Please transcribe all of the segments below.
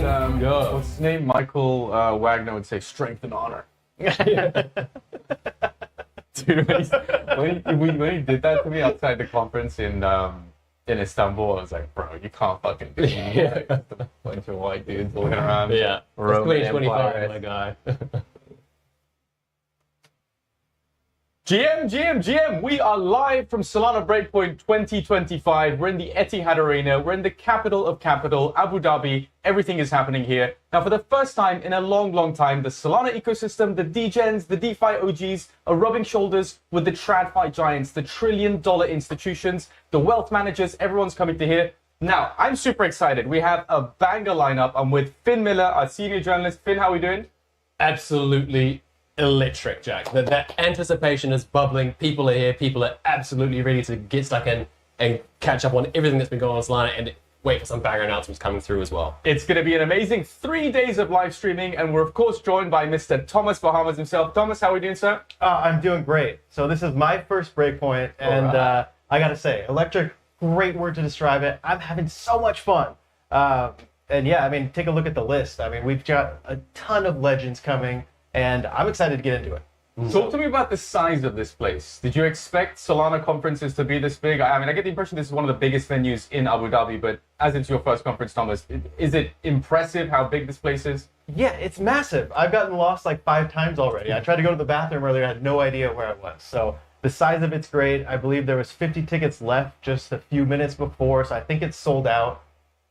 go. What's his name? Michael Wagner would say strength and honor. Dude, when he did that to me outside the conference in Istanbul, I was like, bro, you can't fucking do it. Yeah. A bunch of white dudes walking around. Yeah, it's Roman 2025, Empire. my guy. GM, we are live from Solana Breakpoint 2025. We're in the Etihad Arena. We're in the capital of capital, Abu Dhabi. Everything is happening here. Now, for the first time in a long, long time, the Solana ecosystem, the degens, the DeFi OGs are rubbing shoulders with the TradFi giants, the trillion-dollar institutions, the wealth managers. Everyone's coming to here. Now, I'm super excited. We have a banger lineup. I'm with Finn Miller, our senior journalist. Finn, how are we doing? Absolutely electric, Jack. That anticipation is bubbling. People are here. People are absolutely ready to get stuck in and catch up on everything that's been going on in Solana and wait for some banger announcements coming through as well. It's going to be an amazing 3 days of live streaming, and we're, of course, joined by Mr. Thomas Bahamas himself. Thomas, how are we doing, sir? I'm doing great. So this is my first Breakpoint, and right. I got to say, electric, great word to describe it. I'm having so much fun. And yeah, I mean, take a look at the list. I mean, we've got a ton of legends coming, and I'm excited to get into it. Talk to me about the size of this place. Did you expect Solana conferences to be this big? I mean, I get the impression this is one of the biggest venues in Abu Dhabi, but as it's your first conference, Thomas, is it impressive how big this place is? Yeah, it's massive. I've gotten lost like 5 times already. I tried to go to the bathroom earlier. I had no idea where I was. So the size of it's great. I believe there was 50 tickets left just a few minutes before, so I think it's sold out.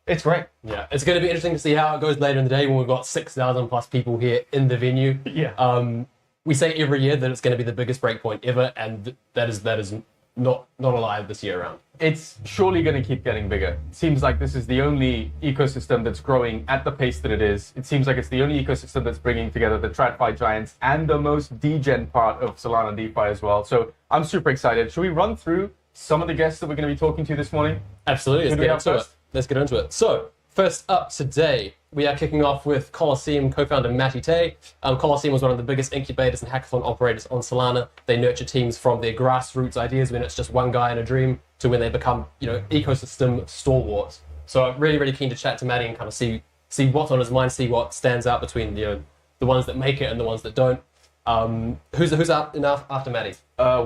It's great. Yeah, it's going to be interesting to see how it goes later in the day when we've got 6,000 plus people here in the venue. Yeah. We say every year that it's going to be the biggest Breakpoint ever, and that is not a lie this year around. It's surely going to keep getting bigger. It seems like this is the only ecosystem that's growing at the pace that it is. It seems like it's the only ecosystem that's bringing together the TradFi giants and the most degen part of Solana DeFi as well. So I'm super excited. Should we run through some of the guests that we're going to be talking to this morning? Absolutely. Let's get into it. So, first up today, we are kicking off with Coliseum co-founder Matty Tay. Coliseum was one of the biggest incubators and hackathon operators on Solana. They nurture teams from their grassroots ideas when it's just one guy in a dream to when they become, ecosystem stalwarts. So I'm really, really keen to chat to Matty and kind of see what's on his mind, see what stands out between the ones that make it and the ones that don't. Who's up enough after Matty?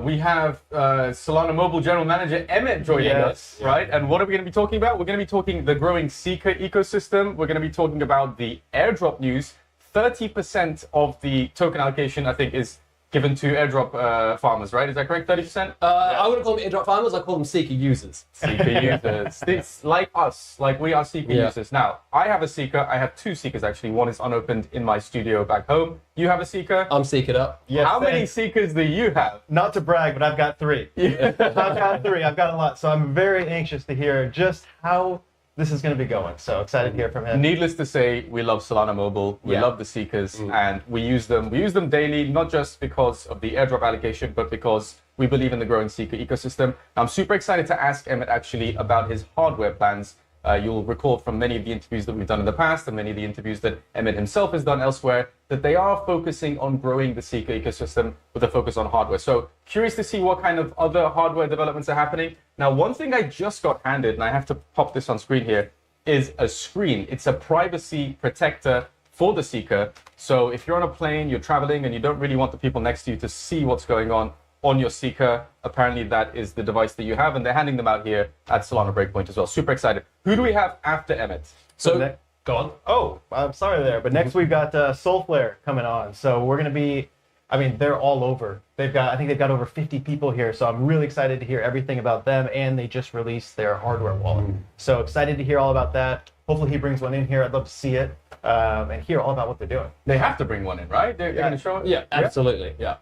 We have Solana Mobile General Manager Emmett joining us, right? And what are we going to be talking about? We're going to be talking the growing Seeker ecosystem. We're going to be talking about the airdrop news. 30% of the token allocation, I think, is given to airdrop farmers, right? Is that correct? 30%? I wouldn't call them airdrop farmers. I call them Seeker users. Seeker users. It's like us, like we are Seeker users. Now, I have a Seeker. I have 2 Seekers, actually. One is unopened in my studio back home. You have a Seeker? I'm Seekered up. Yes, How many Seekers do you have? Not to brag, but I've got 3. I've got 3. I've got a lot. So I'm very anxious to hear just how this is going to be going. So excited to hear from him. Needless to say, we love Solana Mobile. We love the Seekers, and we use them. We use them daily, not just because of the airdrop allocation, but because we believe in the growing Seeker ecosystem. I'm super excited to ask Emmett actually about his hardware plans. You'll recall from many of the interviews that we've done in the past and many of the interviews that Emmett himself has done elsewhere that they are focusing on growing the Seeker ecosystem with a focus on hardware. So curious to see what kind of other hardware developments are happening. Now, one thing I just got handed, and I have to pop this on screen here, is a screen. It's a privacy protector for the Seeker. So if you're on a plane, you're traveling, and you don't really want the people next to you to see what's going on your Seeker, apparently that is the device that you have, and they're handing them out here at Solana Breakpoint as well. Super excited. Who do we have after Emmett? So go on. Oh, I'm sorry there, but next we've got Solflare coming on. So we're going to be, I mean, they're all over. I think they've got over 50 people here. So I'm really excited to hear everything about them, and they just released their hardware wallet. So excited to hear all about that. Hopefully he brings one in here. I'd love to see it and hear all about what they're doing. They have to bring one in, right? They're going to show it? Yeah, absolutely. Yeah.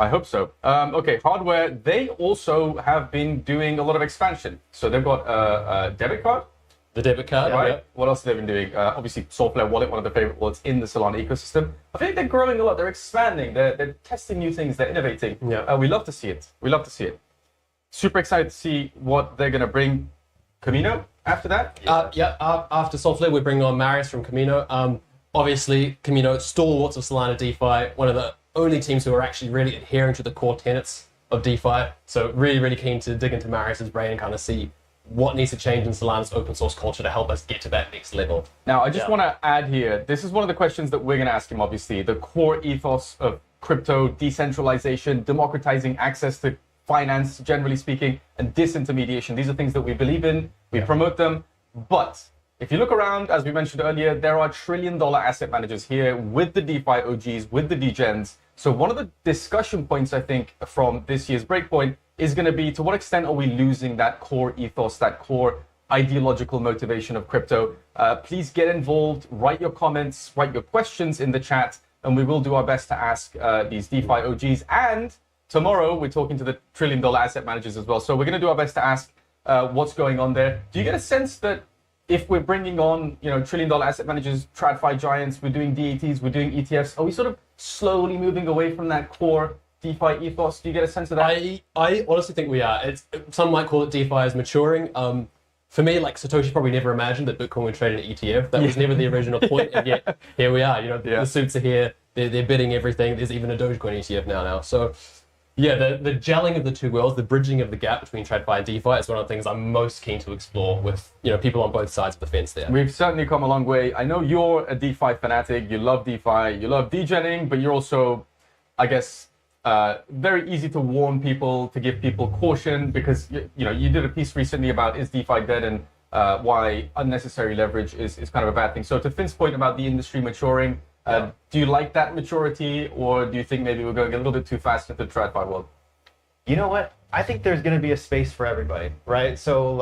I hope so. Okay, hardware. They also have been doing a lot of expansion. So they've got a debit card. The debit card, right? yeah. What else have they been doing? Obviously, Solflare Wallet, one of the favorite wallets in the Solana ecosystem. I think they're growing a lot. They're expanding. They're testing new things. They're innovating. Yeah. We love to see it. We love to see it. Super excited to see what they're going to bring. Camino after that? After Solflare, we're bringing on Marius from Camino. Obviously, Camino, stalwarts of Solana DeFi, one of the only teams who are actually really adhering to the core tenets of DeFi. So really, really keen to dig into Marius's brain and kind of see what needs to change in Solana's open source culture to help us get to that next level. Now, I just want to add here, this is one of the questions that we're going to ask him, obviously, the core ethos of crypto, decentralization, democratizing access to finance, generally speaking, and disintermediation. These are things that we believe in, we promote them, but if you look around, as we mentioned earlier, there are trillion-dollar asset managers here with the DeFi OGs, with the degens. So one of the discussion points, I think, from this year's Breakpoint is going to be, to what extent are we losing that core ethos, that core ideological motivation of crypto? Please get involved, write your comments, write your questions in the chat, and we will do our best to ask these DeFi OGs. And tomorrow, we're talking to the trillion-dollar asset managers as well. So we're going to do our best to ask what's going on there. Do you get a sense that if we're bringing on, trillion-dollar asset managers, TradFi giants, we're doing DATs, we're doing ETFs, are we sort of slowly moving away from that core DeFi ethos? Do you get a sense of that? I honestly think we are. Some might call it DeFi as maturing. For me, like Satoshi probably never imagined that Bitcoin would trade an ETF. That was never the original point, and yet here we are. The suits are here. They're bidding everything. There's even a Dogecoin ETF now. So yeah, the gelling of the two worlds, the bridging of the gap between TradFi and DeFi is one of the things I'm most keen to explore with people on both sides of the fence there. We've certainly come a long way. I know you're a DeFi fanatic. You love DeFi. You love degenning, but you're also, I guess, very easy to warn people, to give people caution, because you did a piece recently about is DeFi dead and why unnecessary leverage is kind of a bad thing. So to Finn's point about the industry maturing, do you like that maturity, or do you think maybe we're going a little bit too fast into the TradFi world? You know what? I think there's going to be a space for everybody, right? So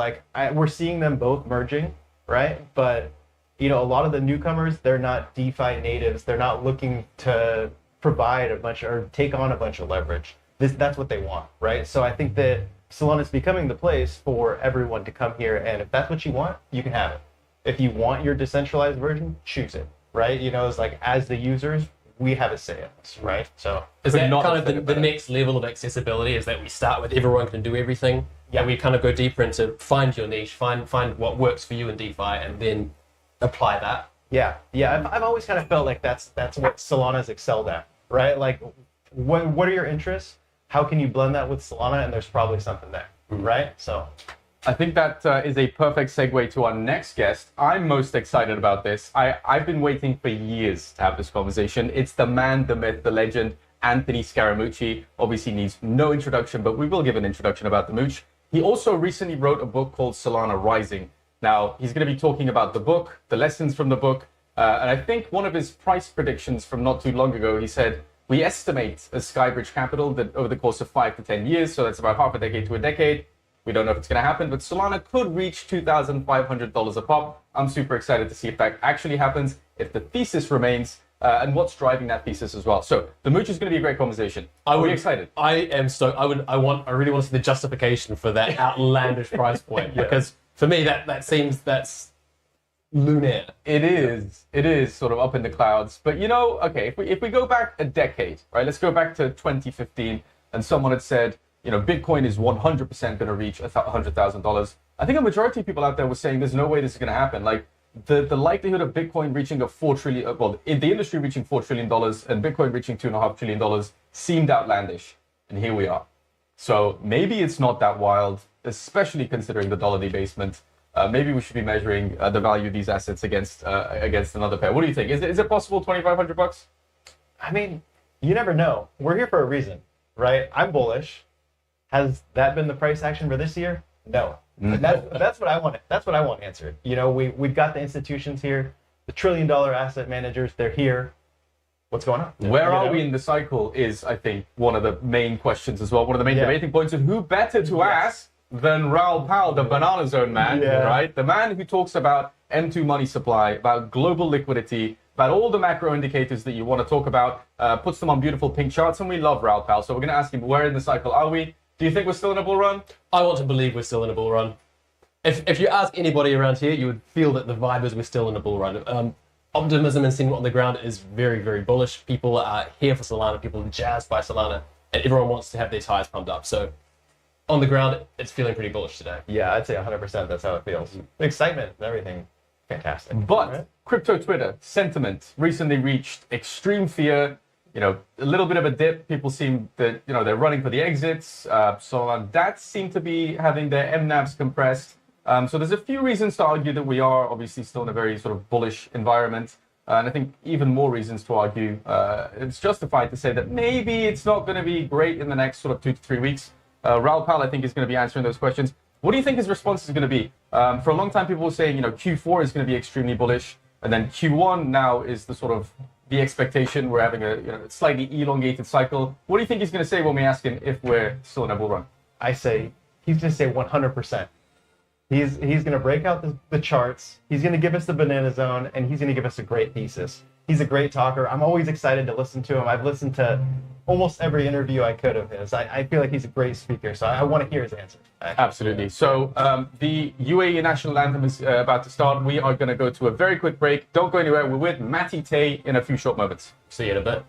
we're seeing them both merging, right? But a lot of the newcomers, they're not DeFi natives. They're not looking to provide a bunch or take on a bunch of leverage. That's what they want, right? So I think that Solana is becoming the place for everyone to come here, and if that's what you want, you can have it. If you want your decentralized version, choose it, right? It's like, as the users, we have a say in this, right? So is that kind of the next level of accessibility, is that we start with everyone can do everything, and we kind of go deeper into find your niche, find what works for you in DeFi, and then apply that? Yeah. I've always kind of felt like that's what Solana's excelled at, right? Like, what are your interests? How can you blend that with Solana? And there's probably something there, right? So I think that is a perfect segue to our next guest. I'm most excited about this. I've been waiting for years to have this conversation. It's the man, the myth, the legend, Anthony Scaramucci. Obviously needs no introduction, but we will give an introduction about the mooch. He also recently wrote a book called Solana Rising. Now, he's going to be talking about the book, the lessons from the book, and I think one of his price predictions from not too long ago, he said, we estimate as Skybridge Capital that over the course of 5 to 10 years, so that's about half a decade to a decade, we don't know if it's going to happen, but Solana could reach $2,500 a pop. I'm super excited to see if that actually happens, if the thesis remains, and what's driving that thesis as well. So the mooch is going to be a great conversation. Are we excited? I am stoked. I really want to see the justification for that outlandish price point, because for me that's lunaire. It is sort of up in the clouds. But okay, if we go back a decade, right? Let's go back to 2015, and someone had said, Bitcoin is 100% going to reach $100,000. I think a majority of people out there were saying there's no way this is going to happen. Like the likelihood of Bitcoin reaching $4 trillion, in the industry reaching $4 trillion and Bitcoin reaching $2.5 trillion seemed outlandish, and here we are. So maybe it's not that wild, especially considering the dollar debasement. Maybe we should be measuring the value of these assets against another pair. What do you think? Is it possible $2,500? I mean, you never know. We're here for a reason, right? I'm bullish. Has that been the price action for this year? No. That's what I want. That's what I want answered. We've got the institutions here, the trillion-dollar asset managers. They're here. What's going on? Where are we in the cycle is, I think, one of the main questions as well. One of the main debating points. And who better to ask than Raoul Pal, the Banana Zone man, right? The man who talks about M2 money supply, about global liquidity, about all the macro indicators that you want to talk about, puts them on beautiful pink charts, and we love Raoul Pal. So we're going to ask him, where in the cycle are we? Do you think we're still in a bull run? I want to believe we're still in a bull run. If you ask anybody around here, you would feel that the vibe is we're still in a bull run. Optimism and sentiment on the ground is very, very bullish. People are here for Solana. People are jazzed by Solana, and everyone wants to have their tires pumped up. So on the ground, it's feeling pretty bullish today. Yeah, I'd say 100%. That's how it feels. The excitement and everything, fantastic. But crypto Twitter sentiment recently reached extreme fear. A little bit of a dip. People seem that, they're running for the exits. Solana DATs seem to be having their MNAVs compressed. So there's a few reasons to argue that we are obviously still in a very sort of bullish environment. And I think even more reasons to argue it's justified to say that maybe it's not going to be great in the next sort of 2 to 3 weeks. Raul Pal, I think, is going to be answering those questions. What do you think his response is going to be? For a long time, people were saying, Q4 is going to be extremely bullish. And then Q1 now is the sort of the expectation. We're having a slightly elongated cycle. What do you think he's going to say when we ask him if we're still in a bull run? I say he's going to say 100%. He's going to break out the charts. He's going to give us the banana zone, and he's going to give us a great thesis. He's a great talker. I'm always excited to listen to him. I've listened to almost every interview I could of his. I feel like he's a great speaker, so I want to hear his answer. Absolutely. So the UAE national anthem is about to start. We are going to go to a very quick break. Don't go anywhere. We're with Matty Tay in a few short moments. See you in a bit.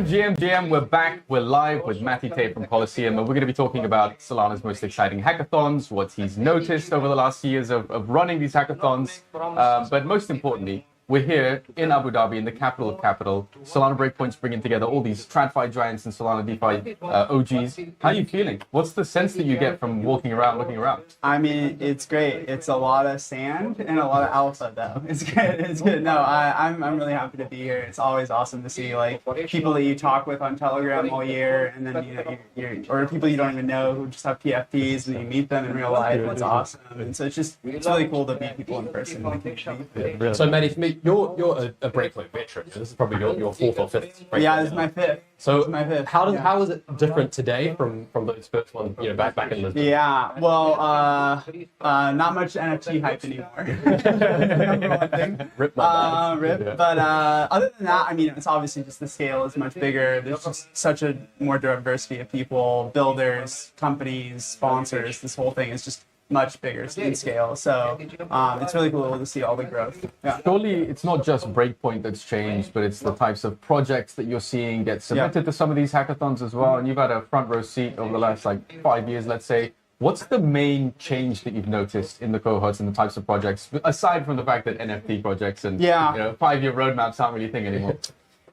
GM, we're back. We're live with Matty Tate from Coliseum, and we're going to be talking about Solana's most exciting hackathons, what he's noticed over the last years of running these hackathons. But most importantly, we're here in Abu Dhabi, in the capital of capital. Solana Breakpoint's bringing together all these TradFi giants and Solana DeFi OGs. How are you feeling? What's the sense that you get from walking around, looking around? I mean, it's great. It's a lot of sand and a lot of alpha, though. It's good. It's good. No, I'm really happy to be here. It's always awesome to see like people that you talk with on Telegram all year, and then or people you don't even know who just have PFPs, and you meet them in real life. It's awesome, and so it's really cool to meet people in person. Yeah. So, Matty, for me, you're a Breakpoint veteran. This is probably your fourth or fifth. Yeah, this is my fifth. So my fifth. How is it different today from those first ones? Back in Lisbon. Yeah, well, not much NFT hype anymore. Rip my rip. Yeah. But other than that, I mean, it's obviously just the scale is much bigger. There's just such a more diversity of people, builders, companies, sponsors. This whole thing is just much bigger in scale. So it's really cool to see all the growth. Yeah. Surely it's not just Breakpoint that's changed, but it's the types of projects that you're seeing get submitted to some of these hackathons as well. And you've had a front row seat over the last 5 years, let's say. What's the main change that you've noticed in the cohorts and the types of projects, aside from the fact that NFT projects and 5-year roadmaps aren't really a thing anymore?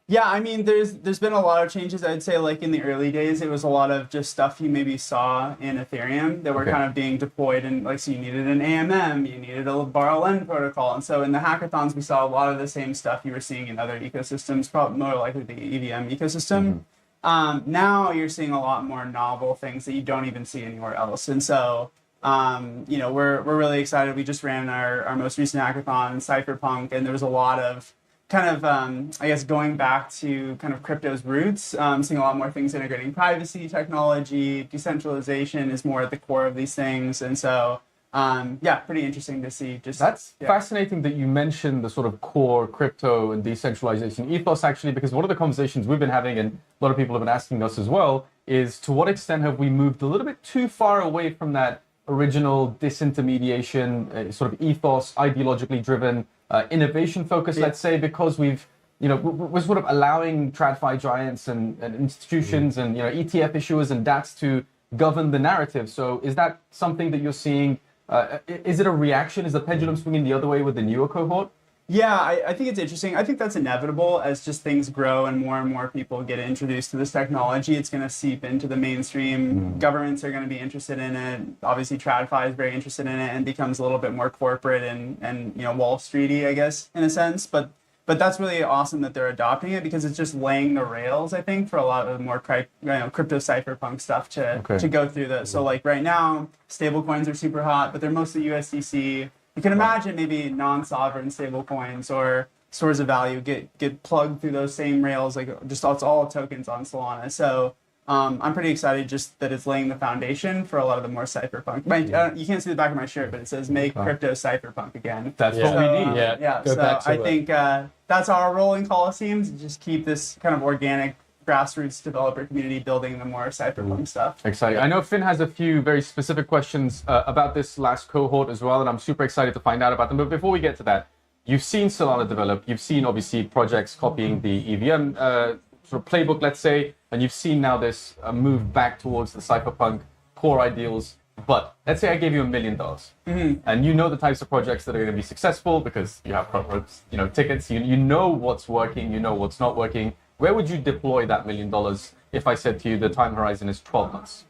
Yeah, I mean, there's been a lot of changes. I'd say like in the early days, it was a lot of just stuff you maybe saw in Ethereum that were kind of being deployed, and so you needed an AMM, you needed a borrow lend protocol, and so in the hackathons we saw a lot of the same stuff you were seeing in other ecosystems, probably more likely the EVM ecosystem. Now you're seeing a lot more novel things that you don't even see anywhere else, and so we're really excited. We just ran our most recent hackathon, Cypherpunk, and there was a lot of kind of, I guess, going back to kind of crypto's roots, seeing a lot more things integrating privacy, technology, decentralization is more at the core of these things. And so, pretty interesting to see. That's fascinating that you mentioned the sort of core crypto and decentralization ethos, actually, because one of the conversations we've been having, and a lot of people have been asking us as well, is to what extent have we moved a little bit too far away from that original disintermediation sort of ethos, ideologically driven, innovation focus, let's say, because we're sort of allowing TradFi giants and institutions and ETF issuers and DATs to govern the narrative. So is that something that you're seeing? Is it a reaction? Is the pendulum swinging the other way with the newer cohort? Yeah, I think it's interesting. I think that's inevitable as just things grow and more people get introduced to this technology. It's going to seep into the mainstream. Governments are going to be interested in it. Obviously, TradFi is very interested in it and becomes a little bit more corporate and Wall Streety, I guess, in a sense. But that's really awesome that they're adopting it because it's just laying the rails, I think, for a lot of the more crypto cypherpunk stuff to go through this. So like right now, stablecoins are super hot, but they're mostly USDC. You can imagine maybe non-sovereign stablecoins or stores of value get plugged through those same rails, like just it's all tokens on Solana. So I'm pretty excited just that it's laying the foundation for a lot of the more cypherpunk. You can't see the back of my shirt, but it says "Make crypto cypherpunk again." That's what we need. So I think that's our role in Coliseum, to just keep this kind of organic grassroots developer community building the more cypherpunk stuff. Exciting. I know Finn has a few very specific questions about this last cohort as well, and I'm super excited to find out about them. But before we get to that, you've seen Solana develop. You've seen, obviously, projects copying the EVM sort of playbook, let's say, and you've seen now this move back towards the cypherpunk core ideals. But let's say I gave you $1 million, and you know the types of projects that are going to be successful because you have front rows, tickets. You know what's working. You know what's not working. Where would you deploy that $1 million if I said to you the time horizon is 12 months?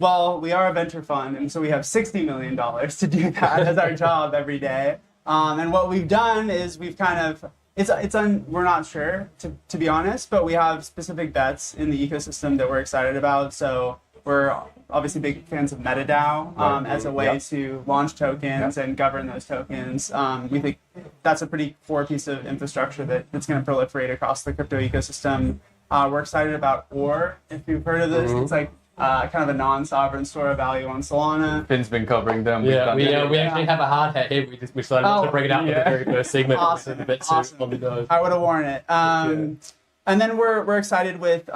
Well, we are a venture fund, and so we have $60 million to do that as our job every day. And what we've done is we've kind of, we're not sure, to be honest, but we have specific bets in the ecosystem that we're excited about. So we're obviously big fans of MetaDAO as a way to launch tokens and govern those tokens. We think that's a pretty core piece of infrastructure that's going to proliferate across the crypto ecosystem. We're excited about OR, if you've heard of this. It's like kind of a non-sovereign store of value on Solana. Finn's been covering them. We actually have a hard hat here. We decided to bring it out in the very first segment. Awesome. A bit awesome. on the nose. I would have worn it. And then we're excited with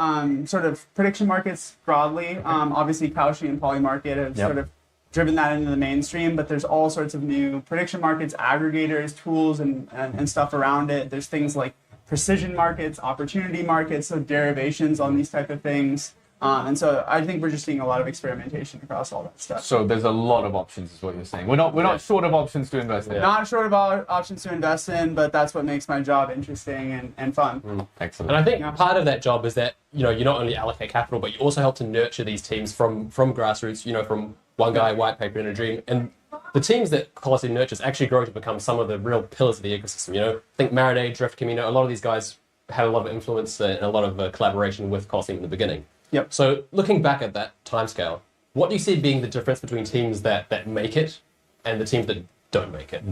sort of prediction markets broadly. Obviously, Cauchy and Polymarket have sort of driven that into the mainstream, but there's all sorts of new prediction markets, aggregators, tools, and stuff around it. There's things like precision markets, opportunity markets, so derivations on these type of things. And so I think we're just seeing a lot of experimentation across all that stuff. So there's a lot of options, is what you're saying. We're not short of options to invest in. Not short of options to invest in, but that's what makes my job interesting and fun. Excellent. And I think part of that job is that, you not only allocate capital, but you also help to nurture these teams from grassroots, from one guy, white paper and a dream. And the teams that Colosseum nurtures actually grow to become some of the real pillars of the ecosystem. I think Marinade, Drift, Camino, a lot of these guys had a lot of influence and a lot of collaboration with Colosseum in the beginning. Yep. So looking back at that timescale, what do you see being the difference between teams that make it and the teams that don't make it?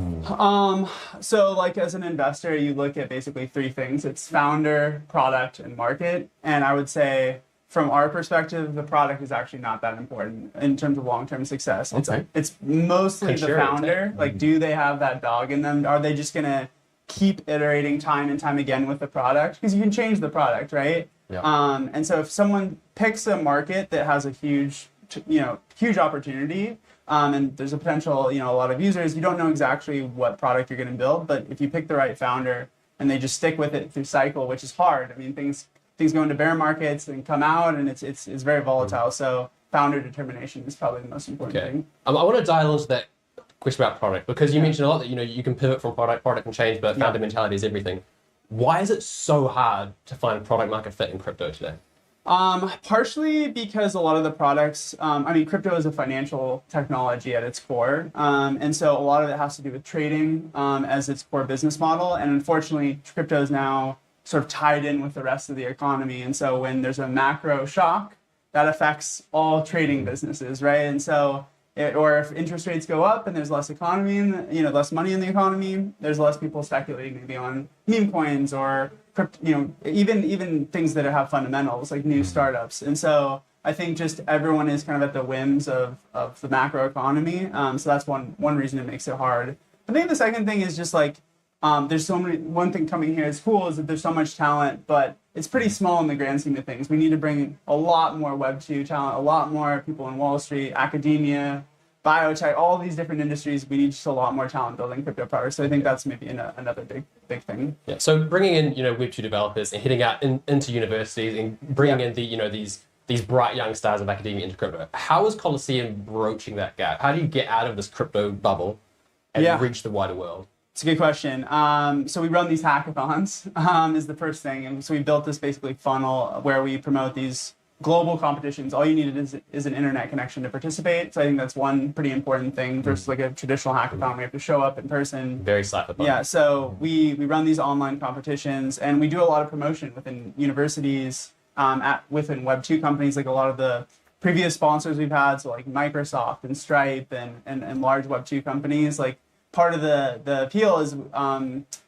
So like as an investor, you look at basically three things. It's founder, product, and market. And I would say from our perspective, the product is actually not that important in terms of long-term success. Okay. It's mostly the founder. Like, do they have that dog in them? Are they just going to keep iterating time and time again with the product? Because you can change the product, right? Yeah. And so if someone picks a market that has a huge opportunity, and there's a potential, a lot of users, you don't know exactly what product you're going to build, but if you pick the right founder and they just stick with it through cycle, which is hard. I mean, things go into bear markets and come out, and it's very volatile. So founder determination is probably the most important thing. I want to dial into that question about product, because you mentioned a lot that you can pivot from product can change, but founder mentality is everything. Why is it so hard to find product market fit in crypto today? Partially because a lot of the products, crypto is a financial technology at its core. And so a lot of it has to do with trading as its core business model. And unfortunately, crypto is now sort of tied in with the rest of the economy. And so when there's a macro shock, that affects all trading businesses, right? And so, or if interest rates go up and there's less economy, less money in the economy, there's less people speculating maybe on meme coins or even things that have fundamentals like new startups. And so I think just everyone is kind of at the whims of the macro economy. So that's one reason it makes it hard. I think the second thing is just like, there's so many, one thing coming here is cool is that there's so much talent, but it's pretty small in the grand scheme of things. We need to bring a lot more Web2 talent, a lot more people in Wall Street, academia, biotech, all these different industries. We need just a lot more talent building crypto products. So I think that's maybe another big thing. Yeah. So bringing in Web2 developers and hitting out into universities and bringing in these bright young stars of academia into crypto. How is Colosseum broaching that gap? How do you get out of this crypto bubble and reach the wider world? It's a good question. So we run these hackathons is the first thing. And so we built this basically funnel where we promote these global competitions. All you need is an internet connection to participate. So I think that's one pretty important thing versus like a traditional hackathon. We have to show up in person. Very cypherpunk. Yeah, so we run these online competitions and we do a lot of promotion within universities, within Web2 companies, like a lot of the previous sponsors we've had, so like Microsoft and Stripe and large Web2 companies. Like part of the appeal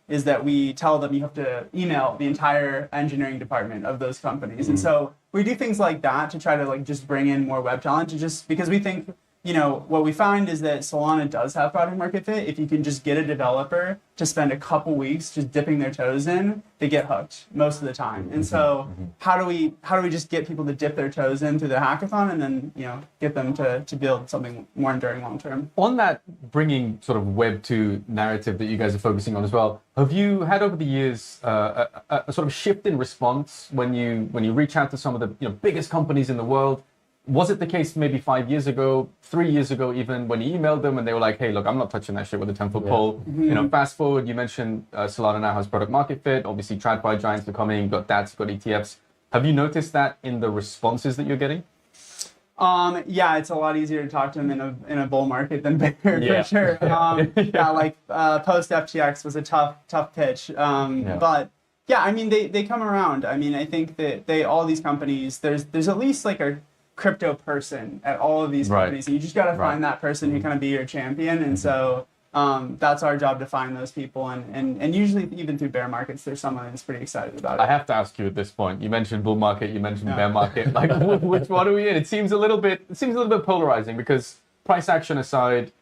is that we tell them you have to email the entire engineering department of those companies. And so we do things like that to try to like just bring in more web talent because we think, what we find is that Solana does have product market fit. If you can just get a developer to spend a couple weeks just dipping their toes in, they get hooked most of the time. And so how do we just get people to dip their toes in through the hackathon and then, get them to build something more enduring long term? On that bringing sort of Web2 narrative that you guys are focusing on as well, have you had over the years a sort of shift in response when you reach out to some of the biggest companies in the world? Was it the case maybe 5 years ago, 3 years ago even, when you emailed them and they were like, hey, look, I'm not touching that shit with a 10-foot pole. Fast forward, you mentioned Solana now has product market fit. Obviously, TradFi giants are coming, you've got DATs, you've got ETFs. Have you noticed that in the responses that you're getting? Yeah, it's a lot easier to talk to them in a bull market than bear, for sure. Post FTX was a tough pitch. But yeah, I mean, they come around. I mean, I think that all these companies, there's at least like a crypto person at all of these companies. And you just got to find that person who kind of be your champion. And so that's our job to find those people. And usually even through bear markets, there's someone who's pretty excited about it. I have to ask you at this point, you mentioned bull market, you mentioned bear market. Like which one are we in? It seems a little bit polarizing because price action aside,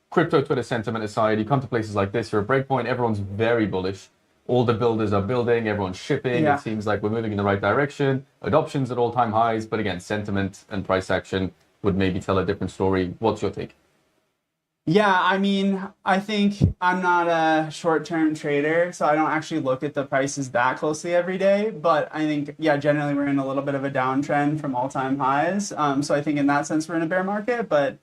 crypto Twitter sentiment aside, you come to places like this, you're a Breakpoint, everyone's very bullish. All the builders are building, everyone's shipping. It seems like we're moving in the right direction. Adoption's at all-time highs, but again, sentiment and price action would maybe tell a different story. What's your take? Yeah, I mean, I think I'm not a short-term trader, so I don't actually look at the prices that closely every day. But I think, yeah, generally we're in a little bit of a downtrend from all-time highs. So I think in that sense we're in a bear market. But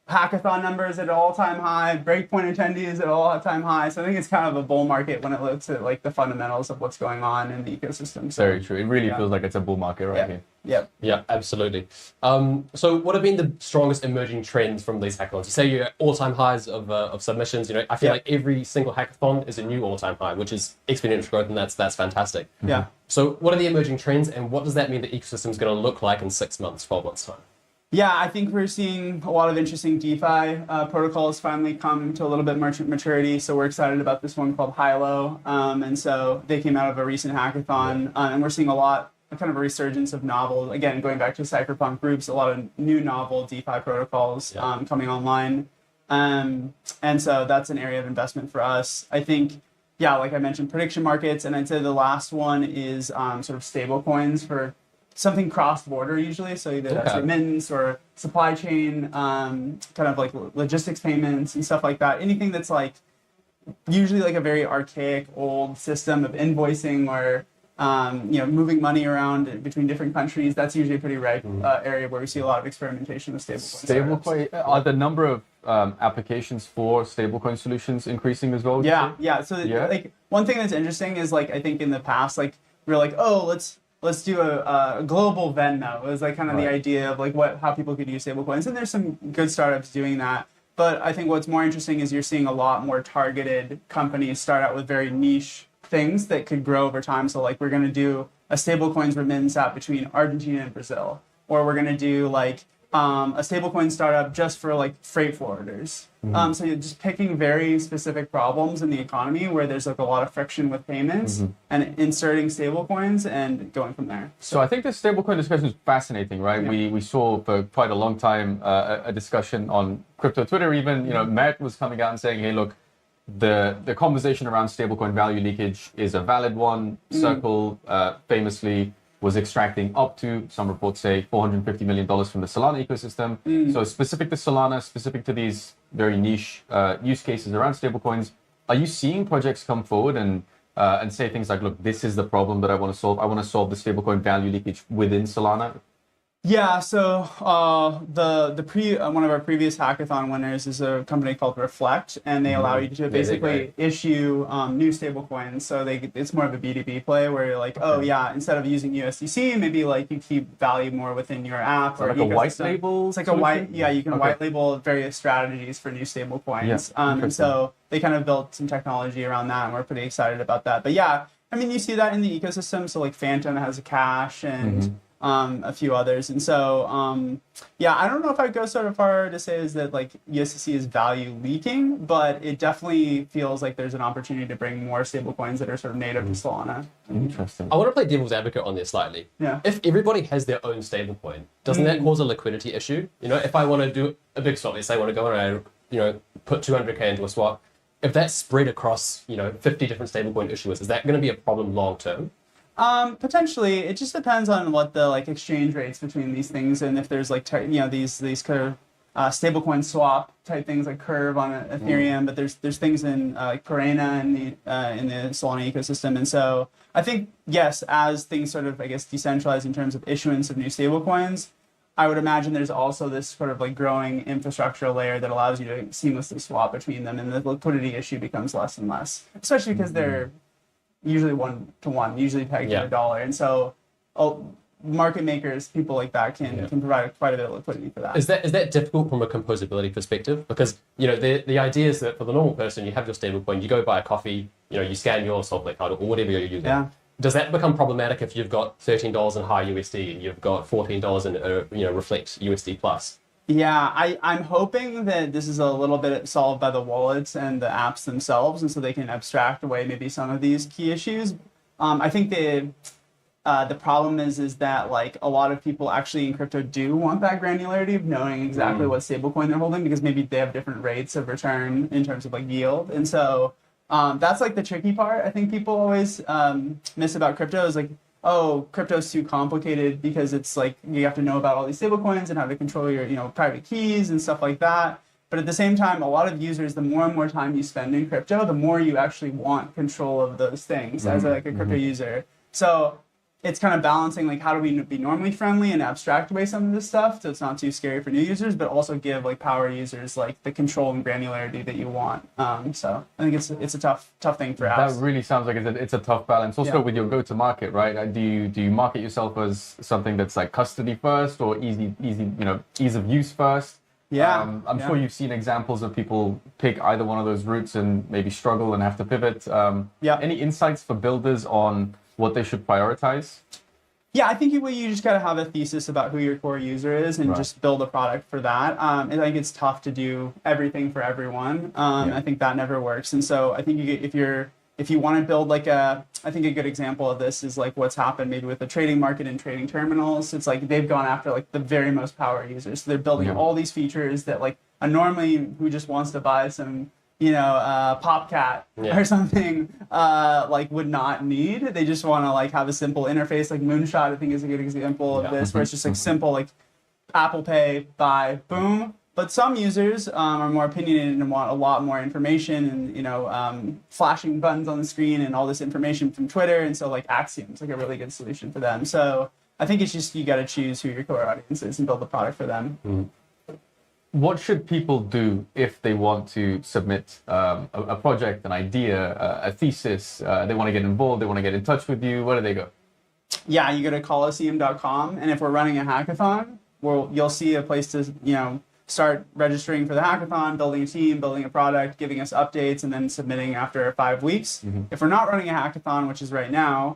hackathon numbers at an all-time high, Breakpoint attendees at all-time high. So I think it's kind of a bull market when it looks at like the fundamentals of what's going on in the ecosystem. So, Very true. It really feels like it's a bull market right here. Yep. Yeah, absolutely. So what have been the strongest emerging trends from these hackathons? You say you're at all-time highs of submissions. You know, I feel like every single hackathon is a new all-time high, which is exponential growth, and that's fantastic. Yeah. So what are the emerging trends, and what does that mean the ecosystem is going to look like in 6 months, 12 months time? Yeah, I think we're seeing a lot of interesting DeFi protocols finally come to a little bit maturity. So we're excited about this one called Hilo. And so they came out of a recent hackathon, and we're seeing kind of a resurgence of novel, again, going back to cypherpunk groups, a lot of new novel DeFi protocols coming online. And so that's an area of investment for us. I think, yeah, like I mentioned, prediction markets. And I'd say the last one is sort of stable coins for something cross-border usually, so either that's remittance or supply chain, kind of like logistics payments and stuff like that. Anything that's like usually like a very archaic old system of invoicing or moving money around between different countries. That's usually a pretty ripe area where we see a lot of experimentation with stablecoins. Stablecoin, are the number of applications for stablecoin solutions increasing as well? Yeah. So like one thing that's interesting is like I think in the past like we're like, oh, let's do a global Venmo. It was like kind of the idea of like how people could use stablecoins, and there's some good startups doing that. But I think what's more interesting is you're seeing a lot more targeted companies start out with very niche things that could grow over time. So like we're going to do a stablecoins remittance app between Argentina and Brazil, or we're going to do like a stablecoin startup just for like freight forwarders. So you're just picking very specific problems in the economy where there's like a lot of friction with payments and inserting stablecoins and going from there. So I think this stablecoin discussion is fascinating, right? Yeah. We saw for quite a long time a discussion on crypto Twitter even, Matt was coming out and saying, hey, look, the conversation around stablecoin value leakage is a valid one. Circle famously was extracting up to, some reports say, $450 million from the Solana ecosystem. So specific to Solana, specific to these very niche use cases around stablecoins, are you seeing projects come forward and say things like, look, this is the problem that I want to solve. I want to solve the stablecoin value leakage within Solana? Yeah, so one of our previous hackathon winners is a company called Reflect, and they allow you to basically issue new stablecoins. So it's more of a B2B play where you're like, oh yeah, instead of using USDC, maybe like you keep value more within your app or like a white label. It's like you can white label various strategies for new stablecoins. And so they kind of built some technology around that, and we're pretty excited about that. But yeah, I mean, you see that in the ecosystem. So like Phantom has a cache and a few others. And so, I don't know if I'd go so far to say is that like USDC is value leaking, but it definitely feels like there's an opportunity to bring more stablecoins that are sort of native to Solana. Interesting. I want to play devil's advocate on this slightly. Yeah. If everybody has their own stablecoin, doesn't that cause a liquidity issue? If I want to do a big swap, let's say I want to go and put 200K into a swap, if that's spread across, 50 different stablecoin issuers, is that going to be a problem long term? Potentially. It just depends on what the like exchange rates between these things, and if there's like these kind of stablecoin swap type things like Curve on Ethereum, but there's things in like Perena in the Solana ecosystem. And so I think yes, as things sort of decentralize in terms of issuance of new stablecoins, I would imagine there's also this sort of like growing infrastructure layer that allows you to seamlessly swap between them, and the liquidity issue becomes less and less, especially because they're usually 1-to-1, usually pegged to $1. And so market makers, people like that can provide quite a bit of liquidity for that. Is that difficult from a composability perspective? Because, the idea is that for the normal person, you have your stablecoin, you go buy a coffee, you scan your Solana card or whatever you're using. Yeah. Does that become problematic if you've got $13 in high USD and you've got $14 in Reflect USD plus? Yeah, I'm hoping that this is a little bit solved by the wallets and the apps themselves, and so they can abstract away maybe some of these key issues. I think the problem is that like a lot of people actually in crypto do want that granularity of knowing exactly what stablecoin they're holding, because maybe they have different rates of return in terms of like yield, and so that's like the tricky part. I think people always miss about crypto is like, oh, crypto's too complicated because it's like you have to know about all these stablecoins and how to control your private keys and stuff like that. But But at the same time, a lot of users, the more and more time you spend in crypto, the more you actually want control of those things as like a crypto user. So it's kind of balancing like how do we be normally friendly and abstract away some of this stuff so it's not too scary for new users, but also give like power users like the control and granularity that you want. So I think it's a tough thing for apps. That really sounds like it's a tough balance. Also with your go-to-market, right? Do you market yourself as something that's like custody first or easy, ease of use first? Yeah. I'm sure you've seen examples of people pick either one of those routes and maybe struggle and have to pivot. Any insights for builders on what they should prioritize? Yeah, I think you just gotta have a thesis about who your core user is and just build a product for that. I think it's tough to do everything for everyone. I think that never works. And so I think if you want to build like I think a good example of this is like what's happened maybe with the trading market and trading terminals. It's like they've gone after like the very most power users. So they're building all these features that like a normally who just wants to buy some PopCat or something like would not need. They just want to like have a simple interface. Like Moonshot, I think, is a good example of this, where it's just like simple, like Apple Pay, buy, boom. But some users are more opinionated and want a lot more information and flashing buttons on the screen and all this information from Twitter. And so like Axiom's like a really good solution for them. So I think it's just you got to choose who your core audience is and build the product for them. What should people do if they want to submit a project, an idea, a thesis? They want to get involved, they want to get in touch with you. Where do they go? Yeah, you go to coliseum.com, and if we're running a hackathon, you'll see a place to start registering for the hackathon, building a team, building a product, giving us updates, and then submitting after 5 weeks. If we're not running a hackathon, which is right now,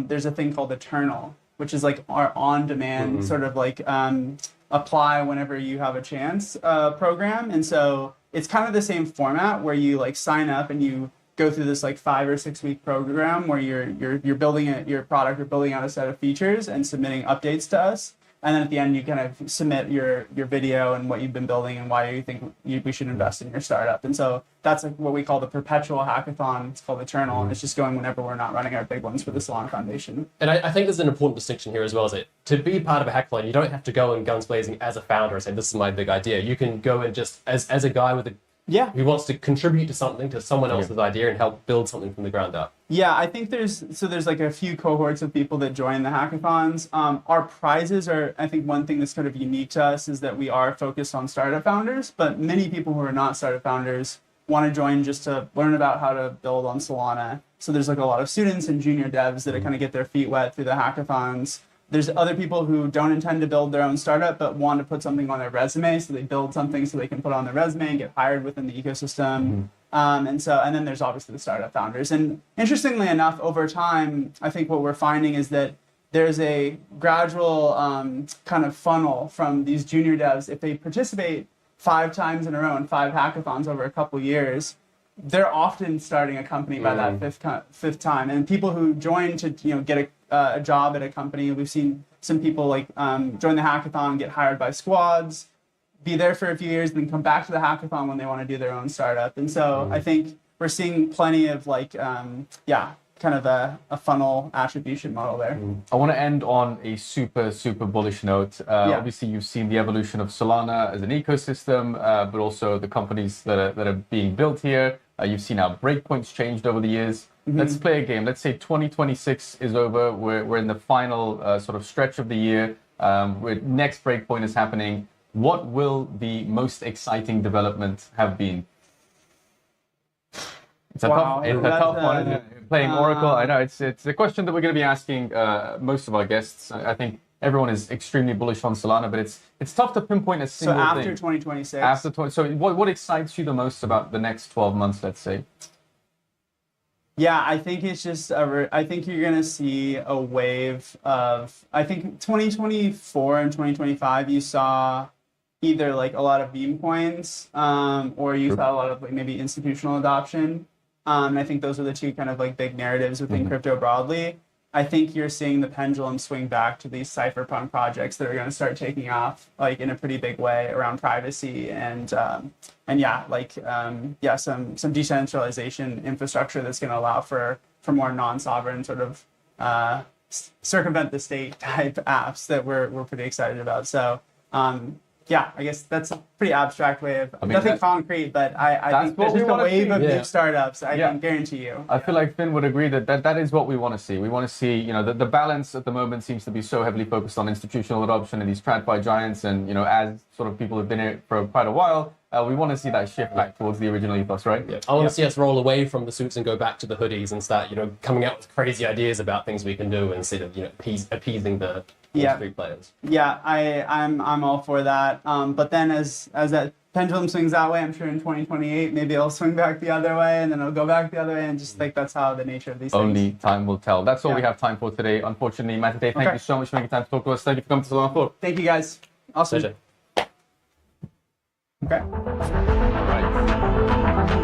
there's a thing called Eternal, which is like our on-demand sort of like apply whenever you have a chance program. And so it's kind of the same format where you like sign up and you go through this like 5 or 6 week program where you're building your product or building out a set of features and submitting updates to us. And then at the end, you kind of submit your video and what you've been building and why you think we should invest in your startup. And so that's like what we call the perpetual hackathon. It's called Eternal. And it's just going whenever we're not running our big ones for the Solana Foundation. And I think there's an important distinction here as well, is that to be part of a hackathon, you don't have to go in guns blazing as a founder and say, this is my big idea. You can go in just as a guy with who wants to contribute to something, to someone else's idea and help build something from the ground up. Yeah, I think there's like a few cohorts of people that join the hackathons. Our prizes are, I think one thing that's kind of unique to us is that we are focused on startup founders, but many people who are not startup founders want to join just to learn about how to build on Solana. So there's like a lot of students and junior devs that kind of get their feet wet through the hackathons. There's other people who don't intend to build their own startup, but want to put something on their resume. So they build something so they can put on their resume and get hired within the ecosystem. And then there's obviously the startup founders. And interestingly enough, over time, I think what we're finding is that there's a gradual kind of funnel from these junior devs. If they participate 5 times in a row in 5 hackathons over a couple years, they're often starting a company by that fifth time. And people who join to get a job at a company, we've seen some people like join the hackathon, get hired by squads, be there for a few years, then come back to the hackathon when they want to do their own startup. And so I think we're seeing plenty of like kind of a funnel attribution model there. I want to end on a super bullish note. Obviously, you've seen the evolution of Solana as an ecosystem, but also the companies that are being built here. You've seen how Breakpoint's changed over the years. Let's play a game. Let's say 2026 is over. We're in the final sort of stretch of the year. Next Breakpoint is happening. What will the most exciting development have been? It's a tough one. Playing Oracle, I know it's a question that we're going to be asking most of our guests. I think everyone is extremely bullish on Solana, but it's tough to pinpoint a single thing. So after 2026. So what excites you the most about the next 12 months, let's say? Yeah, I think it's just, I think you're going to see a wave of, I think 2024 and 2025, you saw either like a lot of meme coins or you saw a lot of like maybe institutional adoption. And I think those are the two kind of like big narratives within crypto broadly. I think you're seeing the pendulum swing back to these cypherpunk projects that are going to start taking off like in a pretty big way around privacy and some decentralization infrastructure that's going to allow for more non-sovereign sort of circumvent the state type apps that we're pretty excited about. So yeah, I guess that's a pretty abstract way of mean, nothing that's- concrete, but I that's think what there's we just a wanna wave see. of Yeah. new startups. I Yeah. can guarantee you. I feel like Finn would agree that is what we want to see. We want to see, the balance at the moment seems to be so heavily focused on institutional adoption and these TradFi giants, and as sort of people have been here for quite a while, we want to see that shift back towards the original ethos, right? Yeah. I want to see us roll away from the suits and go back to the hoodies and start, coming out with crazy ideas about things we can do instead of, appeasing the Yeah. street players. Yeah, I'm all for that. But then as that pendulum swings that way, I'm sure in 2028 maybe it'll swing back the other way, and then it'll go back the other way, and just like that's how the nature of these things. Only time will tell. That's all we Yeah. have time for today. Unfortunately, Matty, thank Okay. you so much for making time to talk to us. Thank you for coming to SolanaFloor. Thank you guys. Awesome. Pleasure. Okay. All right.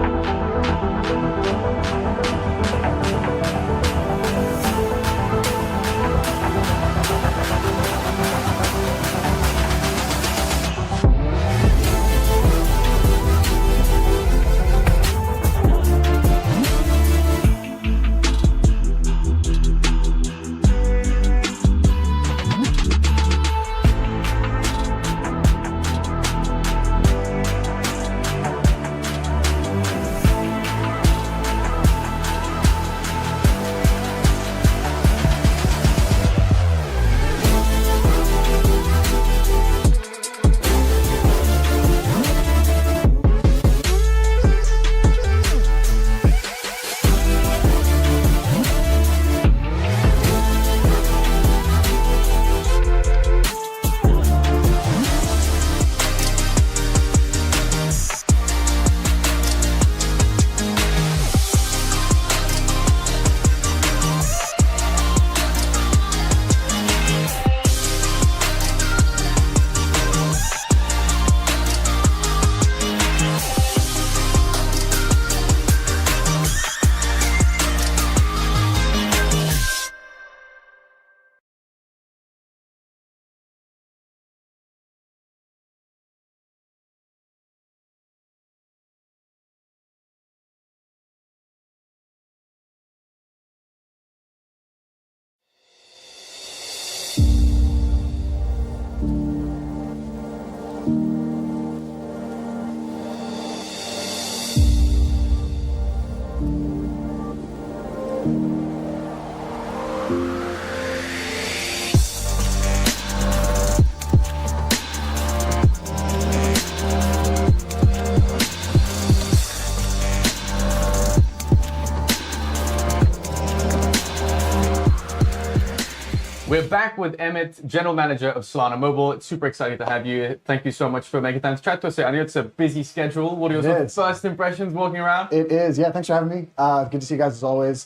We're back with Emmett, General Manager of Solana Mobile. It's super exciting to have you. Thank you so much for making time to chat to us. I know it's a busy schedule. What are your sort of first impressions walking around? It is. Yeah, thanks for having me. Good to see you guys as always.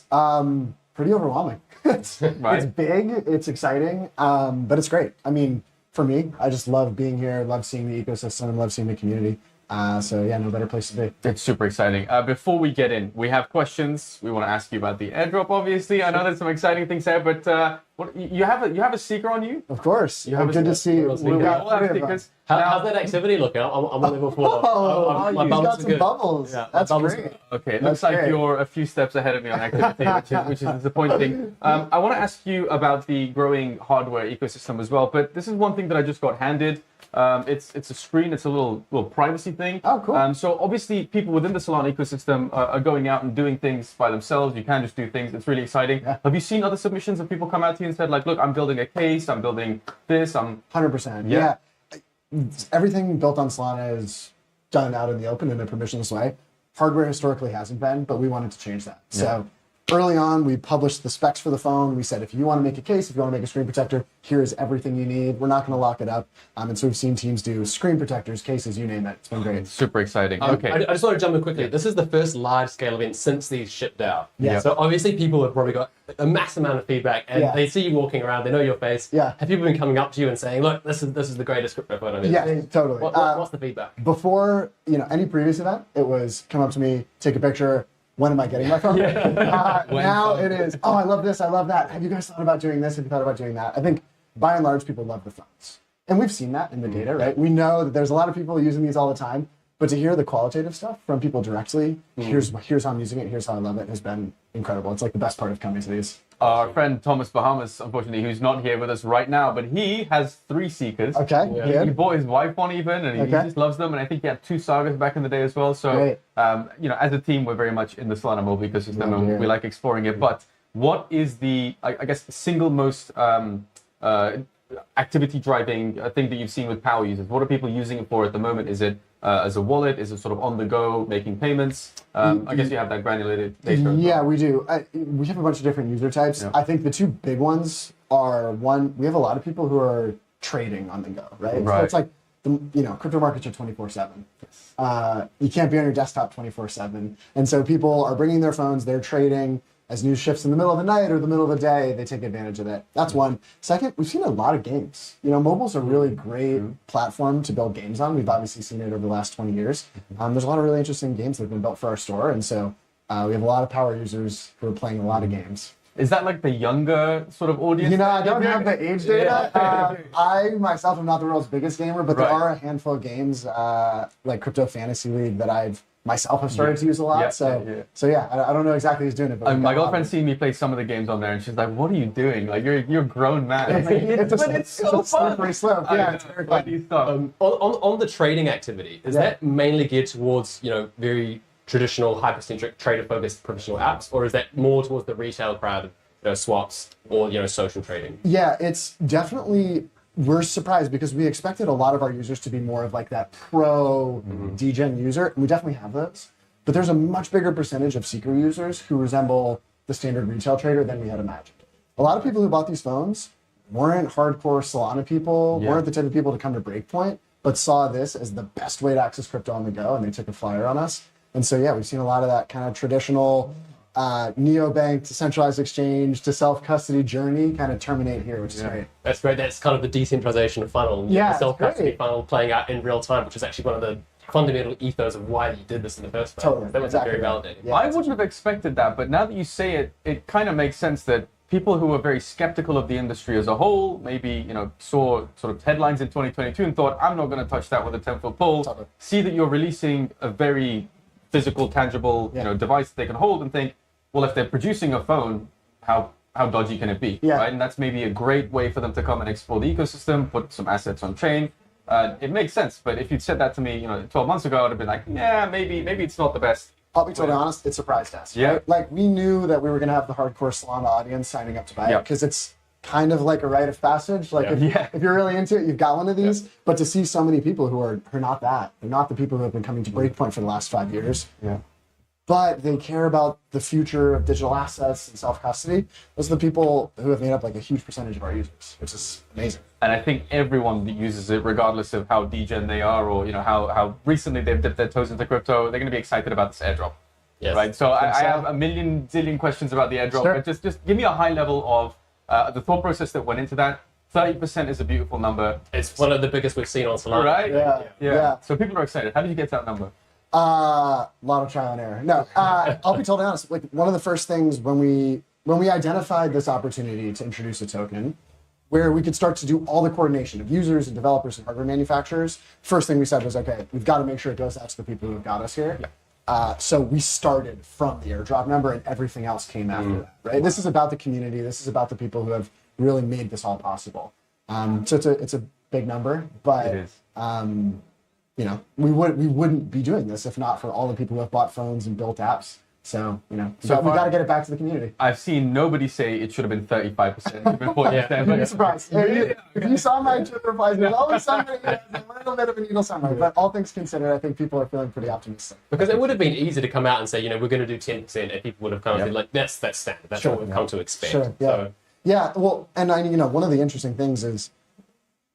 Pretty overwhelming. it's big, it's exciting, but it's great. I mean, for me, I just love being here, love seeing the ecosystem, love seeing the community. So yeah, no better place to be. It's super exciting. Before we get in, we have questions. We want to ask you about the airdrop, obviously. I know there's some exciting things there, but you have a seeker on you? Of course. You have Good to see. We're We all have stickers. How's that activity looking? I'm on level 4. Oh, My you've bubbles got are some good. bubbles. Yeah, That's my bubbles great. Okay, it That's looks like great. you're a few steps ahead of me on activity, which is disappointing. I want to ask you about the growing hardware ecosystem as well, but this is one thing that I just got handed. It's a screen. It's a little privacy thing. Oh, cool. So obviously, people within the Solana ecosystem are going out and doing things by themselves. You can just do things. It's really exciting. Yeah. Have you seen other submissions of people come out to you and said, like, look, I'm building a case. I'm building this. I'm 100%. Yeah. Yeah. Everything built on Solana is done out in the open in a permissionless way. Hardware historically hasn't been, but we wanted to change that. So early on, we published the specs for the phone. We said, if you want to make a case, if you want to make a screen protector, here is everything you need. We're not going to lock it up. And so we've seen teams do screen protectors, cases, you name it. It's been great. super exciting. Okay. I just want to jump in quickly. This is the first large-scale event since these shipped out. Yeah. So obviously people have probably got a mass amount of feedback, and Yeah. they see you walking around. They know your face. Yeah. Have people been coming up to you and saying, "Look, this is the greatest crypto phone I've ever Yeah, seen"? totally. What's the feedback? Before, any previous event, it was come up to me, take a picture. When am I getting my phone? Now it is, oh, I love this, I love that. Have you guys thought about doing this? Have you thought about doing that? I think by and large, people love the phones. And we've seen that in the data, right? We know that there's a lot of people using these all the time, But to hear the qualitative stuff from people directly, here's how I'm using it, here's how I love it, has been incredible. It's like the best part of coming to these. Our friend Thomas Bahamas, unfortunately, who's not here with us right now, but he has 3 Seekers. Okay, He bought his wife one even, and he just loves them. And I think he had 2 Sagas back in the day as well. So, you know, as a team, we're very much in the Solana mobile ecosystem, and we like exploring it. But what is the, I guess, single most activity driving thing that you've seen with power users? What are people using it for at the moment? Is it as a wallet? Is it sort of on the go, making payments? I guess you have that granular data. Yeah, we do. We have a bunch of different user types. I think the 2 big ones are, one, we have a lot of people who are trading on the go, right? So it's like, crypto markets are 24/7. You can't be on your desktop 24/7. And so people are bringing their phones, they're trading. As news shifts in the middle of the night or the middle of the day, they take advantage of that. That's one. Second, we've seen a lot of games. Mobile's a really great platform to build games on. We've obviously seen it over the last 20 years. There's a lot of really interesting games that have been built for our store. And so we have a lot of power users who are playing a lot of games. Is that like the younger sort of audience? I don't have the age data. I myself am not the world's biggest gamer, but there are a handful of games like Crypto Fantasy League that I've myself have started to use a lot. So I don't know exactly who's doing it. But my girlfriend's seen me play some of the games on there, and she's like, "What are you doing? Like, you're a grown man." It's so fun. Slippery slope. Yeah, it's very fun. On the trading activity, is that mainly geared towards very traditional hypercentric trader-focused professional apps, or is that more towards the retail crowd of swaps or social trading? Yeah, it's definitely. We're surprised because we expected a lot of our users to be more of like that pro degen user, and we definitely have those. But there's a much bigger percentage of Seeker users who resemble the standard retail trader than we had imagined. A lot of people who bought these phones weren't hardcore Solana people, weren't the type of people to come to Breakpoint, but saw this as the best way to access crypto on the go, and they took a flyer on us. And so, we've seen a lot of that kind of traditional neobank to centralized exchange to self-custody journey kind of terminate here, which is great. That's great. That's kind of the decentralization funnel. The self-custody funnel playing out in real time, which is actually one of the fundamental ethos of why you did this in the first place. Totally. That was very validating. Yeah, I wouldn't have expected that, but now that you say it, it kind of makes sense that people who were very skeptical of the industry as a whole, maybe saw sort of headlines in 2022 and thought, I'm not going to touch that with a 10-foot pole, see that you're releasing a very physical, tangible device that they can hold and think, well, if they're producing a phone, how dodgy can it be? Right? And that's maybe a great way for them to come and explore the ecosystem, put some assets on chain. It makes sense. But if you'd said that to me, 12 months ago, I would have been like, yeah, maybe it's not the best. I'll be totally honest, it surprised us. Yeah. Right? Like, we knew that we were going to have the hardcore Solana audience signing up to buy it because it's kind of like a rite of passage. Like, if you're really into it, you've got one of these. But to see so many people who are not that, they're not the people who have been coming to Breakpoint for the last 5 years. But they care about the future of digital assets and self-custody. Those are the people who have made up like a huge percentage of our users, which is amazing. And I think everyone that uses it, regardless of how degen they are or how recently they've dipped their toes into crypto, they're going to be excited about this airdrop. Right? So I have a zillion questions about the airdrop, but just give me a high level of the thought process that went into that. 30% is a beautiful number. It's one of the biggest we've seen on Solana. Right? Yeah. So people are excited. How did you get to that number? A lot of trial and error. No, I'll be totally honest. Like, one of the first things when we identified this opportunity to introduce a token where we could start to do all the coordination of users and developers and hardware manufacturers, first thing we said was, okay, we've got to make sure it goes out to the people who have got us here. So we started from the airdrop number and everything else came after that, right? This is about the community. This is about the people who have really made this all possible. So it's a big number, but it is. We wouldn't be doing this if not for all the people who have bought phones and built apps. So, so we got to get it back to the community. I've seen nobody say it should have been 35% before you stand. You'd be surprised. If you saw my Twitter replies, there's always somebody who has a little bit of a needle somewhere. But all things considered, I think people are feeling pretty optimistic. Because it would have been easy to come out and say, we're going to do 10%, and people would have kind of been like, that's standard. That's what we've come to expect. Well, and one of the interesting things is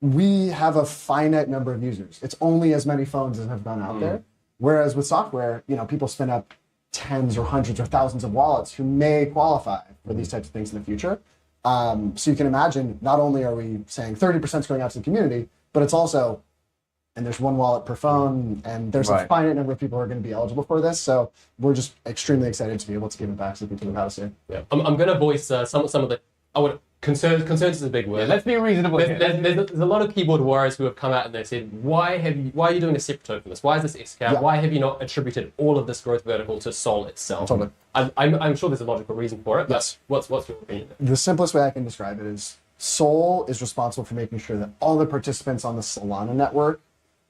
we have a finite number of users. It's only as many phones as have gone out there. Whereas with software, people spin up tens or hundreds or thousands of wallets who may qualify for these types of things in the future. So you can imagine, not only are we saying 30% is going out to the community, but it's also, and there's one wallet per phone, and there's a finite number of people who are going to be eligible for this. So we're just extremely excited to be able to give it back to the people who have us here. Yeah, I'm going to voice some of the, Concerns is a big word. Yeah, let's be reasonable here. There's a lot of keyboard warriors who have come out and they said, why are you doing a separate token for this? Why is this XCAP? Yeah. Why have you not attributed all of this growth vertical to Sol itself? Totally. I'm sure there's a logical reason for it, but Yes. what's your opinion? The simplest way I can describe it is Sol is responsible for making sure that all the participants on the Solana network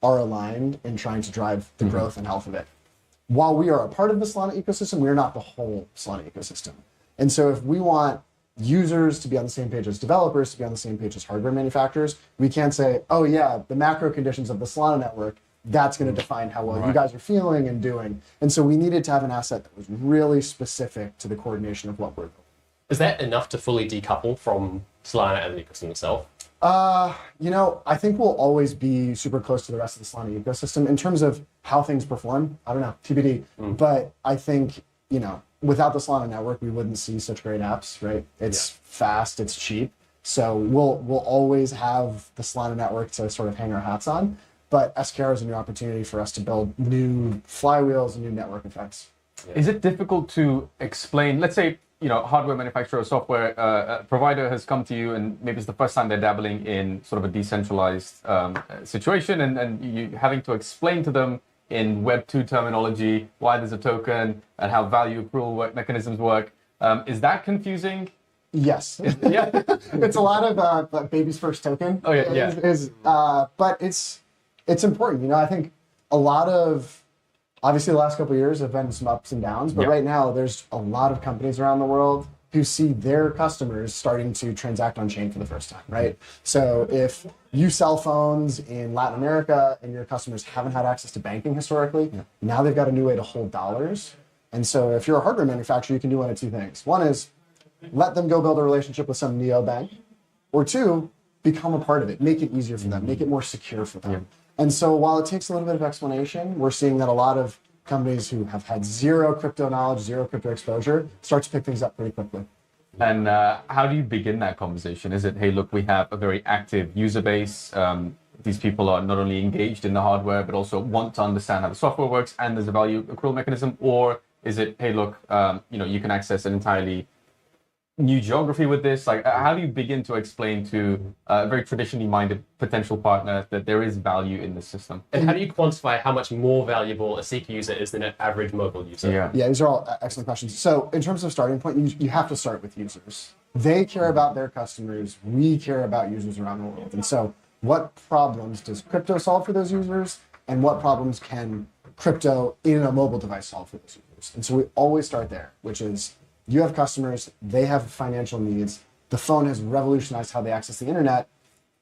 are aligned in trying to drive the growth and health of it. While we are a part of the Solana ecosystem, we are not the whole Solana ecosystem. And so if we want users to be on the same page as developers, to be on the same page as hardware manufacturers, we can't say, oh yeah, the macro conditions of the Solana network, that's going to define how well you guys are feeling and doing. And so we needed to have an asset that was really specific to the coordination of what we're doing. Is that enough to fully decouple from Solana and the ecosystem itself? I think we'll always be super close to the rest of the Solana ecosystem in terms of how things perform. I don't know, TBD. But I think, without the Solana network, we wouldn't see such great apps, right? It's fast, it's cheap. So we'll always have the Solana network to sort of hang our hats on. But SKR is a new opportunity for us to build new flywheels and new network effects. Is it difficult to explain? Let's say, hardware manufacturer or software provider has come to you and maybe it's the first time they're dabbling in sort of a decentralized situation and you having to explain to them in Web 2 terminology why there's a token and how value accrual mechanisms work. Is that confusing? Yes. Yeah. It's a lot of baby's first token. Oh, yeah. But it's important. I think a lot of, obviously the last couple of years have been some ups and downs, but right now there's a lot of companies around the world who see their customers starting to transact on chain for the first time, right? So if you sell phones in Latin America and your customers haven't had access to banking historically, now they've got a new way to hold dollars. And so if you're a hardware manufacturer, you can do one of two things. One is let them go build a relationship with some neobank, or two, become a part of it, make it easier for them, make it more secure for them. And so while it takes a little bit of explanation, we're seeing that a lot of companies who have had zero crypto knowledge, zero crypto exposure, start to pick things up pretty quickly. And how do you begin that conversation? Is it, hey, look, we have a very active user base. These people are not only engaged in the hardware, but also want to understand how the software works and there's a value accrual mechanism? Or is it, hey, look, you can access an entirely new geography with this? Like, how do you begin to explain to a very traditionally minded potential partner that there is value in the system? And how do you quantify how much more valuable a Seeker user is than an average mobile user? Yeah, these are all excellent questions. So in terms of starting point, you have to start with users. They care about their customers. We care about users around the world. And so what problems does crypto solve for those users? And what problems can crypto in a mobile device solve for those users? And so we always start there, which is you have customers, they have financial needs. The phone has revolutionized how they access the internet.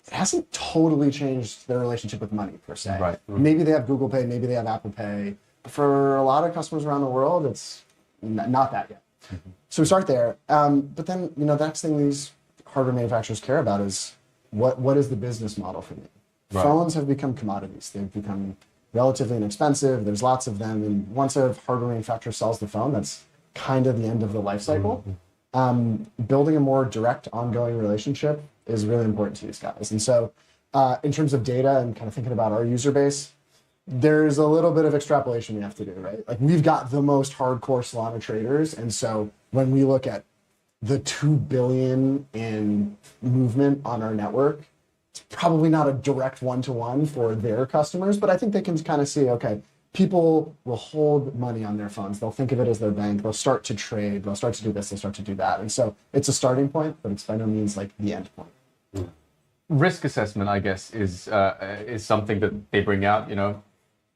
It hasn't totally changed their relationship with money, per se. Right. Maybe they have Google Pay, maybe they have Apple Pay. But for a lot of customers around the world, it's not that yet. So we start there. But then, the next thing these hardware manufacturers care about is what is the business model for me? Right. Phones have become commodities. They've become relatively inexpensive. There's lots of them. And once a hardware manufacturer sells the phone, that's kind of the end of the life cycle. Building a more direct, ongoing relationship is really important to these guys. And so in terms of data and kind of thinking about our user base, there's a little bit of extrapolation we have to do, right? Like we've got the most hardcore Solana traders. And so when we look at the 2 billion in movement on our network, it's probably not a direct one-to-one for their customers, but I think they can kind of see, okay, people will hold money on their phones. They'll think of it as their bank. They'll start to trade. They'll start to do this. They'll start to do that. And so it's a starting point, but it's by no means like the end point. Risk assessment, I guess, is something that they bring out.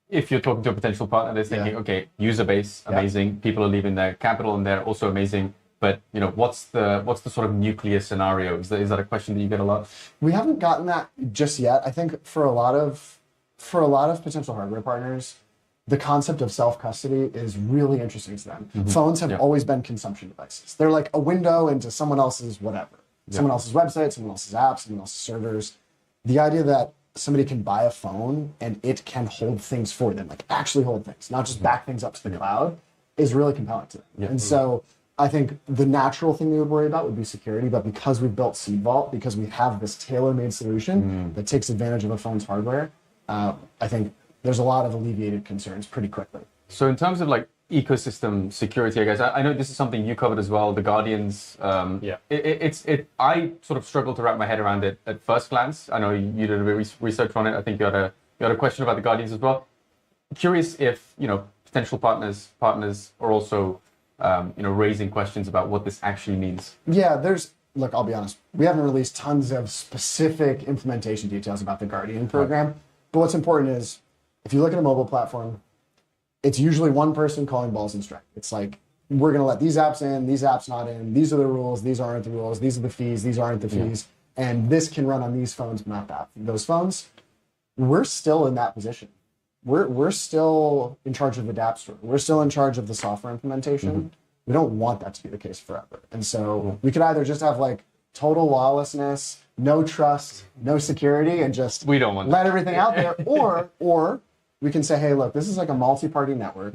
If you're talking to a potential partner, they're thinking, okay, user base, amazing. People are leaving their capital and they're also amazing. But what's the sort of nuclear scenario? Is that a question that you get a lot? We haven't gotten that just yet. I think for a lot of potential hardware partners, the concept of self-custody is really interesting to them. Phones have always been consumption devices. They're like a window into someone else's whatever. Someone else's website, someone else's app, someone else's servers. The idea that somebody can buy a phone and it can hold things for them, like actually hold things, not just back things up to the cloud, is really compelling to them. And so I think the natural thing they would worry about would be security, but because we've built Seed Vault, because we have this tailor-made solution that takes advantage of a phone's hardware, I think there's a lot of alleviated concerns pretty quickly. So in terms of like ecosystem security, I guess. I know this is something you covered as well, the Guardians. I sort of struggled to wrap my head around it at first glance. I know you did a bit of research on it. I think you had a question about the Guardians as well. Curious if, potential partners are also, raising questions about what this actually means. Yeah, look, I'll be honest. We haven't released tons of specific implementation details about the Guardian program. Right. But what's important is, if you look at a mobile platform, it's usually one person calling balls and strike. It's like, we're going to let these apps in, these apps not in, these are the rules, these aren't the rules, these are the fees, these aren't the fees, and this can run on these phones, but not those phones. We're still in that position. We're still in charge of the dApp store. We're still in charge of the software implementation. We don't want that to be the case forever. And so we could either just have like total lawlessness, no trust, no security, and just we don't want let everything out there, or we can say, hey, look, this is like a multi-party network.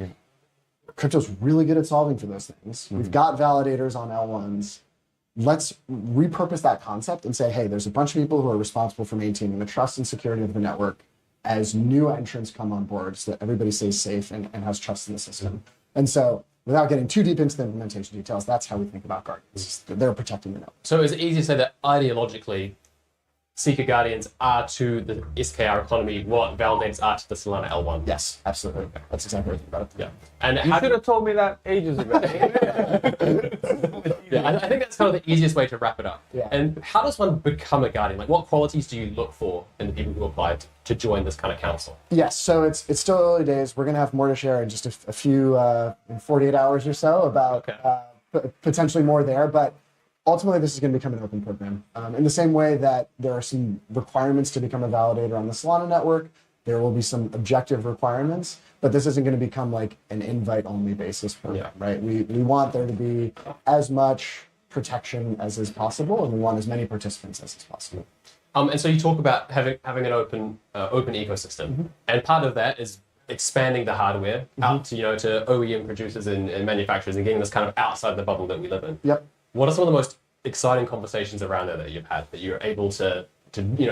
Crypto's really good at solving for those things. We've got validators on L1s. Let's repurpose that concept and say, hey, there's a bunch of people who are responsible for maintaining the trust and security of the network as new entrants come on board so that everybody stays safe and has trust in the system. And so without getting too deep into the implementation details, that's how we think about Guardians. They're protecting the network. So is it easy to say that ideologically, Seeker Guardians are to the SKR economy what validators are to the Solana L1? Yes, absolutely. That's exactly what I think about it. Yeah. And you should have told me that ages ago. I think that's kind of the easiest way to wrap it up. Yeah. And how does one become a Guardian? Like, what qualities do you look for in the people who apply to join this kind of council? Yes, so it's still early days. We're going to have more to share in just a few, in 48 hours or so about potentially more there. But ultimately, this is going to become an open program. In the same way that there are some requirements to become a validator on the Solana network, there will be some objective requirements, but this isn't going to become like an invite-only basis program, right? We want there to be as much protection as is possible, and we want as many participants as is possible. And so you talk about having an open ecosystem, and part of that is expanding the hardware out to to OEM producers and manufacturers and getting this kind of outside the bubble that we live in. Yep. What are some of the most exciting conversations around there that you've had that you're able to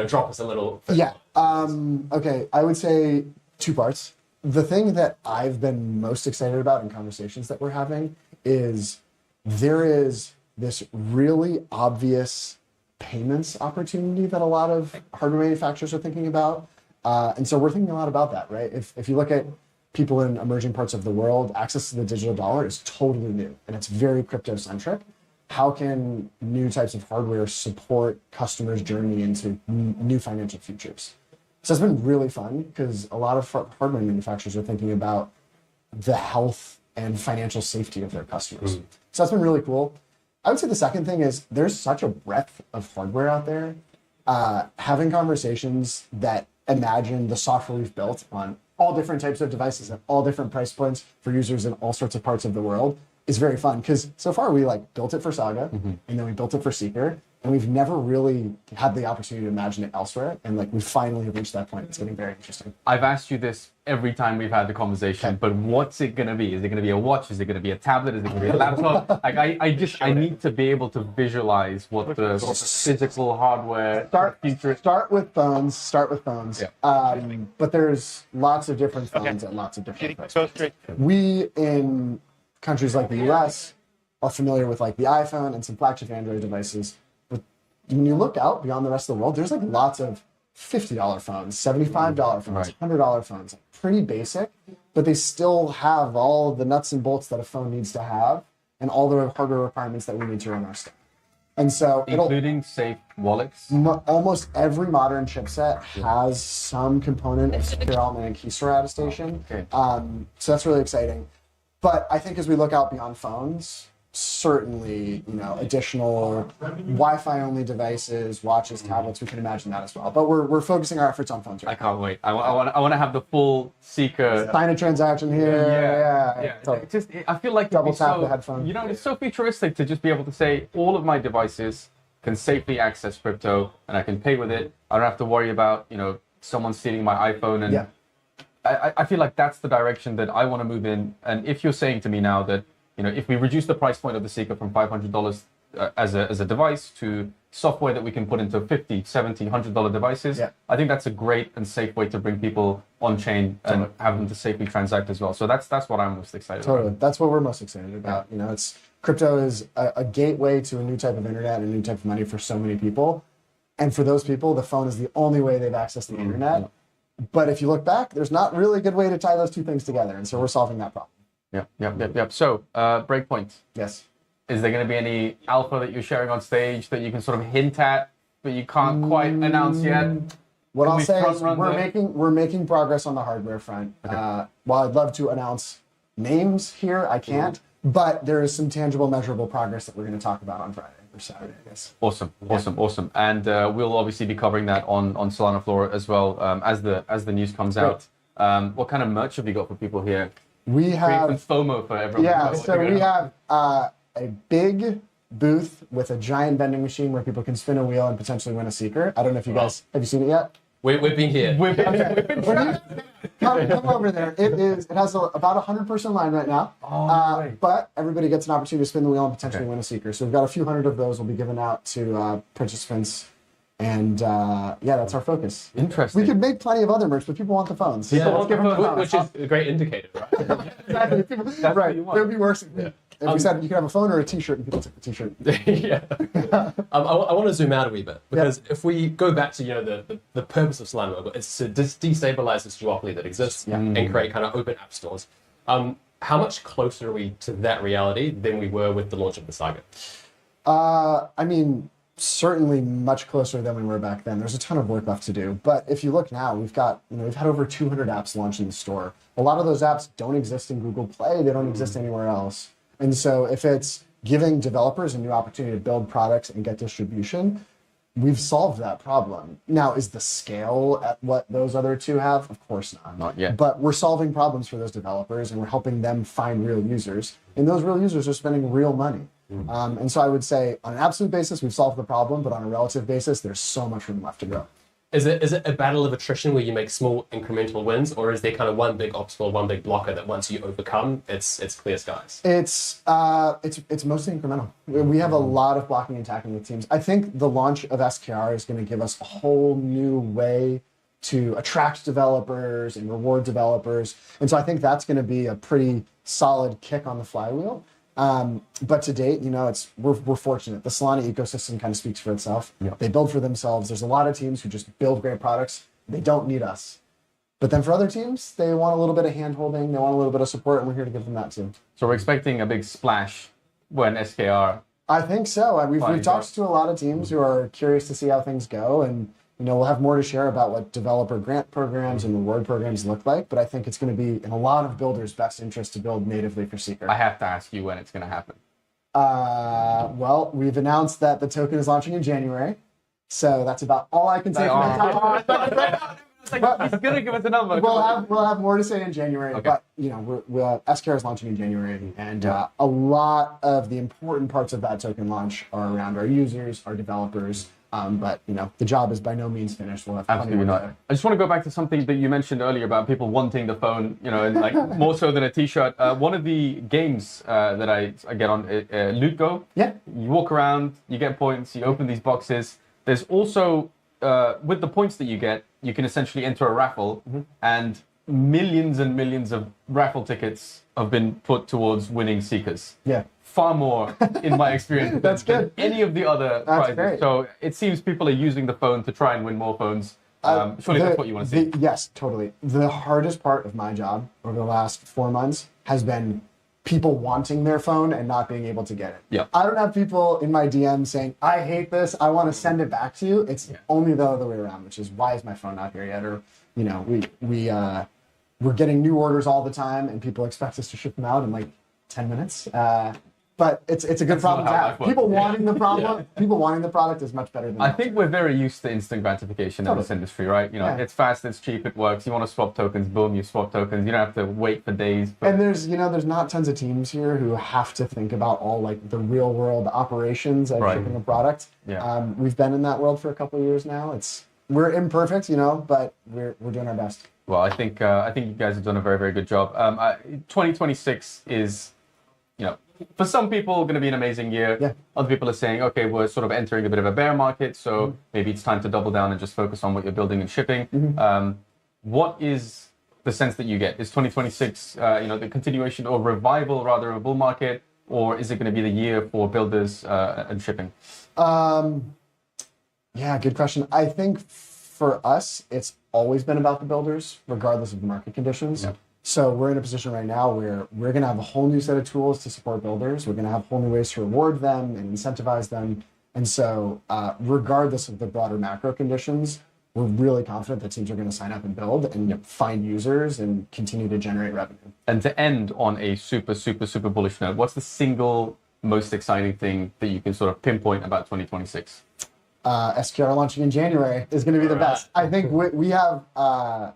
drop us a little? Yeah. Okay. I would say two parts. The thing that I've been most excited about in conversations that we're having is there is this really obvious payments opportunity that a lot of hardware manufacturers are thinking about. And so we're thinking a lot about that, right? If you look at people in emerging parts of the world, access to the digital dollar is totally new and it's very crypto-centric. How can new types of hardware support customers' journey into new financial futures? So it's been really fun because a lot of hardware manufacturers are thinking about the health and financial safety of their customers. So that's been really cool. I would say the second thing is there's such a breadth of hardware out there. Having conversations that imagine the software we've built on all different types of devices at all different price points for users in all sorts of parts of the world is very fun because so far we built it for Saga and then we built it for Seeker and we've never really had the opportunity to imagine it elsewhere, and we finally have reached that point. It's getting very interesting. I've asked you this every time we've had the conversation, but what's it going to be? Is it going to be a watch? Is it going to be a tablet? Is it going to be a laptop? I need to be able to visualize what the physical hardware Start with phones. Yeah. But there's lots of different phones at lots of different prices. We in countries like the US are familiar with the iPhone and some flagship Android devices. But when you look out beyond the rest of the world, there's lots of $50 phones, $75 phones, $100 phones, pretty basic, but they still have all the nuts and bolts that a phone needs to have and all the hardware requirements that we need to run our stuff. And so including safe wallets. Almost every modern chipset has some component of secure element and key store attestation. Okay. So that's really exciting. But I think as we look out beyond phones, certainly, additional Wi-Fi only devices, watches, tablets, we can imagine that as well. But we're focusing our efforts on phones right now. I can't wait. I want to have the full Seeker. Sign a transaction here. Yeah. Totally. I feel like double tap the headphone. It's so futuristic to just be able to say all of my devices can safely access crypto and I can pay with it. I don't have to worry about, someone stealing my iPhone. And I feel like that's the direction that I want to move in. And if you're saying to me now that, if we reduce the price point of the Seeker from $500 as a device to software that we can put into $50, $70, $100 devices, I think that's a great and safe way to bring people on-chain and have them to safely transact as well. So that's what I'm most excited Totally. about. That's what we're most excited about. You know, it's crypto is a gateway to a new type of internet and a new type of money for so many people. And for those people, the phone is the only way they've accessed the internet. But if you look back, there's not really a good way to tie those two things together. And so we're solving that problem. Yep. So, Breakpoint. Yes. Is there going to be any alpha that you're sharing on stage that you can sort of hint at, but you can't quite announce yet? What Can I'll we say is front run we're making progress on the hardware front. While I'd love to announce names here, I can't. But there is some tangible, measurable progress that we're going to talk about on Friday or Saturday, I guess. Awesome. And we'll obviously be covering that on SolanaFloor as well as the news comes out. What kind of merch have you got for people here? We have Create some FOMO for everyone. Yeah, so we have a big booth with a giant vending machine where people can spin a wheel and potentially win a seeker. I don't know if you guys have you seen it yet? We've been here. Come over there. It has about 100-person line right now. But everybody gets an opportunity to spin the wheel and potentially win a seeker. So we've got a few hundred of those will be given out to participants. And that's our focus. Interesting. We could make plenty of other merch, but people want the phones. Yeah, So let's give them the phones. which is a great indicator, right? Exactly. That's what you want. It would be worse if we said you could have a phone or a T-shirt, and people take the T-shirt. Yeah. I want to zoom out a wee bit because if we go back to the purpose of Solana Mobile, it's to destabilize this duopoly that exists and create kind of open app stores. How much closer are we to that reality than we were with the launch of the Saga? I mean, certainly much closer than we were back then. There's a ton of work left to do, but if you look now, we've had over 200 apps launched in the store. A lot of those apps don't exist in Google Play. They don't exist anywhere else. And so if it's giving developers a new opportunity to build products and get distribution, we've solved that problem. Now, is the scale at what those other two have? Of course not. Not yet. But we're solving problems for those developers and we're helping them find real users. And those real users are spending real money. And so I would say on an absolute basis, we've solved the problem, but on a relative basis, there's so much room left to grow. Is it a battle of attrition where you make small incremental wins, or is there kind of one big obstacle, one big blocker that once you overcome, it's clear skies? It's mostly incremental. We have a lot of blocking and tackling with teams. I think the launch of SKR is going to give us a whole new way to attract developers and reward developers. And so I think that's going to be a pretty solid kick on the flywheel. But to date, we're fortunate. The Solana ecosystem kind of speaks for itself. Yep. They build for themselves. There's a lot of teams who just build great products. They don't need us. But then for other teams, they want a little bit of hand-holding. They want a little bit of support, and we're here to give them that too. So we're expecting a big splash when SKR... I think so. We've talked to a lot of teams who are curious to see how things go, and we'll have more to share about what developer grant programs and reward programs look like, but I think it's going to be in a lot of builders' best interest to build natively for Seeker. I have to ask you when it's going to happen. Well, we've announced that the token is launching in January, so that's about all I can say from that time. He's going to give us a number. We'll have more to say in January, but SKR is launching in January, and a lot of the important parts of that token launch are around our users, our developers. But the job is by no means finished. We'll have absolutely not. I just want to go back to something that you mentioned earlier about people wanting the phone, and like more so than a T-shirt. One of the games that I get on Loot Go. Yeah. You walk around, you get points, you open these boxes. There's also with the points that you get, you can essentially enter a raffle, and millions and millions of raffle tickets have been put towards winning Seekers. Yeah. Far more, in my experience, That's good. than any of the other prizes. Great. So it seems people are using the phone to try and win more phones. Surely that's what you want to see. Yes, totally. The hardest part of my job over the last 4 months has been people wanting their phone and not being able to get it. Yeah. I don't have people in my DM saying, I hate this, I want to send it back to you. It's only the other way around, which is, why is my phone not here yet? Or, we're getting new orders all the time and people expect us to ship them out in like 10 minutes. But it's a good problem to have. People wanting the problem, people wanting the product is much better than I think we're very used to instant gratification in this industry, right? It's fast, it's cheap, it works. You want to swap tokens, boom, you swap tokens. You don't have to wait for days. And there's not tons of teams here who have to think about all like the real world operations of shipping a product. Yeah. We've been in that world for a couple of years now. We're imperfect, but we're doing our best. Well, I think you guys have done a very, very good job. 2026 is, for some people, going to be an amazing year. Yeah. Other people are saying, okay, we're sort of entering a bit of a bear market, so maybe it's time to double down and just focus on what you're building and shipping. What is the sense that you get? Is 2026, the continuation or revival rather of a bull market, or is it going to be the year for builders and shipping? Yeah, good question. I think for us, it's always been about the builders, regardless of the market conditions. Yep. So we're in a position right now where we're going to have a whole new set of tools to support builders. We're going to have whole new ways to reward them and incentivize them. And so regardless of the broader macro conditions, we're really confident that teams are going to sign up and build and find users and continue to generate revenue. And to end on a super, super, super bullish note, what's the single most exciting thing that you can sort of pinpoint about 2026? SQR launching in January is going to be the best. I think we have a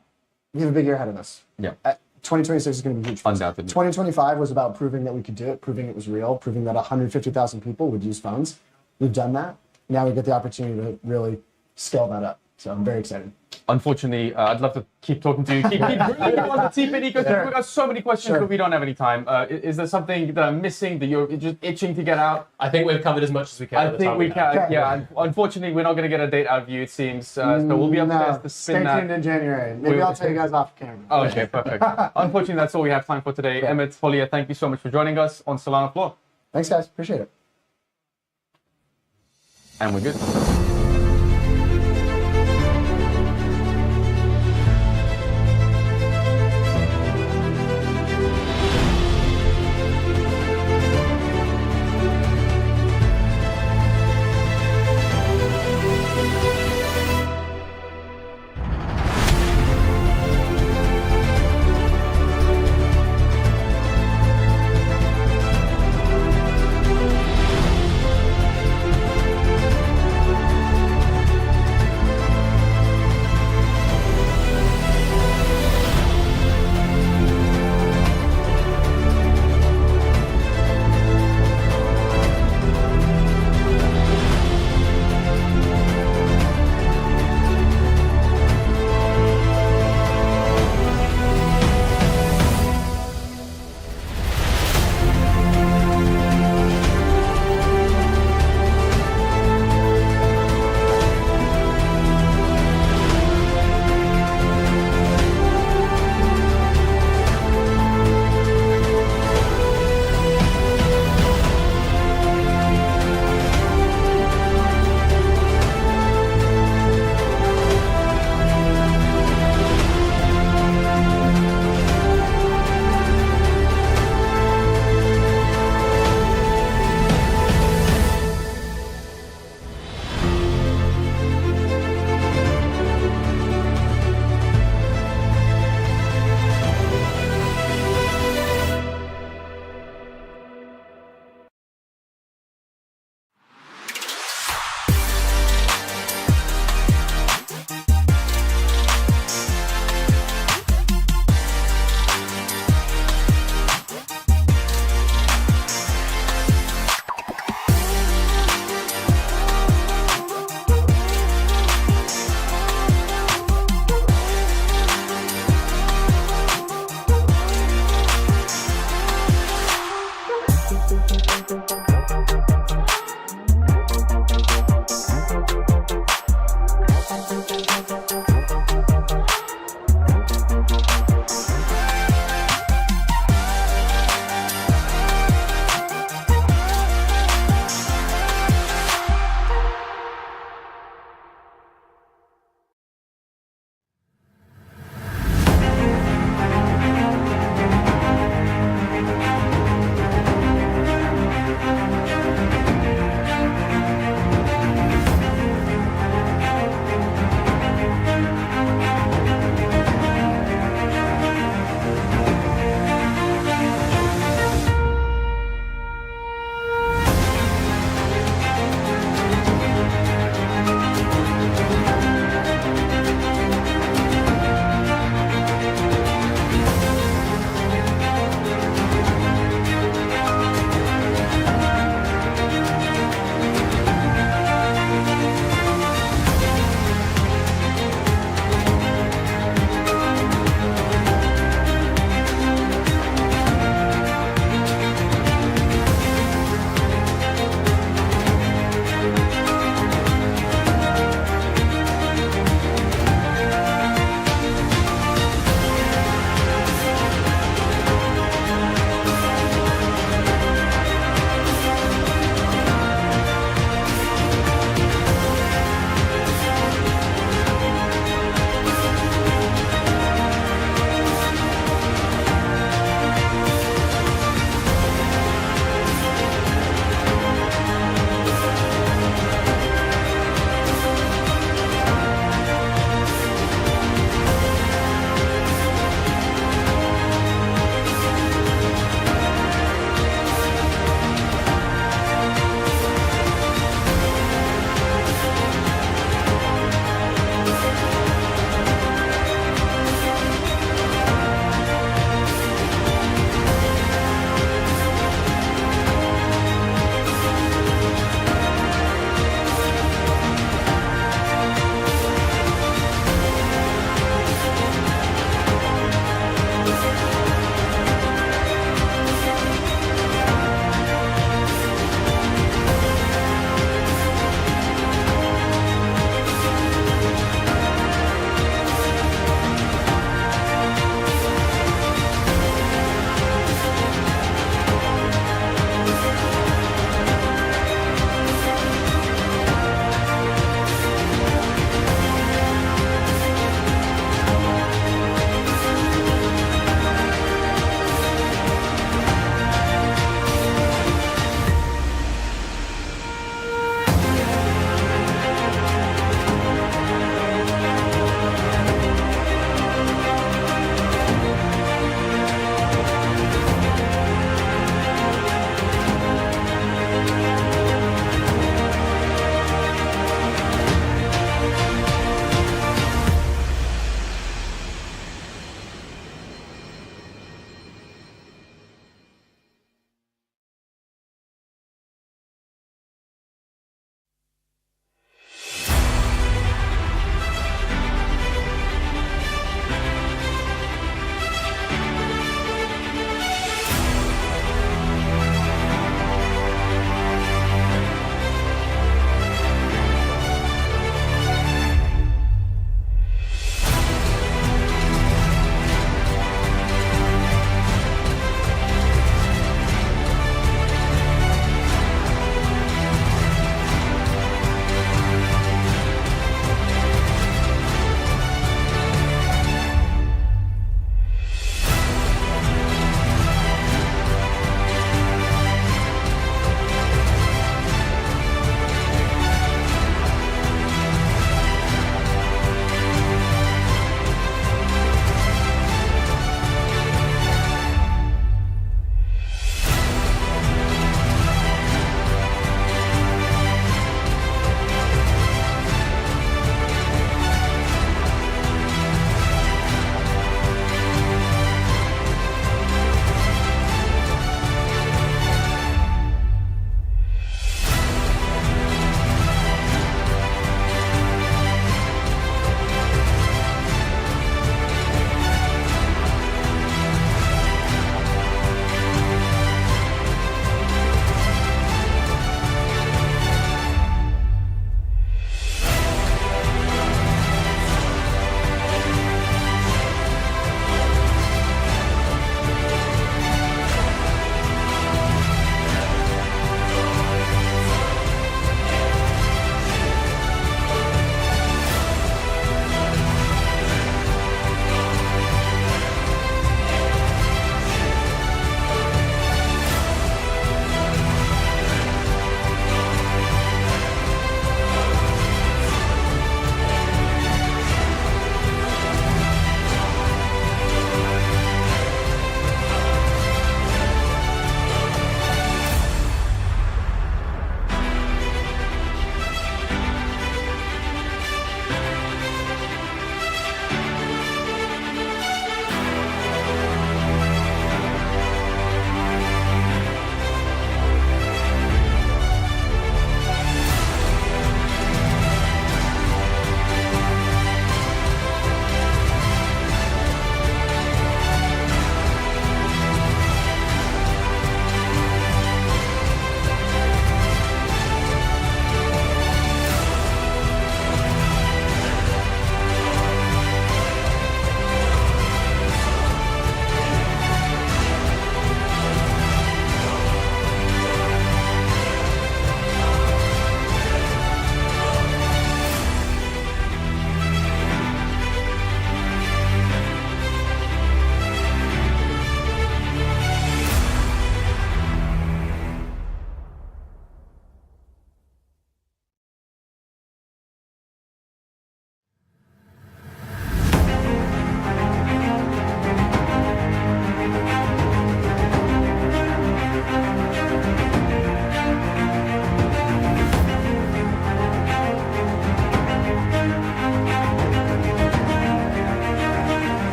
big year ahead of us. Yeah. 2026 is going to be huge. Undoubtedly. 2025 was about proving that we could do it, proving it was real, proving that 150,000 people would use phones. We've done that. Now we get the opportunity to really scale that up. So I'm very excited. Unfortunately, I'd love to keep talking to you, keep bringing you on the TPIN ecosystem. Sure. We've got so many questions, Sure. but we don't have any time. Is there something that I'm missing that you're just itching to get out? I think we've covered as much as we can. I at the think time we have. can. Okay. Yeah. Unfortunately, we're not going to get a date out of you, it seems. So we'll be upstairs to spin Stay that. tuned in January. Maybe I'll tell you guys off camera. Oh, okay, perfect. Unfortunately, that's all we have time for today. Yeah. Emmett, Folia, thank you so much for joining us on SolanaFloor. Thanks, guys. Appreciate it. And we're good.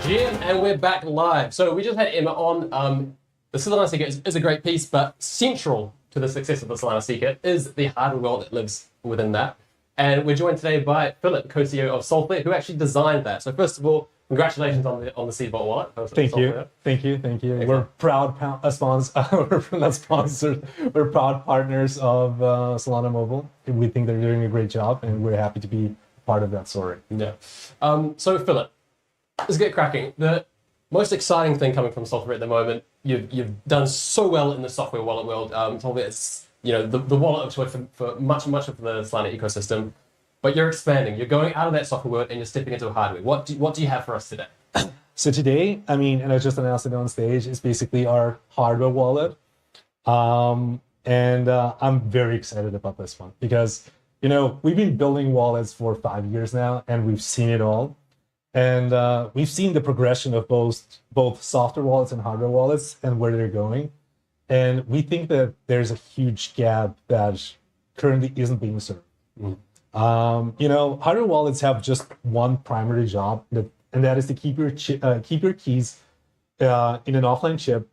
GM, and we're back live. So we just had Emma on. The Solana Secret is a great piece, but central to the success of the Solana Secret is the hardware world that lives within that. And we're joined today by Philip, co-CEO of SolanaFloor, who actually designed that. So first of all, congratulations on the Seedbot wallet. Thank you. Excellent. We're proud we're not sponsors. We're proud partners of Solana Mobile. We think they're doing a great job, and we're happy to be part of that story. Yeah. So Philip, let's get cracking. The most exciting thing coming from SolanaFloor at the moment, you've done so well in the software wallet world. SolanaFloor is the wallet of choice for much of the Solana ecosystem. But you're expanding. You're going out of that software world and you're stepping into hardware. What do you have for us today? So today, and I just announced it on stage, is basically our hardware wallet. I'm very excited about this one because, we've been building wallets for 5 years now and we've seen it all. And we've seen the progression of both software wallets and hardware wallets and where they're going. And we think that there's a huge gap that currently isn't being served. Hardware wallets have just one primary job, and that is to keep your keys in an offline chip.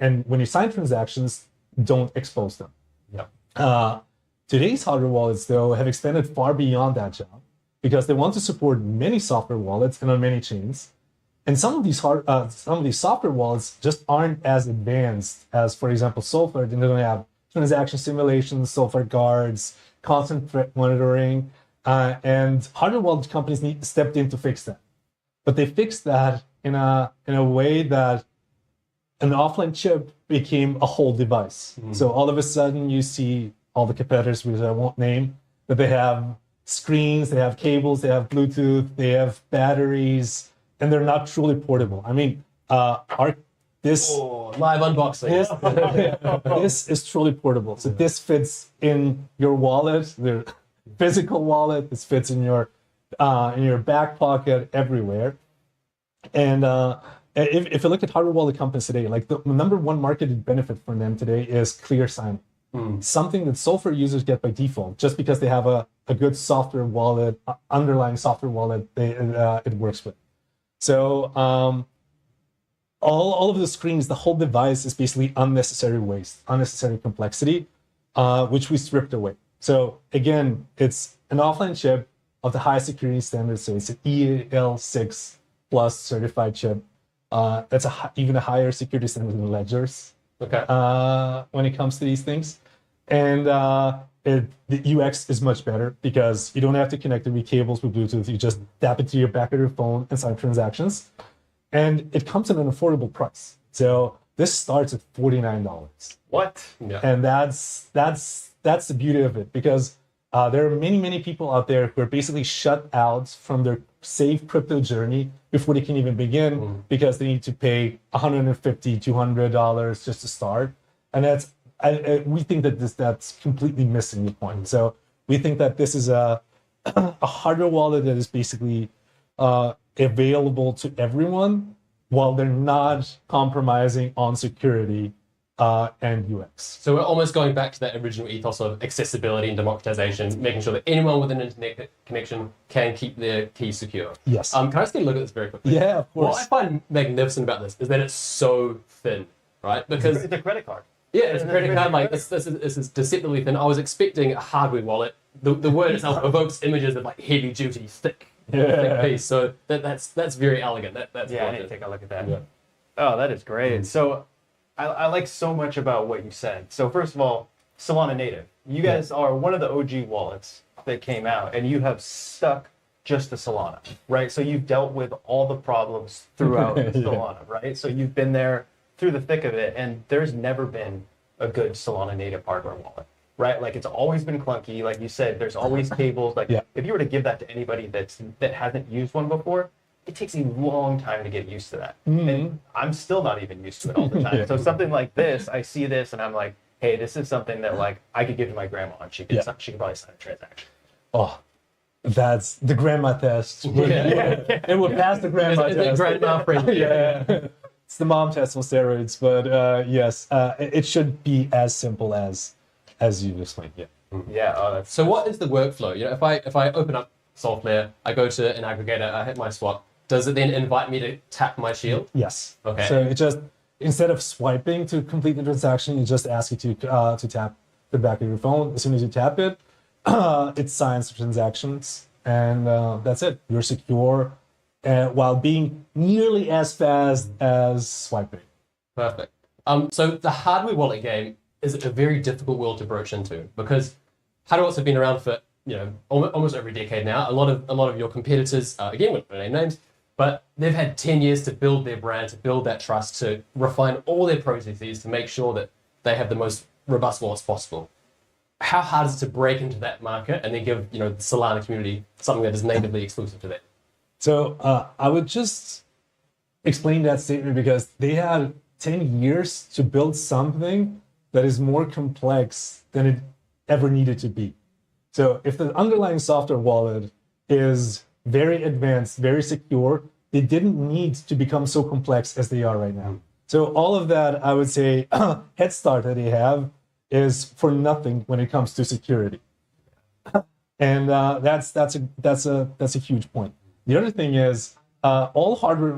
And when you sign transactions, don't expose them. Yeah. Today's hardware wallets, though, have expanded far beyond that job because they want to support many software wallets and on many chains. And some of these software wallets just aren't as advanced as, for example, SolanaFloor. They don't have transaction simulations, SolanaFloor guards, constant threat monitoring, and hardware wallet companies stepped in to fix that. But they fixed that in a way that an offline chip became a whole device. So all of a sudden you see all the competitors, which I won't name, that they have screens, they have cables, they have Bluetooth, they have batteries, and they're not truly portable. I mean, Live unboxing. This is truly portable. So this fits in your wallet, the physical wallet. This fits in your back pocket, everywhere. And if you look at hardware wallet companies today, like the number one marketed benefit from them today is clear signing. Something that SolanaFloor users get by default, just because they have a good software wallet, underlying software wallet it works with. So all of the screens, the whole device is basically unnecessary waste, unnecessary complexity, which we stripped away. So again, it's an offline chip of the highest security standards. So it's an EL6 plus certified chip. That's even a higher security standard than ledgers. Okay. When it comes to these things. And the UX is much better because you don't have to connect the cables with Bluetooth. You just tap it to your back of your phone and sign transactions. And it comes at an affordable price. So this starts at $49. What? Yeah. And that's the beauty of it because there are many people out there who are basically shut out from their safe crypto journey before they can even begin because they need to pay $150, $200 just to start. And we think that that's completely missing the point. So we think that this is a hardware wallet that is basically available to everyone while they're not compromising on security and UX. So we're almost going back to that original ethos of accessibility and democratization, making sure that anyone with an internet connection can keep their keys secure. Yes. Can I just get a look at this very quickly? Yeah, of course. What I find magnificent about this is that it's so thin, right? Because It's a credit card. yeah, it's a credit card. Like this is deceptively thin. I was expecting a hardware wallet. The word itself evokes images of like heavy duty, thick piece. So that's very elegant. That's Yeah, I need gorgeous. to take a look at that. Yeah. Oh, that is great. So I like so much about what you said. So first of all, Solana native. You guys are one of the OG wallets that came out, and you have stuck just to Solana, right? So you've dealt with all the problems throughout Solana, right? So you've been there through the thick of it, and there's never been a good Solana native hardware wallet, right? Like it's always been clunky. Like you said, there's always cables. Like if you were to give that to anybody that hasn't used one before, it takes a long time to get used to that. And I'm still not even used to it all the time. So something like this, I see this and I'm like, hey, this is something that like I could give to my grandma and she could probably sign a transaction. Oh, that's the grandma test. It will pass the grandma Is test. it grandma friendly? It's the mom test on steroids, but yes, it should be as simple as you explained. Yeah. Oh, that's So what is the workflow? If I open up SolanaFloor, I go to an aggregator, I hit my swap. does it then invite me to tap my shield? Yes. Okay. So it just, instead of swiping to complete the transaction, it just asks you to tap the back of your phone. As soon as you tap it, it signs the transactions, and that's it. You're secure while being nearly as fast as swiping. Perfect. So the hardware wallet game is a very difficult world to broach into, because hardware wallets have been around for almost every decade now. A lot of your competitors, again, we won't name names, but they've had 10 years to build their brand, to build that trust, to refine all their processes to make sure that they have the most robust wallets possible. How hard is it to break into that market and then give the Solana community something that is natively exclusive to them? So I would just explain that statement, because they had 10 years to build something that is more complex than it ever needed to be. So if the underlying software wallet is very advanced, very secure, they didn't need to become so complex as they are right now. So all of that, I would say, head start that they have is for nothing when it comes to security. And that's a huge point. The other thing is all hardware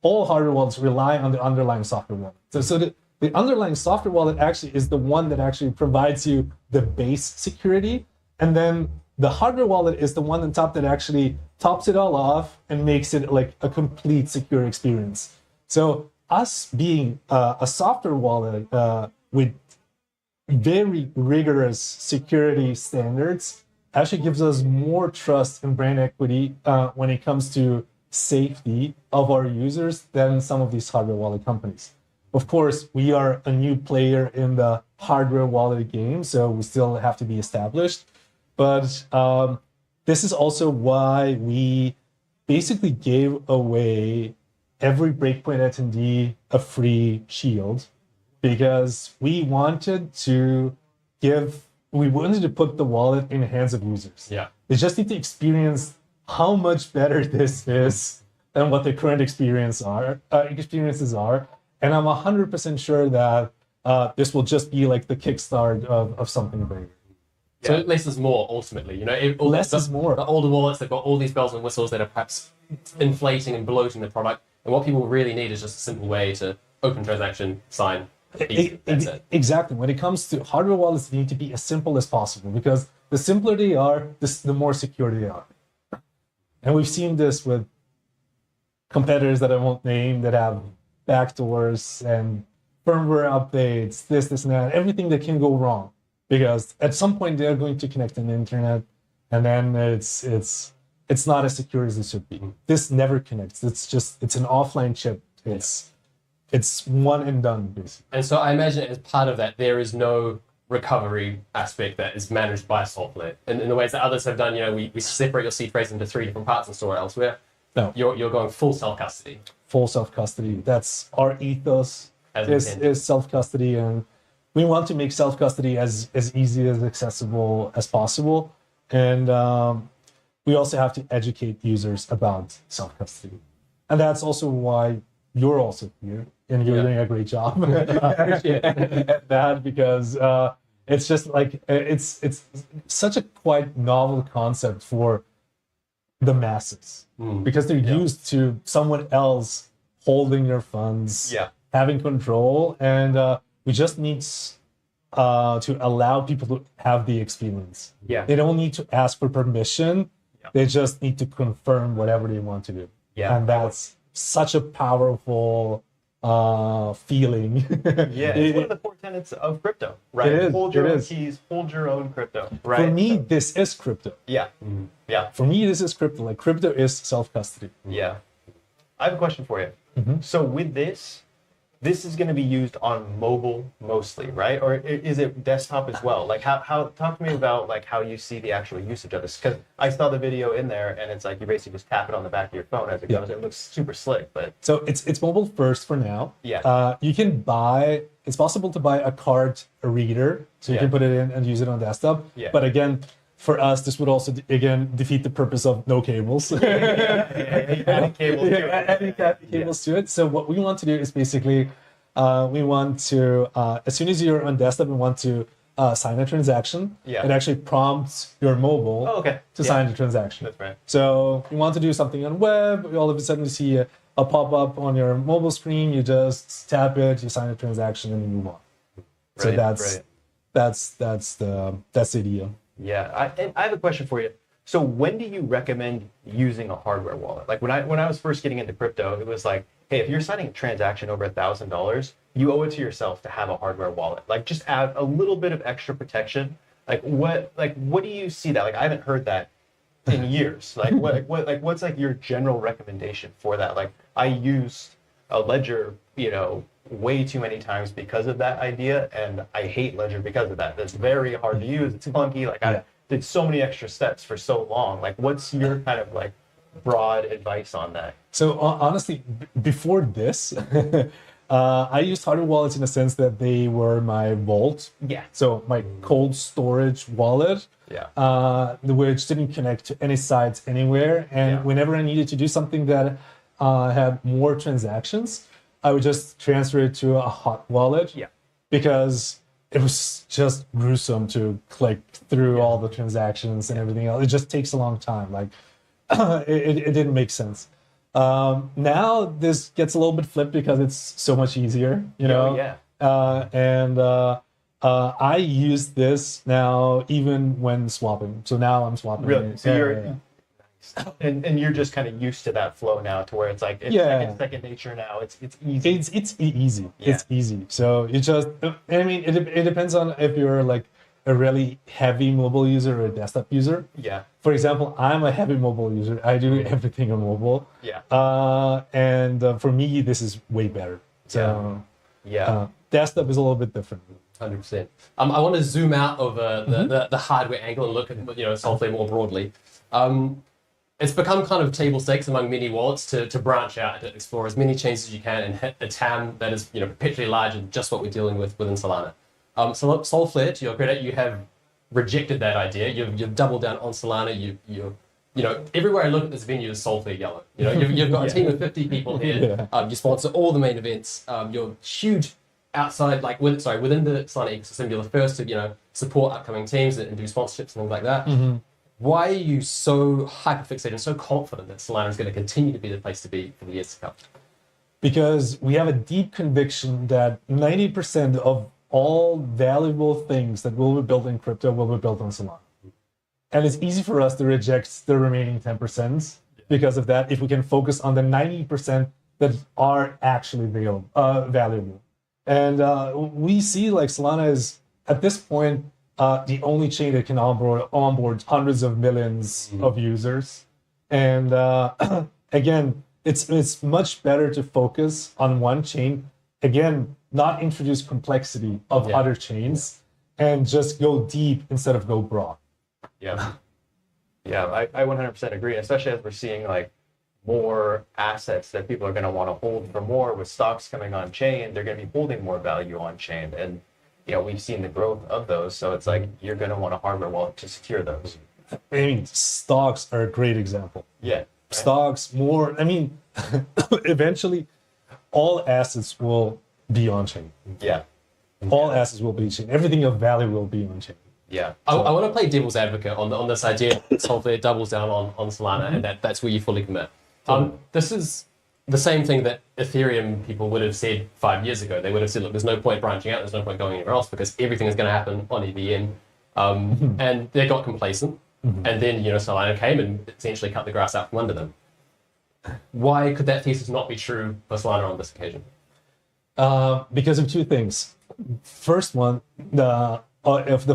wallets rely on the underlying software wallet. So the underlying software wallet actually is the one that actually provides you the base security, and then the hardware wallet is the one on top that actually tops it all off and makes it like a complete secure experience. So us being a software wallet with very rigorous security standards actually gives us more trust and brand equity when it comes to safety of our users than some of these hardware wallet companies. Of course, we are a new player in the hardware wallet game, so we still have to be established. But this is also why we basically gave away every Breakpoint attendee a free shield, because we wanted to put the wallet in the hands of users. Yeah. They just need to experience how much better this is than what the current experiences are. And I'm 100% sure that this will just be like the kickstart of something bigger. So less is more, ultimately. Less is more. The older wallets, they've got all these bells and whistles that are perhaps inflating and bloating the product. And what people really need is just a simple way to open transaction, sign. That's it. Exactly. When it comes to hardware wallets, they need to be as simple as possible, because the simpler they are, the more secure they are. And we've seen this with competitors that I won't name that have backdoors and firmware updates, this and that, everything that can go wrong. Because at some point they're going to connect to the internet, and then it's not as secure as it should be. This never connects. It's an offline chip. It's one and done, basically. And so I imagine as part of that, there is no recovery aspect that is managed by SolanaFloor. In the ways that others have done, we separate your seed phrase into 3 different parts and store it elsewhere. No. You're going full self-custody. Full self-custody. That's our ethos, As is self-custody, and we want to make self-custody as easy, as accessible as possible. And we also have to educate users about self-custody. And that's also why you're also here, and you're doing a great job at that, because it's just like, it's such a quite novel concept for the masses, because they're used to someone else holding their funds, having control, and we just need to allow people to have the experience. Yeah. They don't need to ask for permission. They just need to confirm whatever they want to do. Yeah. And that's such a powerful feeling. Yeah, it's one of the core tenets of crypto, right? It is, Hold your it own is. keys, hold your own crypto, right? For me, this is crypto. Yeah. Yeah. For me, this is crypto. Like, crypto is self-custody. Yeah. I have a question for you. So with this is going to be used on mobile mostly, right? Or is it desktop as well? Like, how talk to me about like how you see the actual usage of this, because I saw the video in there and it's like you basically just tap it on the back of your phone as it goes. It looks super slick, but So it's mobile first for now. Yeah. You can buy. It's possible to buy a card reader, so you can put it in and use it on desktop. Yeah. But again, for us, this would also again defeat the purpose of no cables. adding cables to it. Adding cables to it. So what we want to do is basically, we want to, as soon as you're on desktop, we want to sign a transaction, Yeah. it actually prompts your mobile to sign the transaction. That's right. So you want to do something on web, all of a sudden you see a pop-up on your mobile screen, you just tap it, you sign a transaction, and you move on. So that's the idea. Yeah, and I have a question for you. So when do you recommend using a hardware wallet? Like when I was first getting into crypto, it was like, hey, if you're signing a transaction over $1,000, you owe it to yourself to have a hardware wallet. Like just add a little bit of extra protection. What do you see that? Like I haven't heard that in years. What's like your general recommendation for that? Like I used a Ledger, way too many times because of that idea, and I hate Ledger because of that. It's very hard to use. It's clunky. I did so many extra steps for so long. Like, what's your kind of like broad advice on that? So honestly, before this, I used hardware wallets in the sense that they were my vault. Yeah. So my cold storage wallet. Yeah. Which didn't connect to any sites anywhere, and whenever I needed to do something that had more transactions, I would just transfer it to a hot wallet. Yeah. Because it was just gruesome to click through all the transactions and everything else. It just takes a long time. Like it didn't make sense. Now this gets a little bit flipped because it's so much easier, I use this now even when swapping. So now I'm swapping. Really? So and you're just kind of used to that flow now, to where it's like it's second nature now. It's easy. It's easy. Yeah. It's easy. So it just, I mean, it depends on if you're like a really heavy mobile user or a desktop user. Yeah. For example, I'm a heavy mobile user. I do everything on mobile. Yeah. For me, this is way better. So desktop is a little bit different. 100%. I want to zoom out over the hardware angle and look at Solflare more broadly. It's become kind of table stakes among many wallets to branch out and to explore as many chains as you can and hit a TAM that is perpetually larger than just what we're dealing with within Solana. Solflare, to your credit, you have rejected that idea. You've doubled down on Solana. Everywhere I look at this venue is Solflare yellow. You've got a team of 50 people here. You sponsor all the main events. You're huge outside, within the Solana ecosystem. You're the first to support upcoming teams and do sponsorships and things like that. Mm-hmm. Why are you so hyper-fixated and so confident that Solana is going to continue to be the place to be for the years to come? Because we have a deep conviction that 90% of all valuable things that will be built in crypto will be built on Solana. And it's easy for us to reject the remaining 10% because of that, if we can focus on the 90% that are actually valuable. And we see like Solana is, at this point, the only chain that can onboard hundreds of millions of users. And again, it's much better to focus on one chain. Again, not introduce complexity of other chains and just go deep instead of go broad. Yeah. Yeah, I 100% agree, especially as we're seeing like more assets that people are going to want to hold for more with stocks coming on chain. They're going to be holding more value on chain. And we've seen the growth of those, so it's like you're going to want a hardware wallet to secure those. I mean, stocks are a great example. Yeah. Right? Stocks eventually all assets will be on chain. Yeah. All assets will be on chain. Everything of value will be on chain. Yeah. I want to play devil's advocate on this idea that Solflare doubles down on Solana and that's where you fully commit. This is the same thing that Ethereum people would have said 5 years ago. They would have said, look, there's no point branching out, there's no point going anywhere else because everything is going to happen on EVM. And they got complacent. And then, Solana came and essentially cut the grass out from under them. Why could that thesis not be true for Solana on this occasion? Because of two things. First one, the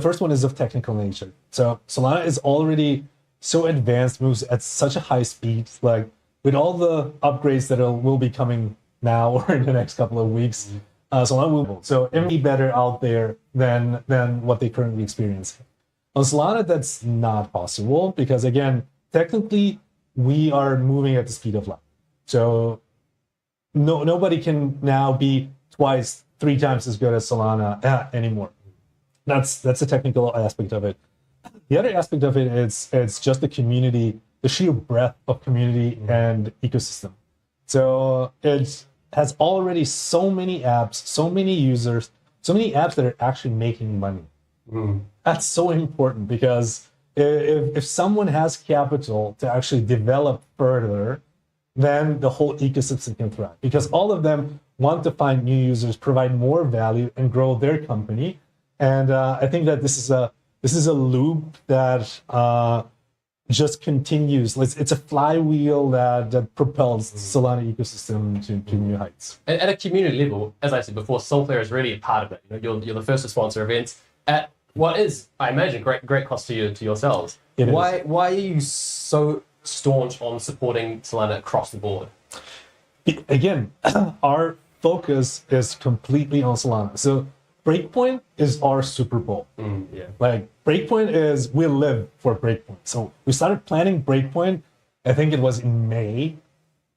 first one is of technical nature. So Solana is already so advanced, moves at such a high speed, like with all the upgrades that will be coming now or in the next couple of weeks, Solana will. So it will be better out there than what they currently experience. On Solana, that's not possible because, again, technically, we are moving at the speed of light. So nobody can now be twice, 3 times as good as Solana anymore. That's a technical aspect of it. The other aspect of it is it's just the community, the sheer breadth of community and ecosystem. So it has already so many apps, so many users, so many apps that are actually making money. That's so important because if someone has capital to actually develop further, then the whole ecosystem can thrive because all of them want to find new users, provide more value, and grow their company. And I think that this is a loop that just continues. It's a flywheel that propels the Solana ecosystem to new heights. At a community level, as I said before, SolFlare is really a part of it. You know, you're the first to sponsor events at what is, I imagine, great cost to yourselves. Why are you so staunch on supporting Solana across the board? Again, our focus is completely on Solana. So Breakpoint is our Super Bowl. Like Breakpoint is, we live for Breakpoint. So we started planning Breakpoint, I think it was in May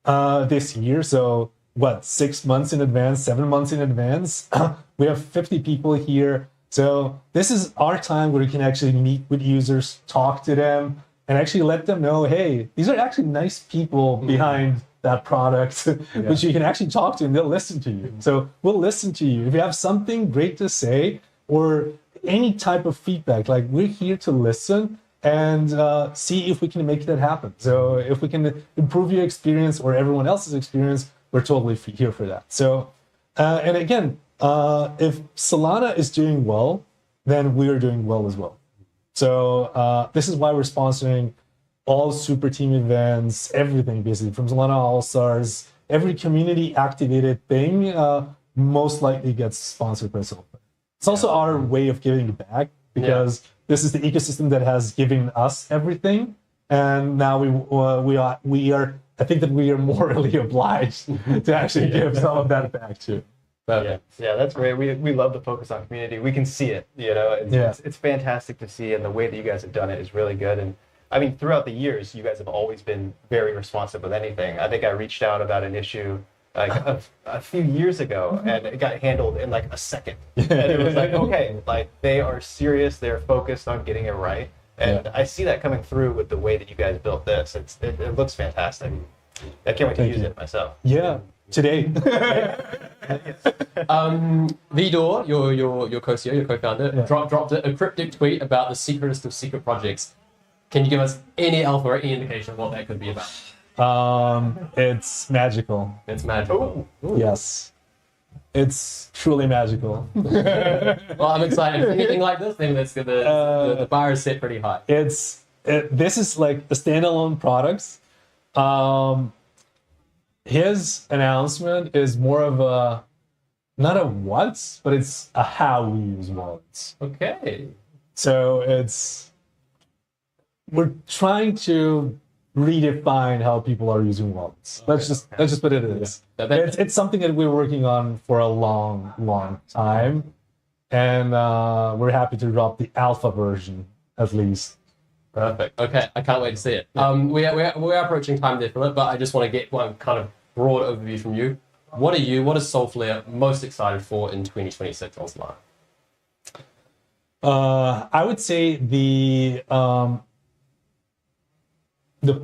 this year. So what, 6 months in advance, 7 months in advance? We have 50 people here. So this is our time where we can actually meet with users, talk to them, and actually let them know, hey, these are actually nice people behind that product, which you can actually talk to and they'll listen to you. So we'll listen to you. If you have something great to say or any type of feedback, like we're here to listen and see if we can make that happen. So if we can improve your experience or everyone else's experience, we're totally here for that. So, and again, if Solana is doing well, then we're doing well as well. So this is why we're sponsoring all super team events, everything basically from Solana All-Stars. Every community activated thing most likely gets sponsored by SolFlare. It's also our way of giving back because this is the ecosystem that has given us everything, and now we are. I think that we are morally obliged to actually give some of that back too. Yeah, that's great. We love the focus on community. We can see it, you know. It's fantastic to see, and the way that you guys have done it is really good. And I mean, throughout the years, you guys have always been very responsive with anything. I think I reached out about an issue like a few years ago, and it got handled in like a second. And it was like, okay, like they are serious, they're focused on getting it right. And I see that coming through with the way that you guys built this. It looks fantastic. I can't wait to use it myself. Yeah, today. Vidor, your co-CEO, your co-founder, dropped a cryptic tweet about the secretest of secret projects. Can you give us any alpha or any indication of what that could be about? It's magical. It's magical. Ooh. Yes. It's truly magical. Well, I'm excited. If anything like this, then the bar is set pretty high. This is like a standalone product. His announcement is more of a, not a what, but it's a how we use wallets. Okay. So we're trying to redefine how people are using wallets. Okay. Let's just put it as it's something that we're working on for a long time, and we're happy to drop the alpha version at least. Perfect. Okay, I can't wait to see it. We're approaching time there, Philip, but I just want to get one kind of broad overview from you. What is SolFlare most excited for in 2026 on Solana? I would say the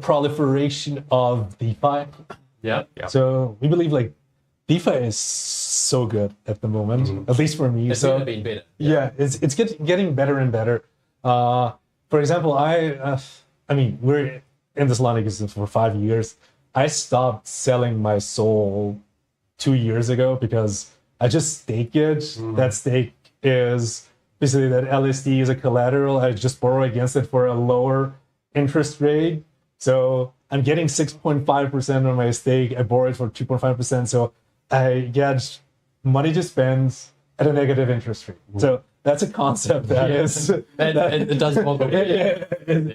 proliferation of DeFi. Yeah. So we believe like DeFi is so good at the moment, at least for me. It's never been better. Yeah, it's getting better and better. For example, I mean, we're in the Solana ecosystem for 5 years. I stopped selling my soul 2 years ago because I just stake it. That stake is basically that LSD is a collateral. I just borrow against it for a lower interest rate. So I'm getting 6.5% on my stake. I borrow it for 2.5%. So I get money to spend at a negative interest rate. So that's a concept that is... It does bother me.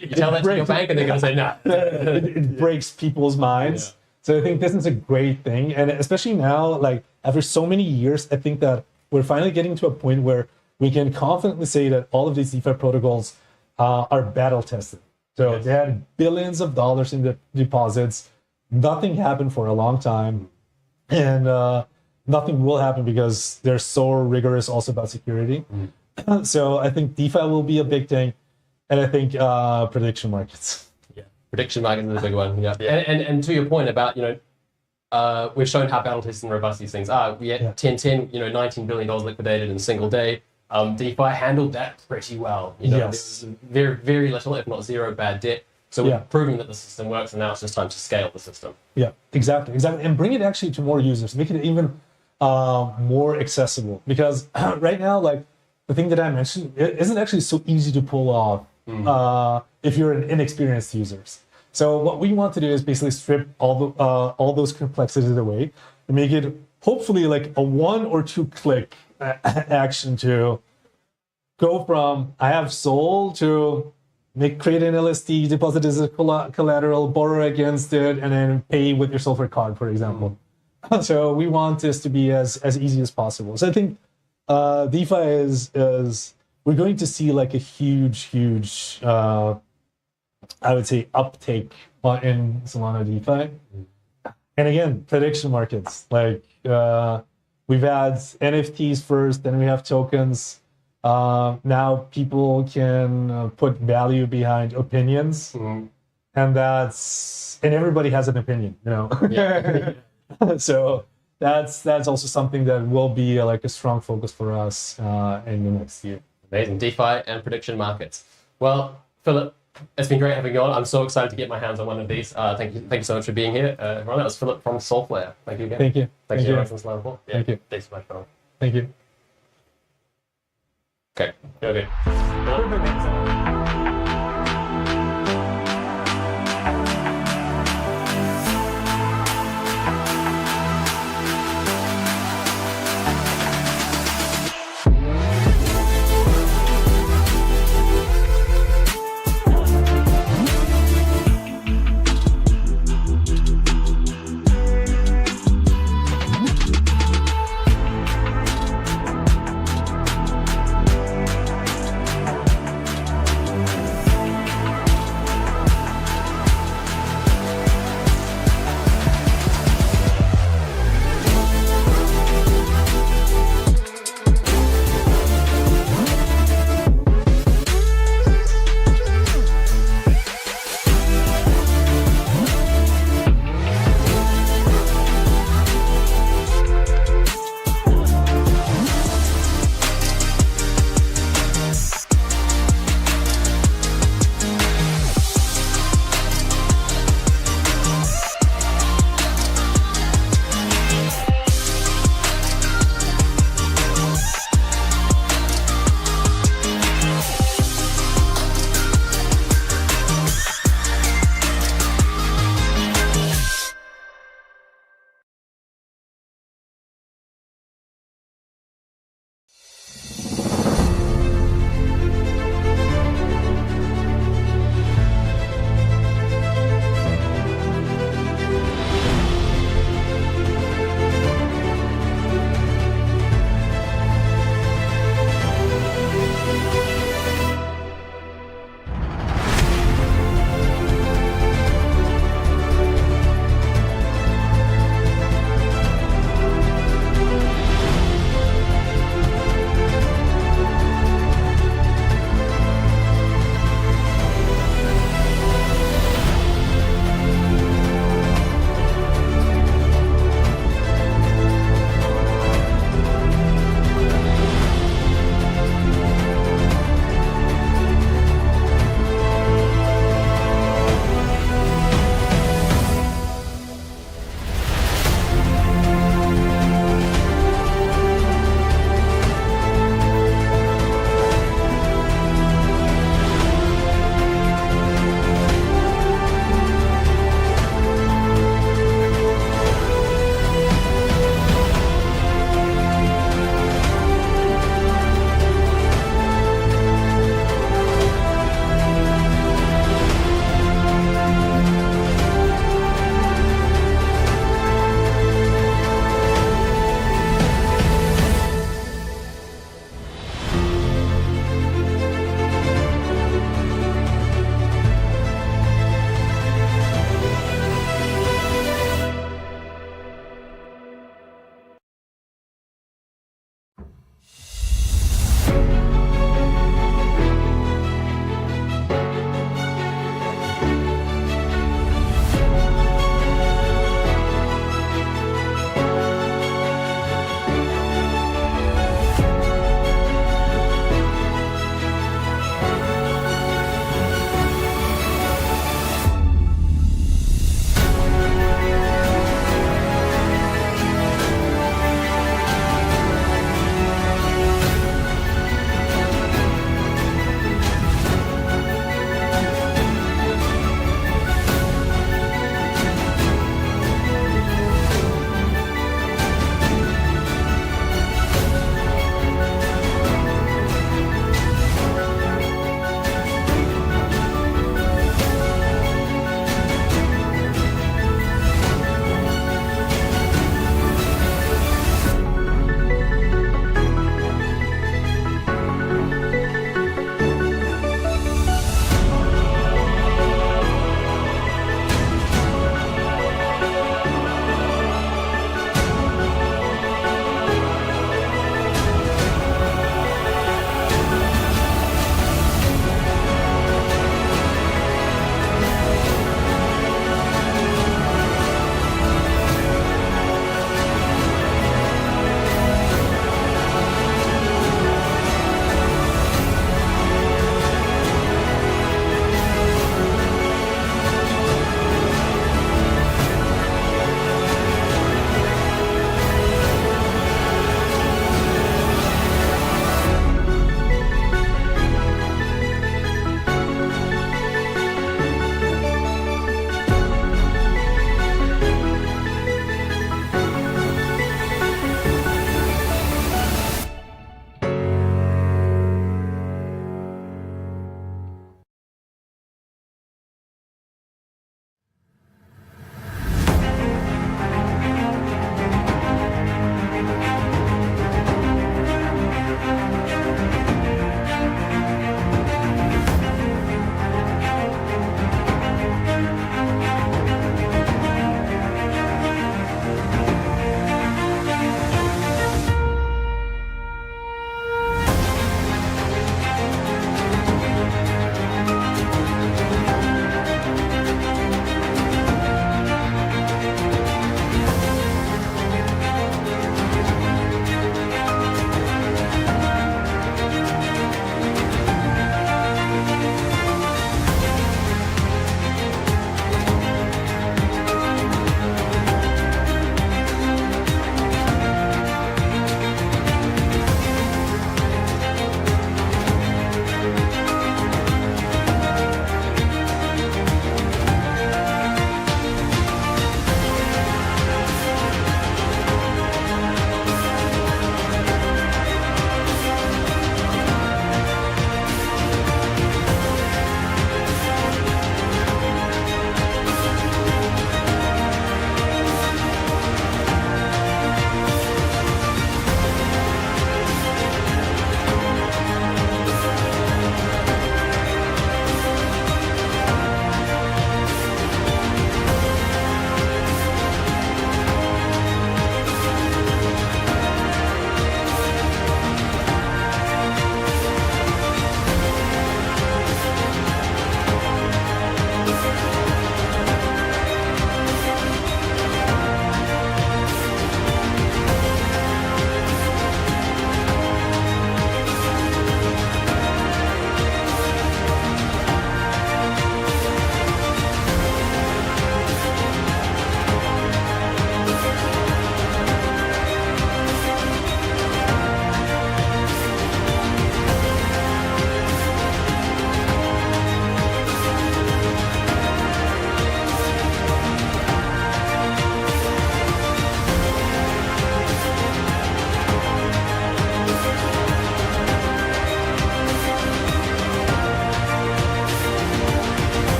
You tell that to your bank and they're going to say, no. It breaks people's minds. Yeah. So I think this is a great thing. And especially now, like after so many years, I think that we're finally getting to a point where we can confidently say that all of these DeFi protocols are battle tested. So they had billions of dollars in the deposits. Nothing happened for a long time. And nothing will happen because they're so rigorous also about security. So I think DeFi will be a big thing. And I think prediction markets. Yeah, prediction markets is a big one. Yeah. And to your point about, we've shown how battle tested and robust these things are. We had 1010, $19 billion liquidated in a single day. DeFi handled that pretty well. You know, Yes. there was very, very little, if not zero, bad debt. So we're proving that the system works, and now it's just time to scale the system. Yeah, exactly, and bring it actually to more users, make it even more accessible. Because right now, like the thing that I mentioned, it isn't actually so easy to pull off if you're an inexperienced user. So what we want to do is basically strip all those complexities away and make it hopefully like a 1 or 2 click action to go from I have Sol to create an LSD, deposit as a collateral, borrow against it, and then pay with your Solver card, for example. So we want this to be as easy as possible. So I think DeFi is we're going to see like a huge, I would say, uptake in Solana DeFi. And again, prediction markets. Like we've had NFTs first, then we have tokens. Now people can put value behind opinions, and everybody has an opinion, you know. So that's also something that will be like a strong focus for us in the next year. Amazing. DeFi and prediction markets. Well, Philip, it's been great having you on. I'm so excited to get my hands on one of these. Thank you so much for being here. Everyone, that was Philip from SolanaFloor. Thank you again. Thank you. Thank you everyone from SolanaFloor. Yeah, Thank you. Thanks so much, Philip. Thank you. Okay. Okay.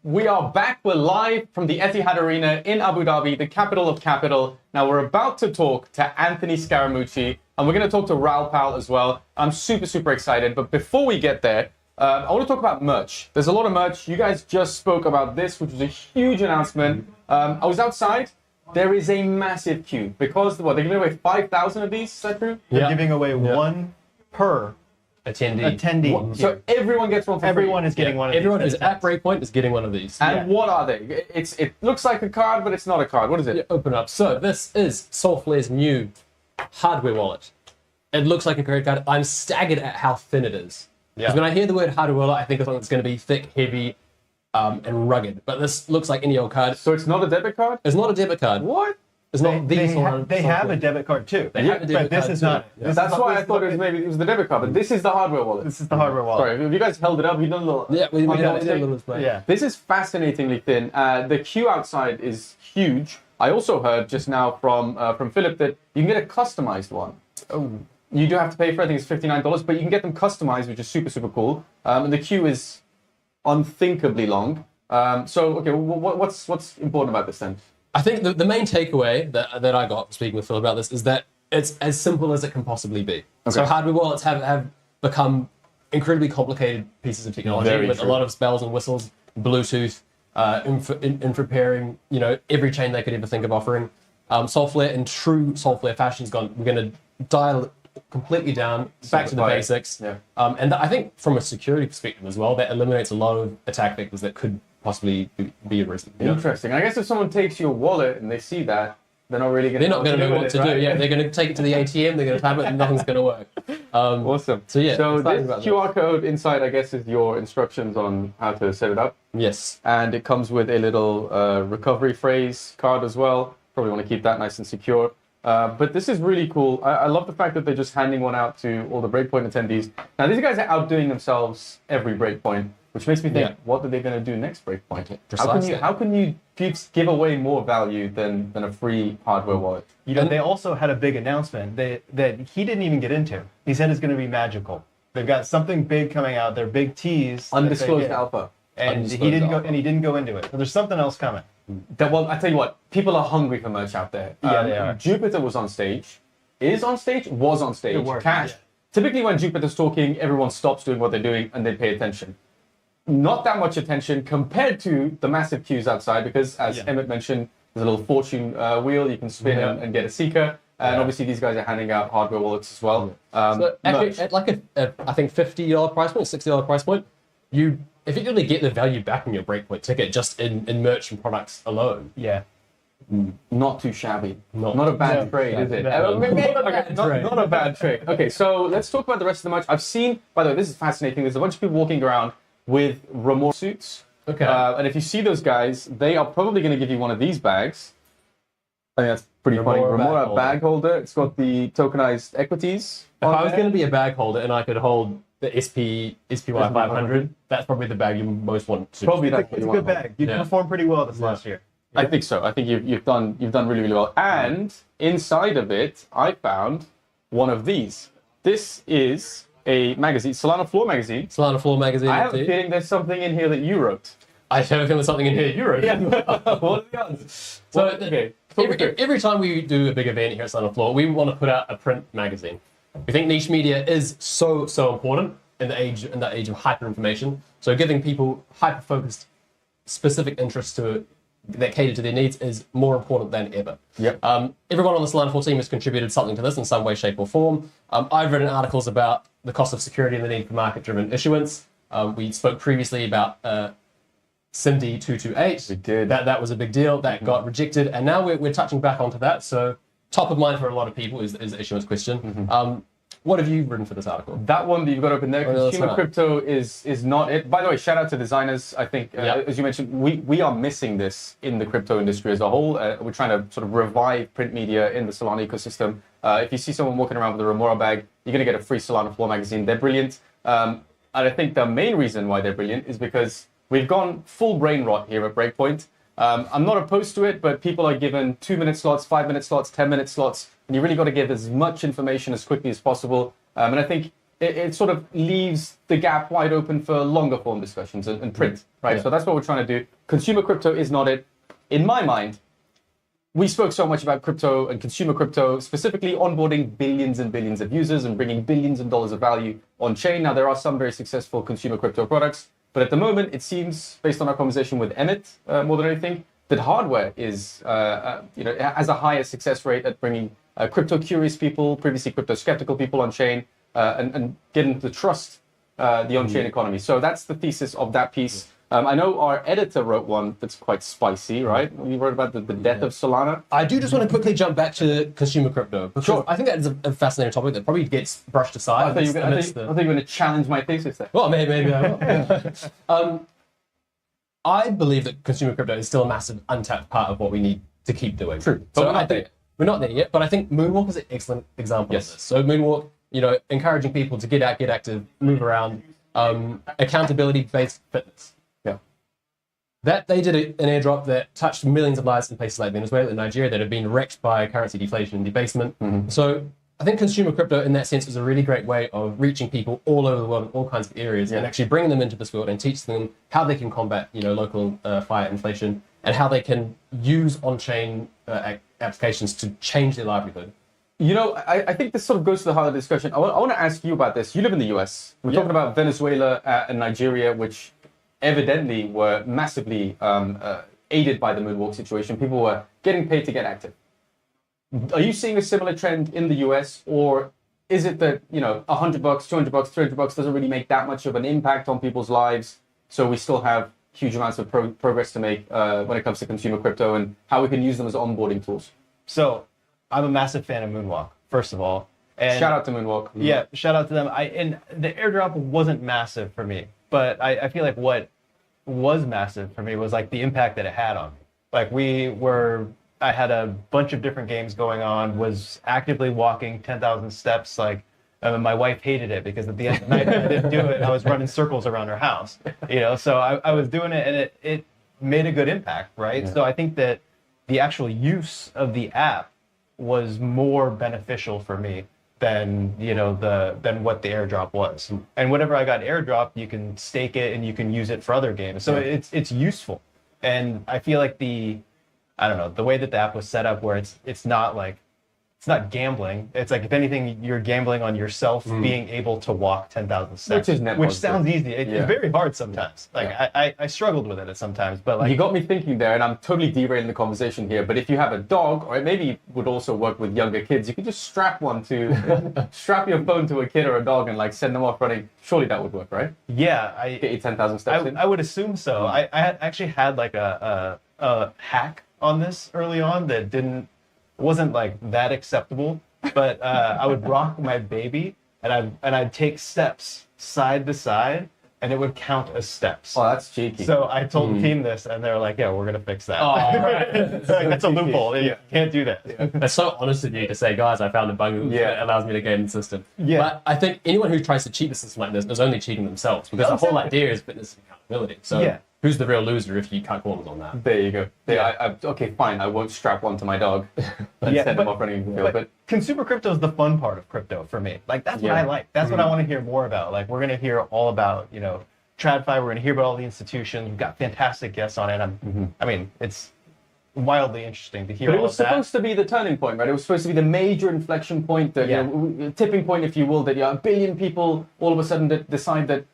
we are back. We're live from the Etihad Arena in Abu Dhabi, the capital of capital. Now, we're about to talk to Anthony Scaramucci, and we're going to talk to Raoul Pal as well. I'm super, super excited. But before we get there, I want to talk about merch. There's a lot of merch. You guys just spoke about this, which was a huge announcement. I was outside. There is a massive queue because they're giving away 5,000 of these. Is that true? They're giving away one per attendee. So everyone gets one for free. Everyone is getting one of these. Everyone who's at Breakpoint is getting one of these. And what are they? It looks like a card, but it's not a card. What is it? Yeah, open up. So this is SolFloor's new hardware wallet. It looks like a credit card. I'm staggered at how thin it is. Because when I hear the word hardware wallet, I think it's going to be thick, heavy, and rugged. But this looks like any old card. So it's not a debit card? It's not a debit card. What? It's not They have a debit card too. They have a debit but this card is too. not. Yeah. That's why I thought it was the debit card, but this is the hardware wallet. This is the hardware wallet. Sorry, have you guys held it up? You've done a little. Yeah, we did a Okay. little display. Yeah. This is fascinatingly thin. The queue outside is huge. I also heard just now from Philip that you can get a customized one. Oh. You do have to pay for it. I think it's $59, but you can get them customized, which is super, super cool. And the queue is unthinkably long. Okay, what's important about this then? I think the main takeaway that I got speaking with Phil about this is that it's as simple as it can possibly be. Okay. So hardware wallets have become incredibly complicated pieces of technology with a lot of bells and whistles, Bluetooth, infra pairing, every chain they could ever think of offering. SolFloor in true SolFloor fashion has gone, we're going to dial it completely down, back to the basics. Yeah. And I think from a security perspective as well, that eliminates a lot of attack vectors that could possibly be at risk. Interesting. I guess if someone takes your wallet and they see that, they're not really going to They're not going to know what to do. Yeah, they're going to take it to the ATM, they're going to tap it, and nothing's going to work. Awesome. So yeah. So excited this about QR code inside, I guess, is your instructions on how to set it up. Yes. And it comes with a little recovery phrase card as well. Probably want to keep that nice and secure. But this is really cool. I love the fact that they're just handing one out to all the Breakpoint attendees. Now, these guys are outdoing themselves every Breakpoint, which makes me think, what are they going to do next Breakpoint? How can you give away more value than a free hardware wallet? They also had a big announcement that he didn't even get into. He said it's going to be magical. They've got something big coming out. Their big tease. Undisclosed alpha. And he didn't go into it. So there's something else coming. Well, I tell you what, people are hungry for merch out there. Yeah, they are. Jupiter was on stage, was on stage. Good work. Cash. Yeah. Typically, when Jupiter's talking, everyone stops doing what they're doing and they pay attention. Not that much attention compared to the massive queues outside, because as Emmett mentioned, there's a little fortune wheel you can spin and get a seeker. And obviously, these guys are handing out hardware wallets as well. So at like I think $50 price point, $60 price point, you effectively get the value back in your Breakpoint ticket just in merch and products alone. Yeah. Not too shabby. Not a bad trade, is it? Not a bad trade. Okay, so let's talk about the rest of the merch. I've seen, by the way, this is fascinating. There's a bunch of people walking around with Remora suits. Okay. And if you see those guys, they are probably going to give you one of these bags. I think that's pretty funny. Remora bag holder. It's got the tokenized equities. If I was going to be a bag holder and I could hold the SPY 500, that's probably the bag you most want to. Probably It's a good bag. You performed pretty well this last year. I think so. I think you've done really, really well. And inside of it, I found one of these. This is a magazine, SolanaFloor magazine. SolanaFloor magazine. I have a feeling there's something in here that you wrote. I have a feeling there's something in here you wrote. Yeah. What are the odds? So okay. Every time we do a big event here at SolanaFloor, we want to put out a print magazine. We think niche media is so important in the age of hyper information. So giving people hyper focused, specific interests that cater to their needs is more important than ever. Yep. Everyone on the SolanaFloor team has contributed something to this in some way, shape, or form. I've written articles about the cost of security and the need for market-driven issuance. We spoke previously about SIMD 228. We did. That was a big deal. That got rejected, and now we're touching back onto that. So top of mind for a lot of people is the issuance question. What have you written for this article? That one that you've got open there, consumer crypto is not it. By the way, shout out to designers. I think, as you mentioned, we are missing this in the crypto industry as a whole. We're trying to sort of revive print media in the Solana ecosystem. If you see someone walking around with a Remora bag, you're going to get a free SolanaFloor magazine. They're brilliant. And I think the main reason why they're brilliant is because we've gone full brain rot here at Breakpoint. I'm not opposed to it, but people are given 2-minute slots, 5-minute slots, 10-minute slots, and you really got to give as much information as quickly as possible. And I think it sort of leaves the gap wide open for longer form discussions and print, right? Yeah. So that's what we're trying to do. Consumer crypto is not it. In my mind, we spoke so much about crypto and consumer crypto, specifically onboarding billions and billions of users and bringing billions of dollars of value on chain. Now, there are some very successful consumer crypto products, but at the moment, it seems, based on our conversation with Emmett, more than anything, that hardware is, has a higher success rate at bringing crypto curious people, previously crypto skeptical people on chain, and getting to trust the on-chain economy. So that's the thesis of that piece. I know our editor wrote one that's quite spicy, right? You wrote about the death of Solana. I do just want to quickly jump back to consumer crypto. Because Sure. I think that is a fascinating topic that probably gets brushed aside. I thought you were going to challenge my thesis there. Well, maybe I will. I believe that consumer crypto is still a massive untapped part of what we need to keep doing. True. So But we're not I think we're not there yet, but I think Moonwalk is an excellent example Yes. of this. So Moonwalk, encouraging people to get out, get active, move around, accountability-based fitness. Yeah. That they did an airdrop that touched millions of lives in places like Venezuela and Nigeria that have been wrecked by currency deflation and debasement. So I think consumer crypto in that sense is a really great way of reaching people all over the world in all kinds of areas and actually bringing them into this field and teach them how they can combat, local fiat inflation and how they can use on-chain applications to change their livelihood. I think this sort of goes to the heart of the discussion. I want to ask you about this. You live in the US. We're talking about Venezuela and Nigeria, which evidently were massively aided by the Moonwalk situation. People were getting paid to get active. Are you seeing a similar trend in the US, or is it that, $100, $200, $300 doesn't really make that much of an impact on people's lives? So we still have huge amounts of progress to make when it comes to consumer crypto and how we can use them as onboarding tools. So I'm a massive fan of Moonwalk, first of all. And Shout out to Moonwalk. yeah, shout out to them. And the airdrop wasn't massive for me, but I feel like what was massive for me was like the impact that it had on me. Like I had a bunch of different games going on, was actively walking 10,000 steps. Like my wife hated it because at the end of the night I didn't do it. I was running circles around her house, so I was doing it and it made a good impact, right? Yeah. So I think that the actual use of the app was more beneficial for me than than what the airdrop was. And whenever I got airdrop, you can stake it and you can use it for other games. So it's useful. And I feel like the way that the app was set up, where it's not gambling. It's like, if anything, you're gambling on yourself being able to walk 10,000 steps, which sounds easy. It's very hard sometimes. Like I struggled with it sometimes, but like you got me thinking there, and I'm totally derailing the conversation here. But if you have a dog, or maybe it would also work with younger kids, you could just strap your phone to a kid or a dog and like send them off running. Surely that would work, right? Yeah, Get you 10,000 steps in. I would assume so. I actually had like a hack on this early on that wasn't like that acceptable, but I would rock my baby and I'd take steps side to side and it would count as steps. Oh, that's cheeky. So I told the team this and they were like, yeah, we're gonna fix that. Oh, right. So, like, that's a loophole. You can't do that. That's so honest of you to say, guys, I found a bug that allows me to game the system. Yeah. But I think anyone who tries to cheat the system like this is only cheating themselves, because the whole idea is fitness and accountability. So who's the real loser if you cut corners on that? There you go. Okay, fine. I won't strap one to my dog and send him off running. But consumer crypto is the fun part of crypto for me. Like that's what I like. That's what I want to hear more about. Like we're gonna hear all about TradFi. We're gonna hear about all the institutions. We've got fantastic guests on it. I mean, it's wildly interesting to hear. But it was supposed to be the turning point, right? It was supposed to be the major inflection point, the tipping point, if you will, that a billion people all of a sudden decide that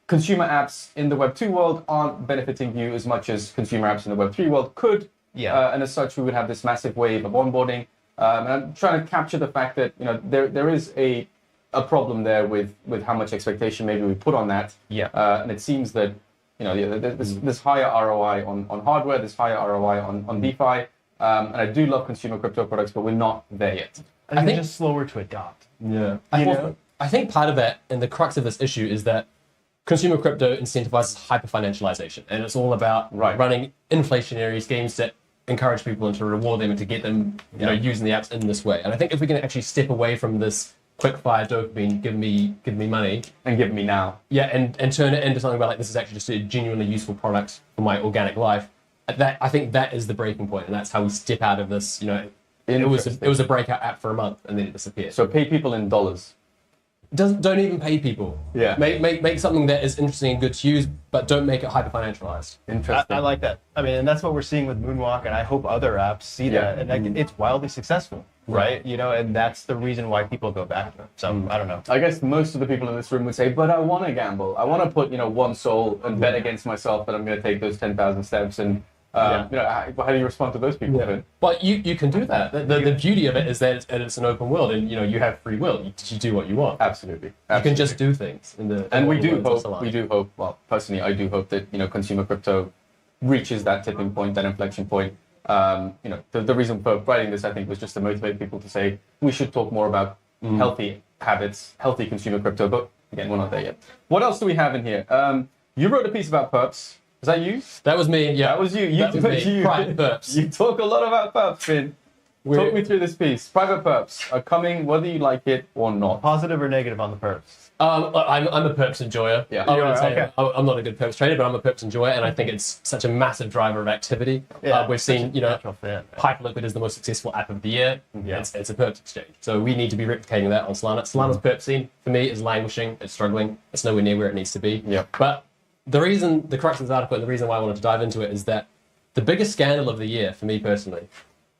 consumer apps in the Web 2 world aren't benefiting you as much as consumer apps in the Web 3 world could. And as such, we would have this massive wave of onboarding. And I'm trying to capture the fact that there is a problem there with how much expectation maybe we put on that. And it seems that there's higher ROI on hardware, there's higher ROI on DeFi. And I do love consumer crypto products, but we're not there yet. I think it's just slower to adopt. I think part of that and the crux of this issue is that consumer crypto incentivizes hyper-financialization, and it's all about running inflationary schemes that encourage people and to reward them and to get them using the apps in this way. And I think if we can actually step away from this quick-fire dopamine, give me money, and give me now, and turn it into something about like, this is actually just a genuinely useful product for my organic life. That I think that is the breaking point, and that's how we step out of this. It was a breakout app for a month, and then it disappeared. So pay people in dollars. don't even pay people. Yeah. Make something that is interesting and good to use, but don't make it hyper financialized. Interesting. I like that. I mean, and that's what we're seeing with Moonwalk, and I hope other apps see that. And like, it's wildly successful, right? You know, and that's the reason why people go back to it. So I don't know. I guess most of the people in this room would say, but I want to gamble. I want to put, one soul and bet against myself that I'm going to take those 10,000 steps. And, how do you respond to those people? Yeah. But you can do that. The beauty of it is that it's an open world, and you have free will. You do what you want. Absolutely. You can just do things. We do hope. Well, personally, I do hope that consumer crypto reaches that tipping point, that inflection point. The reason for writing this, I think, was just to motivate people to say we should talk more about healthy habits, healthy consumer crypto. But again, we're not there yet. What else do we have in here? You wrote a piece about perps. Was that you? That was me. Yeah, that was you. Private perps. You talk a lot about perps, Finn. Talk me through this piece. Private perps are coming, whether you like it or not. Positive or negative on the perps? I'm a perps enjoyer. Yeah. I wouldn't say I'm not a good perps trader, but I'm a perps enjoyer, and I think it's such a massive driver of activity. Yeah, we've seen, fit. Hyperliquid is the most successful app of the year. Yeah. It's a perps exchange. So we need to be replicating that on Solana. Solana's perp scene, for me, is languishing. It's struggling. It's nowhere near where it needs to be. Yeah. But the crux of this article and the reason why I wanted to dive into it is that the biggest scandal of the year, for me personally,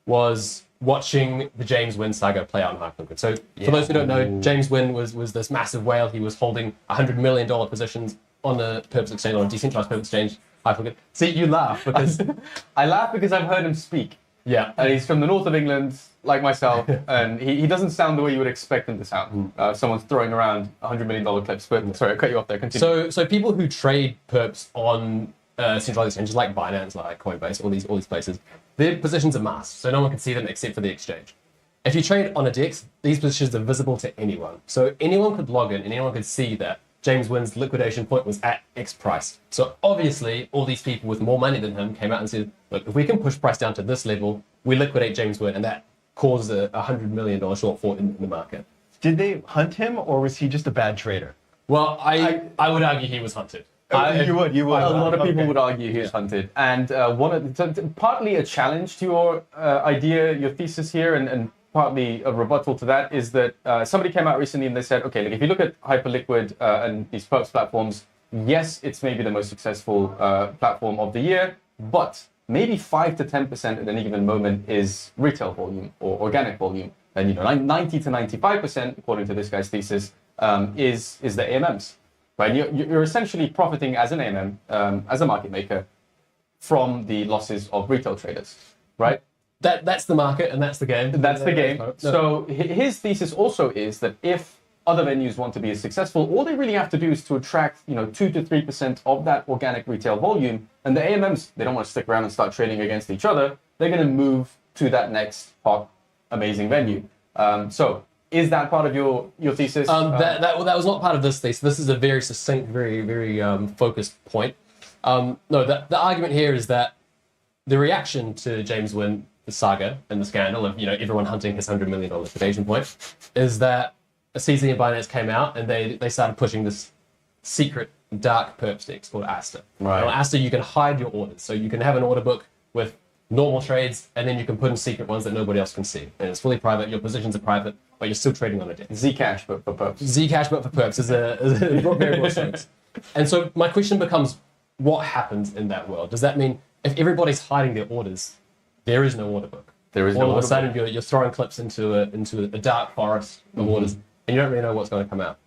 was watching the James Wynn saga play out in Hyperliquid. So for those who don't know, James Wynn was this massive whale. He was holding $100 million positions on a perps exchange, on a decentralized perps exchange, Hyperliquid. See, you laugh because... I laugh because I've heard him speak. Yeah. And he's from the north of England, like myself, and he doesn't sound the way you would expect him to sound. Someone's throwing around $100 million clips, but sorry, I cut you off there, continue. So people who trade perps on centralized exchanges like Binance, like Coinbase, all these places, their positions are masked, so no one can see them except for the exchange. If you trade on a DEX, these positions are visible to anyone. So anyone could log in and anyone could see that James Wynn's liquidation point was at X price. So obviously, all these people with more money than him came out and said, look, if we can push price down to this level, we liquidate James Wynn, and that causes a $100 million shortfall in the market. Did they hunt him, or was he just a bad trader? Well, I would argue he was hunted. You would. A lot of people would argue he was hunted. And partly a challenge to your idea, your thesis here, and partly a rebuttal to that is that somebody came out recently and they said, okay, look, if you look at Hyperliquid and these perps platforms, yes, it's maybe the most successful platform of the year, but maybe 5 to 10% at any given moment is retail volume or organic volume. And 90 to 95%, according to this guy's thesis, is the AMMs. Right? You're essentially profiting as an AMM, as a market maker, from the losses of retail traders, right? That's the market and that's the game. That's the game. So his thesis also is that if other venues want to be as successful, all they really have to do is to attract 2 to 3% of that organic retail volume, and the AMMs, they don't want to stick around and start trading against each other. They're going to move to that next hot, amazing venue. So is that part of your thesis? That was not part of this thesis. This is a very succinct, very, very focused point. No, the argument here is that the reaction to James Wynn, the saga and the scandal of everyone hunting his $100 million liquidation point, is that CZ and Binance came out and they started pushing this secret dark perps DEX called Aster. Right. On Aster, you can hide your orders, so you can have an order book with normal trades, and then you can put in secret ones that nobody else can see. And it's fully private. Your positions are private, but you're still trading on a DEX. Zcash, but for perps. Zcash, but for perps is a very broad strokes. And so my question becomes, what happens in that world? Does that mean if everybody's hiding their orders, there is no order book? There is no all of order a sudden you're throwing clips into a dark forest of orders, and you don't really know what's going to come out.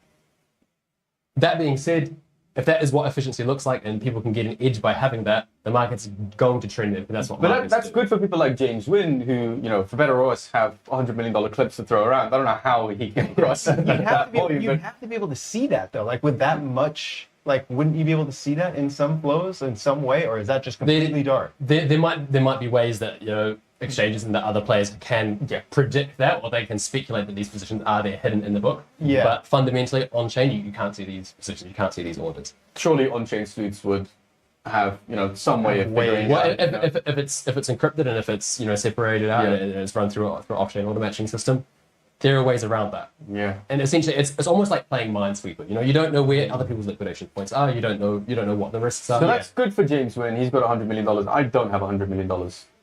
That being said, if that is what efficiency looks like and people can get an edge by having that, the market's going to trend it. That's what that's good for people like James Wynn, who, for better or worse, have $100 million clips to throw around. I don't know how he came across You'd have to be able to see that, though. Like, with that much, wouldn't you be able to see that in some flows, in some way, or is that just completely dark? There might be ways that, exchanges and the other players can predict that, or they can speculate that these positions are there hidden in the book. Yeah. But fundamentally, on chain, you can't see these positions, you can't see these orders. Surely on-chain sleuths would have, some way of figuring well, it out. if it's encrypted and if it's separated out and it's run through an off-chain order matching system, there are ways around that. Yeah. And essentially, it's almost like playing Minesweeper. You don't know where other people's liquidation points are. You don't know what the risks are. So that's good for James Wynn. He's got $100 million. I don't have $100 million,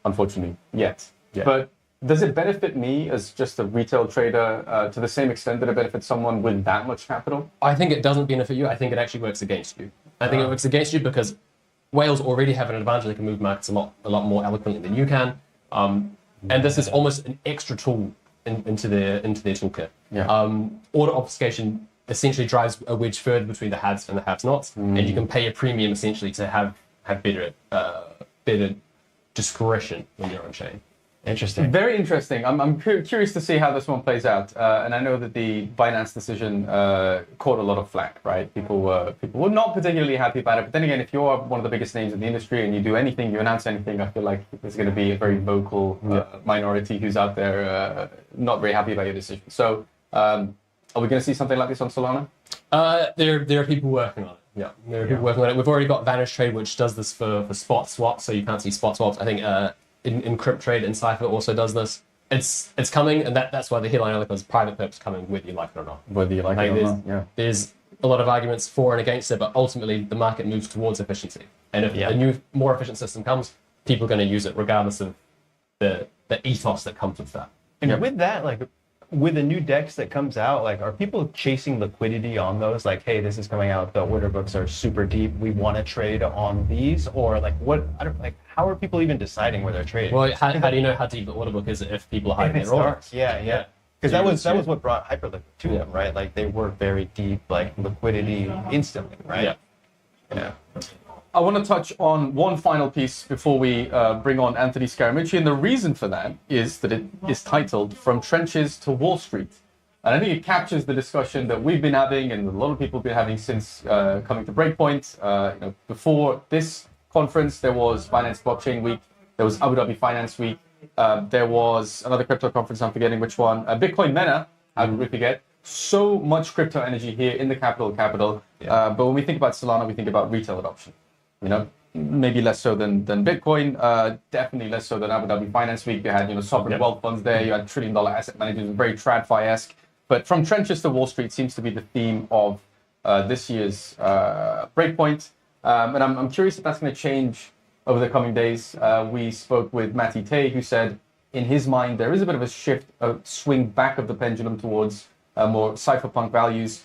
unfortunately, yet. Yeah. But does it benefit me as just a retail trader to the same extent that it benefits someone with that much capital? I think it doesn't benefit you. I think it actually works against you. I think it works against you because whales already have an advantage. They can move markets a lot more eloquently than you can. And this is almost an extra tool into their toolkit. Order obfuscation essentially drives a wedge further between the haves and the have-nots, and you can pay a premium essentially to have better discretion when you're on chain. Interesting. Very interesting. I'm curious to see how this one plays out. And I know that the Binance decision caught a lot of flack, right? People were not particularly happy about it. But then again, if you're one of the biggest names in the industry and you do anything, you announce anything, I feel like there's going to be a very vocal minority who's out there not very happy about your decision. So are we going to see something like this on Solana? There are people working on it. Yeah, there are people working on it. We've already got Vanish Trade, which does this for spot swaps, so you can't see spot swaps. I think in Crypt Trade and Cypher also does this. It's coming, and that's why the headline article is private perps coming, whether you like it or not. Whether you like it or not, yeah. There's a lot of arguments for and against it, but ultimately the market moves towards efficiency. And if a new, more efficient system comes, people are going to use it regardless of the ethos that comes with that. And with that, like, with the new DEX that comes out, like, are people chasing liquidity on those? Like, hey, this is coming out, the order books are super deep, we want to trade on these? Or like, how are people even deciding where they're trading? Well, how do you know how deep the order book is if people are hiding their orders? Yeah. Because that was what brought Hyperliquid to them, right? Like, they were very deep, like, liquidity instantly, right? Yeah. I want to touch on one final piece before we bring on Anthony Scaramucci, and the reason for that is that it is titled From Trenches to Wall Street. And I think it captures the discussion that we've been having and a lot of people have been having since coming to Breakpoint. Before this conference, there was Finance Blockchain Week, there was Abu Dhabi Finance Week, there was another crypto conference, I'm forgetting which one, Bitcoin Mena, how did we forget? So much crypto energy here in the capital. But when we think about Solana, we think about retail adoption. Maybe less so than Bitcoin, definitely less so than Abu Dhabi Finance Week. You had, sovereign wealth funds there, you had $1 trillion asset managers, very TradFi-esque. But from trenches to Wall Street seems to be the theme of this year's Breakpoint. And I'm curious if that's going to change over the coming days. We spoke with Matty Tay, who said, in his mind, there is a bit of a shift, a swing back of the pendulum towards more cypherpunk values.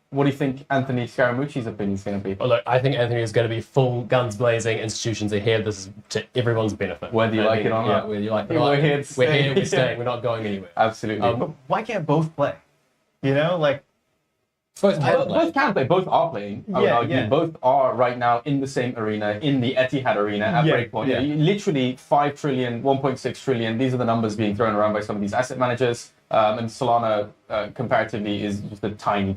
What do you think Anthony Scaramucci's opinion is going to be? Well, look, I think Anthony is going to be full guns blazing, institutions are here. This is to everyone's benefit. Whether you like it or not. Yeah, whether you like it or not. We're here, we're staying, we're not going anywhere. Absolutely. But why can't both play? Both can play. Both are playing. I would argue. Both are right now in the same arena, in the Etihad arena at Breakpoint. Yeah. Literally 5 trillion, 1.6 trillion. These are the numbers being thrown around by some of these asset managers. And Solana, comparatively, is just a tiny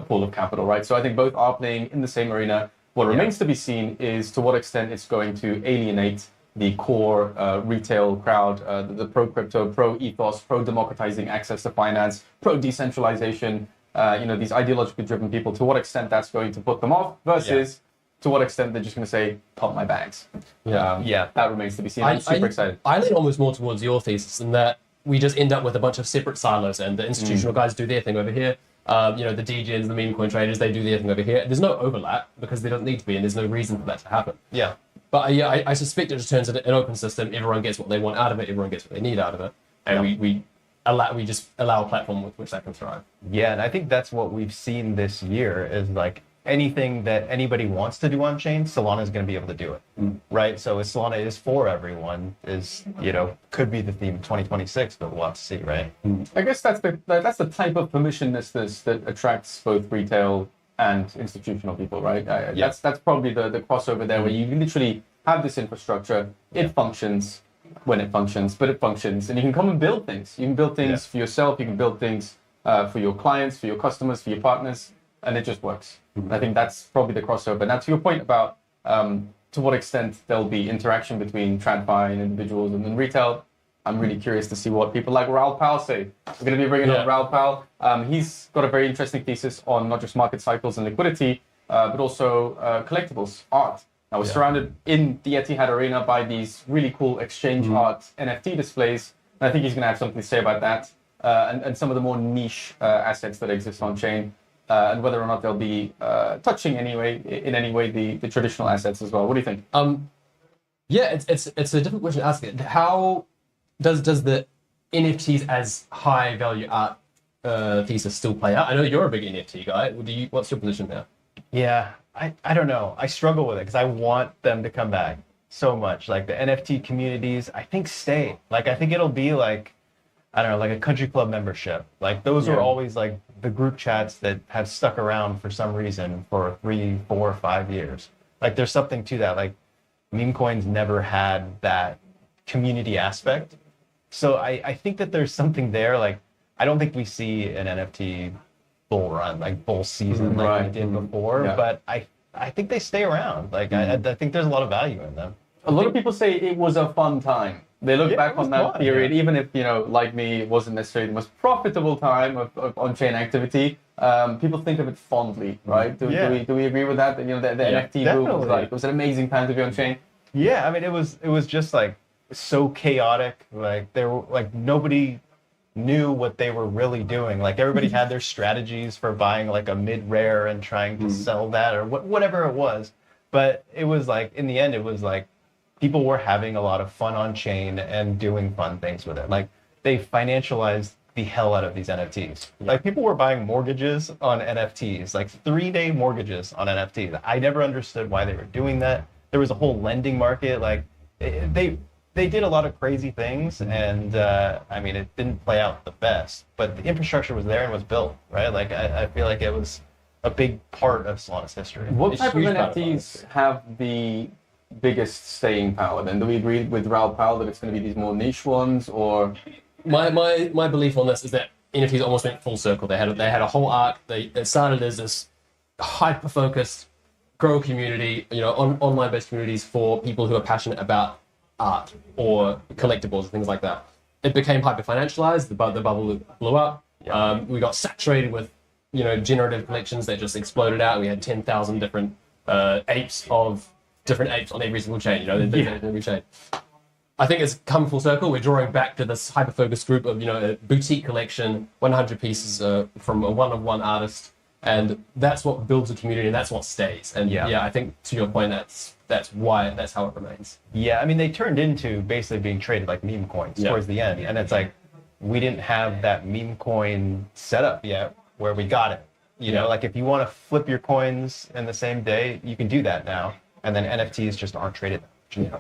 pool of capital, right? So I think both are playing in the same arena. What remains to be seen is to what extent it's going to alienate the core retail crowd, the pro-crypto, pro-ethos, pro-democratizing access to finance, pro-decentralization, these ideologically driven people, to what extent that's going to put them off versus to what extent they're just going to say, pump my bags. That remains to be seen. I'm super excited. I lean almost more towards your thesis in that we just end up with a bunch of separate silos, and the institutional guys do their thing over here. The degens, the meme coin traders, they do their thing over here. There's no overlap because there doesn't need to be, and there's no reason for that to happen. Yeah. But I suspect it just turns into an open system. Everyone gets what they want out of it. Everyone gets what they need out of it, and we just allow a platform with which that can thrive. Yeah, and I think that's what we've seen this year is like anything that anybody wants to do on chain, Solana is going to be able to do it, right? So if Solana is for everyone, could be the theme of 2026, but we'll have to see, right? I guess that's the type of permissionlessness that attracts both retail and institutional people, right? That's probably the crossover there, where you literally have this infrastructure, it functions when it functions, but it functions, and you can come and build things. You can build things for yourself, you can build things for your clients, for your customers, for your partners, and it just works. I think that's probably the crossover. Now, to your point about to what extent there'll be interaction between TradFi and individuals and then retail, I'm really curious to see what people like Raoul Pal say. We're going to be bringing on Raoul Pal. He's got a very interesting thesis on not just market cycles and liquidity, but also collectibles, art. Now, we're surrounded in the Etihad Arena by these really cool exchange art NFT displays, and I think he's going to have something to say about that and some of the more niche assets that exist on chain. And whether or not they'll be touching in any way the traditional assets as well. What do you think? It's a different question to ask. How does the NFTs as high value art thesis still play out? I know you're a big NFT guy. What's your position there? Yeah, I don't know. I struggle with it because I want them to come back so much. Like the NFT communities, I think stay. Like I think it'll be like, I don't know, like a country club membership. Like those are always like the group chats that have stuck around for some reason for 3, 4, 5 years. Like there's something to that. Like meme coins never had that community aspect. So I think that there's something there. Like I don't think we see an NFT bull run, like bull season like we did before, but I think they stay around. Like I think there's a lot of value in them. A lot of people say it was a fun time. They look back on that period, even if, like me, it wasn't necessarily the most profitable time of on-chain activity. People think of it fondly, right? Do we agree with that? The NFT boom was like, it was an amazing time to be on-chain. Yeah, I mean, it was just like so chaotic. Like there were like nobody knew what they were really doing. Like everybody had their strategies for buying like a mid-rare and trying to sell that or whatever it was. But it was like, in the end, it was like people were having a lot of fun on chain and doing fun things with it. Like they financialized the hell out of these NFTs. Like people were buying mortgages on NFTs, like 3-day mortgages on NFTs. I never understood why they were doing that. There was a whole lending market. Like they did a lot of crazy things, and I mean, it didn't play out the best, but the infrastructure was there and was built, right? Like I feel like it was a big part of Solana's history. What type of NFTs have the biggest staying power then? Do we agree with Raoul Powell that it's going to be these more niche ones, or? My belief on this is that NFTs almost went full circle. They had a whole arc. It started as this hyper-focused grow community, online-based communities for people who are passionate about art or collectibles and things like that. It became hyper-financialized. The bubble blew up. We got saturated with generative collections that just exploded out. We had 10,000 different apes on every single chain. Every chain. I think it's come full circle. We're drawing back to this hyper-focused group of a boutique collection, 100 pieces from a one-of-one artist. And that's what builds a community, and that's what stays. And I think to your point, that's how it remains. Yeah, I mean, they turned into basically being traded like meme coins towards the end, and it's like we didn't have that meme coin setup yet where we got it. Like if you want to flip your coins in the same day, you can do that now, and then NFTs just aren't traded.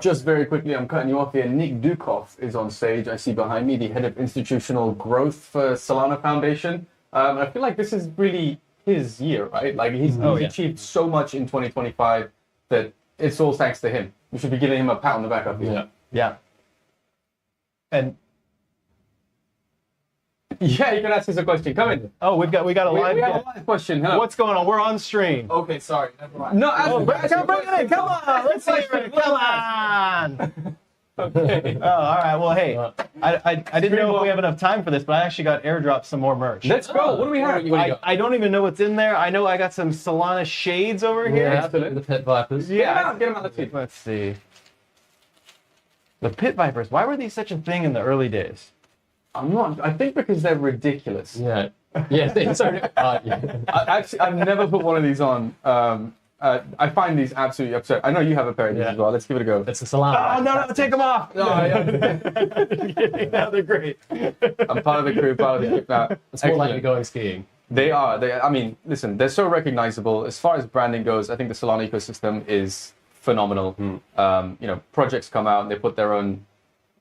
Just very quickly, I'm cutting you off here. Nick Dukoff is on stage. I see behind me the head of institutional growth for Solana Foundation. I feel like this is really his year, right? Like he's achieved so much in 2025 that it's all thanks to him. We should be giving him a pat on the back up here. Yeah. And you can ask us a question. Come in. Oh, we got a live question. Hello. What's going on? We're on stream. Okay, sorry. Never mind. No, bring it in. Come on. Let's hear it. Come on. Okay. Oh, all right. Well, hey, I didn't know if we have enough time for this, but I actually got airdropped some more merch. Let's go. What do we have? I don't even know what's in there. I know I got some Solana shades over here. Yeah, the Pit Vipers. Get them out. Let's see. The Pit Vipers. Why were these such a thing in the early days? I think because they're ridiculous. Yeah. Sorry. Actually, I've never put one of these on. I find these absolutely absurd. I know you have a pair of these as well. Let's give it a go. It's a Solana. Oh, no, take them off. No, no, they're great. I'm part of the crew, part of the group now. It's more like going skiing. They are. I mean, listen, they're so recognizable. As far as branding goes, I think the Solana ecosystem is phenomenal. Projects come out and they put their own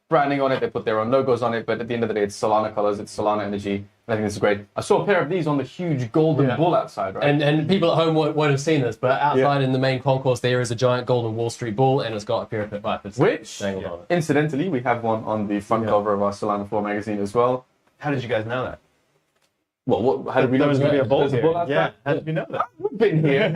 branding on it, they put their own logos on it, but at the end of the day, it's Solana colors, it's Solana energy, and I think this is great. I saw a pair of these on the huge golden bull outside, right? And people at home won't have seen this, but outside in the main concourse there is a giant golden Wall Street bull, and it's got a pair of Pit Vipers. Which, incidentally, we have one on the front cover of our SolanaFloor magazine as well. How did you guys know that? Well, how did we know there was going to be a bull here? Yeah, how did you know that? We've been here.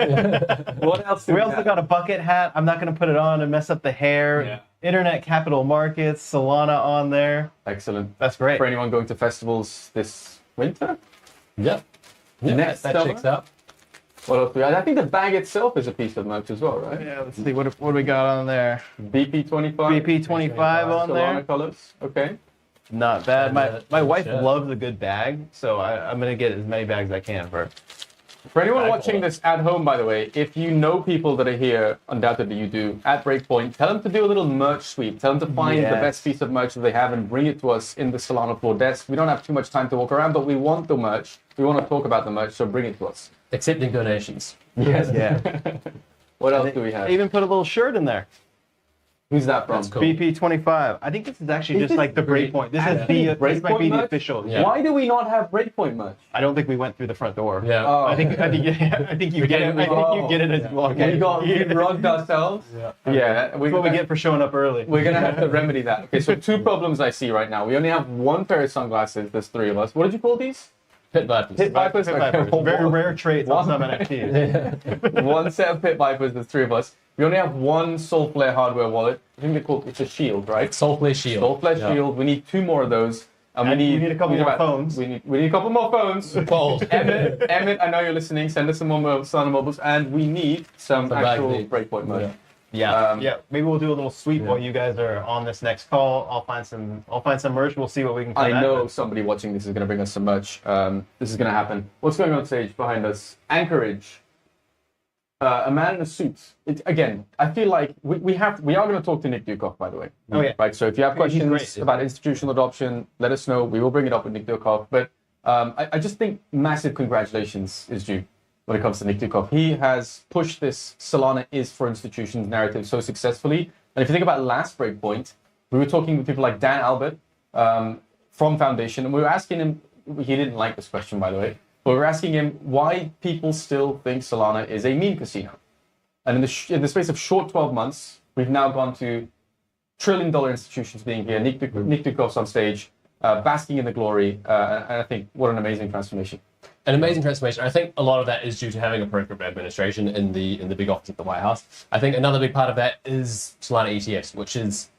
What else we also got a bucket hat. I'm not going to put it on and mess up the hair. Yeah. Internet Capital Markets, Solana on there. Excellent. That's great. For anyone going to festivals this winter? Yep. Next that summer? checks out. What else? I think the bag itself is a piece of merch as well, right? Yeah, let's see. What do we got on there? BP25. BP25 on there. Solana colors. Okay. Not bad. My wife loves a good bag, so I'm going to get as many bags as I can for her. For anyone watching this at home, by the way, if you know people that are here, undoubtedly you do, at Breakpoint, tell them to do a little merch sweep. Tell them to find the best piece of merch that they have and bring it to us in the SolanaFloor desk. We don't have too much time to walk around, but we want the merch. We want to talk about the merch, so bring it to us. Accepting donations. Yes. Yeah. What else do we have? I even put a little shirt in there. Who's that from? That's cool. BP25. I think this is actually just like the Breakpoint. This might be the merch? official. Yeah. Why do we not have Breakpoint merch? I don't think we went through the front door. Yeah. Oh. I think you get it. I think you get it as you walk in. We rugged ourselves. Yeah. That's what we get for showing up early. We're gonna have to remedy that. Okay, so two problems I see right now. We only have one pair of sunglasses. There's three of us. What did you call these? Pit Vipers. Pit Vipers. Pit Vipers. Very rare traits on some NFTs. One set of Pit Vipers. There's three of us. We only have one Solflare hardware wallet. I think they're called. It's a shield, right? Soulflare Shield. Soulflare Yeah. Shield. We need two more of those. And we need a couple more phones. We need a couple more phones. Bold. Emmett, I know you're listening. Send us some more Solana mobiles, and we need some actual magnet. Breakpoint merch. Yeah. Yeah. Maybe we'll do a little sweep while you guys are on this next call. I'll find some merch. We'll see what we can come I at know with. somebody watching this is going to bring us some merch. This is going to happen. What's going on stage behind us? Anchorage. A man in a suit. Again, I feel like we are going to talk to Nick Dukov, by the way. Oh, yeah. Right. So if you have He's questions great. about institutional adoption, let us know. We will bring it up with Nick Dukov. But I just think massive congratulations is due when it comes to Nick Dukov. He has pushed this Solana is for institutions narrative so successfully. And if you think about last Breakpoint, we were talking with people like Dan Albert from Foundation, and we were asking him. He didn't like this question, by the way. But we're asking him why people still think Solana is a meme casino. And in the space of short 12 months, we've now gone to trillion-dollar institutions being here, Nick Dukov's on stage, basking in the glory, and I think what an amazing transformation. An amazing transformation. I think a lot of that is due to having appropriate administration in the big office at the White House. I think another big part of that is Solana ETFs, which is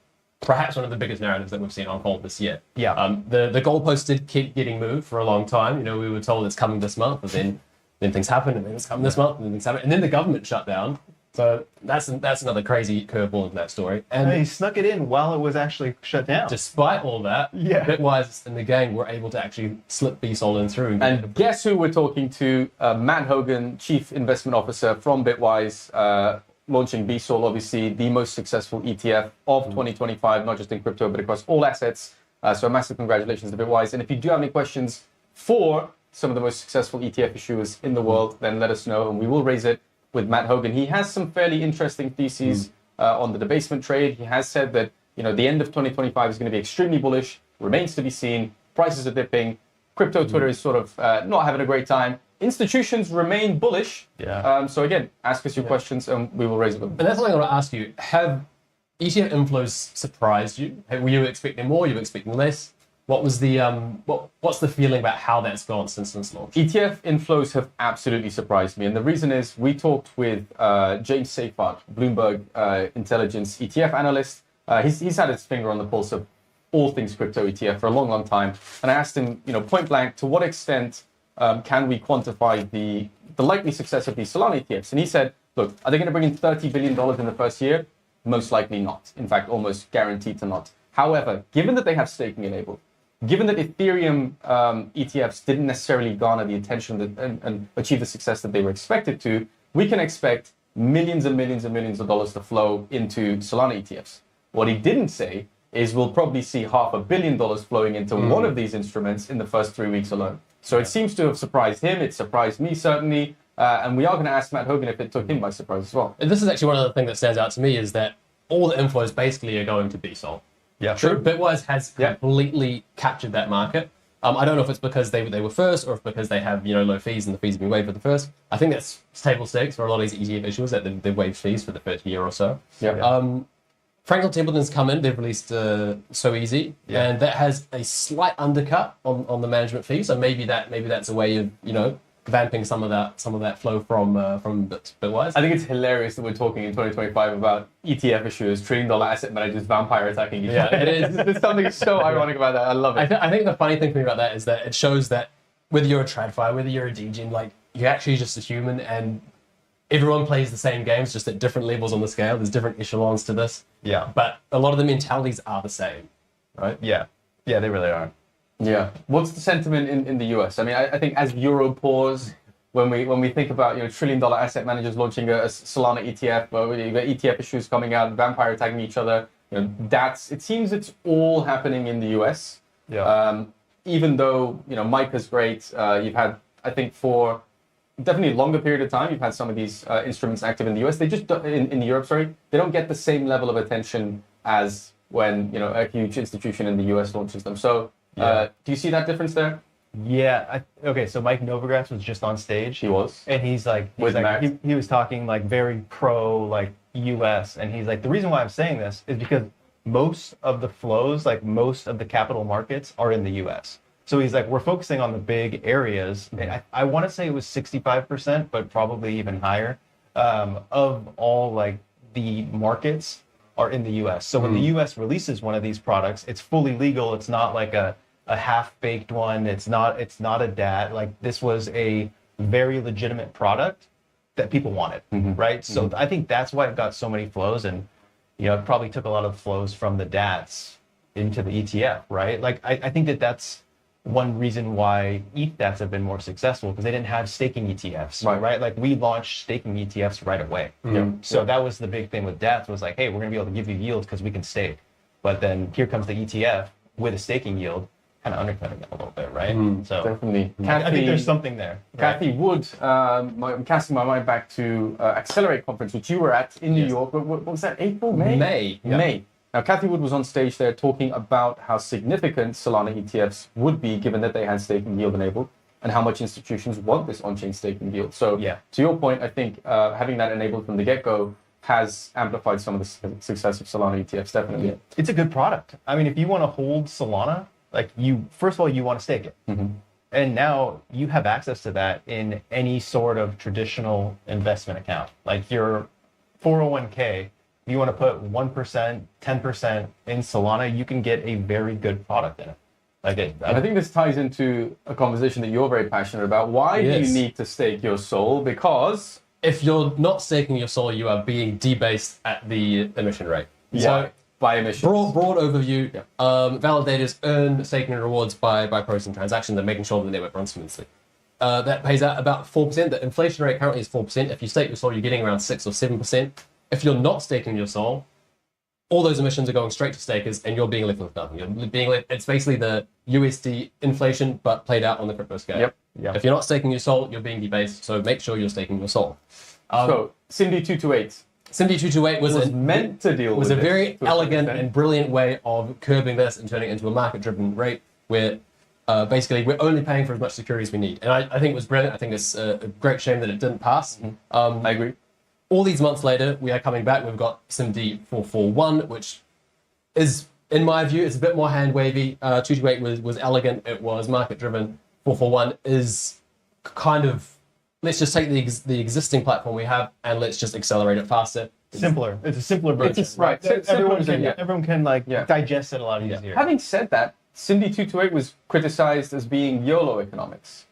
perhaps one of the biggest narratives that we've seen unfold this year. Yeah. The goalposts did keep getting moved for a long time. You know, we were told it's coming this month, but then things happened, and then it's coming this month, and then things happened, and then the government shut down. So that's another crazy curveball in that story. And He snuck it in while it was actually shut down. despite all that, Bitwise and the gang were able to actually slip BSOL in through. And guess who we're talking to? Matt Hogan, Chief Investment Officer from Bitwise, launching BSOL, obviously the most successful ETF of 2025, not just in crypto, but across all assets. So a massive congratulations to Bitwise. And if you do have any questions for some of the most successful ETF issuers in the world, then let us know and we will raise it with Matt Hogan. He has some fairly interesting theses on the debasement trade. He has said that the end of 2025 is going to be extremely bullish, remains to be seen, prices are dipping, crypto Twitter is sort of not having a great time. Institutions remain bullish. Yeah. So again, ask us your questions and we will raise it with them. And that's something I want to ask you. Have ETF inflows surprised you? Were you expecting more? You were expecting less? What was the what's the feeling about how that's gone since launch? ETF inflows have absolutely surprised me, and the reason is we talked with James Seyfarth, Bloomberg Intelligence ETF analyst. He's had his finger on the pulse of all things crypto ETF for a long, long time, and I asked him, point blank, to what extent can we quantify the likely success of these Solana ETFs? And he said, look, are they going to bring in $30 billion in the first year? Most likely not. In fact, almost guaranteed to not. However, given that they have staking enabled, given that Ethereum ETFs didn't necessarily garner the attention and achieve the success that they were expected to, we can expect millions and millions and millions of dollars to flow into Solana ETFs. What he didn't say is we'll probably see $500 million flowing into one of these instruments in the first 3 weeks alone. So it seems to have surprised him. It surprised me, certainly. And we are going to ask Matt Hogan if it took him by surprise as well. And this is actually one of the things that stands out to me is that all the inflows basically are going to BSOL. Yeah. True. Bitwise has completely captured that market. I don't know if it's because they were first or if because they have low fees and the fees have been waived for the first. I think that's table stakes for a lot of these ETF issuers that they've waived fees for the first year or so. Yeah. Franklin Templeton's come in. They've released So Easy, and that has a slight undercut on the management fee. So maybe that's a way of vamping some of that flow from Bitwise. I think it's hilarious that we're talking in 2025 about ETF issuers, trillion-dollar asset managers, vampire attacking each other. Yeah, it is. There's something so ironic about that. I love it. I think the funny thing for me about that is that it shows that whether you're a TradFi, whether you're a degen, you're actually just a human, and everyone plays the same games, just at different levels on the scale. There's different echelons to this. Yeah. But a lot of the mentalities are the same, right? Yeah. Yeah, they really are. Yeah. What's the sentiment in the US? I mean, I think as Euro pours, when we think about trillion-dollar asset managers launching a Solana ETF, you've got ETF issues coming out, vampire attacking each other. It seems it's all happening in the US. Yeah. Even though Mica's great, you've had, I think, for definitely a longer period of time, you've had some of these instruments active in the US. They just in Europe, sorry, they don't get the same level of attention as when a huge institution in the US launches them. So, do you see that difference there? Yeah. Okay. So Mike Novogratz was just on stage. He was, and he was talking like very pro like US, and he's like, the reason why I'm saying this is because most of the flows, like most of the capital markets, are in the US. So he's like, we're focusing on the big areas. And I want to say it was 65%, but probably even higher, of all like the markets are in the US. So when the US releases one of these products, it's fully legal. It's not like a half-baked one. It's not a DAT. Like, this was a very legitimate product that people wanted, right? So I think that's why it got so many flows, and it probably took a lot of flows from the DATs into the ETF, right? Like, I think that's one reason why ETH DATs have been more successful, because they didn't have staking ETFs, right? Like, we launched staking ETFs right away. So that was the big thing with DATs, was like, hey, we're gonna be able to give you yields because we can stake. But then here comes the ETF with a staking yield, kind of undercutting it a little bit, right? So definitely. I think there's something there. Kathy Wood, I'm casting my mind back to Accelerate conference, which you were at in New York. What was that, April, May? May. Now, Kathy Wood was on stage there talking about how significant Solana ETFs would be, given that they had staking yield enabled, and how much institutions want this on-chain staking yield. So to your point, I think having that enabled from the get-go has amplified some of the success of Solana ETFs, definitely. Yeah. It's a good product. I mean, if you want to hold Solana, like, first of all, you want to stake it. And now you have access to that in any sort of traditional investment account. Like your 401k, if you want to put 1%, 10% in Solana, you can get a very good product in it. I think this ties into a conversation that you're very passionate about. Why do you need to stake your SOL? Because if you're not staking your SOL, you are being debased at the emission rate. So, by emissions. Broad overview. Validators earn staking rewards by processing transactions and making sure the network runs smoothly. That pays out about 4%. The inflation rate currently is 4%. If you stake your SOL, you're getting around 6 or 7%. If you're not staking your SOL, all those emissions are going straight to stakers, and you're being left with nothing. It's basically the USD inflation, but played out on the crypto scale. If you're not staking your SOL, you're being debased. So make sure you're staking your SOL. So Cindy 228. Cindy 228 was meant to deal with a very elegant and brilliant way of curbing this and turning it into a market-driven rate where basically we're only paying for as much security as we need. And I think it was brilliant. I think it's a great shame that it didn't pass. I agree. All these months later, we are coming back. We've got SIMD 441, which is, in my view, it's a bit more hand-wavy. 228 was elegant. It was market-driven. 441 is kind of, let's just take the existing platform we have and let's just accelerate it faster. Simpler. It's a simpler version. Right. Everyone can digest it a lot easier. Having said that, Cindy 228 was criticized as being YOLO economics,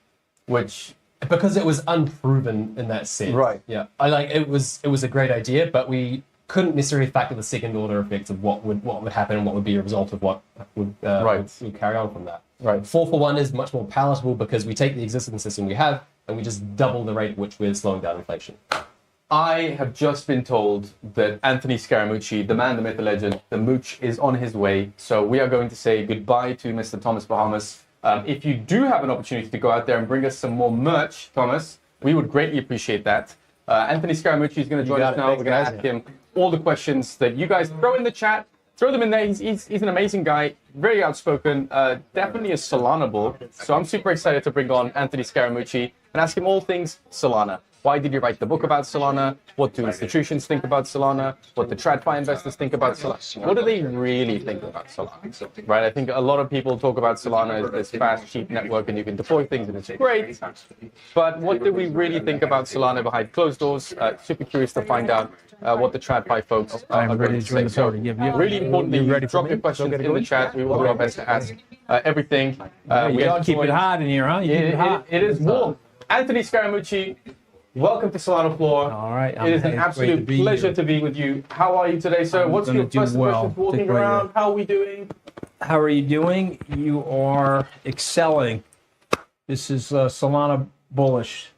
which... Because it was unproven in that sense. Right. Yeah. It was a great idea, but we couldn't necessarily factor the second order effects of what would happen and what would be a result of what would carry on from that. Right. 441 is much more palatable because we take the existing system we have and we just double the rate at which we're slowing down inflation. I have just been told that Anthony Scaramucci, the man, the myth, the legend, the mooch, is on his way. So we are going to say goodbye to Mr. Thomas Bahamas. If you do have an opportunity to go out there and bring us some more merch, Thomas, we would greatly appreciate that. Anthony Scaramucci is going to join us now. We're going to ask him all the questions that you guys throw in the chat. Throw them in there. He's an amazing guy, very outspoken, definitely a Solana bull. So I'm super excited to bring on Anthony Scaramucci and ask him all things Solana. Why did you write the book about Solana? What do institutions think about Solana? What do TradFi investors think about Solana? What do they really think about Solana? Right? I think a lot of people talk about Solana as this fast, cheap network and you can deploy things and it's great. But what do we really think about Solana behind closed doors? Super curious to find out what the TradFi folks are going to say. So really importantly, drop your questions in the chat. We will do our best to ask everything. We keep it hot in here, huh? It is warm. Anthony Scaramucci, welcome to SolanaFloor. All right. It is an absolute pleasure to be with you. How are you today, sir? What's your first impressions walking around? How are we doing? How are you doing? You are excelling. This is Solana bullish.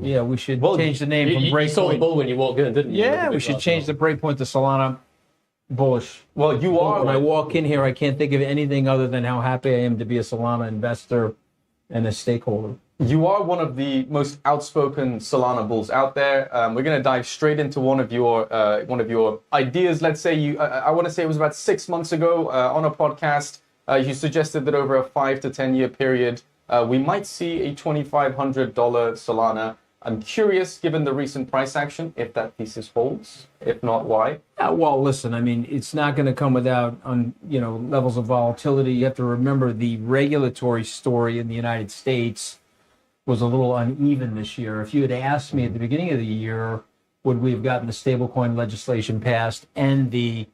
Yeah, we should change the name from You saw the Breakpoint. bull when you walked in, didn't you? Yeah, we should change the Breakpoint to Solana bullish. Well, you are. When I walk in here, I can't think of anything other than how happy I am to be a Solana investor and a stakeholder. You are one of the most outspoken Solana bulls out there. We're going to dive straight into one of your ideas. Let's say I want to say it was about 6 months ago on a podcast. You suggested that over a 5 to 10 year period, we might see a $2,500 Solana. I'm curious, given the recent price action, if that thesis holds. If not, why? Well, listen, I mean, it's not going to come without levels of volatility. You have to remember the regulatory story in the United States was a little uneven this year. If you had asked me at the beginning of the year, would we have gotten the stablecoin legislation passed and the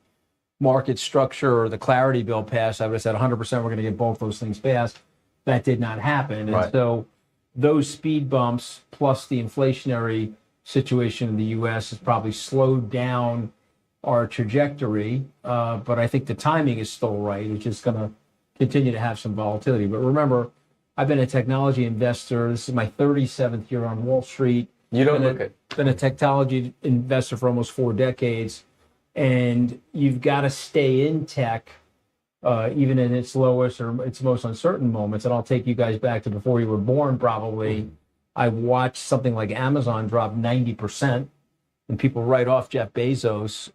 market structure or the clarity bill passed, I would have said 100% we're going to get both those things passed. That did not happen. Right. And so those speed bumps plus the inflationary situation in the U.S. has probably slowed down our trajectory. But I think the timing is still right. It's just going to continue to have some volatility. But remember, I've been a technology investor. This is my 37th year on Wall Street. You don't look it. Been a technology investor for almost 4 decades. And you've got to stay in tech, even in its lowest or its most uncertain moments. And I'll take you guys back to before you were born, probably. I watched something like Amazon drop 90%, and people write off Jeff Bezos.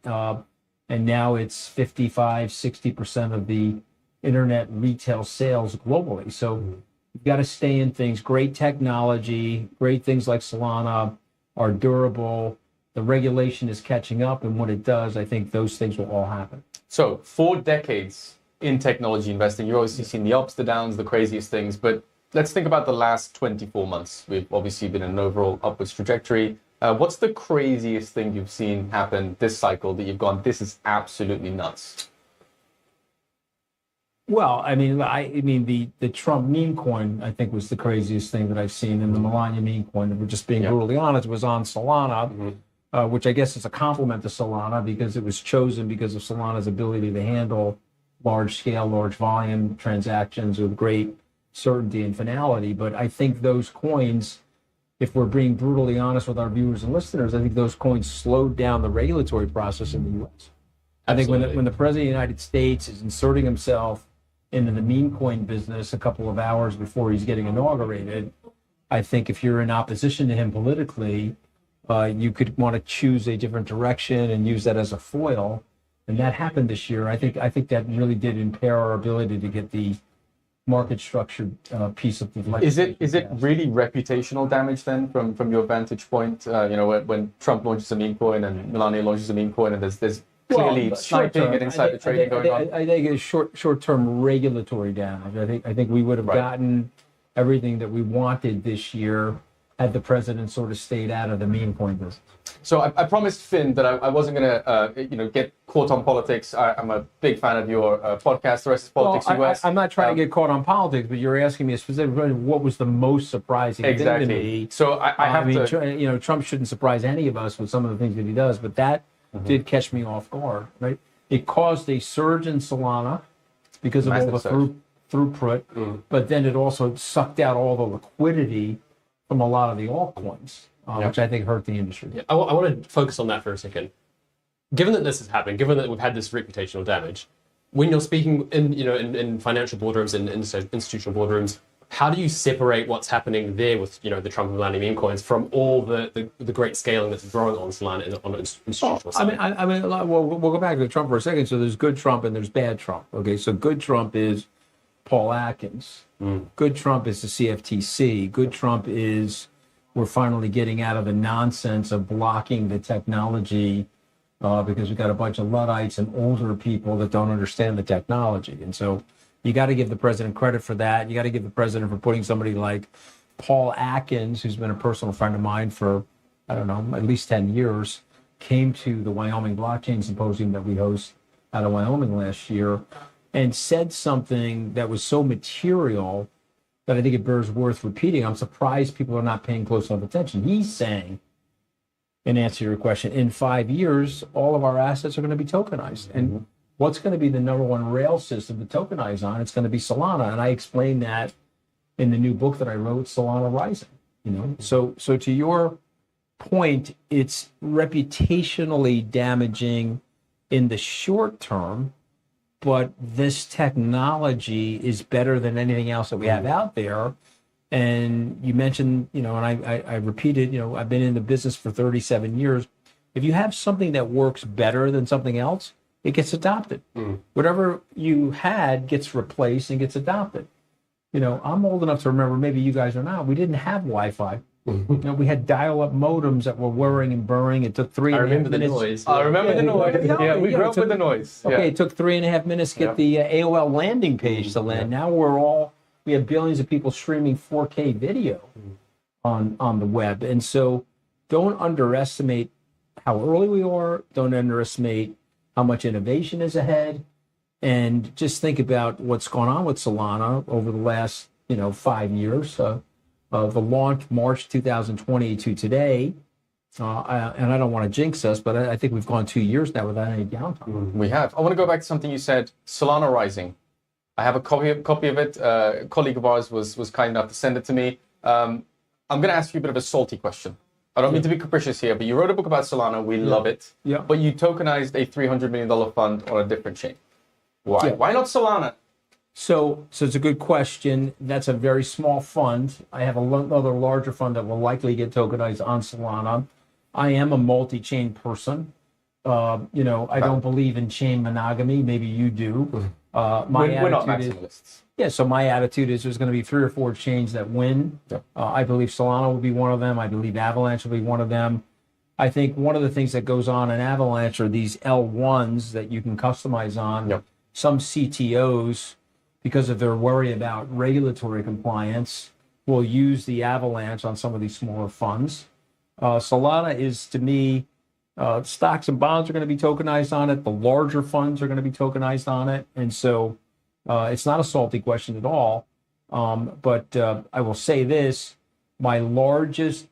And now it's 55, 60% of the internet retail sales globally. So you've got to stay in things. Great technology, great things like Solana are durable. The regulation is catching up, and when it does, I think those things will all happen. So 4 decades in technology investing, you've obviously seen the ups, the downs, the craziest things, but let's think about the last 24 months. We've obviously been in an overall upwards trajectory. What's the craziest thing you've seen happen this cycle that you've gone, this is absolutely nuts? Well, I mean, the Trump meme coin, I think, was the craziest thing that I've seen, and the Melania meme coin, if we're just being brutally honest, was on Solana, which I guess is a compliment to Solana because it was chosen because of Solana's ability to handle large scale, large volume transactions with great certainty and finality. But I think those coins, if we're being brutally honest with our viewers and listeners, I think those coins slowed down the regulatory process in the U.S. I think when the President of the United States is inserting himself into the meme coin business a couple of hours before he's getting inaugurated, I think if you're in opposition to him politically, you could want to choose a different direction and use that as a foil. And that happened this year. I think that really did impair our ability to get the market structured piece of the legislation. Is it really reputational damage then from your vantage point? When Trump launches a meme coin and Melania launches a meme coin, and there's clearly sniping and insider trading going on. I think it's short-term regulatory damage. I think we would have gotten everything that we wanted this year had the president sort of stayed out of the meme coin business. So I promised Finn that I wasn't going to get caught on politics. I'm a big fan of your podcast, The Rest is Politics US. I'm not trying to get caught on politics, but you're asking me a specific question. What was the most surprising thing to me? So I have to... Trump shouldn't surprise any of us with some of the things that he does, but that did catch me off guard, right? It caused a surge in Solana because of all the throughput, but then it also sucked out all the liquidity from a lot of the altcoins, which I think hurt the industry. Yeah, I want to focus on that for a second. Given that this is happening, given that we've had this reputational damage, when you're speaking in financial boardrooms and institutional boardrooms, how do you separate what's happening there with the Trump and Melania meme coins from all the great scaling that's growing on Solana on an institutional side? We'll go back to Trump for a second. So there's good Trump and there's bad Trump. Okay, so good Trump is Paul Atkins. Good Trump is the CFTC. Good Trump is we're finally getting out of the nonsense of blocking the technology because we've got a bunch of Luddites and older people that don't understand the technology. And so you got to give the president credit for that. You got to give the president for putting somebody like Paul Atkins, who's been a personal friend of mine for, I don't know, at least 10 years, came to the Wyoming Blockchain Symposium that we host out of Wyoming last year and said something that was so material that I think it bears worth repeating. I'm surprised people are not paying close enough attention. He's saying, in answer to your question, in 5 years, all of our assets are going to be tokenized. And what's going to be the number one rail system to tokenize on? It's going to be Solana. And I explained that in the new book that I wrote, Solana Rising. You know, so to your point, it's reputationally damaging in the short term, but this technology is better than anything else that we have out there. And you mentioned, you know, and I repeated, you know, I've been in the business for 37 years. If you have something that works better than something else, it gets adopted. Whatever you had gets replaced and gets adopted. You know, I'm old enough to remember, maybe you guys are not, we didn't have Wi-Fi. You know, we had dial-up modems that were whirring and burring. It took 3.5 minutes. I remember the noise. Yeah, we grew up with the noise. Okay, it took 3.5 minutes to get the AOL landing page to land. Now we have billions of people streaming 4K video on the web. And so don't underestimate how early we are. Don't underestimate how much innovation is ahead. And just think about what's gone on with Solana over the last, 5 years. The launch March 2020 to today, and I don't want to jinx us, but I think we've gone 2 years now without any downtime. We have. I want to go back to something you said, Solana Rising. I have a copy of it. A colleague of ours was kind enough to send it to me. I'm going to ask you a bit of a salty question. I don't mean to be capricious here, but you wrote a book about Solana. We love it. Yeah. But you tokenized a $300 million fund on a different chain. Why? Yeah. Why not Solana? So it's a good question. That's a very small fund. I have another larger fund that will likely get tokenized on Solana. I am a multi-chain person. I don't believe in chain monogamy. Maybe you do. We're not maximalists. So my attitude is there's going to be 3 or 4 chains that win. Yep. I believe Solana will be one of them. I believe Avalanche will be one of them. I think one of the things that goes on in Avalanche are these L1s that you can customize on. Yep. Some CTOs, because of their worry about regulatory compliance, will use the Avalanche on some of these smaller funds. Solana is, to me, stocks and bonds are going to be tokenized on it. The larger funds are going to be tokenized on it. And so it's not a salty question at all. But I will say this, my largest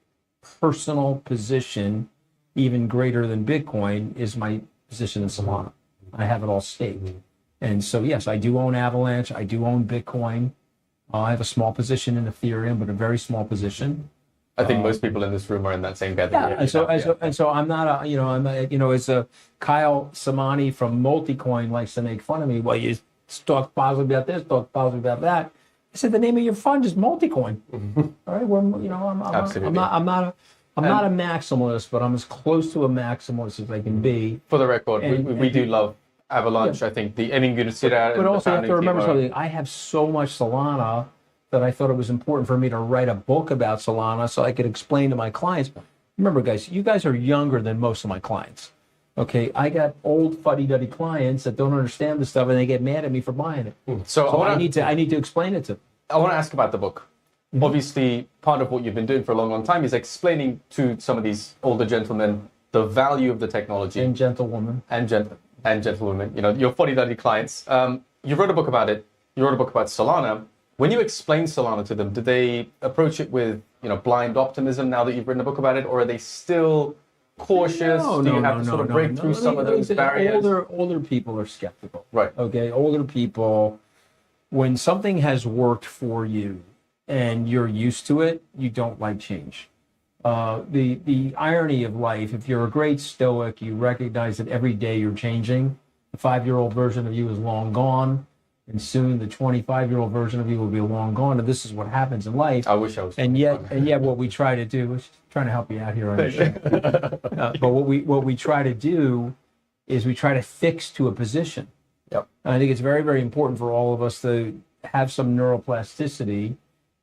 personal position, even greater than Bitcoin, is my position in Solana. I have it all staked. And so, yes, I do own Avalanche. I do own Bitcoin. I have a small position in Ethereum, but a very small position. I think most people in this room are in that same category. Yeah, and so I'm not as a Kyle Samani from Multicoin likes to make fun of me. Well, you talk positively about this, talk positively about that. I said the name of your fund is Multicoin. All right, Absolutely. I'm not a maximalist, but I'm as close to a maximalist as I can be. For the record, we do love Avalanche. I think the ending going to sit out. But also, you have to remember something. I have so much Solana that I thought it was important for me to write a book about Solana so I could explain to my clients. Remember, guys, you guys are younger than most of my clients. Okay, I got old fuddy-duddy clients that don't understand this stuff and they get mad at me for buying it. So I need to explain it to them. I want to ask about the book. Obviously, part of what you've been doing for a long, long time is explaining to some of these older gentlemen the value of the technology. And gentlewomen. And gentlewomen, your fuddy-duddy clients. You wrote a book about it. You wrote a book about Solana. When you explain Solana to them, do they approach it with, blind optimism now that you've written a book about it, or are they still cautious? Do you have to sort of break through some of those barriers? Older people are skeptical. Right. Okay, older people, when something has worked for you and you're used to it, you don't like change. The irony of life, if you're a great stoic, you recognize that every day you're changing. The 5-year-old version of you is long gone, and soon the 25-year-old version of you will be long gone. And this is what happens in life. I wish I was. And yet, what we try to do is trying to help you out here on the show. But what we try to do is we try to fix to a position. Yep. And I think it's very, very important for all of us to have some neuroplasticity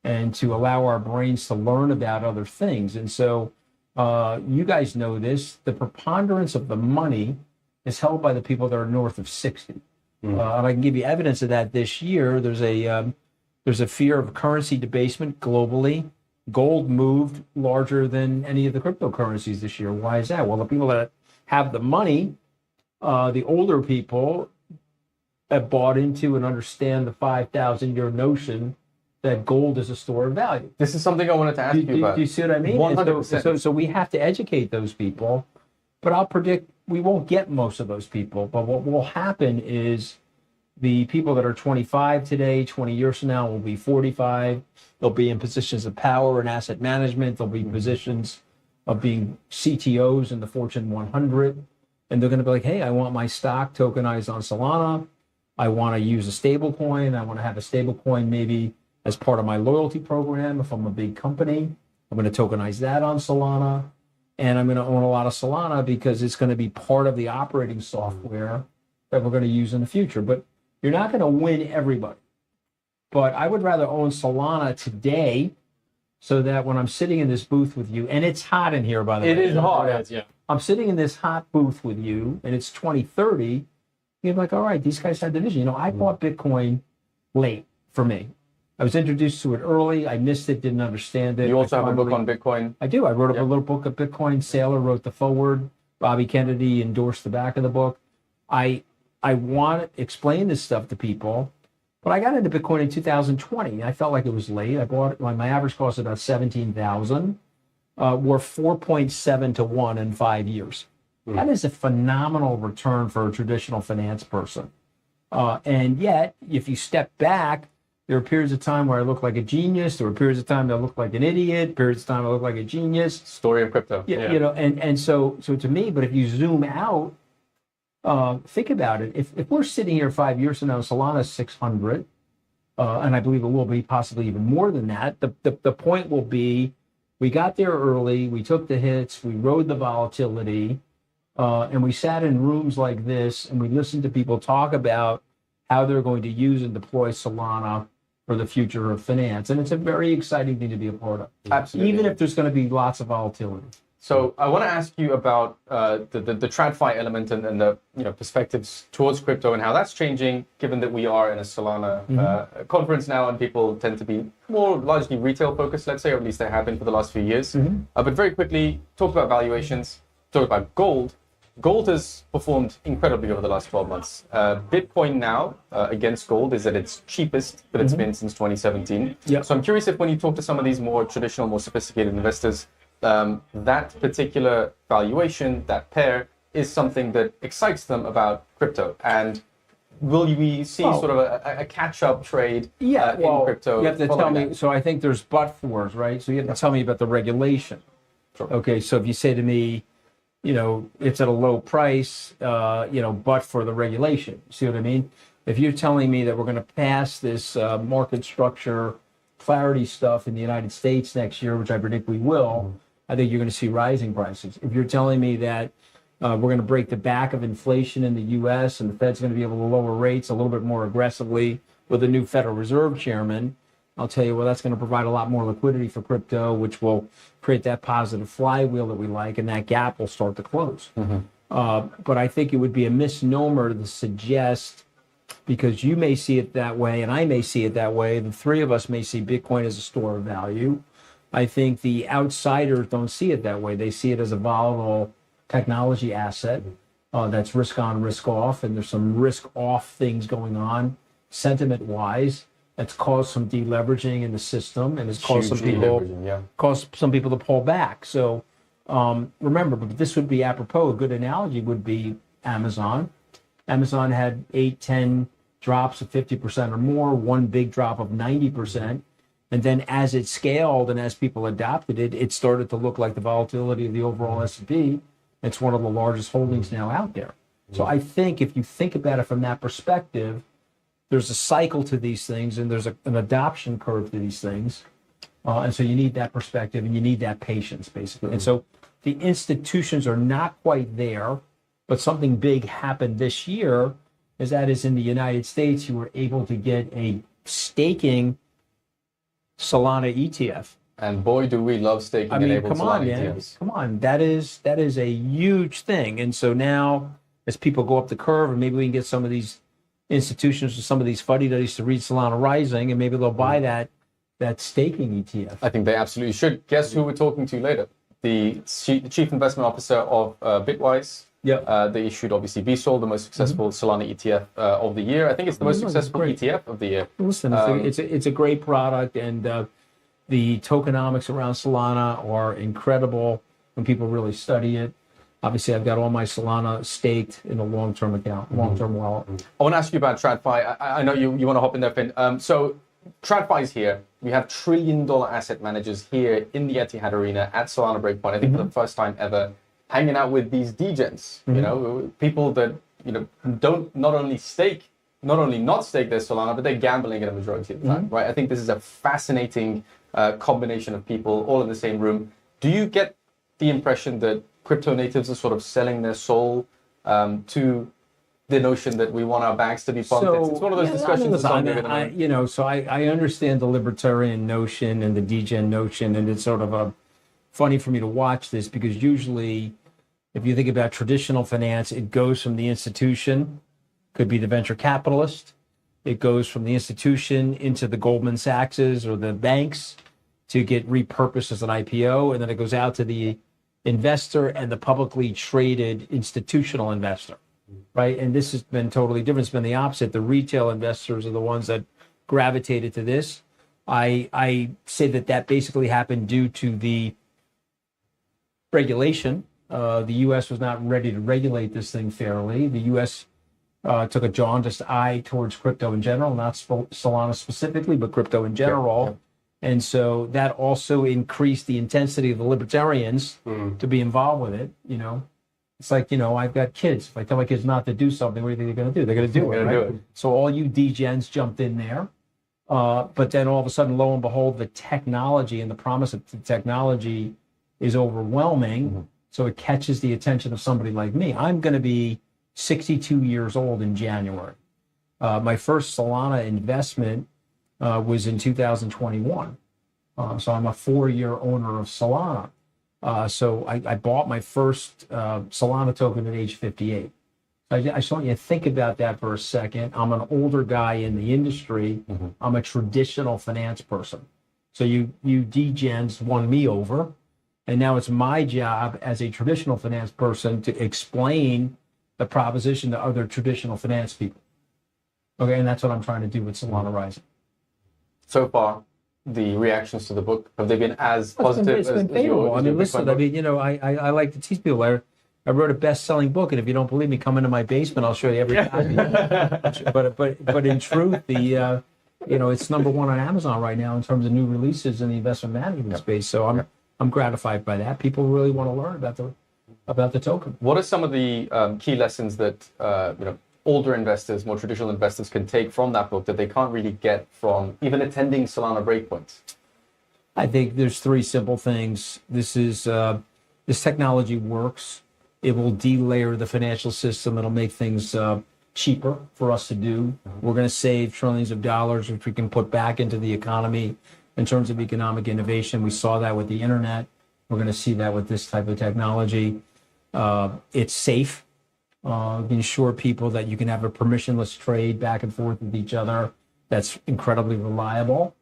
and to allow our brains to learn about other things. And so you guys know this, the preponderance of the money is held by the people that are north of 60. And I can give you evidence of that this year. There's a fear of currency debasement globally. Gold moved larger than any of the cryptocurrencies this year. Why is that? Well, the people that have the money, the older people, have bought into and understand the 5,000-year notion that gold is a store of value. This is something I wanted to ask you about. Do you see what I mean? 100%. So we have to educate those people, but I'll predict we won't get most of those people. But what will happen is the people that are 25 today, 20 years from now will be 45. They'll be in positions of power and asset management. They'll be in positions of being CTOs in the Fortune 100. And they're going to be like, hey, I want my stock tokenized on Solana. I want to use a stable coin. I want to have a stable coin maybe as part of my loyalty program. If I'm a big company, I'm going to tokenize that on Solana. And I'm going to own a lot of Solana because it's going to be part of the operating software that we're going to use in the future. But you're not going to win everybody. But I would rather own Solana today so that when I'm sitting in this booth with you, and it's hot in here, by the way. It is hot. Yeah. I'm sitting in this hot booth with you, and it's 2030. You're like, all right, these guys had the vision. You know, I bought Bitcoin late for me. I was introduced to it early. I missed it, didn't understand it. You also have a book on Bitcoin. I do. I wrote up a little book of Bitcoin. Saylor wrote the foreword. Bobby Kennedy endorsed the back of the book. I want to explain this stuff to people, but I got into Bitcoin in 2020. I felt like it was late. I bought it. My average cost was about $17,000. We're 4.7 to 1 in 5 years. That is a phenomenal return for a traditional finance person. And yet, if you step back, there are periods of time where I look like a genius. There were periods of time that I look like an idiot. Periods of time I look like a genius. Story of crypto. You know, and so to me, but if you zoom out, think about it. If we're sitting here 5 years from now, Solana's 600, and I believe it will be possibly even more than that. The point will be, we got there early, we took the hits, we rode the volatility, and we sat in rooms like this, and we listened to people talk about how they're going to use and deploy Solana for the future of finance. And it's a very exciting thing to be a part of. Absolutely. Even if there's going to be lots of volatility. So I want to ask you about the TradFi element and the perspectives towards crypto and how that's changing, given that we are in a Solana conference now and people tend to be more largely retail focused, let's say, or at least they have been for the last few years. But very quickly, talk about valuations, talk about gold. Gold has performed incredibly over the last 12 months. Bitcoin now against gold is at its cheapest that it's been since 2017. Yeah. So I'm curious if when you talk to some of these more traditional, more sophisticated investors, that particular valuation, that pair, is something that excites them about crypto. And will we see sort of a catch-up trade in crypto? You have to tell me, so I think there's but-fors, right? So you have to tell me about the regulation. Sure. Okay, so if you say to me, it's at a low price, but for the regulation. See what I mean? If you're telling me that we're going to pass this market structure clarity stuff in the United States next year, which I predict we will, I think you're going to see rising prices. If you're telling me that we're going to break the back of inflation in the U.S. and the Fed's going to be able to lower rates a little bit more aggressively with a new Federal Reserve chairman, I'll tell you, well, that's going to provide a lot more liquidity for crypto, which will create that positive flywheel that we like, and that gap will start to close. But I think it would be a misnomer to suggest, because you may see it that way, and I may see it that way, the three of us may see Bitcoin as a store of value. I think the outsiders don't see it that way. They see it as a volatile technology asset that's risk on, risk off, and there's some risk off things going on sentiment-wise. That's caused some deleveraging in the system, and it's caused some people to pull back. So remember, but this would be apropos. A good analogy would be Amazon. Amazon had 8, 10 drops of 50% or more, one big drop of 90%. And then as it scaled and as people adopted it, it started to look like the volatility of the overall S&P. It's one of the largest holdings now out there. So I think if you think about it from that perspective, there's a cycle to these things, and there's an adoption curve to these things. And so you need that perspective, and you need that patience, basically. And so the institutions are not quite there, but something big happened this year, is in the United States, you were able to get a staking Solana ETF. And boy, do we love staking enabled Solana ETFs. Come on. That is a huge thing. And so now, as people go up the curve, and maybe we can get some of these institutions or some of these fuddy-duddies to read Solana Rising, and maybe they'll buy that staking ETF. I think they absolutely should. Guess who we're talking to later? The Chief Investment Officer of Bitwise. Yeah. They issued, obviously, BSOL, the most successful Solana ETF of the year. I think it's the most successful ETF of the year. Listen, it's a great product, and the tokenomics around Solana are incredible when people really study it. Obviously, I've got all my Solana staked in a long-term account, long-term wallet. I want to ask you about TradFi. I know you want to hop in there, Finn. So TradFi is here. We have trillion-dollar asset managers here in the Etihad Arena at Solana Breakpoint. I think for the first time ever, hanging out with these degens. You know, people that don't not only not stake their Solana, but they're gambling at a majority of the time, right? I think this is a fascinating combination of people all in the same room. Do you get the impression that crypto natives are sort of selling their soul to the notion that we want our banks to be pumped? It's one of those discussions. I understand the libertarian notion and the degen notion, and it's sort of funny for me to watch this because usually, if you think about traditional finance, it goes from the institution, could be the venture capitalist, it goes from the institution into the Goldman Sachs's or the banks to get repurposed as an IPO, and then it goes out to the investor and the publicly traded institutional investor, right? And this has been totally different. It's been the opposite. The retail investors are the ones that gravitated to this. I say that basically happened due to the regulation. The U.S. was not ready to regulate this thing fairly. The U.S. Took a jaundiced eye towards crypto in general, not Solana specifically, but crypto in general. And so that also increased the intensity of the libertarians to be involved with it. You know, it's like, I've got kids. If I tell my kids not to do something, what do you think they're going to do? They're going to do it, right? So all you degens jumped in there. But then all of a sudden, lo and behold, the technology and the promise of the technology is overwhelming. So it catches the attention of somebody like me. I'm going to be 62 years old in January. My first Solana investment was in 2021. So I'm a 4-year owner of Solana. So I bought my first Solana token at age 58. I just want you to think about that for a second. I'm an older guy in the industry. I'm a traditional finance person. So you degens won me over. And now it's my job as a traditional finance person to explain the proposition to other traditional finance people. Okay, and that's what I'm trying to do with Solana Rising. So far, the reactions to the book, have they been as positive it's been favorable. I mean, listen, I like to teach people. I wrote a best-selling book, and if you don't believe me, come into my basement. I'll show you every copy. But in truth, it's number one on Amazon right now in terms of new releases in the investment management space. So I'm gratified by that. People really want to learn about the token. What are some of the key lessons that older investors, more traditional investors, can take from that book that they can't really get from even attending Solana Breakpoints? I think there's 3 simple things. This technology works. It will delayer the financial system. It'll make things cheaper for us to do. We're going to save trillions of dollars, which we can put back into the economy in terms of economic innovation. We saw that with the internet. We're going to see that with this type of technology. It's safe. Ensure people that you can have a permissionless trade back and forth with each other. That's incredibly reliable.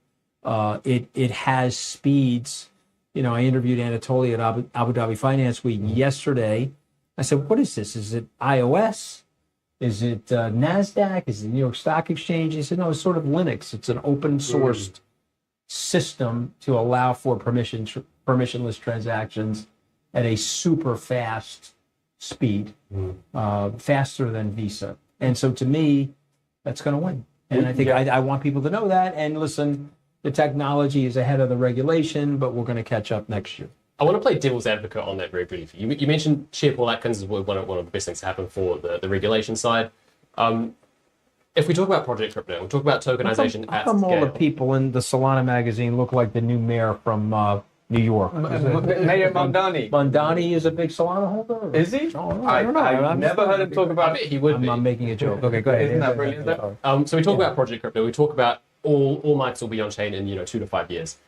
It has speeds. I interviewed Anatoly at Abu Dhabi Finance Week yesterday. I said, what is this? Is it iOS? Is it NASDAQ? Is it New York Stock Exchange? He said, no, it's sort of Linux. It's an open sourced system to allow for permissionless transactions at a super fast speed, faster than Visa. And so to me, that's going to win. And I think I want people to know that. And listen, the technology is ahead of the regulation, but we're going to catch up next year. I want to play devil's advocate on that very briefly. You mentioned Chair Paul Atkins is one of the best things to happen for the regulation side. If we talk about Project Crypto, we talk about tokenization at scale. All the people in the Solana magazine look like the new mayor from New York. Mayor Mamdani. Mamdani is a big Solana holder? Is he? Oh, I don't know. I've never heard him talk about it. He would be. I'm making a joke. Okay, go ahead. Isn't that brilliant though? So we talk about Project Crypto. We talk about all markets will be on chain in 2 to 5 years.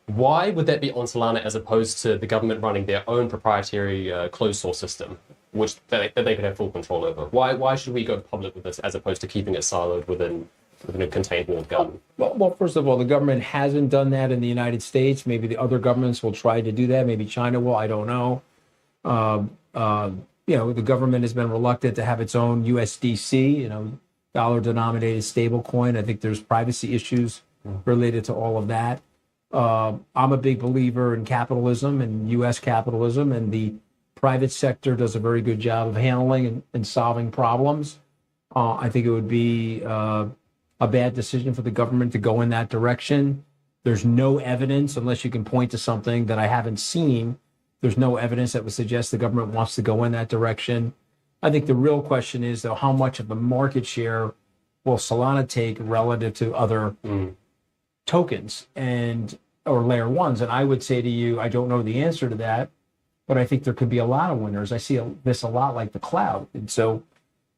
Why would that be on Solana as opposed to the government running their own proprietary closed source system, which that they could have full control over? Why should we go public with this as opposed to keeping it siloed within a contained walled garden? Well, first of all, the government hasn't done that in the United States. Maybe the other governments will try to do that. Maybe China will. I don't know. The government has been reluctant to have its own USDC, dollar-denominated stable coin. I think there's privacy issues related to all of that. I'm a big believer in capitalism and U.S. capitalism and the private sector does a very good job of handling and solving problems. I think it would be a bad decision for the government to go in that direction. There's no evidence, unless you can point to something that I haven't seen, there's no evidence that would suggest the government wants to go in that direction. I think the real question is, though, how much of the market share will Solana take relative to other tokens or layer ones? And I would say to you, I don't know the answer to that, but I think there could be a lot of winners. I see this a lot like the cloud. And so,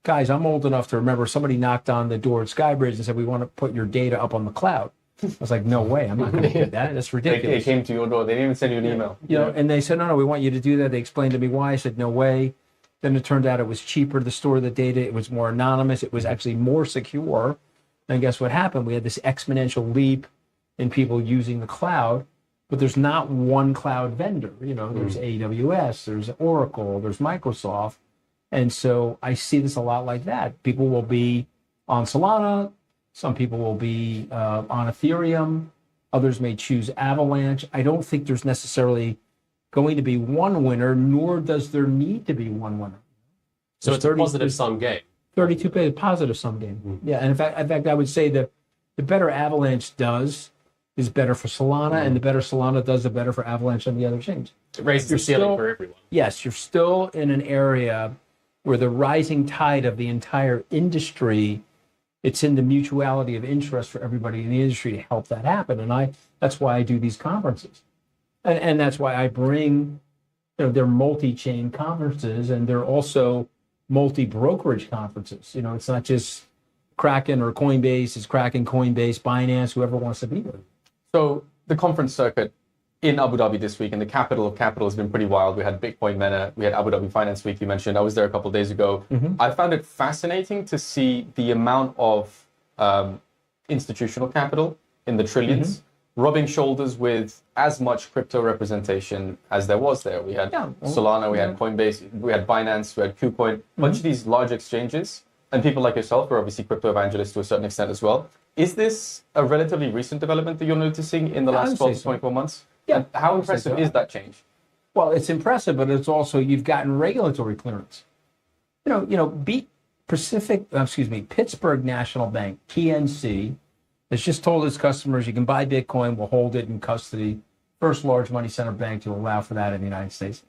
guys, I'm old enough to remember somebody knocked on the door at Skybridge and said, we want to put your data up on the cloud. I was like, no way, I'm not going to do that. That's ridiculous. They came to your door. They didn't even send you an email. You know, and they said, no, we want you to do that. They explained to me why. I said, no way. Then it turned out it was cheaper to store the data. It was more anonymous. It was actually more secure. And guess what happened? We had this exponential leap in people using the cloud, but there's not one cloud vendor. You know, there's AWS, there's Oracle, there's Microsoft. And so I see this a lot like that. People will be on Solana. Some people will be on Ethereum. Others may choose Avalanche. I don't think there's necessarily going to be one winner, nor does there need to be one winner. So it's a positive sum game. 32 positive sum game. Yeah, and in fact, I would say that the better Avalanche does is better for Solana, and the better Solana does, the better for Avalanche on the other chains. It raises the ceiling for everyone. Yes, you're still in an area where the rising tide of the entire industry, it's in the mutuality of interest for everybody in the industry to help that happen. And that's why I do these conferences. And that's why I bring, they're multi-chain conferences, and they're also multi-brokerage conferences. You know, it's not just Kraken or Coinbase, it's Kraken, Coinbase, Binance, whoever wants to be there. So the conference circuit in Abu Dhabi this week, in the capital of capital, has been pretty wild. We had Breakpoint Meta, we had Abu Dhabi Finance Week, you mentioned. I was there a couple of days ago. I found it fascinating to see the amount of institutional capital in the trillions, rubbing shoulders with as much crypto representation as there was there. We had Solana, we had Coinbase, we had Binance, we had KuCoin, a bunch of these large exchanges, and people like yourself are obviously crypto evangelists to a certain extent as well. Is this a relatively recent development that you're noticing in the last 12 to 24 months? Yeah. And how impressive is that change? Well, it's impressive, but it's also, you've gotten regulatory clearance. Pittsburgh National Bank, PNC, has just told its customers you can buy Bitcoin, we'll hold it in custody. First large money center bank to allow for that in the United States.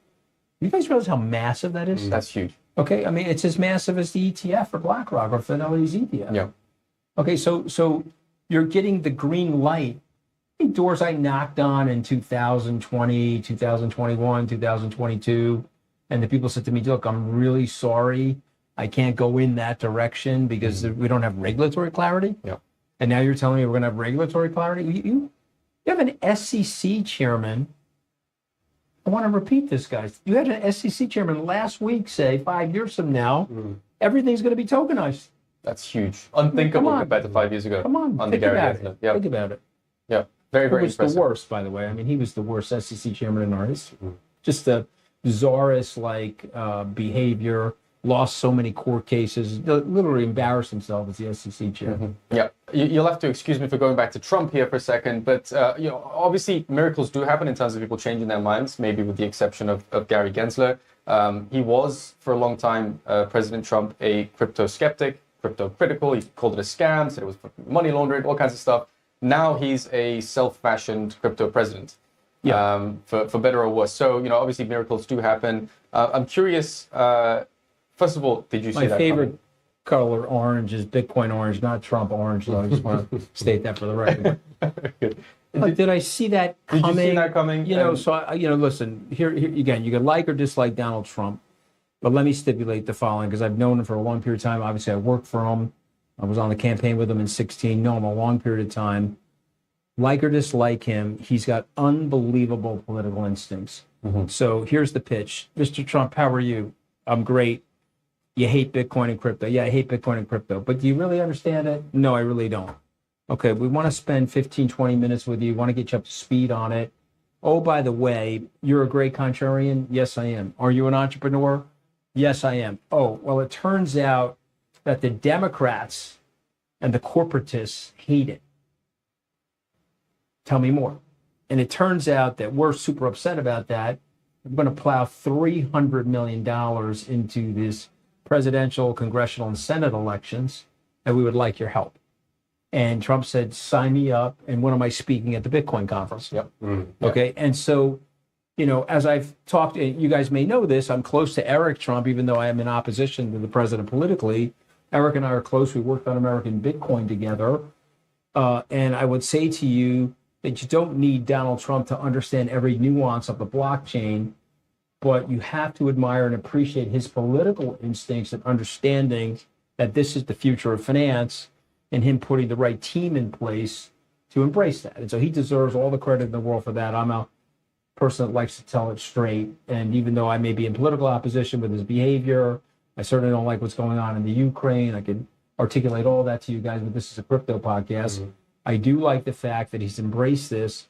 You guys realize how massive that is? That's huge. Okay, I mean, it's as massive as the ETF for BlackRock or Fidelity's ETF. Yeah. Okay, so you're getting the green light. Doors I knocked on in 2020, 2021, 2022, and the people said to me, look, I'm really sorry. I can't go in that direction because we don't have regulatory clarity. Yeah. And now you're telling me we're going to have regulatory clarity? You have an SEC chairman. I want to repeat this, guys. You had an SEC chairman last week say 5 years from now, everything's going to be tokenized. That's huge. Unthinkable compared to 5 years ago. Come on, under think Gary about Gensler. it. Yeah. Think about it. Yeah. Very, very He was impressive. the worst, by the way. I mean, he was the worst SEC chairman in our history. Just the bizarrest behavior. Lost so many court cases. Literally embarrassed himself as the SEC chair. Yeah, you'll have to excuse me for going back to Trump here for a second, but obviously miracles do happen in terms of people changing their minds. Maybe with the exception of Gary Gensler. He was for a long time, President Trump, a crypto skeptic, crypto critical. He called it a scam, said it was money laundering, all kinds of stuff. Now he's a self-fashioned crypto president. Yeah. For better or worse. So obviously miracles do happen. I'm curious. First of all, did you see My that favorite coming? color orange is Bitcoin orange, not Trump orange. So I just want to state that for the record. Like, did I see that coming? Did you see that coming? Listen, here again, you can like or dislike Donald Trump, but let me stipulate the following, because I've known him for a long period of time. Obviously, I worked for him. I was on the campaign with him in 2016. Know him a long period of time. Like or dislike him, he's got unbelievable political instincts. So here's the pitch. Mr. Trump, how are you? I'm great. You hate Bitcoin and crypto. Yeah, I hate Bitcoin and crypto. But do you really understand it? No, I really don't. Okay, we want to spend 15, 20 minutes with you. Want to get you up to speed on it. Oh, by the way, you're a great contrarian? Yes, I am. Are you an entrepreneur? Yes, I am. Oh, well, it turns out that the Democrats and the corporatists hate it. Tell me more. And it turns out that we're super upset about that. going to plow $300 million into this presidential, congressional, and Senate elections, and we would like your help. And Trump said, sign me up. And when am I speaking at the Bitcoin conference? Yep. Okay. And so, you know, as I've talked, you guys may know this, I'm close to Eric Trump, even though I am in opposition to the president politically. Eric and I are close. We worked on American Bitcoin together. And I would say to you that you don't need Donald Trump to understand every nuance of the blockchain, but you have to admire and appreciate his political instincts and understanding that this is the future of finance, and him putting the right team in place to embrace that. And so he deserves all the credit in the world for that. I'm a person that likes to tell it straight. And even though I may be in political opposition with his behavior, I certainly don't like what's going on in the Ukraine. I can articulate all that to you guys, but this is a crypto podcast. I do like the fact that he's embraced this,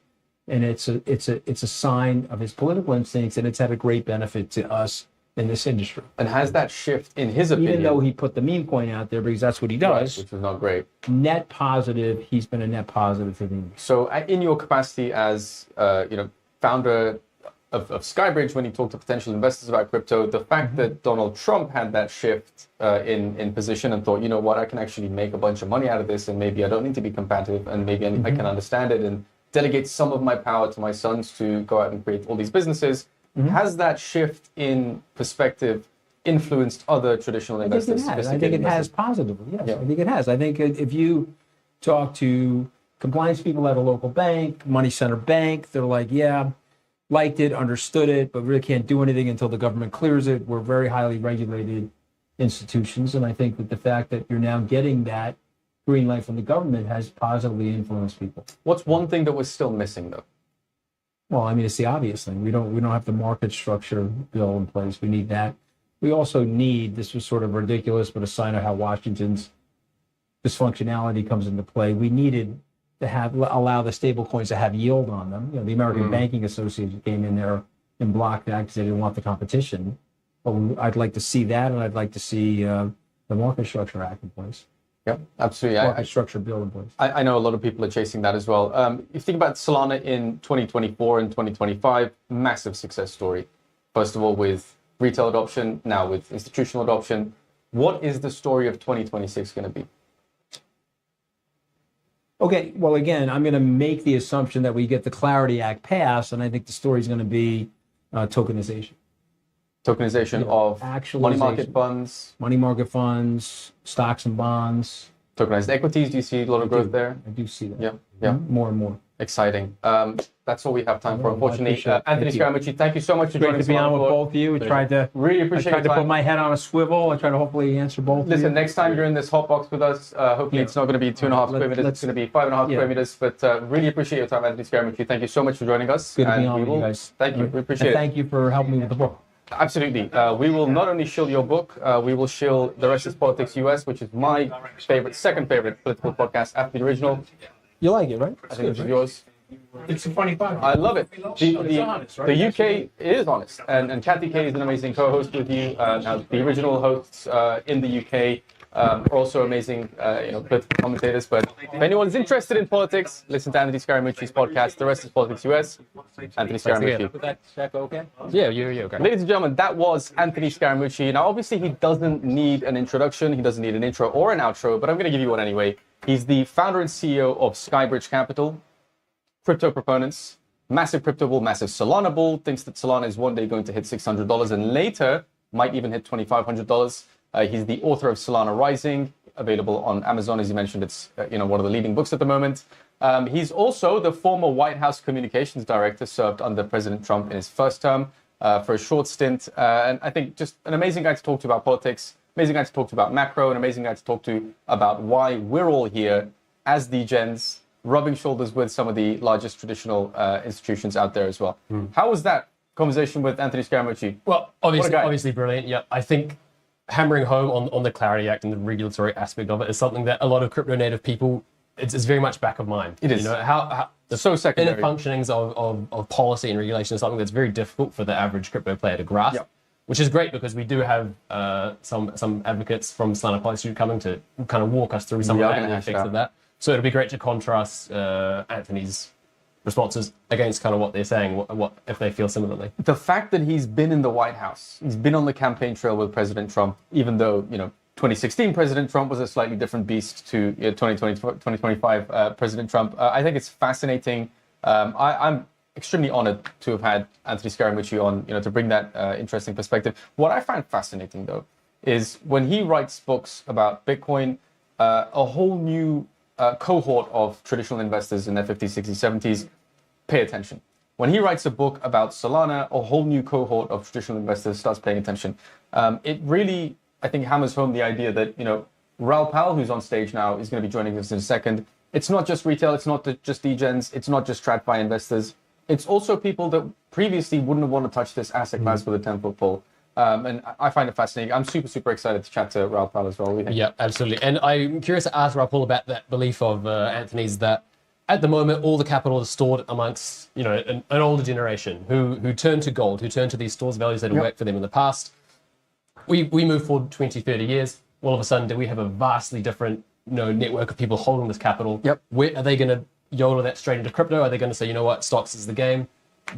and it's a sign of his political instincts, and it's had a great benefit to us in this industry. And has that shift, in his opinion, even though he put the meme coin out there, because that's what he does, which is not great, net positive, he's been a net positive to the industry. So in your capacity as founder of Skybridge, when you talk to potential investors about crypto, the fact that Donald Trump had that shift in position and thought, you know what, I can actually make a bunch of money out of this, and maybe I don't need to be competitive, and maybe I can understand it and delegate some of my power to my sons to go out and create all these businesses. Has that shift in perspective influenced other traditional investors? I think it has positively, yes. Yeah. I think it has. I think if you talk to compliance people at a local bank, money center bank, they're like, yeah, liked it, understood it, but really can't do anything until the government clears it. We're very highly regulated institutions, and I think that the fact that you're now getting that green light from the government has positively influenced people. What's one thing that was still missing, though? Well, I mean, it's the obvious thing. We don't have the market structure bill in place. We need that. We also need, this was sort of ridiculous, but a sign of how Washington's dysfunctionality comes into play. We needed to allow the stable coins to have yield on them. You know, the American Banking Association came in there and blocked that because they didn't want the competition. But I'd like to see that, and I'd like to see the Market Structure Act in place. Yep, absolutely. Market structure bill in place. I know a lot of people are chasing that as well. If you think about Solana in 2024 and 2025, massive success story. First of all, with retail adoption, now with institutional adoption. What is the story of 2026 going to be? Okay, well, again, I'm going to make the assumption that we get the Clarity Act passed, and I think the story is going to be tokenization. Tokenization of money market funds, stocks and bonds. Tokenized equities, do you see a lot of growth there? I do see that. Yeah. More and more. Exciting. That's all we have time for, unfortunately. Anthony Scaramucci, thank you so much for joining us. Great to be on with both of you. I tried to put my head on a swivel. I tried to hopefully answer both of you. Listen, next time you're in this hot box with us, hopefully it's not going to be 2.5 square meters, it's going to be 5.5 square meters. But really appreciate your time, Anthony Scaramucci. Thank you so much for joining us. Good to be on with you guys. Thank you. We appreciate it. Thank you for helping me with the book. Absolutely. We will not only shill your book, we will shill The Rest is Politics US, which is my second favorite political podcast after the original. You like it, right? I think it's yours. It's a funny podcast. I love it. The UK is honest, and Kathy Kay is an amazing co-host with you. Now, the original hosts in the UK are also amazing, political commentators. But if anyone's interested in politics, listen to Anthony Scaramucci's podcast, The Rest is Politics US. Anthony Scaramucci. Did that check okay? Yeah, you're okay. Ladies and gentlemen, that was Anthony Scaramucci. Now, obviously, he doesn't need an introduction. He doesn't need an intro or an outro, but I'm going to give you one anyway. He's the founder and CEO of Skybridge Capital. Crypto proponents, massive crypto bull, massive Solana bull, thinks that Solana is one day going to hit $600 and later might even hit $2,500. He's the author of Solana Rising, available on Amazon. As you mentioned, it's one of the leading books at the moment. He's also the former White House communications director, served under President Trump in his first term for a short stint. And I think just an amazing guy to talk to about politics, amazing guy to talk to about macro, an amazing guy to talk to about why we're all here as degens, rubbing shoulders with some of the largest traditional institutions out there as well. How was that conversation with Anthony Scaramucci? Well, obviously brilliant. Yeah, I think hammering home on the Clarity Act and the regulatory aspect of it is something that a lot of crypto native people, it's very much back of mind. It is. How the so secondary inner functionings of policy and regulation is something that's very difficult for the average crypto player to grasp. Yep. Which is great because we do have some advocates from Solana Policy coming to kind of walk us through some of the aspects of that. So it'll be great to contrast Anthony's responses against kind of what they're saying, what if they feel similarly. The fact that he's been in the White House, he's been on the campaign trail with President Trump, even though, 2016 President Trump was a slightly different beast to 2025 President Trump. I think it's fascinating. I'm extremely honored to have had Anthony Scaramucci on, to bring that interesting perspective. What I find fascinating, though, is when he writes books about Bitcoin, a whole new cohort of traditional investors in their 50s, 60s, 70s pay attention. When he writes a book about Solana, a whole new cohort of traditional investors starts paying attention. It really, I think, hammers home the idea that, Raoul Pal, who's on stage now, is going to be joining us in a second. It's not just retail, it's not just degens, it's not just TradFi investors. It's also people that previously wouldn't have wanted to touch this asset class with a 10-foot pole. And I find it fascinating. I'm super, super excited to chat to Raoul Pal as well. What do you think? Yeah, absolutely. And I'm curious to ask Raoul about that belief of Anthony's that at the moment, all the capital is stored amongst, an older generation who turn to gold, who turn to these stores of values that have worked for them in the past. We move forward 20, 30 years. All of a sudden, do we have a vastly different network of people holding this capital? Yep. Where are they going to yodel that straight into crypto? Are they going to say, you know what, stocks is the game?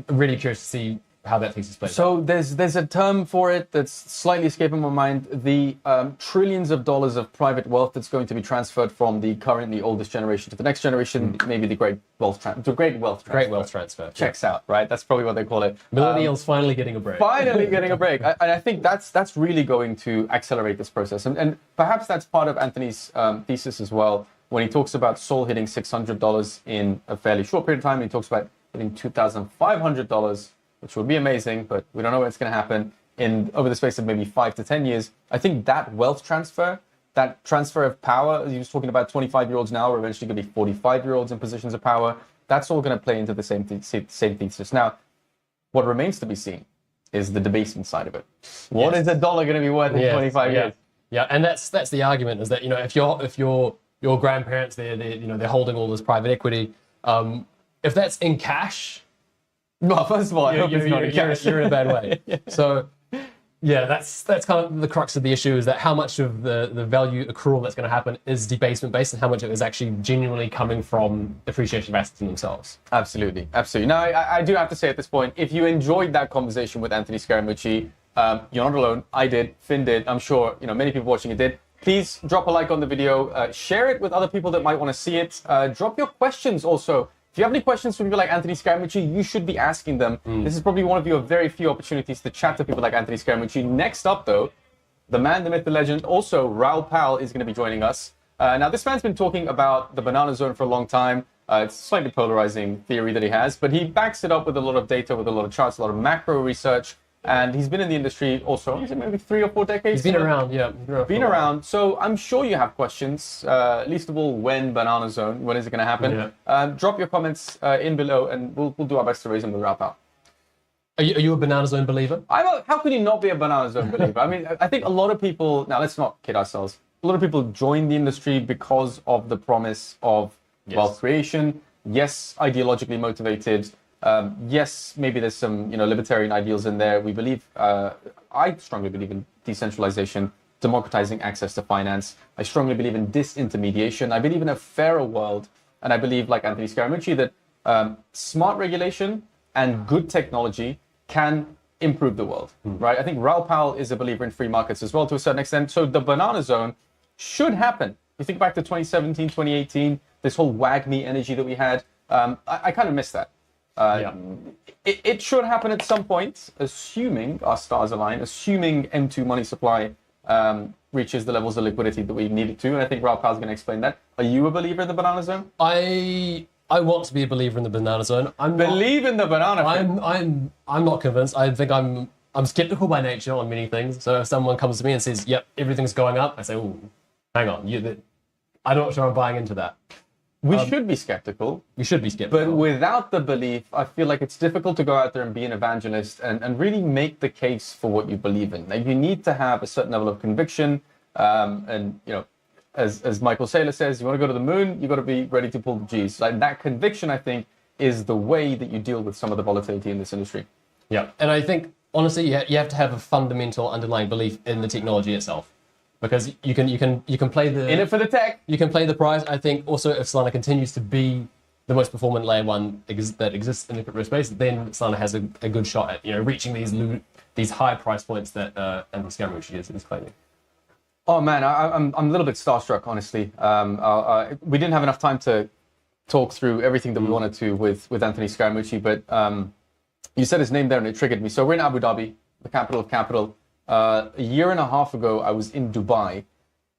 I'm really curious to see how that thesis plays out. So there's a term for it that's slightly escaping my mind. The trillions of dollars of private wealth that's going to be transferred from the currently oldest generation to the next generation, maybe the great wealth transfer. Great wealth transfer. Checks out, right? That's probably what they call it. Millennials finally getting a break. Finally getting a break. And I think that's really going to accelerate this process. And perhaps that's part of Anthony's thesis as well. When he talks about Sol hitting $600 in a fairly short period of time, he talks about hitting $2,500, which would be amazing, but we don't know when it's going to happen over the space of maybe 5 to 10 years. I think that wealth transfer, that transfer of power, he was talking about 25-year-olds now are eventually going to be 45-year-olds in positions of power. That's all going to play into the same thesis. Now, what remains to be seen is the debasement side of it. What is a dollar going to be worth in 25 years? Yeah, and that's the argument is that if your grandparents they're holding all this private equity, if that's in cash. Well, first of all, I hope it's not in cash. You're in a bad way. So, yeah, that's kind of the crux of the issue is that how much of the value accrual that's going to happen is debasement based and how much of it is actually genuinely coming from appreciation of assets in themselves. Absolutely. Now, I do have to say at this point, if you enjoyed that conversation with Anthony Scaramucci, you're not alone. I did. Finn did. I'm sure many people watching it did. Please drop a like on the video. Share it with other people that might want to see it. Drop your questions also. If you have any questions for people like Anthony Scaramucci, you should be asking them. This is probably one of your very few opportunities to chat to people like Anthony Scaramucci. Next up, though, the man, the myth, the legend, also Raoul Pal is going to be joining us. Now, this man's been talking about the banana zone for a long time. It's a slightly polarizing theory that he has, but he backs it up with a lot of data, with a lot of charts, a lot of macro research. And he's been in the industry also, is it maybe 3 or 4 decades? He's been around, yeah. Been around. So I'm sure you have questions. Least of all, when banana zone? When is it going to happen? Yeah. Drop your comments in below, and we'll do our best to raise them with Raoul Pal. Are you a banana zone believer? How could you not be a banana zone believer? I mean, I think a lot of people. Now, let's not kid ourselves. A lot of people join the industry because of the promise of wealth creation. Yes, ideologically motivated. Yes, maybe there's some libertarian ideals in there. We believe, I strongly believe in decentralization, democratizing access to finance. I strongly believe in disintermediation. I believe in a fairer world, and I believe, like Anthony Scaramucci, that smart regulation and good technology can improve the world. Right? I think Raoul Pal is a believer in free markets as well to a certain extent. So the banana zone should happen. You think back to 2017, 2018, this whole WAGMI energy that we had. I kind of miss that. It should happen at some point, assuming our stars align, assuming M2 money supply reaches the levels of liquidity that we need it to. And I think Raoul Pal's going to explain that. Are you a believer in the banana zone? I want to be a believer in the banana zone. Believe in the banana. I'm not convinced. I think I'm skeptical by nature on many things. So if someone comes to me and says, "Yep, everything's going up," I say, "Oh, hang on, I'm not sure I'm buying into that." We should be skeptical. We should be skeptical. But without the belief, I feel like it's difficult to go out there and be an evangelist and really make the case for what you believe in. Like, you need to have a certain level of conviction. As Michael Saylor says, you want to go to the moon, you got to be ready to pull the G's. Like, that conviction, I think, is the way that you deal with some of the volatility in this industry. Yeah, and I think, honestly, you have to have a fundamental underlying belief in the technology itself. Because you can play the in it for the tech. You can play the price. I think also if Solana continues to be the most performant layer one that exists in the crypto space, then Solana has a good shot at reaching these high price points that Anthony Scaramucci is claiming. Oh man, I'm a little bit starstruck, honestly. We didn't have enough time to talk through everything that we wanted to with Anthony Scaramucci, but you said his name there and it triggered me. So we're in Abu Dhabi, the capital of capital. A year and a half ago, I was in Dubai.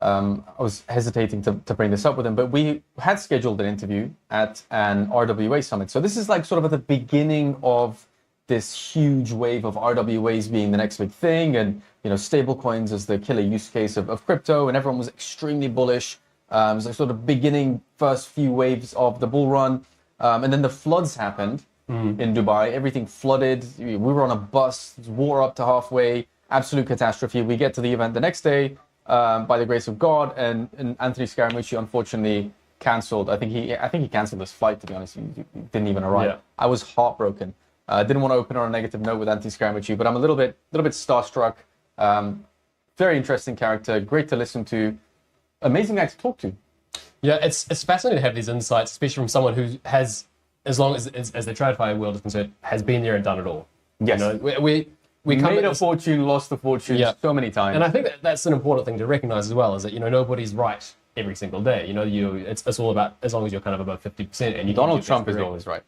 I was hesitating to bring this up with him, but we had scheduled an interview at an RWA summit. So this is like sort of at the beginning of this huge wave of RWAs being the next big thing, and stable coins as the killer use case of crypto, and everyone was extremely bullish. It was like sort of beginning first few waves of the bull run, and then the floods happened in Dubai. Everything flooded. We were on a bus, war up to halfway, absolute catastrophe. We get to the event the next day, by the grace of God, and Anthony Scaramucci unfortunately cancelled. I think he cancelled his flight, to be honest. He didn't even arrive. Yeah. I was heartbroken. Didn't want to open on a negative note with Anthony Scaramucci, but I'm a little bit starstruck. Very interesting character, great to listen to, amazing guy to talk to. Yeah, it's fascinating to have these insights, especially from someone who has, as long as the TradFi world is concerned, has been there and done it all. Yes. We made a fortune, lost a fortune so many times. And I think that's an important thing to recognize as well, is that nobody's right every single day. It's all about, as long as you're kind of above 50%. And Donald Trump is always right.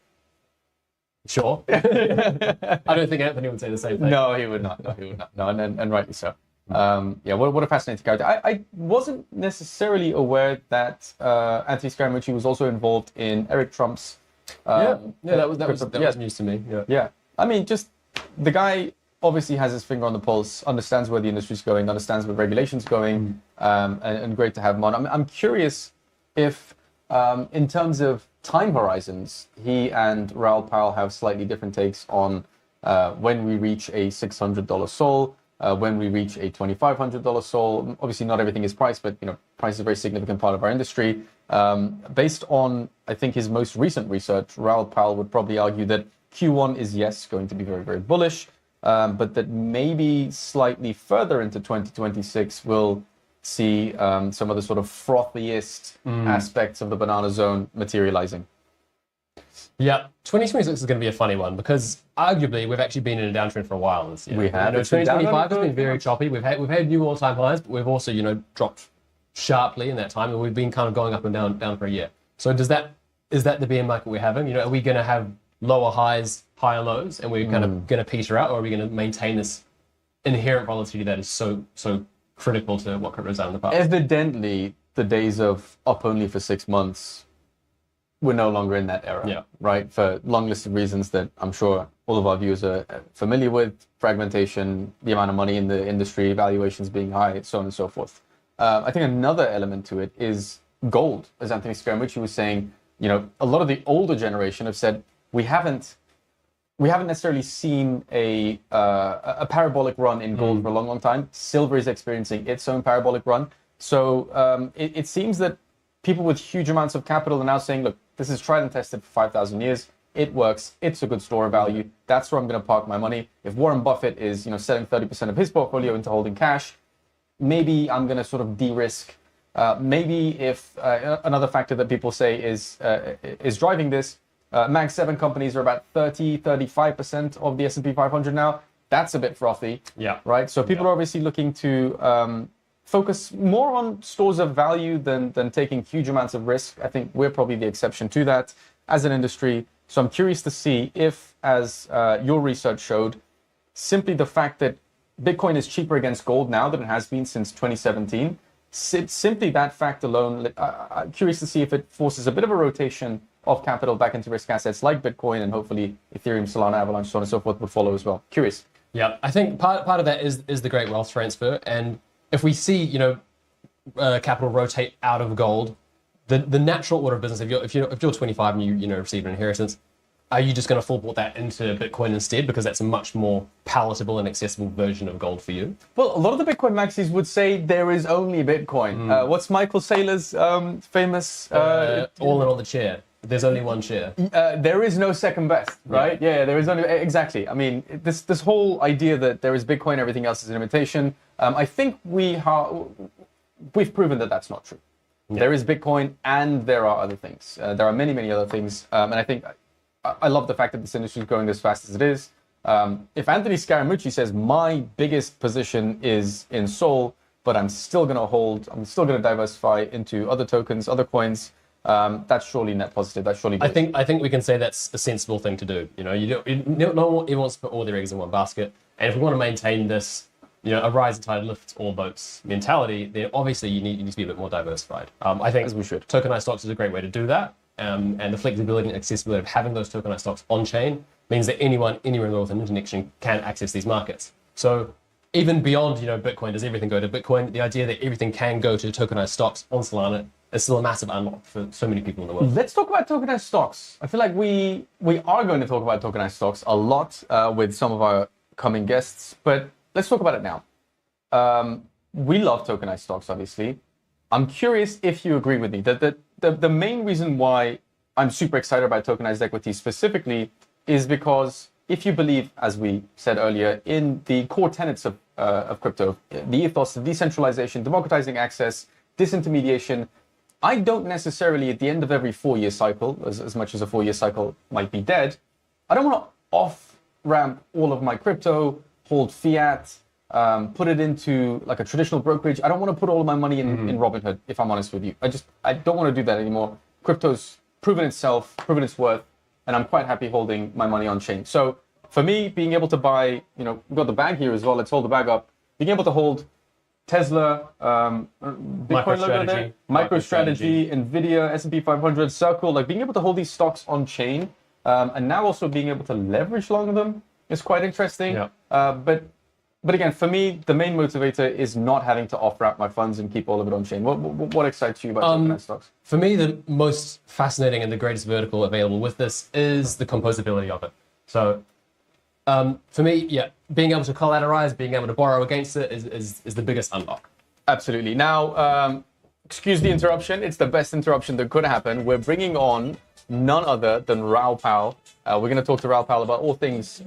Sure. I don't think Anthony would say the same thing. No, he would not. No, and rightly so. What a fascinating character. I wasn't necessarily aware that Anthony Scaramucci was also involved in Eric Trump's. That was news to me. Yeah. I mean, just the guy obviously has his finger on the pulse, understands where the industry's going, understands where regulation's going, and great to have him on. I'm curious if, in terms of time horizons, he and Raoul Pal have slightly different takes on when we reach a $600 SOL, when we reach a $2,500 SOL. Obviously, not everything is price, but price is a very significant part of our industry. Based on, I think, his most recent research, Raoul Pal would probably argue that Q1 is, yes, going to be very, very bullish, but that maybe slightly further into 2026 we'll see some of the sort of frothiest aspects of the banana zone materializing. Yeah, 2026 is going to be a funny one because arguably we've actually been in a downtrend for a while this year. We have. 2025 has been very choppy. We've had new all-time highs, but we've also dropped sharply in that time, and we've been kind of going up and down for a year. So is that the bear market we're having? Are we going to have lower highs, higher lows, and we're kind of going to peter out, or are we going to maintain this inherent volatility that is so critical to what crypto's done in the past? Evidently, the days of up only for 6 months, we're no longer in that era, right? For long listed reasons that I'm sure all of our viewers are familiar with: fragmentation, the amount of money in the industry, valuations being high, so on and so forth. I think another element to it is gold, as Anthony Scaramucci was saying. A lot of the older generation have said we haven't necessarily seen a parabolic run in gold for a long, long time. Silver is experiencing its own parabolic run. So it seems that people with huge amounts of capital are now saying, look, this is tried and tested for 5,000 years. It works. It's a good store of value. That's where I'm going to park my money. If Warren Buffett is, selling 30% of his portfolio into holding cash, maybe I'm going to sort of de-risk. Maybe if another factor that people say is driving this, Mag 7 companies are about 35% of the S&P 500 now. That's a bit frothy. Yeah. Right. So people are obviously looking to focus more on stores of value than taking huge amounts of risk. I think we're probably the exception to that as an industry. So I'm curious to see if, as your research showed, simply the fact that Bitcoin is cheaper against gold now than it has been since 2017, simply that fact alone, I'm curious to see if it forces a bit of a rotation of capital back into risk assets like Bitcoin, and hopefully Ethereum, Solana, Avalanche, so on and so forth would follow as well. Curious. Yeah, I think part of that is the great wealth transfer, and if we see capital rotate out of gold, the natural order of business, if you're 25 and you receive an inheritance, are you just going to full-port that into Bitcoin instead because that's a much more palatable and accessible version of gold for you? Well, a lot of the Bitcoin maxis would say there is only Bitcoin. What's Michael Saylor's famous? All in on the chair. There's only one chair. There is no second best, right? Yeah, there is only, exactly. I mean, this whole idea that there is Bitcoin, everything else is an imitation. I think we've proven that that's not true. There is Bitcoin, and there are other things. There are many other things, and I think I love the fact that this industry is growing as fast as it is. If Anthony Scaramucci says my biggest position is in Sol, but I'm still going to hold, I'm still going to diversify into other tokens, other coins, that's surely net positive. That's surely good. I think we can say that's a sensible thing to do. No one wants to put all their eggs in one basket. And if we want to maintain this, a rising tide lifts all boats mentality, then obviously you need to be a bit more diversified. I think As we should. Tokenized stocks is a great way to do that. And the flexibility and accessibility of having those tokenized stocks on chain means that anyone anywhere in the world with an internet connection can access these markets. So even beyond, Bitcoin, does everything go to Bitcoin? The idea that everything can go to tokenized stocks on Solana is still a massive unlock for so many people in the world. Let's talk about tokenized stocks. I feel like we are going to talk about tokenized stocks a lot with some of our coming guests, but let's talk about it now. We love tokenized stocks, obviously. I'm curious if you agree with me that the main reason why I'm super excited about tokenized equity specifically is because if you believe, as we said earlier, in the core tenets of crypto, the ethos of decentralization, democratizing access, disintermediation, I don't necessarily, at the end of every 4-year cycle, as much as a 4-year cycle might be dead, I don't want to off-ramp all of my crypto, hold fiat, put it into like a traditional brokerage. I don't want to put all of my money in Robinhood, if I'm honest with you. I don't want to do that anymore. Crypto's proven itself, proven its worth, and I'm quite happy holding my money on chain. So for me, being able to buy, we've got the bag here as well. Let's hold the bag up. Being able to hold Tesla, Bitcoin logo there, MicroStrategy, Nvidia, S&P 500, Circle, like being able to hold these stocks on chain, and now also being able to leverage long them is quite interesting. Yeah. But again, for me, the main motivator is not having to off-ramp my funds and keep all of it on chain. What excites you about tokenized stocks? For me, the most fascinating and the greatest vertical available with this is the composability of it. So for me, being able to collateralize, being able to borrow against it is the biggest unlock. Absolutely. Now, excuse the interruption. It's the best interruption that could happen. We're bringing on none other than Raoul Pal. We're going to talk to Raoul Pal about all things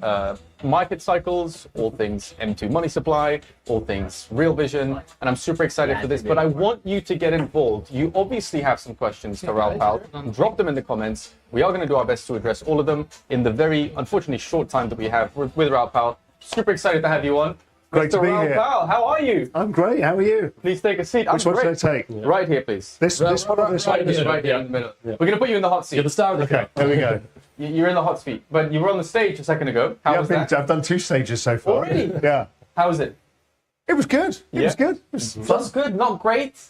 market cycles, all things M2 money supply, all things Real Vision, and I'm super excited for this, but I want you to get involved. You obviously have some questions for Raoul Pal. Drop them in the comments. We are going to do our best to address all of them in the very, unfortunately, short time that we have with Raoul Pal. Super excited to have you on. Great to be Raoul here. Pal, how are you? I'm great. How are you? Please take a seat. Which one should I take? Right here, please. This one or this one? Right here in the middle. We're going to put you in the hot seat. You're the star of the Okay, there we go. You're in the hot seat, but you were on the stage a second ago. How was that? I've done 2 stages so far. Already? Yeah. How was it? It was good. It was good. It was fun. Just good, not great.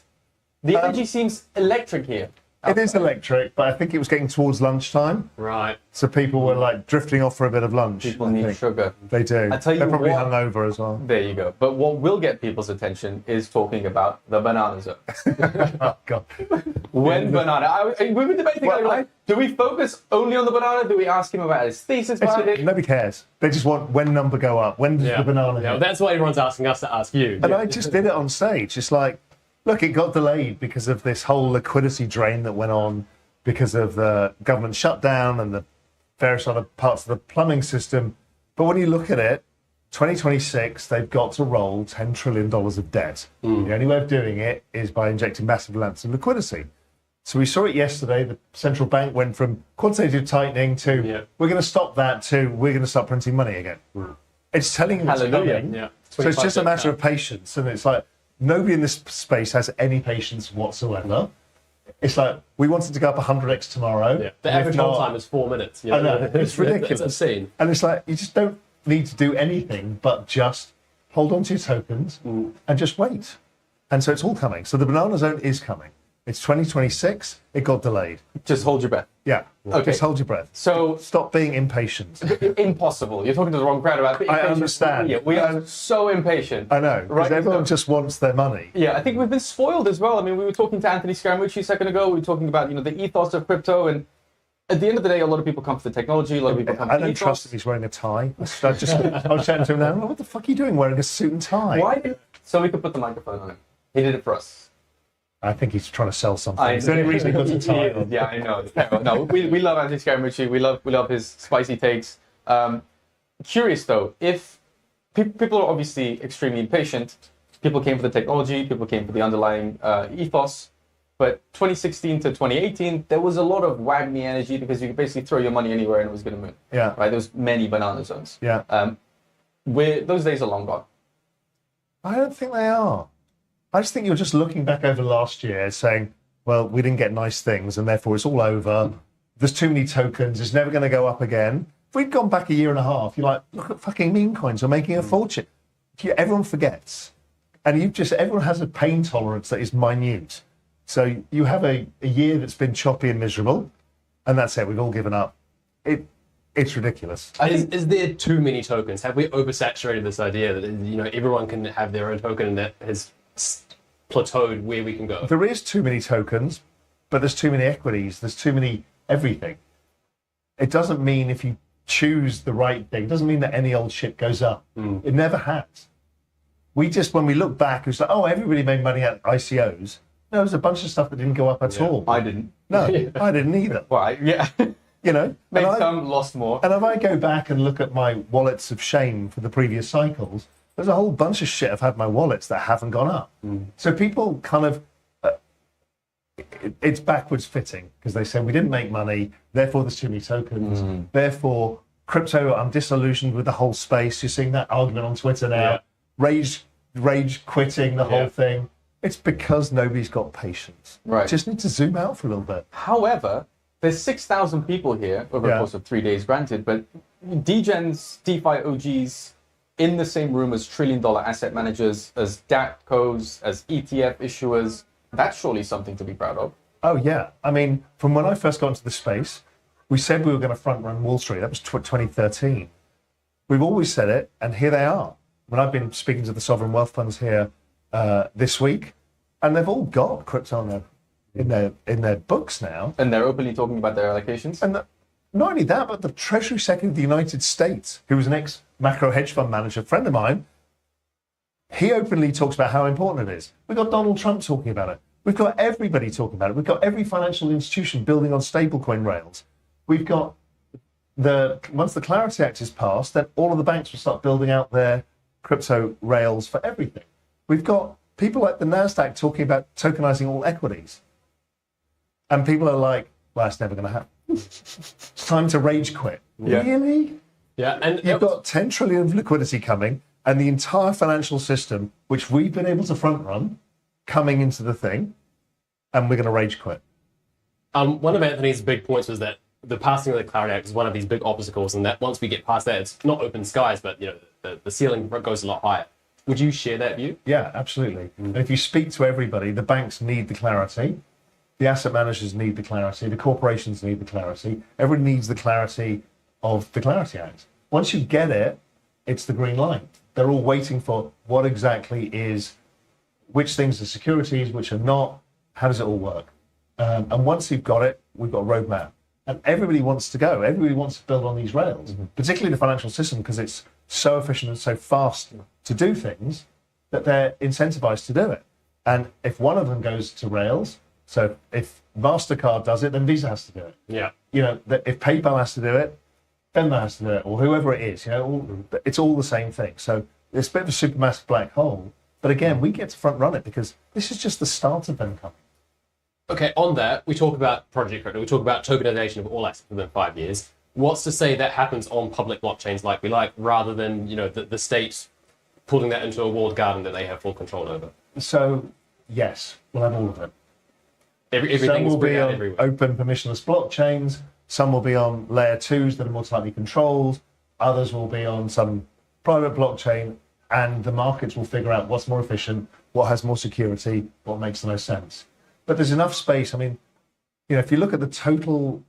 The energy seems electric here. It is electric, but I think it was getting towards lunchtime. Right. So people were like drifting off for a bit of lunch. People I need think. sugar. They do. I tell you They're probably what. hungover as well. There you go. But what will get people's attention is talking about the banana zone. Oh, God. When banana? We were debating, Well, do we focus only on the banana? Do we ask him about his thesis behind it? Nobody cares. They just want when number go up. When does the banana Yeah, hit? that's why everyone's asking us to ask you. And I just did it on stage. It's like, look, it got delayed because of this whole liquidity drain that went on because of the government shutdown and the various other parts of the plumbing system. But when you look at it, 2026, they've got to roll $10 trillion of debt. The only way of doing it is by injecting massive amounts of liquidity. So we saw it yesterday. The central bank went from quantitative tightening to we're going to stop that to we're going to start printing money again. It's telling you it's Hallelujah. coming. Yeah. So it's just a matter of patience. And it's like nobody in this space has any patience whatsoever. It's like we wanted to go up 100x tomorrow. Yeah. The and if average hold not- time is 4 minutes. I know, it's ridiculous. It's obscene. And it's like you just don't need to do anything but just hold on to your tokens and just wait. And so it's all coming. So the banana zone is coming. It's 2026. It got delayed. Just hold your breath. Yeah. Okay. Just hold your breath. So Stop being impatient. impossible. You're talking to the wrong crowd about it. I understand. Yeah, we are so impatient. I know. Because Right, everyone so- just wants their money. Yeah, I think we've been spoiled as well. I mean, we were talking to Anthony Scaramucci a second ago. We were talking about, the ethos of crypto. And at the end of the day, a lot of people come for the technology. A lot of people come for I the don't ethos. trust if he's wearing a tie. I was chatting to him now. What the fuck are you doing wearing a suit and tie? Why did... So we could put the microphone on him. He did it for us. I think he's trying to sell something. It's the only reason he puts a tie on. Yeah, I know. It's terrible. No, we love Anthony Scaramucci. We love his spicy takes. Curious though, if people are obviously extremely impatient, people came for the technology, people came for the underlying ethos. But 2016 to 2018, there was a lot of wag me energy because you could basically throw your money anywhere and it was going to move. Yeah. Right. There was many banana zones. Yeah. Those days are long gone. I don't think they are. I just think you're just looking back over last year saying, well, we didn't get nice things and therefore it's all over. There's too many tokens. It's never going to go up again. If we'd gone back a year and a half, you're like, look at fucking meme coins. We're making a fortune. Everyone forgets. And everyone has a pain tolerance that is minute. So you have a year that's been choppy and miserable, and that's it. We've all given up. It's ridiculous. Is there too many tokens? Have we oversaturated this idea that everyone can have their own token and that has plateaued where we can go? There is too many tokens, but there's too many equities. There's too many everything. It doesn't mean if you choose the right thing, it doesn't mean that any old shit goes up. It never has. When we look back, it's like, oh, everybody made money at ICOs. No, there's a bunch of stuff that didn't go up at all. I didn't. No, I didn't either. Well, yeah. Made some, lost more. And if I go back and look at my wallets of shame for the previous cycles, there's a whole bunch of shit I've had in my wallets that haven't gone up. So people kind of, it's backwards fitting because they say we didn't make money, therefore there's too many tokens, therefore crypto, I'm disillusioned with the whole space. You're seeing that argument on Twitter now, rage quitting the whole thing. It's because nobody's got patience. Right. Just need to zoom out for a little bit. However, there's 6,000 people here over the course of 3 days, granted, but degens, DeFi OGs in the same room as trillion-dollar asset managers, as DATCos, as ETF issuers. That's surely something to be proud of. Oh, yeah. I mean, from when I first got into the space, we said we were going to front-run Wall Street. That was 2013. We've always said it, and here they are. When I've been speaking to the sovereign wealth funds here this week, and they've all got crypto in their books now. And they're openly talking about their allocations. And not only that, but the Treasury Secretary of the United States, who was an ex-macro hedge fund manager, friend of mine, he openly talks about how important it is. We've got Donald Trump talking about it. We've got everybody talking about it. We've got every financial institution building on stablecoin rails. We've got once the Clarity Act is passed, then all of the banks will start building out their crypto rails for everything. We've got people like the NASDAQ talking about tokenizing all equities. And people are like, well, that's never going to happen. It's time to rage quit. Yeah. Really? Yeah, and You've got 10 trillion of liquidity coming, and the entire financial system, which we've been able to front run, coming into the thing, and we're going to rage quit. One of Anthony's big points was that the passing of the Clarity Act is one of these big obstacles, and that once we get past that, it's not open skies, but the ceiling goes a lot higher. Would you share that view? Yeah, absolutely. And if you speak to everybody, the banks need the clarity, the asset managers need the clarity, the corporations need the clarity. Everyone needs the clarity of the Clarity Act. Once you get it, it's the green light. They're all waiting for what exactly is, which things are securities, which are not, how does it all work? And once you've got it, we've got a roadmap. And everybody wants to go. Everybody wants to build on these rails, particularly the financial system, because it's so efficient and so fast to do things that they're incentivized to do it. And if one of them goes to rails, so if MasterCard does it, then Visa has to do it. Yeah. If PayPal has to do it, Venmo has to do it, or whoever it is. It's all the same thing. So it's a bit of a supermassive black hole. But again, we get to front run it because this is just the start of them coming. Okay, on that, we talk about project crypto, we talk about tokenization of all assets within 5 years. What's to say that happens on public blockchains like we like, rather than the state putting that into a walled garden that they have full control over? So yes, we'll have all of it. Everything's some will be on everywhere. open permissionless blockchains. Some will be on layer 2s that are more tightly controlled. Others will be on some private blockchain, and the markets will figure out what's more efficient, what has more security, what makes the most sense. But there's enough space. I mean, if you look at the total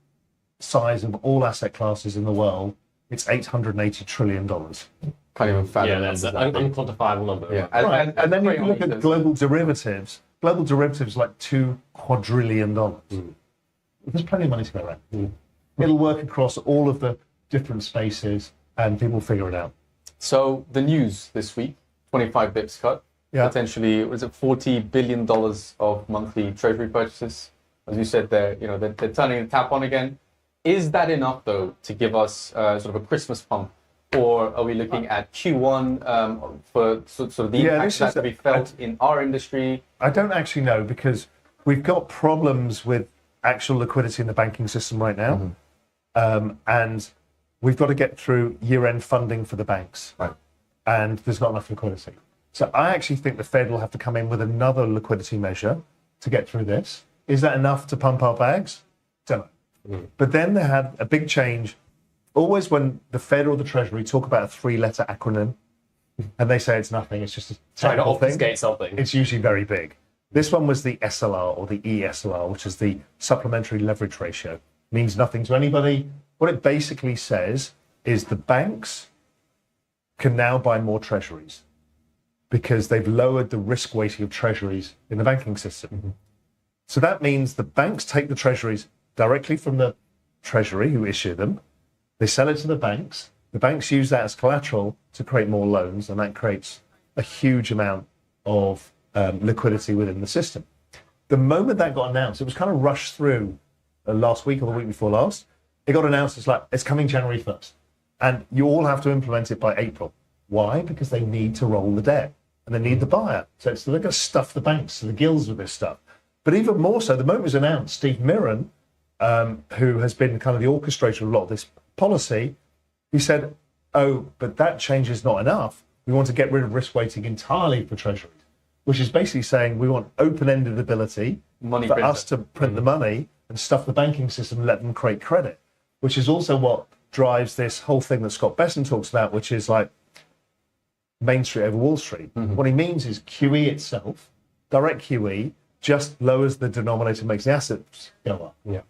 size of all asset classes in the world, it's $880 trillion. Can't even fathom. Yeah, that's an unquantifiable number. Yeah. Right. And then if you look at global derivatives like $2 quadrillion. There's plenty of money to go around. It'll work across all of the different spaces, and people figure it out. So the news this week, 25 bips cut. Yeah. Potentially, was it $40 billion of monthly treasury purchases? As you said, they're turning the tap on again. Is that enough, though, to give us sort of a Christmas pump? Or are we looking at Q1 for sort of the impact that to be felt in our industry? I don't actually know, because we've got problems with actual liquidity in the banking system right now. And we've got to get through year-end funding for the banks. Right. And there's not enough liquidity. So I actually think the Fed will have to come in with another liquidity measure to get through this. Is that enough to pump our bags? Don't know. But then they had a big change. Always when the Fed or the Treasury talk about a 3-letter acronym and they say it's nothing, it's just a Trying to technical thing, obfuscate something. it's usually very big. This one was the SLR or the ESLR, which is the supplementary leverage ratio. Means nothing to anybody. What it basically says is the banks can now buy more treasuries because they've lowered the risk weighting of treasuries in the banking system. So that means the banks take the treasuries directly from the treasury who issue them. They sell it to the banks use that as collateral to create more loans, and that creates a huge amount of liquidity within the system. The moment that got announced, it was kind of rushed through last week or the week before last. It got announced, it's coming January 1st. And you all have to implement it by April. Why? Because they need to roll the debt and they need the buyer. So they're going to stuff the banks to the gills with this stuff. But even more so, the moment it was announced, Steve Mirren, who has been kind of the orchestrator of a lot of this policy, he said, oh, but that change is not enough. We want to get rid of risk weighting entirely for treasuries, which is basically saying we want open-ended ability for us to print the money and stuff the banking system and let them create credit, which is also what drives this whole thing that Scott Besson talks about, which is like Main Street over Wall Street. What he means is QE itself, direct QE, just lowers the denominator, makes the assets go up. Yeah.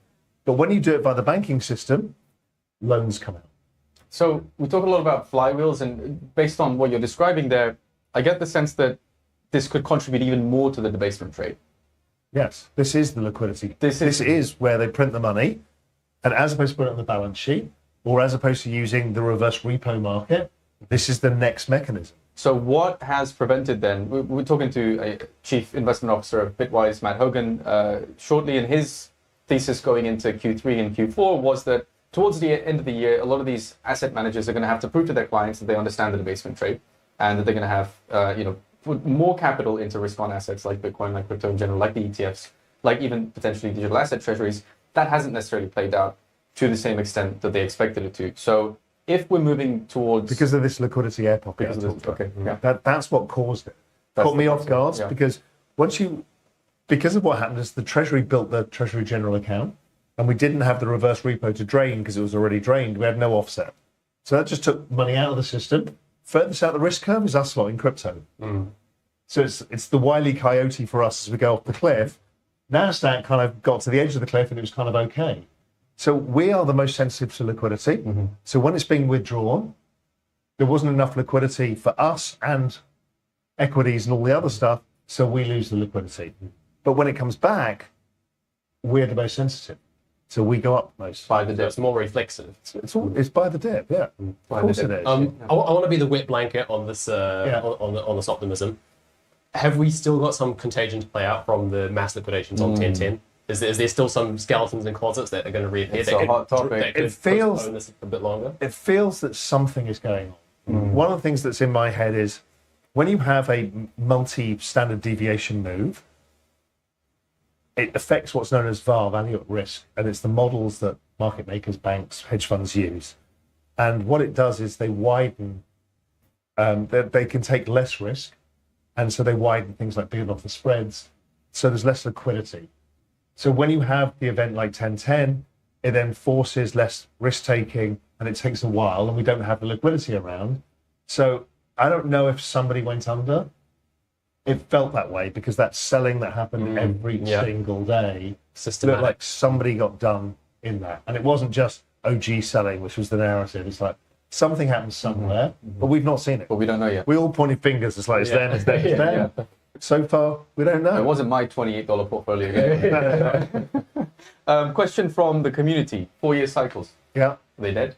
But when you do it by the banking system, loans come out. So we talk a lot about flywheels, and based on what you're describing there, I get the sense that this could contribute even more to the debasement trade. Yes, this is the liquidity. This is where they print the money, and as opposed to putting it on the balance sheet, or as opposed to using the reverse repo market, this is the next mechanism. So what has prevented then, we're talking to a chief investment officer of Bitwise, Matt Hogan, shortly, in his thesis going into Q3 and Q4 was that towards the end of the year, a lot of these asset managers are going to have to prove to their clients that they understand the debasement trade and that they're going to have, put more capital into risk-on assets like Bitcoin, like crypto in general, like the ETFs, like even potentially digital asset treasuries. That hasn't necessarily played out to the same extent that they expected it to. So if we're moving towards... Because of this liquidity air pocket. That's what caused it. Caught me off guard because because of what happened is the Treasury built the Treasury General account and we didn't have the reverse repo to drain because it was already drained. We had no offset. So that just took money out of the system. Furthest out the risk curve is us lot in crypto. So it's the Wile E. Coyote for us as we go off the cliff. NASDAQ kind of got to the edge of the cliff and it was kind of okay. So we are the most sensitive to liquidity. So when it's being withdrawn, there wasn't enough liquidity for us and equities and all the other stuff, so we lose the liquidity. But when it comes back, we're the most sensitive. So we go up most. By the dip. It's more reflexive. It's by the dip, yeah. Of course it is. I want to be the wet blanket on this on this optimism. Have we still got some contagion to play out from the mass liquidations on 1010? Is there still some skeletons in closets that are going to reappear? It's a hot topic. It feels this a bit longer. It feels that something is going on. One of the things that's in my head is when you have a multi-standard deviation move, it affects what's known as VAR, value at risk, and it's the models that market makers, banks, hedge funds use. And what it does is they widen, they can take less risk, and so they widen things like bid offer spreads, so there's less liquidity. So when you have the event like 1010, it then forces less risk taking, and it takes a while, and we don't have the liquidity around. So I don't know if somebody went under. It felt that way because that selling that happened every single day looked like somebody got done in that. And it wasn't just OG selling, which was the narrative. It's like something happened somewhere, but we've not seen it. But we don't know yet. We all pointed fingers. It's like, it's them, it's them, it's them. So far, we don't know. It wasn't my $28 portfolio. Question from the community. 4-year cycles. Yeah. Are they dead?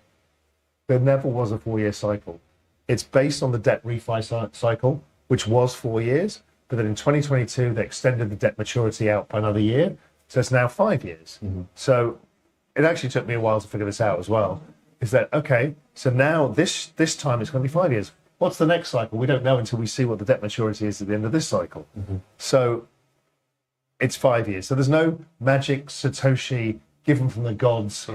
There never was a 4-year cycle. It's based on the debt refi cycle, which was 4 years, but then in 2022, they extended the debt maturity out by another year. So it's now 5 years. So it actually took me a while to figure this out as well. Is that, okay, so now this time it's going to be 5 years. What's the next cycle? We don't know until we see what the debt maturity is at the end of this cycle. So it's 5 years. So there's no magic Satoshi given from the gods.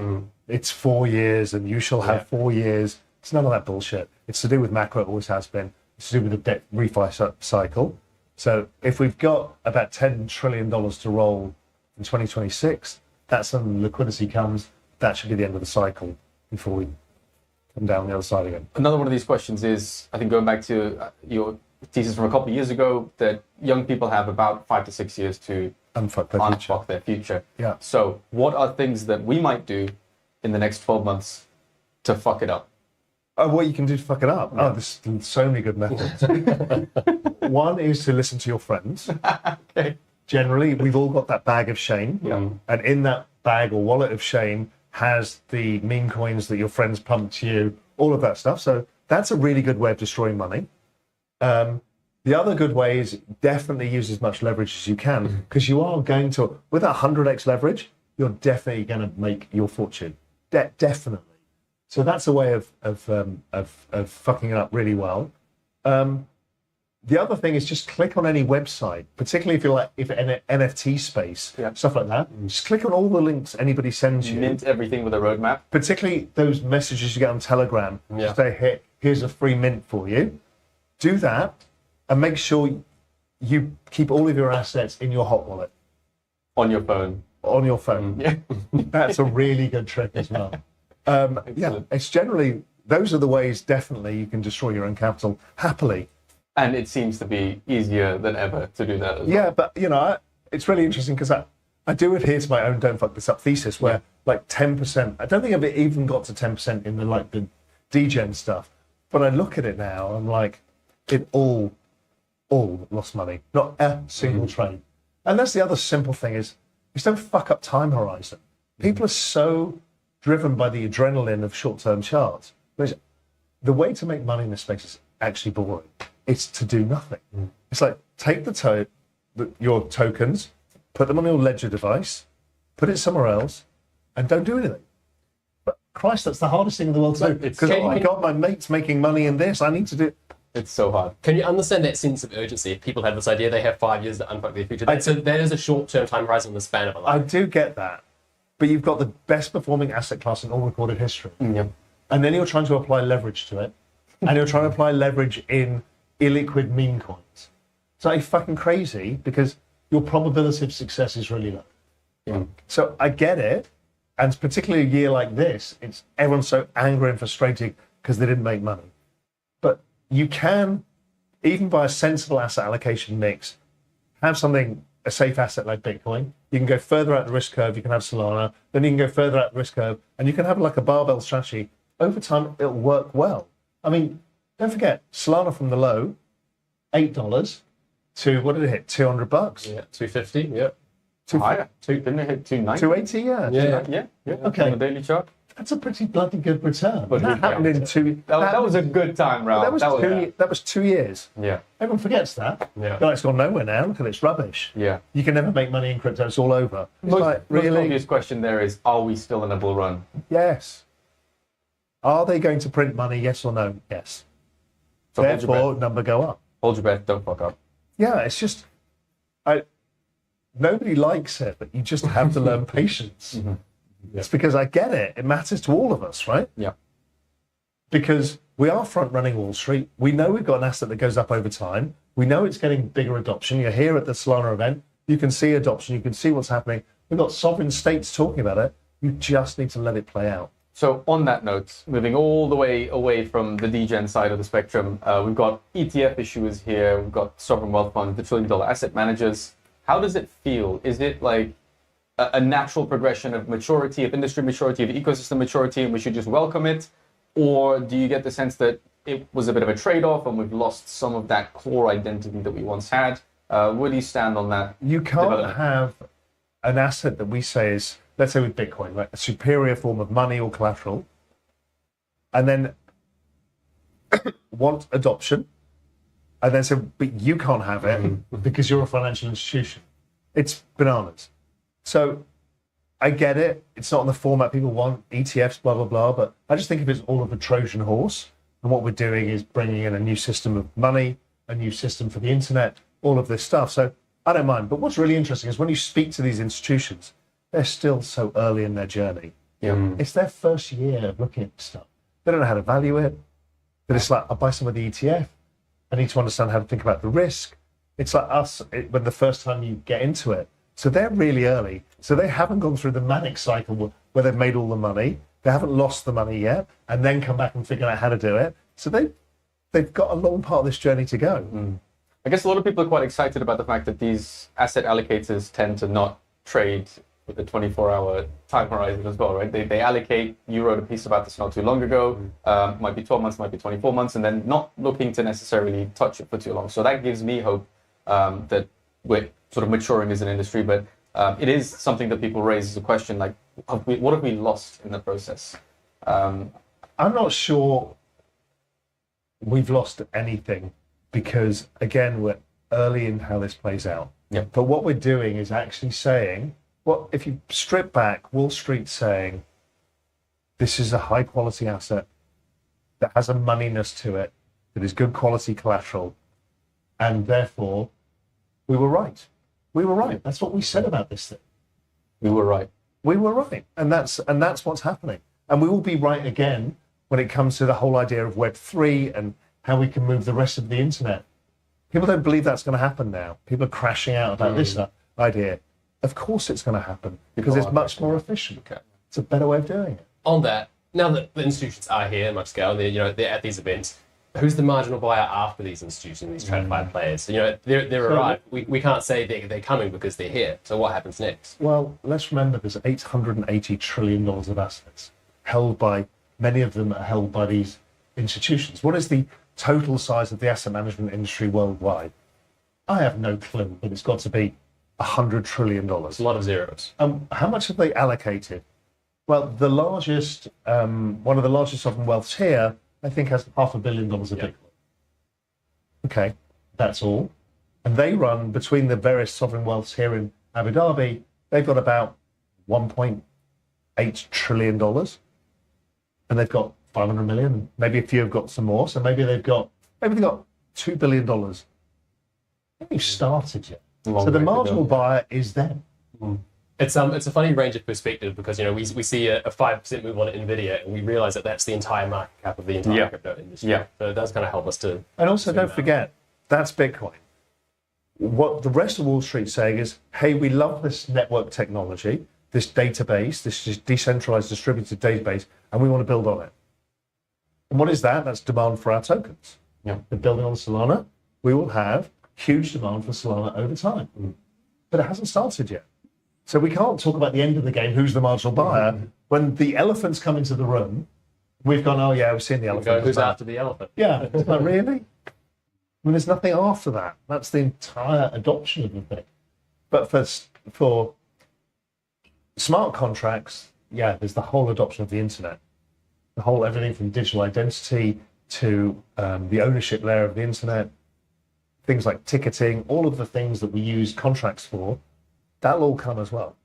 It's 4 years and you shall have 4 years. It's none of that bullshit. It's to do with macro, it always has been. It's to do with the debt refi cycle. So if we've got about $10 trillion to roll in 2026, that's when liquidity comes. That should be the end of the cycle before we come down the other side again. Another one of these questions is, I think going back to your thesis from a couple of years ago, that young people have about 5 to 6 years to unfuck their future. Yeah. So what are things that we might do in the next 12 months to fuck it up? Oh, what you can do to fuck it up? Yeah. Oh, there's so many good methods. One is to listen to your friends. Okay. Generally, we've all got that bag of shame. Yeah. And in that bag or wallet of shame has the meme coins that your friends pump to you, all of that stuff. So that's a really good way of destroying money. The other good way is definitely use as much leverage as you can, because you are going to, with 100x leverage, you're definitely going to make your fortune. Definitely. So that's a way of fucking it up really well. The other thing is just click on any website, particularly if you're like if an NFT space, stuff like that. Just click on all the links anybody sends you. Mint everything with a roadmap. Particularly those messages you get on Telegram. Just say, hey, here's a free mint for you. Do that and make sure you keep all of your assets in your hot wallet. On your phone. On your phone. Yeah. That's a really good trick as well. Yeah, it's generally, those are the ways definitely you can destroy your own capital happily. And it seems to be easier than ever to do that as well. Yeah, but you know, it's really interesting because I do adhere to my own don't fuck this up thesis where like 10%, I don't think I've even got to 10% in the degen stuff, but I look at it now, I'm like, it all lost money, not a single trade. And that's the other simple thing is don't fuck up time horizon. People are so driven by the adrenaline of short-term charts. The way to make money in this space is actually boring. It's to do nothing. It's like take your tokens, put them on your ledger device, put it somewhere else, and don't do anything. But Christ, that's the hardest thing in the world to do. Because oh my God, my mate's making money in this. I need to do. It's so hard. Can you understand that sense of urgency? If people have this idea, they have 5 years to unfuck their future. So that is a short-term time horizon in the span of a life. I do get that, but you've got the best performing asset class in all recorded history, Yep. and then you're trying to apply leverage to it, and you're trying to apply leverage in illiquid meme coins. It's like fucking crazy because your probability of success is really low. Yeah. So I get it, and particularly a year like this, everyone's so angry and frustrated because they didn't make money. But you can, even by a sensible asset allocation mix, have a safe asset like Bitcoin. You can go further out the risk curve. You can have Solana. Then you can go further out the risk curve, and you can have like a barbell strategy. Over time, it'll work well. I mean, don't forget, Solana from the low, $8 to what did it hit? $200. Yeah, 250. Yeah. Higher. Didn't it hit 290? 280. Yeah. Yeah. Okay. On the daily chart. That's a pretty bloody good return. But that happened in That was a good time, Ralph. That was 2 years. Yeah. Everyone forgets that. Yeah. It's gone nowhere now. Look at it, it's rubbish. Yeah. You can never make money in crypto. It's all over. It's Most really? obvious question there is, are we still in a bull run? Yes. Are they going to print money? Yes or no? Yes. So Therefore, number go up. Hold your breath. Don't fuck up. Yeah, it's just, nobody likes it, but you just have to learn patience. It's because I get it. It matters to all of us, right? Yeah. Because we are front running Wall Street. We know we've got an asset that goes up over time. We know it's getting bigger adoption. You're here at the Solana event. You can see adoption. You can see what's happening. We've got sovereign states talking about it. You just need to let it play out. So on that note, moving all the way away from the degen side of the spectrum, we've got ETF issuers here. We've got sovereign wealth funds, the trillion-dollar asset managers. How does it feel? Is it like a natural progression of maturity, of industry maturity, of ecosystem maturity, and we should just welcome it? Or do you get the sense that it was a bit of a trade-off and we've lost some of that core identity that we once had? Where do you stand on that? You can't have an asset that we say is, let's say with Bitcoin, right, a superior form of money or collateral, and then want adoption, and then say, but you can't have it because you're a financial institution. It's bananas. So I get it. It's not in the format people want, ETFs, blah, blah, blah, but I just think of it as all of a Trojan horse. And what we're doing is bringing in a new system of money, a new system for the internet, all of this stuff. So I don't mind. But what's really interesting is when you speak to these institutions, they're still so early in their journey. Yeah. It's their first year of looking at stuff. They don't know how to value it. But it's like, I'll buy some of the ETF. I need to understand how to think about the risk. It's like us when the first time you get into it. So they're really early. So they haven't gone through the manic cycle where they've made all the money. They haven't lost the money yet, and then come back and figure out how to do it. So they've got a long part of this journey to go. I guess a lot of people are quite excited about the fact that these asset allocators tend to not trade with a 24-hour time horizon as well, right? They allocate. You wrote a piece about this not too long ago. Might be 12 months, might be 24 months, and then not looking to necessarily touch it for too long. So that gives me hope that we're sort of maturing as an industry. But it is something that people raise as a question, like, what have we lost in the process? I'm not sure we've lost anything because, again, we're early in how this plays out. Yeah. But what we're doing is actually saying, well, if you strip back, Wall Street saying, this is a high quality asset that has a moneyness to it, that is good quality collateral, and therefore we were right. We were right. That's what we said about this thing. We were right. We were right. And that's what's happening. And we will be right again when it comes to the whole idea of Web3 and how we can move the rest of the internet. People don't believe that's going to happen now. People are crashing out about this idea. Of course it's going to happen because it's much more efficient. Okay. It's a better way of doing it. On that, now that the institutions are here in much scale, they're at these events, who's the marginal buyer after these institutions, these TradFi players? So, they're arrived. We can't say they're coming because they're here. So what happens next? Well, let's remember there's $880 trillion of assets held by, many of them are held by these institutions. What is the total size of the asset management industry worldwide? I have no clue, but it's got to be $100 trillion. It's a lot of zeros. How much have they allocated? Well, the largest, one of the largest sovereign wealths here, I think, has $500 million of Bitcoin. Okay, that's all. And they run between the various sovereign wealths here in Abu Dhabi, they've got about $1.8 trillion. And they've got 500 million. Maybe a few have got some more. So maybe they've got $2 billion. They haven't started yet. So the marginal buyer is them. It's a funny range of perspective because we see a 5% move on Nvidia and we realize that that's the entire market cap of the entire crypto industry. Yeah. So it does kind of help us to. And also, don't forget, that's Bitcoin. What the rest of Wall Street's saying is, hey, we love this network technology, this database, this decentralized distributed database, and we want to build on it. And what is that? That's demand for our tokens. Yeah. We're building on Solana. We will have huge demand for Solana over time. But it hasn't started yet. So we can't talk about the end of the game, who's the marginal buyer. When the elephants come into the room, we've gone, oh yeah, we've seen the elephant. Who's after the elephant? Yeah, it's like, really? I mean, there's nothing after that. That's the entire adoption of the thing. But for smart contracts, yeah, there's the whole adoption of the internet. The whole everything from digital identity to the ownership layer of the internet, things like ticketing, all of the things that we use contracts for, that'll all come as well.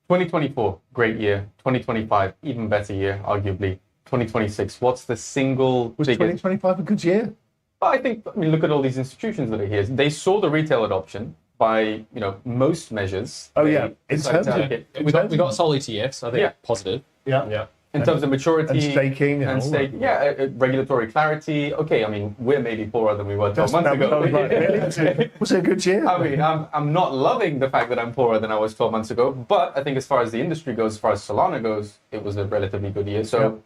2024, great year. 2025, even better year, arguably. 2026, what's the single Was biggest... 2025 a good year? I mean, look at all these institutions that are here. They saw the retail adoption by, most measures. Oh, yeah. We got Sol ETFs, I think, positive. Yeah. In terms of maturity and staking and all that. Yeah, regulatory clarity. Okay, I mean, we're maybe poorer than we were 12 months ago. Really? Was it a good year? I mean, I'm not loving the fact that I'm poorer than I was 12 months ago, but I think as far as the industry goes, as far as Solana goes, it was a relatively good year. So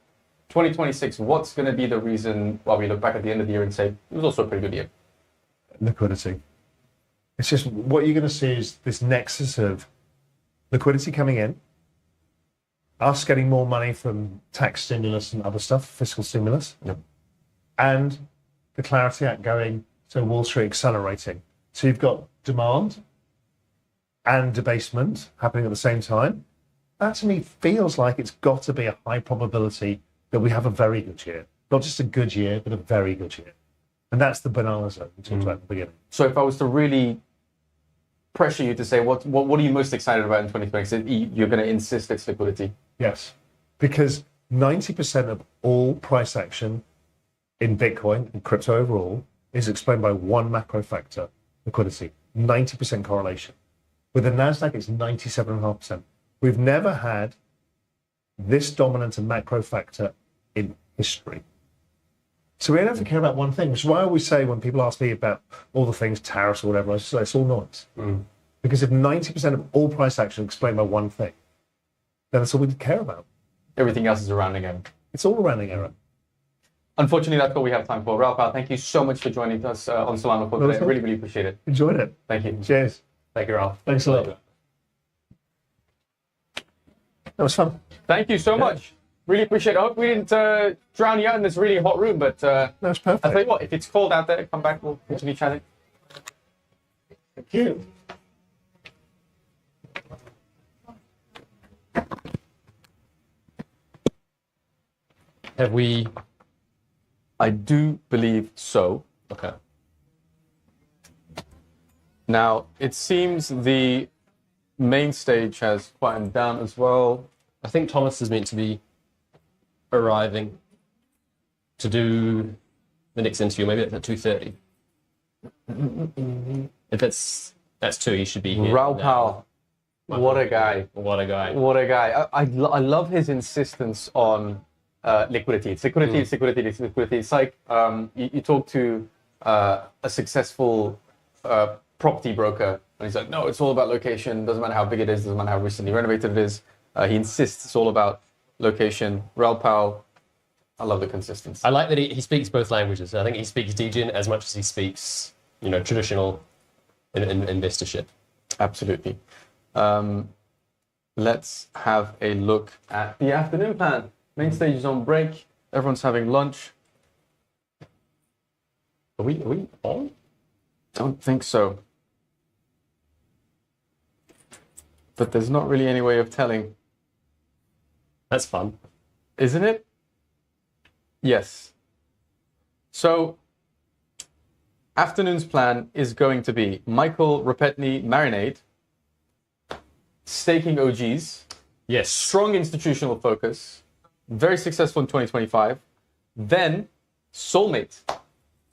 2026, what's going to be the reason why we look back at the end of the year and say, it was also a pretty good year? Liquidity. It's just what you're going to see is this nexus of liquidity coming in, us getting more money from tax stimulus and other stuff, fiscal stimulus, and the Clarity Act going, so Wall Street accelerating. So you've got demand and debasement happening at the same time. That to me feels like it's got to be a high probability that we have a very good year. Not just a good year, but a very good year. And that's the banana zone we talked about at the beginning. So if I was to really pressure you to say, what are you most excited about in 2026? You're going to insist it's liquidity. Yes, because 90% of all price action in Bitcoin and crypto overall is explained by one macro factor, liquidity. 90% correlation. With the NASDAQ, it's 97.5%. We've never had this dominant a macro factor in history. So we don't have to care about one thing, which is why I always say when people ask me about all the things, tariffs or whatever, I just say it's all noise. Because if 90% of all price action is explained by one thing, then that's all we care about. Everything else is a rounding error. It's all a rounding error. Unfortunately, that's all we have time for. Ralph, thank you so much for joining us on SolanaFloor today. I really, really appreciate it. Enjoyed it. Thank you. Cheers. Thank you, Ralph. Thanks a lot. That was fun. Thank you so much. Really appreciate it. I hope we didn't drown you out in this really hot room, but That was perfect. I'll tell you what, if it's cold out there, come back, we'll continue chatting. Thank you. Have we? I do believe so. Okay. Now, it seems the main stage has quieted down as well. I think Thomas is meant to be arriving to do the next interview. Maybe at 2:30. If that's 2, he should be here. Raul now. Powell, what a guy. What a guy. What a guy. I love his insistence on liquidity. It's liquidity, it's liquidity, it's liquidity. It's like you talk to a successful property broker, and he's like, no, it's all about location. Doesn't matter how big it is, doesn't matter how recently renovated it is. He insists it's all about location. Raul Powell, I love the consistency. I like that he speaks both languages. I think he speaks degen as much as he speaks, traditional investorship. Absolutely. Let's have a look at the afternoon plan. Main stage is on break. Everyone's having lunch. Are we on? Don't think so. But there's not really any way of telling. That's fun. Isn't it? Yes. So, afternoon's plan is going to be Michael Repetny Marinade, staking OGs, Yes. strong institutional focus, very successful in 2025. Then, Soulmate,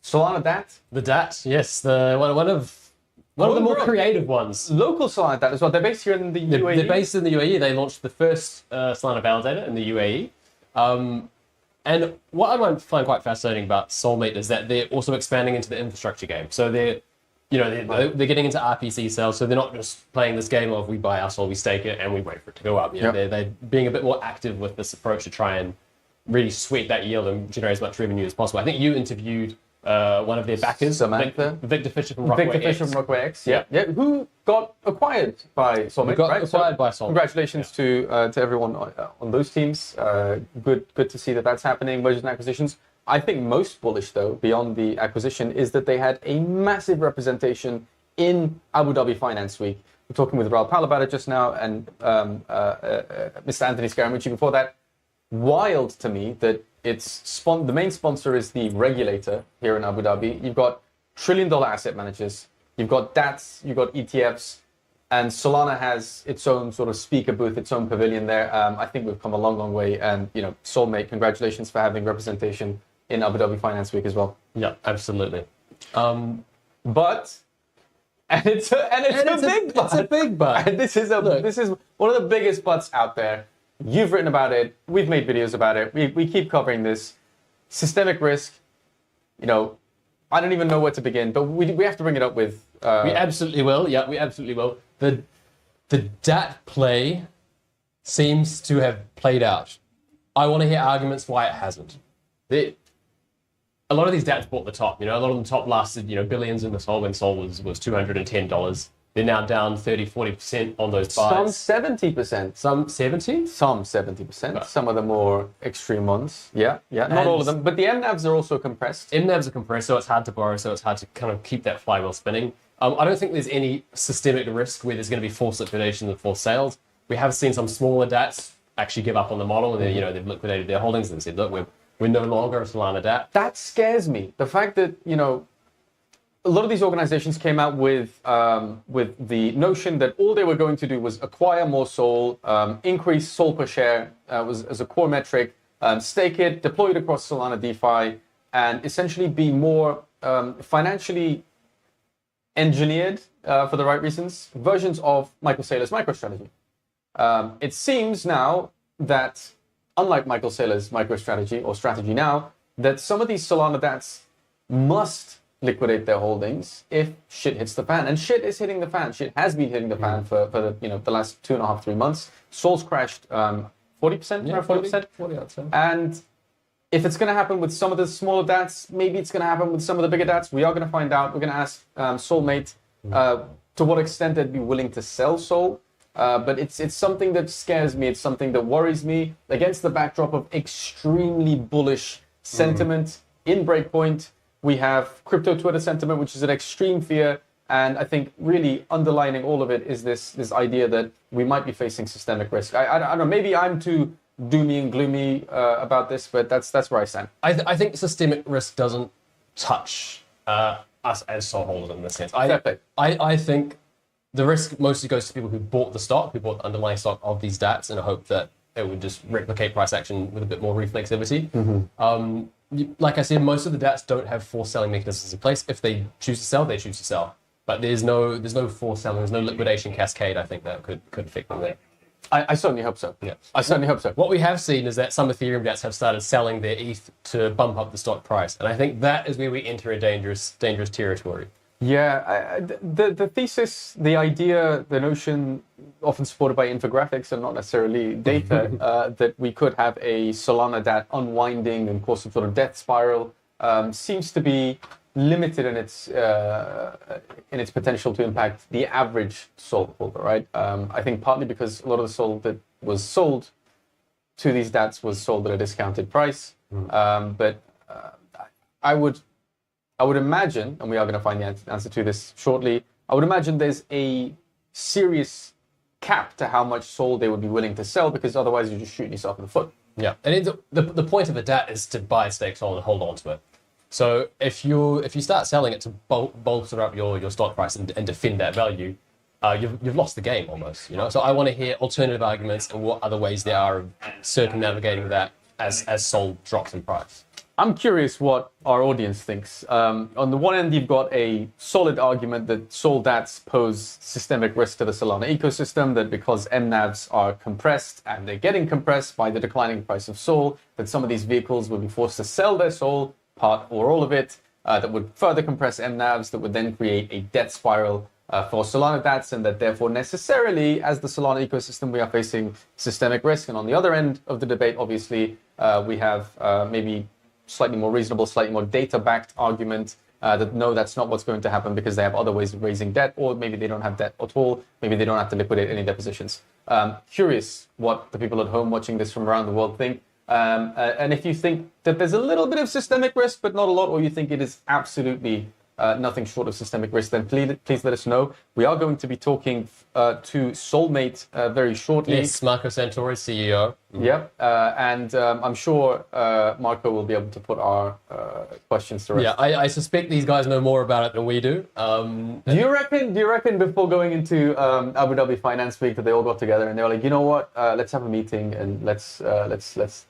Solana DAT, The DAT, yes. The one of the more creative ones. local Solana DAT as well. They're based here in the UAE. They're based in the UAE. They launched the first Solana validator in the UAE. And what I find quite fascinating about Soulmate is that they're also expanding into the infrastructure game. So they're getting into RPC sales. So they're not just playing this game of we buy our Sol, we stake it, and we wait for it to go up. They're being a bit more active with this approach to try and really sweep that yield and generate as much revenue as possible. I think you interviewed one of their backers, Samantha. Victor Fisher from Rockaway Victor Fisher X. from Rockaway X. Yeah. Who got acquired by Soulmate, Got right? acquired by Soulmate. Congratulations to everyone on those teams. Good to see that that's happening. Mergers and acquisitions. I think most bullish, though, beyond the acquisition, is that they had a massive representation in Abu Dhabi Finance Week. We're talking with Raul Powell about it just now, and Mr. Anthony Scaramucci before that. Wild to me that the main sponsor is the regulator here in Abu Dhabi. You've got trillion-dollar asset managers, you've got DATs, you've got ETFs, and Solana has its own sort of speaker booth, its own pavilion there. I think we've come a long, long way, and Soulmate, congratulations for having representation in Abu Dhabi Finance Week as well. Yeah, absolutely. But it's a big but. It's a big but. And this is one of the biggest buts out there. You've written about it. We've made videos about it. We keep covering this. Systemic risk. I don't even know where to begin, but we have to bring it up with. We absolutely will. Yeah, we absolutely will. The DAT play seems to have played out. I want to hear arguments why it hasn't. A lot of these DATs bought the top. A lot of them top lasted billions in the Sol when Sol was $210. They're now down 30-40% on those buys. Some 70%. Some 70? Some 70%. Some of the more extreme ones. Yeah. Not all of them. But the MNAVs are also compressed. MNAVs are compressed, so it's hard to borrow, so it's hard to kind of keep that flywheel spinning. I don't think there's any systemic risk where there's going to be forced liquidation and forced sales. We have seen some smaller DATs actually give up on the model, and they've liquidated their holdings and said, look, we're no longer a Solana DAT. That scares me. The fact that, a lot of these organizations came out with the notion that all they were going to do was acquire more Sol, increase Sol per share as a core metric, stake it, deploy it across Solana DeFi, and essentially be more financially engineered for the right reasons, versions of Michael Saylor's MicroStrategy. It seems now that, unlike Michael Saylor's MicroStrategy or strategy now, that some of these Solana DATs must liquidate their holdings if shit hits the fan. And shit is hitting the fan. Shit has been hitting the fan for the last 2.5, 3 months. Sol's crashed 40%, around 40%. 40, I'd say. And if it's going to happen with some of the smaller DATs, maybe it's going to happen with some of the bigger DATs. We are going to find out. We're going to ask Soulmate to what extent they'd be willing to sell Sol. But it's something that scares me. It's something that worries me against the backdrop of extremely bullish sentiment in Breakpoint. We have crypto Twitter sentiment, which is an extreme fear. And I think really underlining all of it is this idea that we might be facing systemic risk. I don't know, maybe I'm too doomy and gloomy about this, but that's where I stand. I think systemic risk doesn't touch us as Sol holders in this sense. I think the risk mostly goes to people who bought the stock, who bought the underlying stock of these DATs in a hope that it would just replicate price action with a bit more reflexivity. Like I said, most of the DATs don't have forced selling mechanisms in place. If they choose to sell, they choose to sell. But there's no forced selling, there's no liquidation cascade, I think, that could affect them there. I certainly hope so. Yeah. I certainly hope so. What we have seen is that some Ethereum DATs have started selling their ETH to bump up the stock price. And I think that is where we enter a dangerous territory. Yeah, the thesis, the idea, the notion, often supported by infographics and not necessarily data, that we could have a Solana DAT unwinding and cause some sort of death spiral, seems to be limited in its potential to impact the average Sol holder, right? I think partly because a lot of the Sol that was sold to these DATs was sold at a discounted price, but I would imagine, and we are going to find the answer to this shortly, I would imagine there's a serious cap to how much Sol they would be willing to sell, because otherwise you're just shooting yourself in the foot. Yeah, and the point of a DAT is to buy stake Sol and hold on to it. So if you start selling it to bolster up your stock price and defend that value, you've lost the game almost. So I want to hear alternative arguments and what other ways there are of circumnavigating that as Sol drops in price. I'm curious what our audience thinks. On the one end, you've got a solid argument that Sol DATs pose systemic risk to the Solana ecosystem, that because MNAVs are compressed and they're getting compressed by the declining price of Sol, that some of these vehicles will be forced to sell their Sol, part or all of it, that would further compress MNAVs, that would then create a death spiral for Solana DATs, and that therefore necessarily, as the Solana ecosystem, we are facing systemic risk. And on the other end of the debate, obviously, we have maybe slightly more reasonable, slightly more data-backed argument that no, that's not what's going to happen because they have other ways of raising debt, or maybe they don't have debt at all, maybe they don't have to liquidate any of their positions. Curious what the people at home watching this from around the world think. And if you think that there's a little bit of systemic risk, but not a lot, or you think it is absolutely nothing short of systemic risk, then please let us know. We are going to be talking to Soulmate very shortly. Yes, Marco Santori, CEO. Yep, and I'm sure Marco will be able to put our questions to rest. Yeah, I suspect these guys know more about it than we do. Do you reckon before going into Abu Dhabi Finance Week that they all got together and they were like, you know what, let's have a meeting and let's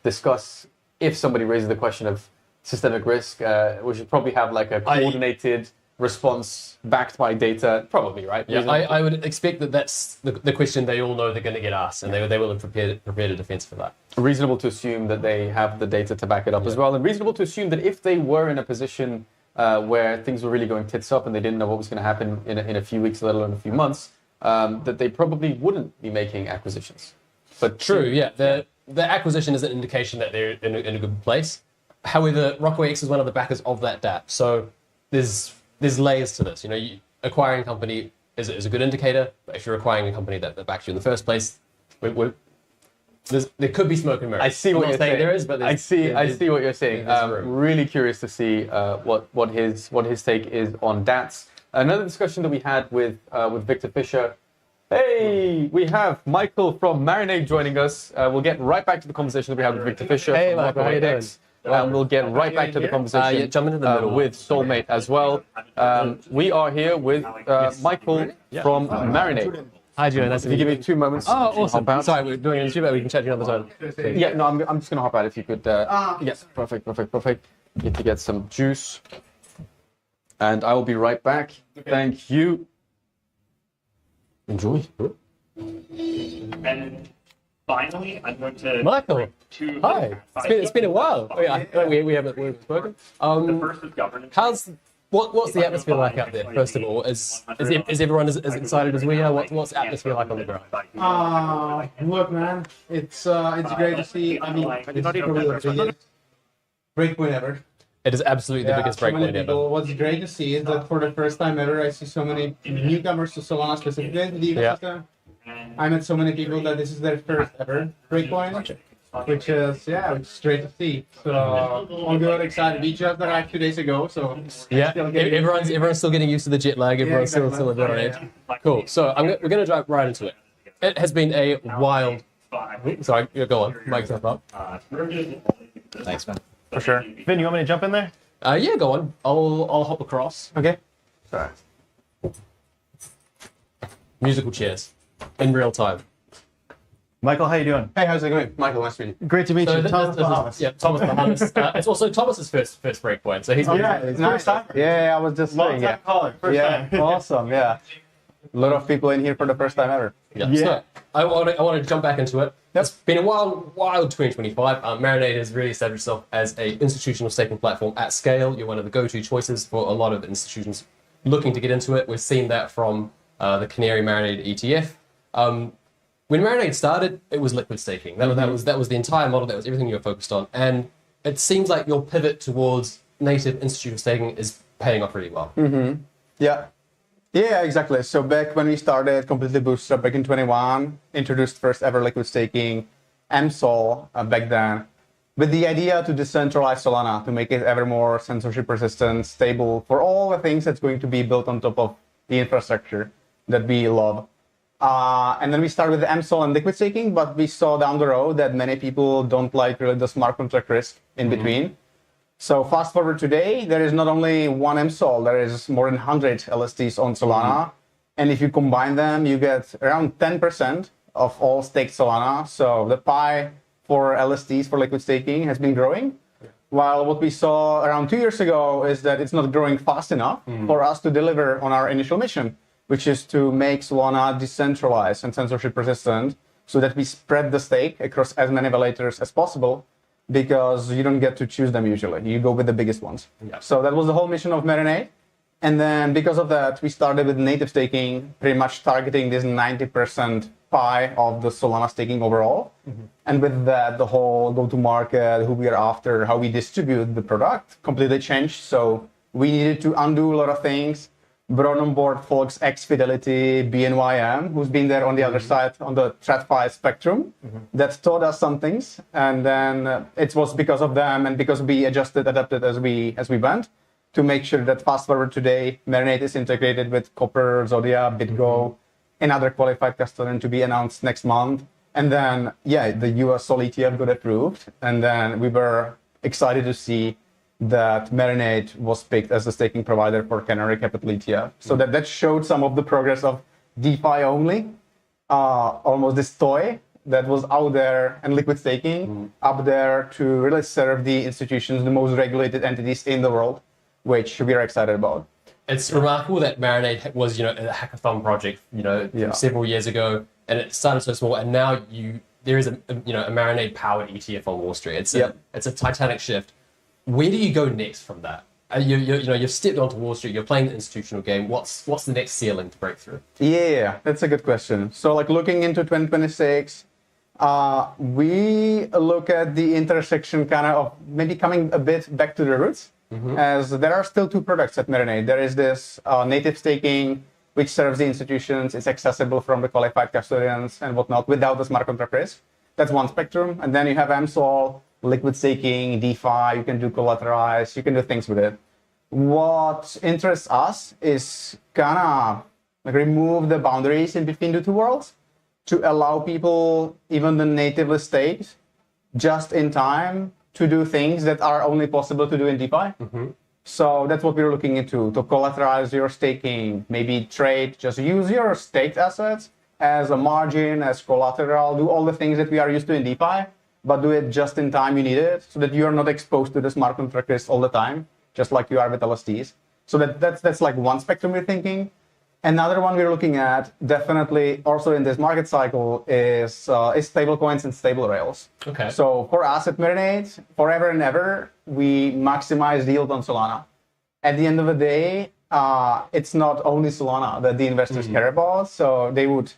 discuss if somebody raises the question of systemic risk, we should probably have like a coordinated response backed by data, probably, right? Yeah, I would expect that that's the question they all know they're going to get asked, and they will have prepared a defense for that. Reasonable to assume that they have the data to back it up as well, and reasonable to assume that if they were in a position where things were really going tits up and they didn't know what was going to happen in a few weeks, let alone a few months, that they probably wouldn't be making acquisitions. But true, yeah. The acquisition is an indication that they're in a good place. However, Rockaway X is one of the backers of that DApp, so there's layers to this. Acquiring a company is a good indicator, but if you're acquiring a company that backs you in the first place, there could be smoke and mirrors. I see what you're saying. There is, but I see what you're saying. Really curious to see what his take is on DATs. Another discussion that we had with Victor Fisher. Hey, we have Michael from Marinade joining us. We'll get right back to the conversation that we had with Victor Fisher. Hey, Michael, how you doing? And we'll get right back to the conversation jump into the middle. with Soulmate as well. We are here with Michael from Marinade. Hi, Julian. Nice If you give me 2 moments. Oh, awesome. Sorry, we're doing an interview, but we can chat to you another time. Yeah, no, I'm just going to hop out if you could. Yes, perfect. Need to get some juice. And I will be right back. Thank you. Enjoy. And finally, I'm going to Michael, bring two hi. It's been a while. Oh, yeah, we haven't spoken. The first is governance. What's the atmosphere like out there? First of all, is everyone as excited as we are? What's the atmosphere like on the ground? Look, man, it's great to see. I mean, it's probably the biggest breakpoint ever. It is absolutely the biggest so many breakpoint ever. people. What's great to see is that for the first time ever, I see so many newcomers to Solana specifically in the ecosystem. I met so many people that this is their first ever breakpoint, which is great to see. So all good, excited. We just arrived 2 days ago, so Yeah, everyone's still getting used to the jet lag. Everyone's still a bit on edge. Cool. So we're going to dive right into it. It has been a wild. Sorry, go on. Mic yourself up. Thanks, man. For sure. Vin, you want me to jump in there? Yeah, go on. I'll hop across. Okay. Sorry. Musical chairs in real time. Michael, how you doing? Hey, how's it going? Michael, nice to meet you. Great to meet you. Thomas this is- Bahamas. yeah, Thomas Bahamas. It's also Thomas's first breakpoint, so he's It's first time. Yeah, I was just saying. Yeah, caller. First time. awesome. Yeah, a lot of people in here for the first time ever. Yeah. Yeah. So I want to jump back into it. It's been a wild 2025. Marinade has really established itself as a institutional staking platform at scale. You're one of the go-to choices for a lot of institutions looking to get into it. We've seen that from the Canary Marinade ETF. When Marinade started, it was liquid staking. That was the entire model. That was everything you were focused on. And it seems like your pivot towards native institutional staking is paying off really well. Yeah, exactly. So back when we started completely bootstrapped back in 21, introduced first ever liquid staking, MSOL back then, with the idea to decentralize Solana, to make it ever more censorship resistant, stable for all the things that's going to be built on top of the infrastructure that we love. And then we started with the MSOL and liquid staking, but we saw down the road that many people don't like really the smart contract risk in between. So fast forward today, there is not only one MSOL, there is more than 100 LSTs on Solana. And if you combine them, you get around 10% of all staked Solana. So the pie for LSTs for liquid staking has been growing. While what we saw around 2 years ago is that it's not growing fast enough for us to deliver on our initial mission, which is to make Solana decentralized and censorship resistant so that we spread the stake across as many validators as possible, because you don't get to choose them usually. You go with the biggest ones. Yeah. So that was the whole mission of Marinade. And then because of that, we started with native staking, pretty much targeting this 90% pie of the Solana staking overall. And with that, the whole go-to-market, who we are after, how we distribute the product completely changed. So we needed to undo a lot of things, brought on board folks ex-Fidelity, BNYM, who's been there on the other side, on the TradFi spectrum, that taught us some things. And then it was because of them and because we adapted as we went, to make sure that fast forward today, Marinade is integrated with Copper, Zodia, BitGo, and other qualified custodian to be announced next month. And then, the US Sol ETF got approved. And then we were excited to see that Marinade was picked as the staking provider for Canary Capital ETF. So that showed some of the progress of DeFi only, almost this toy that was out there, and liquid staking up there to really serve the institutions, the most regulated entities in the world, which we are excited about. It's remarkable that Marinade was, a hackathon project, several years ago, and it started so small, and now there is a Marinade powered ETF on Wall Street. It's a titanic shift. Where do you go next from that? You've stepped onto Wall Street. You're playing the institutional game. What's the next ceiling to break through? Yeah, that's a good question. So, looking into 2026, we look at the intersection kind of maybe coming a bit back to the roots, as there are still two products at Marinade. There is this native staking, which serves the institutions. It's accessible from the qualified custodians and whatnot without the smart contract risk. That's one spectrum. And then you have MSOL, liquid staking, DeFi. You can do collateralize. You can do things with it. What interests us is kind of remove the boundaries in between the two worlds to allow people, even the natively staked, just in time to do things that are only possible to do in DeFi. So that's what we're looking into, to collateralize your staking, maybe trade, just use your staked assets as a margin, as collateral, do all the things that we are used to in DeFi, but do it just in time you need it, so that you're not exposed to the smart contract risk all the time, just like you are with LSTs. So that's like one spectrum we're thinking. Another one we're looking at, definitely also in this market cycle, is stablecoins and stable rails. Okay. So for us at Marinade, forever and ever, we maximize yield on Solana. At the end of the day, it's not only Solana that the investors care about. So they would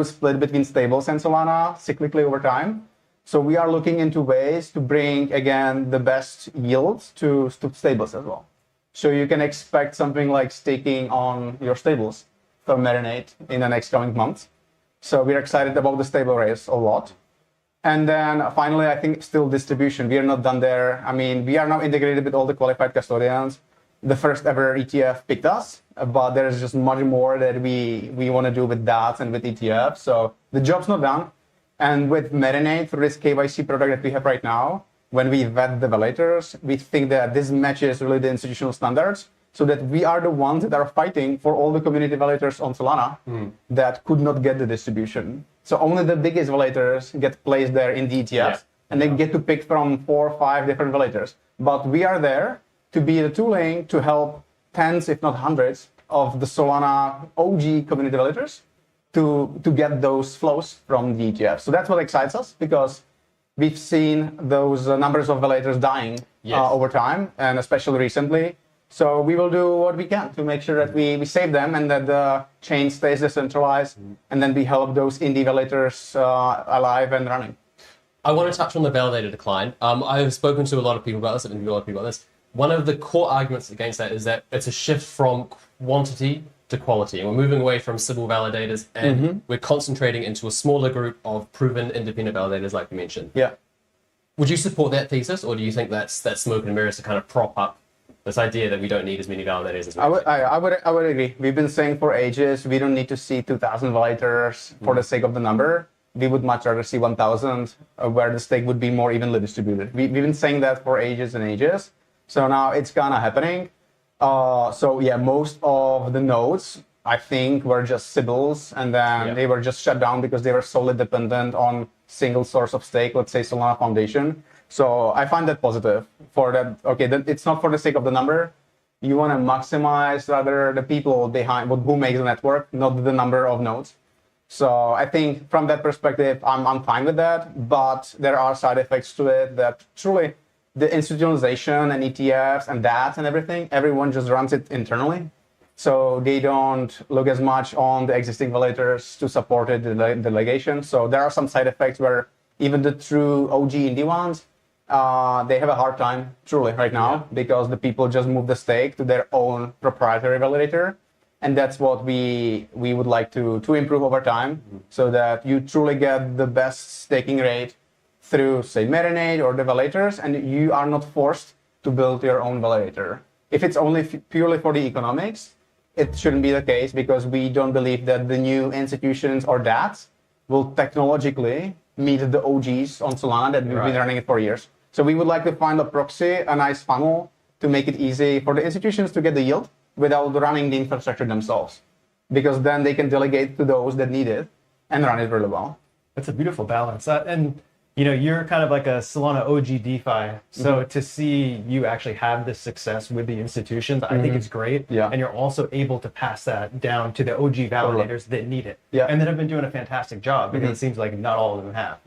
split between stables and Solana cyclically over time. So we are looking into ways to bring, again, the best yields to stables as well. So you can expect something like staking on your stables from Marinade in the next coming months. So we're excited about the stable rails a lot. And then finally, I think still distribution. We are not done there. I mean, we are now integrated with all the qualified custodians. The first ever ETF picked us, but there's just much more that we want to do with DATs and with ETFs. So the job's not done. And with Marinade, through this KYC product that we have right now, when we vet the validators, we think that this matches really the institutional standards, so that we are the ones that are fighting for all the community validators on Solana that could not get the distribution. So only the biggest validators get placed there in the ETFs, and they get to pick from 4 or 5 different validators. But we are there to be the tooling to help tens, if not hundreds, of the Solana OG community validators to get those flows from the ETF. So that's what excites us, because we've seen those numbers of validators dying over time, and especially recently. So we will do what we can to make sure that we save them and that the chain stays decentralized, and then we help those indie validators alive and running. I want to touch on the validator decline. I've spoken to a lot of people about this, I've interviewed a lot of people about this. One of the core arguments against that is that it's a shift from quantity to quality, and we're moving away from Sybil validators, and we're concentrating into a smaller group of proven independent validators, like you mentioned. Yeah. Would you support that thesis, or do you think that's smoke and mirrors to kind of prop up this idea that we don't need as many validators as we do? I would agree. We've been saying for ages, we don't need to see 2,000 validators for the sake of the number. We would much rather see 1,000, where the stake would be more evenly distributed. We've been saying that for ages and ages. So now it's kind of happening. So yeah, most of the nodes, I think, were just Sybils, and then they were just shut down because they were solely dependent on single source of stake, let's say Solana Foundation. So I find that positive for that. Okay, that it's not for the sake of the number. You want to maximize rather the people behind who make the network, not the number of nodes. So I think from that perspective, I'm fine with that. But there are side effects to it that truly the institutionalization and ETFs and DATs and everything, everyone just runs it internally. So they don't look as much on the existing validators to support it, the delegation. So there are some side effects where even the true OG indie ones, they have a hard time truly right now because the people just move the stake to their own proprietary validator. And that's what we would like to improve over time, so that you truly get the best staking rate through, say, Marinade or the validators, and you are not forced to build your own validator. If it's only purely for the economics, it shouldn't be the case, because we don't believe that the new institutions or DATs will technologically meet the OGs on Solana that we've been running it for years. So we would like to find a proxy, a nice funnel to make it easy for the institutions to get the yield without running the infrastructure themselves, because then they can delegate to those that need it and run it really well. That's a beautiful balance. And you know, you're kind of like a Solana OG DeFi. So to see you actually have this success with the institutions, I think it's great. Yeah. And you're also able to pass that down to the OG validators that need it. Yeah. And that have been doing a fantastic job, because it seems like not all of them have.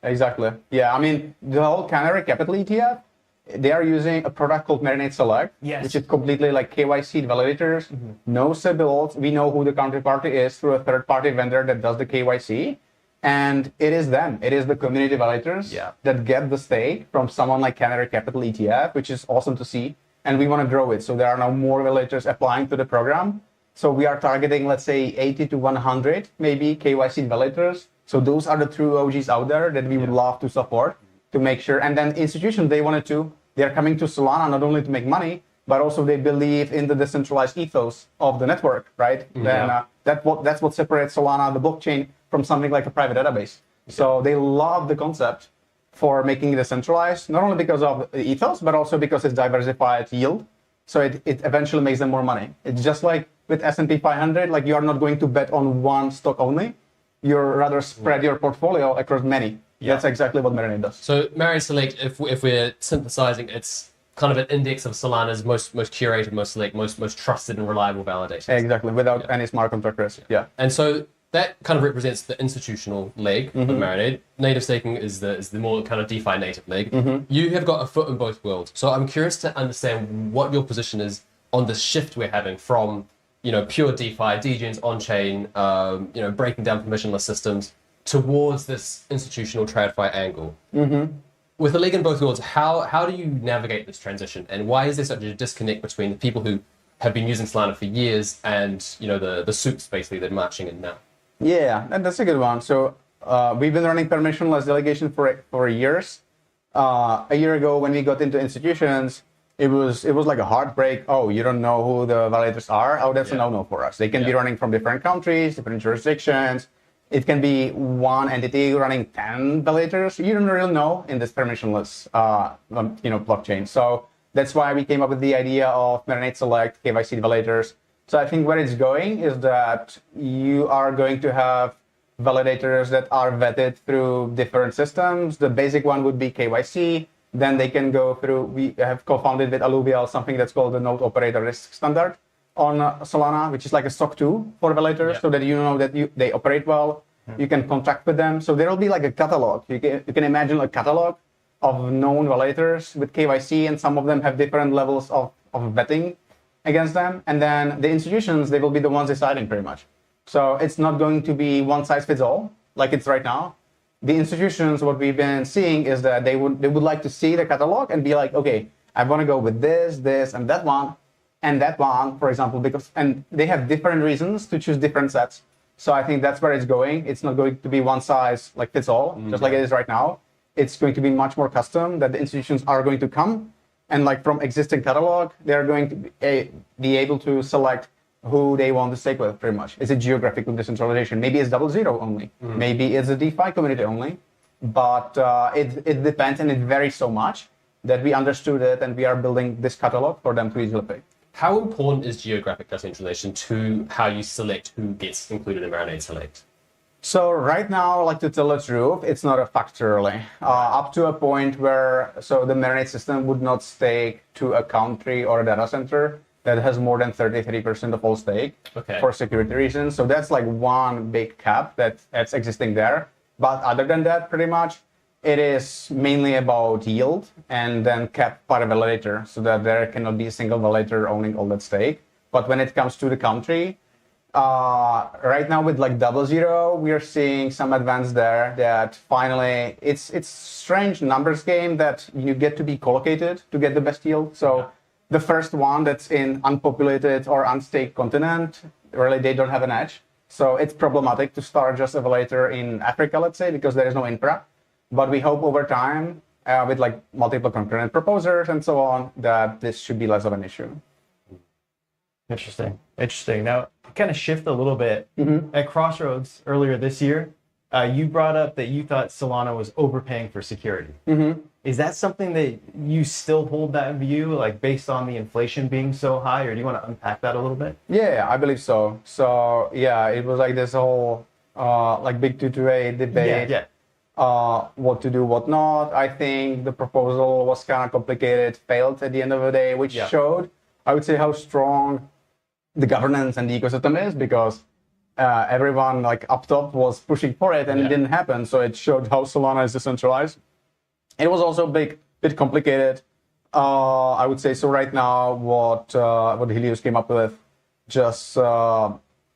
Exactly. Yeah, I mean, the whole Canary Capital ETF, they are using a product called Marinade Select, which is completely like KYC validators, no Sybils. We know who the counterparty is through a third-party vendor that does the KYC. And it is them. It is the community validators that get the stake from someone like Canary Capital ETF, which is awesome to see. And we want to grow it. So there are now more validators applying to the program. So we are targeting, let's say, 80 to 100, maybe KYC validators. So those are the true OGs out there that we would love to support, to make sure. And then institutions, they wanted to. They're coming to Solana not only to make money, but also they believe in the decentralized ethos of the network, right? Then that's what separates Solana, the blockchain, from something like a private database. So they love the concept for making it decentralized, not only because of the ethos, but also because it's diversified yield. So it eventually makes them more money. It's just like with S&P 500, like you are not going to bet on one stock only. You're rather spread your portfolio across many. That's exactly what Marinade does. So Marinade Select, if we're synthesizing, it's kind of an index of Solana's most curated, most select, most trusted and reliable validators. Exactly, without any smart contract risk. Yeah. And so that kind of represents the institutional leg of Marinade. Native staking is the more kind of DeFi native leg. You have got a foot in both worlds. So I'm curious to understand what your position is on the shift we're having from, pure DeFi, degens on-chain, breaking down permissionless systems towards this institutional TradFi angle. With a leg in both worlds, how do you navigate this transition? And why is there such a disconnect between the people who have been using Solana for years and, the soups basically that are marching in now? Yeah, that's a good one. So we've been running permissionless delegation for years. A year ago, when we got into institutions, it was like a heartbreak. Oh, you don't know who the validators are? Oh, that's a no-no for us. They can be running from different countries, different jurisdictions. It can be one entity running 10 validators. You don't really know in this permissionless, blockchain. So that's why we came up with the idea of Marinade Select, KYC validators. So I think where it's going is that you are going to have validators that are vetted through different systems. The basic one would be KYC. Then they can go through, we have co-founded with Alluvial something that's called the Node Operator Risk Standard on Solana, which is like a SOC 2 for validators, so that you know that they operate well. You can contract with them. So there will be like a catalog. You can imagine a catalog of known validators with KYC, and some of them have different levels of vetting against them. And then the institutions, they will be the ones deciding pretty much. So it's not going to be one size fits all like it's right now. The institutions, what we've been seeing is that they would like to see the catalog and be like, okay, I want to go with this, and that one, for example, and they have different reasons to choose different sets. So I think that's where it's going. It's not going to be one size fits all, just like it is right now. It's going to be much more custom, that the institutions are going to come and like from existing catalog, they're going to be able to select who they want to stake with, pretty much. It's a geographical decentralization. Maybe it's 0.0 only. Maybe it's a DeFi community only. But it depends, and it varies so much that we understood it, and we are building this catalog for them to easily pick. How important is geographic decentralization to how you select who gets included in Marinade Select? So right now, like to tell the truth, it's not a factor really. Up to a point where, so the Marinade system would not stake to a country or a data center that has more than 33% of all stake for security reasons. So that's like one big cap that's existing there. But other than that, pretty much, it is mainly about yield and then capped per validator, so that there cannot be a single validator owning all that stake. But when it comes to the country, right now with like 0.0, we are seeing some advance there that finally, it's strange numbers game that you get to be collocated to get the best yield. So the first one that's in unpopulated or unstaked continent, really they don't have an edge. So it's problematic to start just a validator in Africa, let's say, because there is no infra. But we hope over time, with like multiple concurrent proposers and so on, that this should be less of an issue. Interesting. Now, to kind of shift a little bit, at Crossroads earlier this year, you brought up that you thought Solana was overpaying for security. Is that something that you still hold that view, like based on the inflation being so high, or do you want to unpack that a little bit? Yeah, I believe so. So yeah, it was like this whole like big 228 debate. What to do, what not. I think the proposal was kind of complicated, failed at the end of the day, which showed, I would say, how strong the governance and the ecosystem is, because everyone like up top was pushing for it and it didn't happen. So it showed how Solana is decentralized. It was also a bit complicated. I would say so. Right now, what Helios came up with, just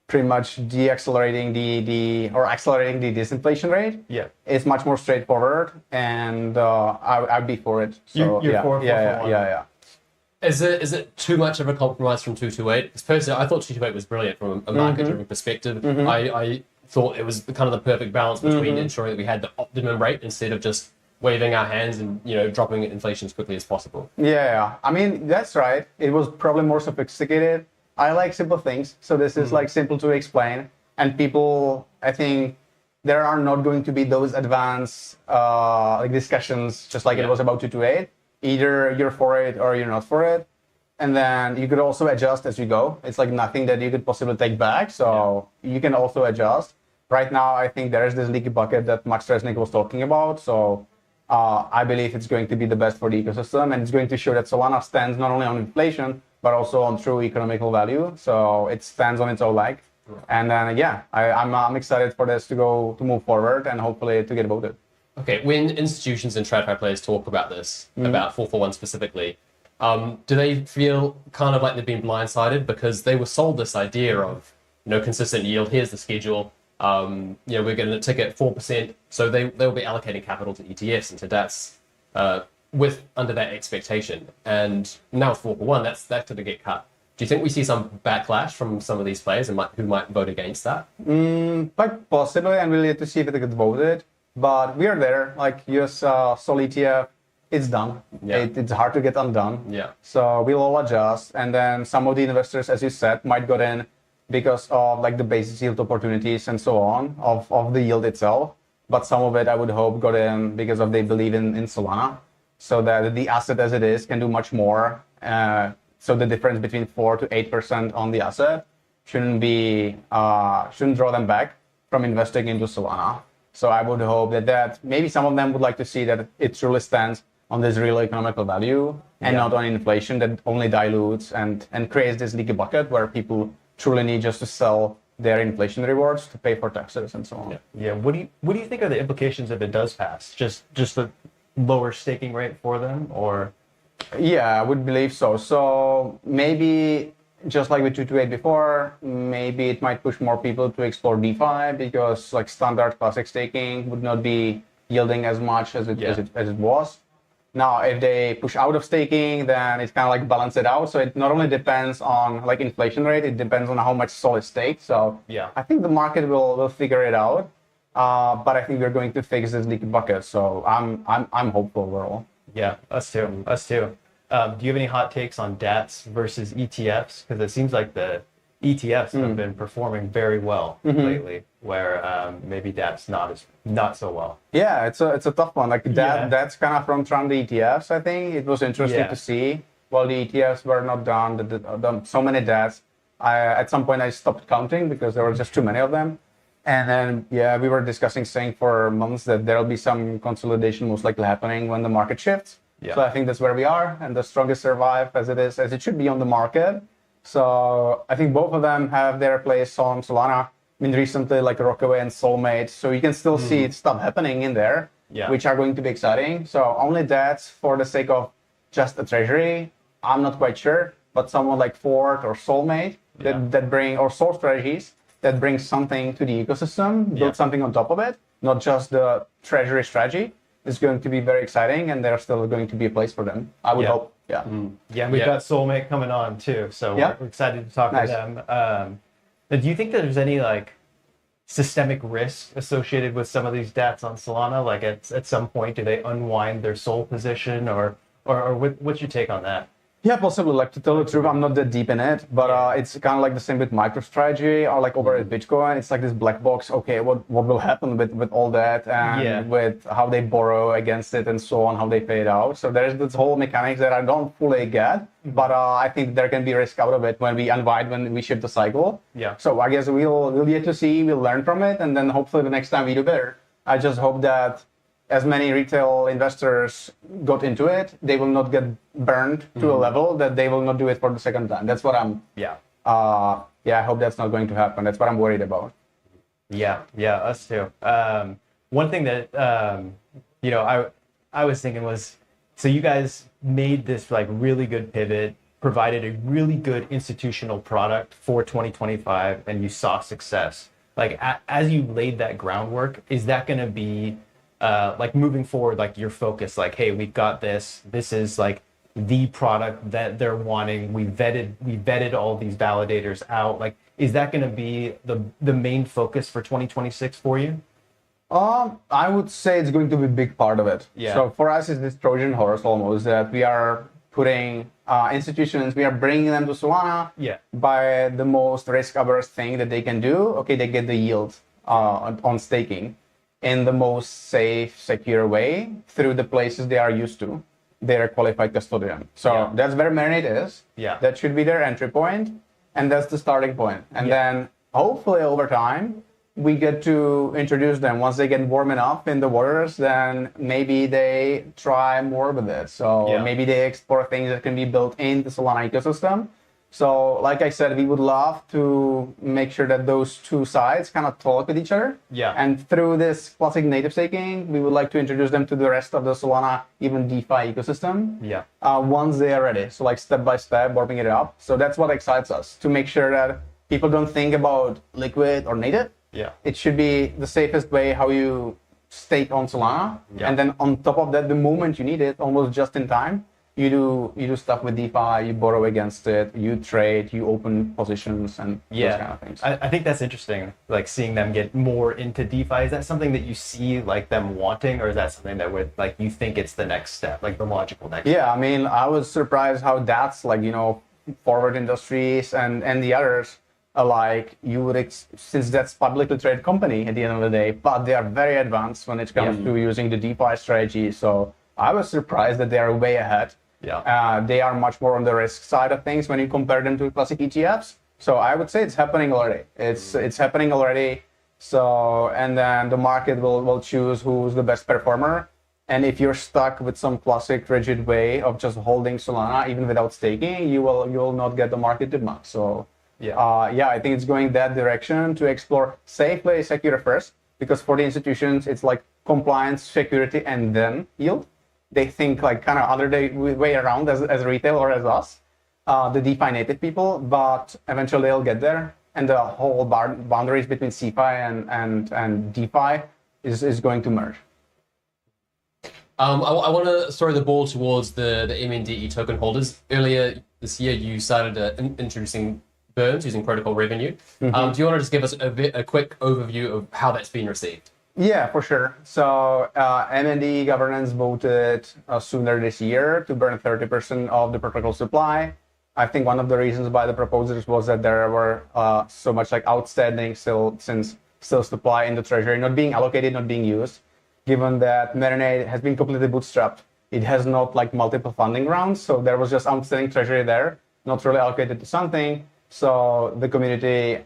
pretty much accelerating the disinflation rate. It's much more straightforward, and I'd be for it. So you're for Is it too much of a compromise from 228? Because personally, I thought 228 was brilliant from a market-driven perspective. I thought it was kind of the perfect balance between ensuring that we had the optimum rate instead of just waving our hands and dropping inflation as quickly as possible. Yeah, I mean that's right. It was probably more sophisticated. I like simple things, so this is like simple to explain. And people, I think, there are not going to be those advanced like discussions, just like it was about 228. Either you're for it or you're not for it. And then you could also adjust as you go. It's like nothing that you could possibly take back, so you can also adjust. Right now, I think there is this leaky bucket that Max Resnick was talking about, so I believe it's going to be the best for the ecosystem, and it's going to show that Solana stands not only on inflation, but also on true economical value. So it stands on its own leg. And then, I'm excited for this to move forward and hopefully to get voted. Okay, when institutions and TradFi players talk about this, about 441 specifically, do they feel kind of like they've been blindsided because they were sold this idea of, consistent yield, here's the schedule, we're going to ticket 4%, so they'll be allocating capital to ETFs and to DATs under that expectation. And now with 441, that's going to get cut. Do you think we see some backlash from some of these players who might vote against that? Quite possibly, and we'll need to see if it gets voted. But we are there. Like US Sol ETF, it's done. Yeah. It's hard to get undone. Yeah. So we'll all adjust, and then some of the investors, as you said, might get in because of like the basis yield opportunities and so on of the yield itself. But some of it, I would hope, got in because of they believe in Solana, so that the asset as it is can do much more. So the difference between 4 to 8% on the asset shouldn't draw them back from investing into Solana. So I would hope that maybe some of them would like to see that it truly stands on this real economical value and not on inflation that only dilutes and creates this leaky bucket where people truly need just to sell their inflation rewards to pay for taxes and so on. Yeah. What do you think are the implications if it does pass? Just a lower staking rate for them, or? Yeah, I would believe so. So maybe just like with 228 before, maybe it might push more people to explore DeFi because like standard classic staking would not be yielding as much as it was. Now, if they push out of staking, then it's kind of like balance it out. So it not only depends on like inflation rate, it depends on how much Sol is staked. So I think the market will figure it out. But I think we're going to fix this leaky bucket. So I'm hopeful overall. Yeah, us too. Do you have any hot takes on DATs versus ETFs? Because it seems like the ETFs have been performing very well lately, where maybe DATs not so well. Yeah, it's a tough one. Like that's kind of from the ETFs. I think it was interesting to see. While the ETFs were not done, so many DATs. At some point I stopped counting because there were just too many of them. And then we were discussing, saying for months that there'll be some consolidation most likely happening when the market shifts. Yeah. So I think that's where we are, and the strongest survive as it should be on the market. So I think both of them have their place on Solana. I mean, recently like Rockaway and Soulmate, so you can still see stuff happening in there, which are going to be exciting. So only DATs for the sake of just a treasury, I'm not quite sure, but someone like Fort or Soulmate that bring, or Soul Strategies, that brings something to the ecosystem, build something on top of it, not just the treasury strategy, is going to be very exciting, and there's still going to be a place for them. I would hope. Yeah. Yeah, we've got Soulmate coming on too, so we're excited to talk to them. Do you think that there's any like systemic risk associated with some of these DATs on Solana? Like at some point, do they unwind their Sol position, or what's your take on that? Yeah, possibly. Like, to tell the truth, I'm not that deep in it, but it's kind of like the same with MicroStrategy or like over at Bitcoin. It's like this black box. Okay, what will happen with all that and with how they borrow against it and so on, how they pay it out. So there's this whole mechanics that I don't fully get, but I think there can be risk out of it when we shift the cycle. Yeah. So I guess we'll get to see, we'll learn from it, and then hopefully the next time we do better. I just hope that as many retail investors got into it, they will not get burned to a level that they will not do it for the second time. That's what I'm. I hope that's not going to happen. That's what I'm worried about. Yeah, us too. One thing that I was thinking was, so you guys made this like really good pivot, provided a really good institutional product for 2025, and you saw success. Like as you laid that groundwork, is that going to be like moving forward, like your focus, like, hey, we've got this is like the product that they're wanting. We vetted all these validators out. Like, is that going to be the main focus for 2026 for you? I would say it's going to be a big part of it. Yeah. So for us, it's this Trojan horse almost that we are putting institutions, we are bringing them to Solana by the most risk-averse thing that they can do. Okay, they get the yield on staking in the most safe, secure way through the places they are used to. They're a qualified custodian. So that's where Marinate is. Yeah. That should be their entry point, and that's the starting point. And then hopefully over time, we get to introduce them. Once they get warm enough in the waters, then maybe they try more with it. So maybe they explore things that can be built in the Solana ecosystem. So like I said, we would love to make sure that those two sides kind of talk with each other. Yeah. And through this classic native staking, we would like to introduce them to the rest of the Solana, even DeFi ecosystem. Yeah. Once they are ready. So like step by step, warming it up. So that's what excites us, to make sure that people don't think about liquid or native. Yeah. It should be the safest way how you stake on Solana. Yeah. And then on top of that, the moment you need it, almost just in time, you do stuff with DeFi, you borrow against it, you trade, you open positions, and those kind of things. I think that's interesting, like seeing them get more into DeFi. Is that something that you see like them wanting, or is that something that would like you think it's the next step, like the logical next step? Yeah, I mean, I was surprised how that's like, Forward Industries and the others are like, you would, since that's publicly traded company at the end of the day, but they are very advanced when it comes to using the DeFi strategy. So I was surprised that they are way ahead. Yeah. They are much more on the risk side of things when you compare them to classic ETFs. So I would say it's happening already. It's happening already. So, and then the market will choose who's the best performer. And if you're stuck with some classic rigid way of just holding Solana, even without staking, you will not get the market demand. So I think it's going that direction to explore safely, secure first, because for the institutions, it's like compliance, security, and then yield. They think like kind of other way around as retail or as us, the DeFi native people, but eventually they'll get there. And the whole boundaries between CeFi and DeFi is going to merge. I want to throw the ball towards the MNDE token holders. Earlier this year, you started introducing burns using protocol revenue. Do you want to just give us a quick overview of how that's been received? Yeah, for sure. So MNDE governance voted sooner this year to burn 30% of the protocol supply. I think one of the reasons by the proposers was that there were so much like outstanding still supply in the treasury, not being allocated, not being used. Given that Marinade has been completely bootstrapped, it has not like multiple funding rounds, so there was just outstanding treasury there, not really allocated to something. So the community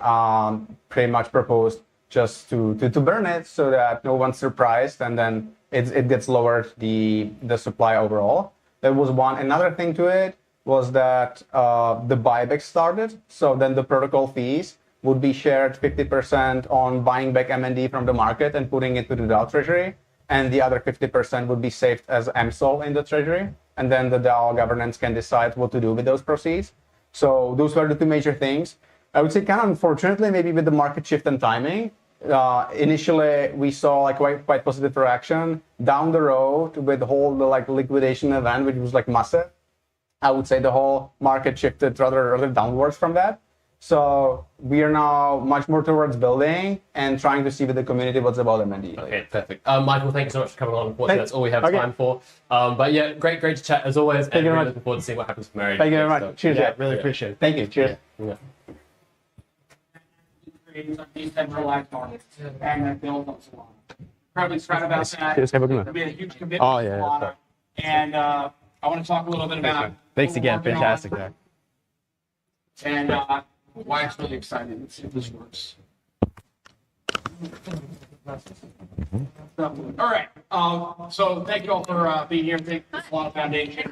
pretty much proposed just to burn it so that no one's surprised, and then it gets lowered the supply overall. There was one. Another thing to it was that the buyback started, so then the protocol fees would be shared 50% on buying back MND from the market and putting it to the DAO treasury, and the other 50% would be saved as MSOL in the treasury, and then the DAO governance can decide what to do with those proceeds. So those were the two major things. I would say kind of unfortunately, maybe with the market shift and timing, initially we saw like quite positive reaction. Down the road with the whole liquidation event, which was like massive, I would say the whole market shifted rather downwards from that. So we are now much more towards building and trying to see with the community what's about MND. Okay, perfect. Michael, thank you so much for coming on. Unfortunately, that's all we have time for. But yeah, great to chat as always. Thank you very much. Looking forward to seeing what happens with Mary. Thank you very much. So, Cheers. Yeah, really appreciate it. Thank you. Cheers. Yeah. Creating some decentralized markets and build on Solana. Incredibly excited about that. Cheers, have a good It's one. been a huge commitment to Solana. And I want to talk a little bit about. Thanks what we're again. working on Fantastic, Zach. And why it's really exciting. Let's see if this works. All right. So thank you all for being here. Thank you to the Solana Foundation.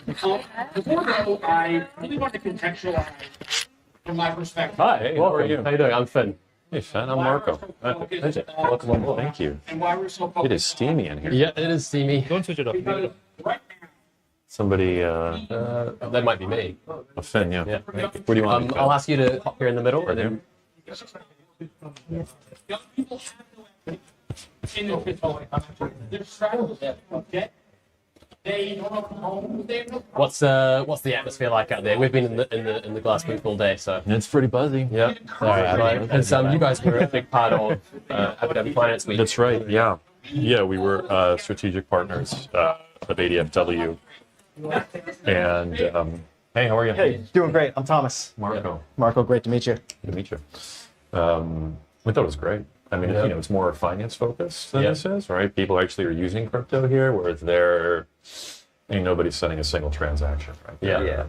Before we go, I really want to contextualize from my perspective. Hi, how are you? How you doing? I'm Finn. Hey, Finn, I'm Marco. Welcome. Thank you. And why we're so focused. It is steamy in here. Yeah, it is steamy. Don't switch it up. Because right Somebody, That might be me. a Finn, yeah. Yeah. What do you want? I'll ask you to hop here in the middle. And then, young people have no equity in their portfolio. They're struggling, okay? They don't have homes. They have no what's the atmosphere like out there? We've been in the glass booth all day, so It's pretty buzzy. yeah. And you guys were a big part of Abu Dhabi Finance Week. That's right, yeah. Yeah, we were strategic partners of ADFW. And, hey, how are you? Hey, doing great. I'm Thomas. Marco. Marco, great to meet you. Good to meet you. We thought it was great. I mean, Yeah. it's more finance focused than Yeah. this is, right? People actually are using crypto here, whereas ain't nobody sending a single transaction, right? Yeah.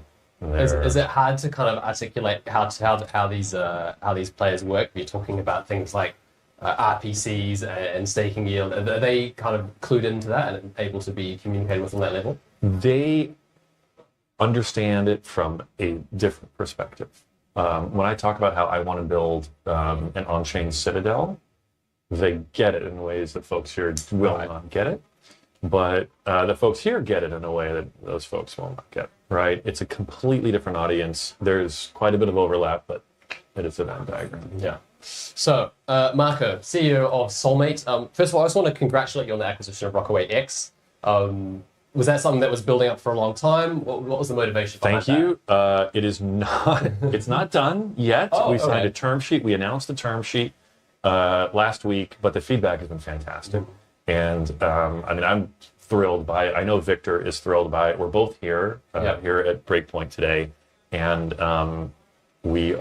Is it hard to kind of articulate how these players work? You're talking about things like RPCs and staking yield? Are they kind of clued into that and able to be communicated with on that level? They understand it from a different perspective. When I talk about how I want to build an on-chain citadel, they get it in ways that folks here will not get it. But the folks here get it in a way that those folks will not get, right? It's a completely different audience. There's quite a bit of overlap, but it is a Venn diagram. Yeah. So, Marco, CEO of Soulmate. First of all, I just want to congratulate you on the acquisition of Rockaway X. Was that something that was building up for a long time? What was the motivation behind Thank you. It is not, it's not done yet. We signed a term sheet. We announced the term sheet last week, but the feedback has been fantastic. And I mean, I'm thrilled by it. I know Victor is thrilled by it. We're both here, here at Breakpoint today. And we're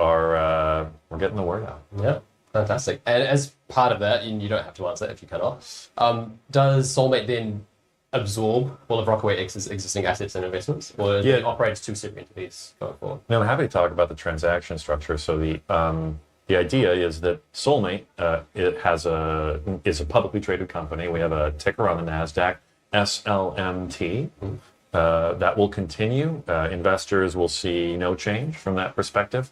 getting the word out. Yeah, fantastic. And as part of that, and you don't have to answer if you cannot, does Soulmate then absorb all of Rockaway X's existing assets and investments, or do it operate as two separate entities going forward? No, I'm happy to talk about the transaction structure. So the idea is that Soulmate is a publicly traded company. We have a ticker on the NASDAQ, SLMT. That will continue. Investors will see no change from that perspective.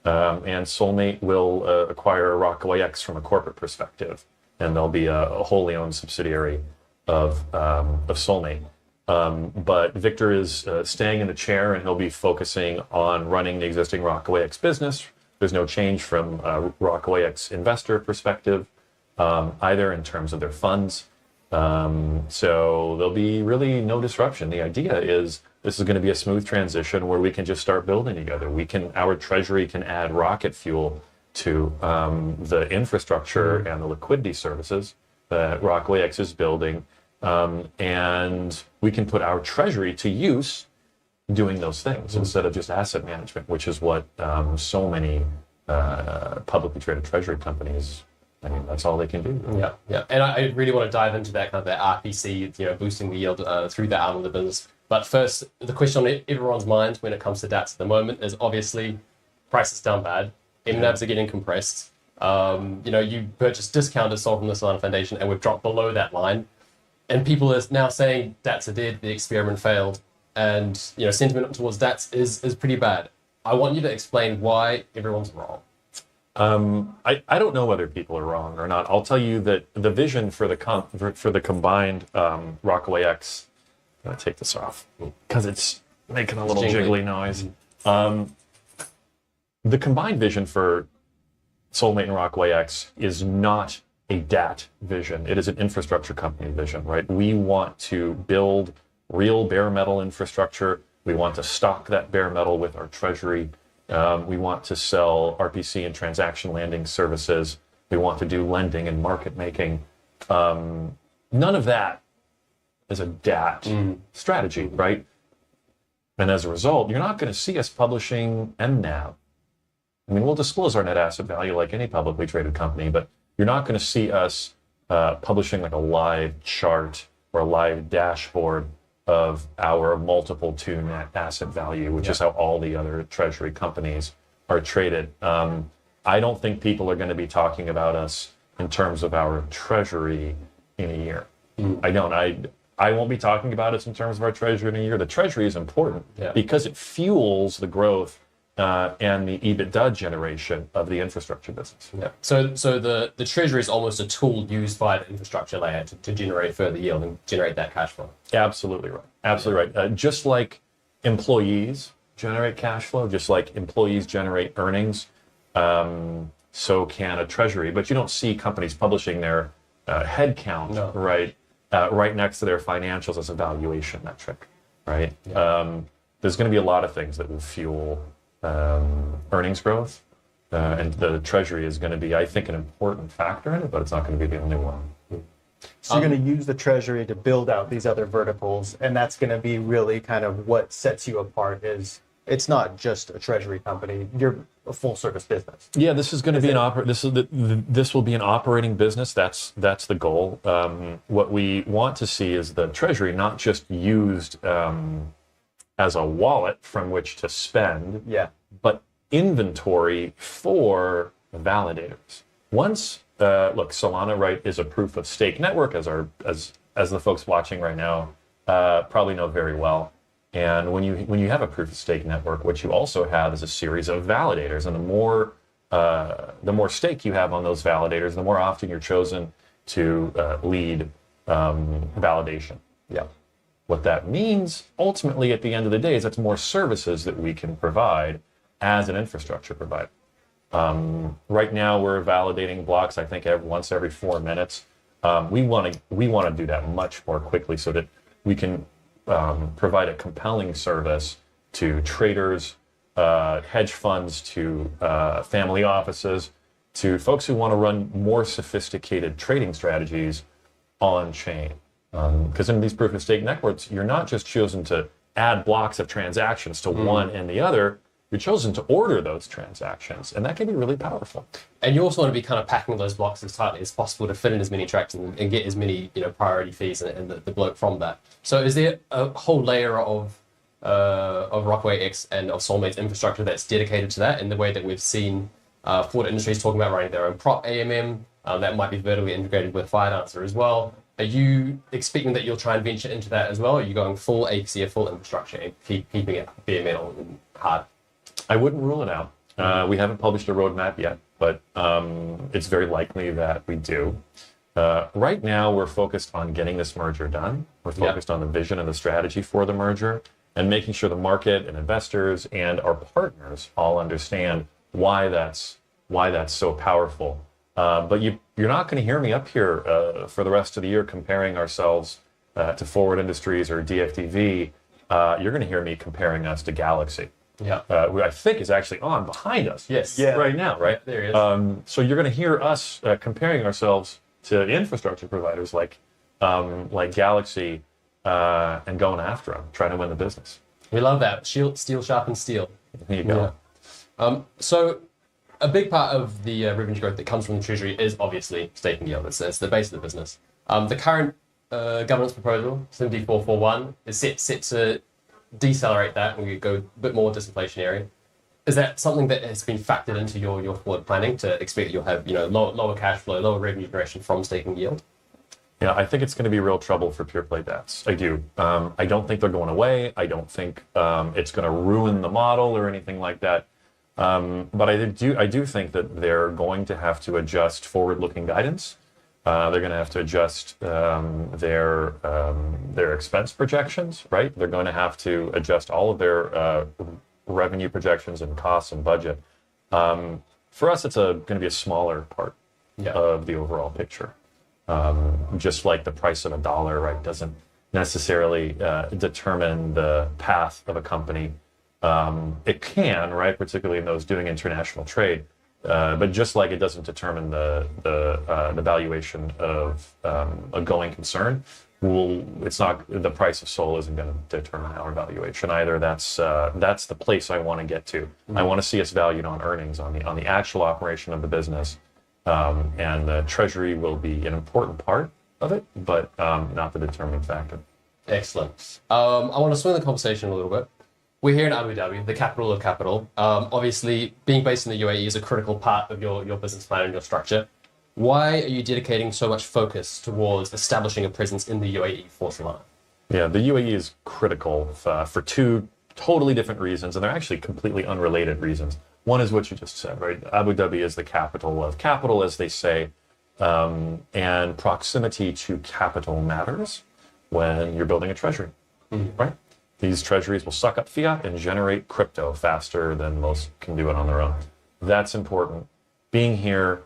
And Soulmate will acquire Rockaway X from a corporate perspective. And they'll be a wholly owned subsidiary of Soulmate. But Victor is staying in the chair, and he'll be focusing on running the existing Rockaway X business. There's no change from Rockaway X investor perspective, either in terms of their funds. So there'll be really no disruption. The idea is this is going to be a smooth transition where we can just start building together. Our treasury can add rocket fuel to the infrastructure and the liquidity services that Rockaway X is building. And we can put our treasury to use doing those things instead of just asset management, which is what so many publicly traded treasury companies, I mean, that's all they can do. Yeah, yeah. And I really want to dive into that kind of that RPC, boosting the yield through that arm of the business. But first, the question on everyone's mind when it comes to DATs at the moment is obviously prices down bad, MNAVs are getting compressed. You purchased discounted SOL from the Solana Foundation and we've dropped below that line. And people are now saying DATs are dead, the experiment failed. And sentiment towards DATs is pretty bad. I want you to explain why everyone's wrong. I don't know whether people are wrong or not. I'll tell you that the vision for the combined Rockaway X. I'm gonna take this off because it's making a little jiggly noise. The combined vision for Soulmate and Rockaway X is not a DAT vision. It is an infrastructure company vision, right? We want to build real bare metal infrastructure. We want to stock that bare metal with our treasury. We want to sell RPC and transaction landing services. We want to do lending and market making. None of that is a DAT strategy, right? And as a result, you're not going to see us publishing MNAV. I mean, we'll disclose our net asset value like any publicly traded company, but you're not going to see us publishing like a live chart or a live dashboard of our multiple to net asset value, which is how all the other treasury companies are traded. I don't think people are going to be talking about us in terms of our treasury in a year. I don't. I won't be talking about us in terms of our treasury in a year. The treasury is important because it fuels the growth and the EBITDA generation of the infrastructure business. Yeah. So the treasury is almost a tool used by the infrastructure layer to generate further yield and generate that cash flow. Absolutely right. Absolutely right. Just like employees generate cash flow, just like employees generate earnings, so can a treasury. But you don't see companies publishing their headcount right next to their financials as a valuation metric, right? Yeah. There's going to be a lot of things that will fuel earnings growth, and the treasury is going to be, I think, an important factor in it, but it's not going to be the only one. So you're going to use the treasury to build out these other verticals, and that's going to be really kind of what sets you apart. Is it's not just a treasury company; you're a full service business. Yeah, this is going to be this will be an operating business. That's the goal. What we want to see is the treasury not just used as a wallet from which to spend, but inventory for validators. Once look, Solana, right, is a proof of stake network, as the folks watching right now probably know very well. And when you have a proof of stake network, what you also have is a series of validators, and the more stake you have on those validators, the more often you're chosen to lead validation. Yeah. What that means, ultimately, at the end of the day, is that's more services that we can provide as an infrastructure provider. Right now, we're validating blocks, I think, once every 4 minutes. We want to do that much more quickly so that we can provide a compelling service to traders, hedge funds, to family offices, to folks who want to run more sophisticated trading strategies on chain. Because in these proof of stake networks, you're not just chosen to add blocks of transactions to one and the other, you're chosen to order those transactions, and that can be really powerful. And you also want to be kind of packing those blocks as tightly as possible to fit in as many transactions and get as many priority fees and the bloat from that. So is there a whole layer of Rockaway X and of Soulmate's infrastructure that's dedicated to that in the way that we've seen Forward Industries talking about running their own prop AMM that might be vertically integrated with Firedancer as well? Are you expecting that you'll try and venture into that as well? Or are you going full APC, full infrastructure, and keeping it bare metal and hard? I wouldn't rule it out. We haven't published a roadmap yet, but it's very likely that we do. Right now, we're focused on getting this merger done. We're focused on the vision and the strategy for the merger and making sure the market and investors and our partners all understand why that's so powerful. But you're not going to hear me up here for the rest of the year comparing ourselves to Forward Industries or DFDV. You're going to hear me comparing us to Galaxy. Yeah, who I think is actually on behind us. Yes, right now, right there he is. So you're going to hear us comparing ourselves to infrastructure providers like Galaxy and going after them, trying to win the business. We love that. Steel sharpens steel. There you go. Yeah. So a big part of the revenue growth that comes from the Treasury is obviously staking yield. It's the base of the business. The current governance proposal, 7441, is set to decelerate that and we go a bit more disinflationary. Is that something that has been factored into your forward planning to expect that you'll have lower cash flow, lower revenue generation from staking yield? Yeah, I think it's going to be real trouble for pure play DApps. I do. I don't think they're going away. I don't think it's going to ruin the model or anything like that. But I do think that they're going to have to adjust forward-looking guidance. They're going to have to adjust their expense projections, right? They're going to have to adjust all of their revenue projections and costs and budget. For us, it's going to be a smaller part of the overall picture. Just like the price of a dollar, right, doesn't necessarily determine the path of a company. It can, right, particularly in those doing international trade. But just like it doesn't determine the valuation of a going concern, it's not, the price of Sol isn't going to determine our valuation either. That's the place I want to get to. I want to see us valued on earnings, on the actual operation of the business, and the Treasury will be an important part of it, but not the determining factor. Excellent. I want to swing the conversation a little bit. We're here in Abu Dhabi, the capital of capital. Obviously, being based in the UAE is a critical part of your business plan and your structure. Why are you dedicating so much focus towards establishing a presence in the UAE for Solana? Yeah, the UAE is critical for two totally different reasons, and they're actually completely unrelated reasons. One is what you just said, right? Abu Dhabi is the capital of capital, as they say, and proximity to capital matters when you're building a treasury, right? These treasuries will suck up fiat and generate crypto faster than most can do it on their own. That's important. Being here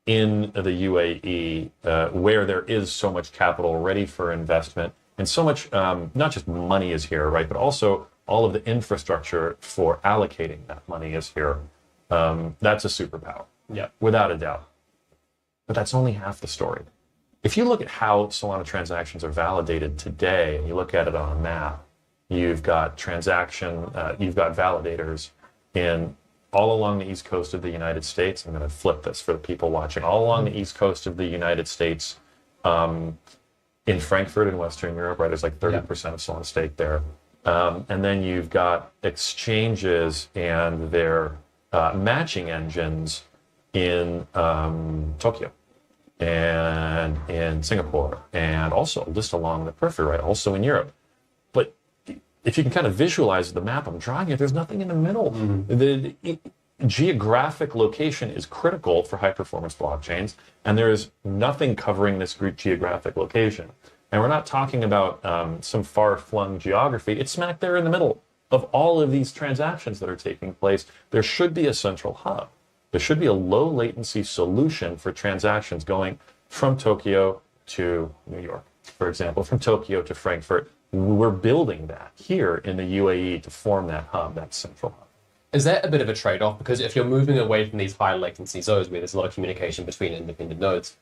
in the UAE, where there is so much capital ready for investment, and so much, not just money is here, right, but also all of the infrastructure for allocating that money is here. That's a superpower, without a doubt. But that's only half the story. If you look at how Solana transactions are validated today, and you look at it on a map, you've got validators all along the east coast of the United States. I'm going to flip this for the people watching. All along the east coast of the United States, in Frankfurt in Western Europe, right? There's like 30% of Solana stake there. And then you've got exchanges and their matching engines in Tokyo and in Singapore, and also just along the periphery, right? Also in Europe. But if you can kind of visualize the map I'm drawing here, there's nothing in the middle. The geographic location is critical for high performance blockchains, and there is nothing covering this geographic location. And we're not talking about some far-flung geography. It's smack there in the middle of all of these transactions that are taking place. There should be a central hub. There should be a low latency solution for transactions going from Tokyo to New York, for example, from Tokyo to Frankfurt. We're building that here in the UAE to form that hub, that central hub. Is that a bit of a trade-off? Because if you're moving away from these high latency zones where there's a lot of communication between independent nodes,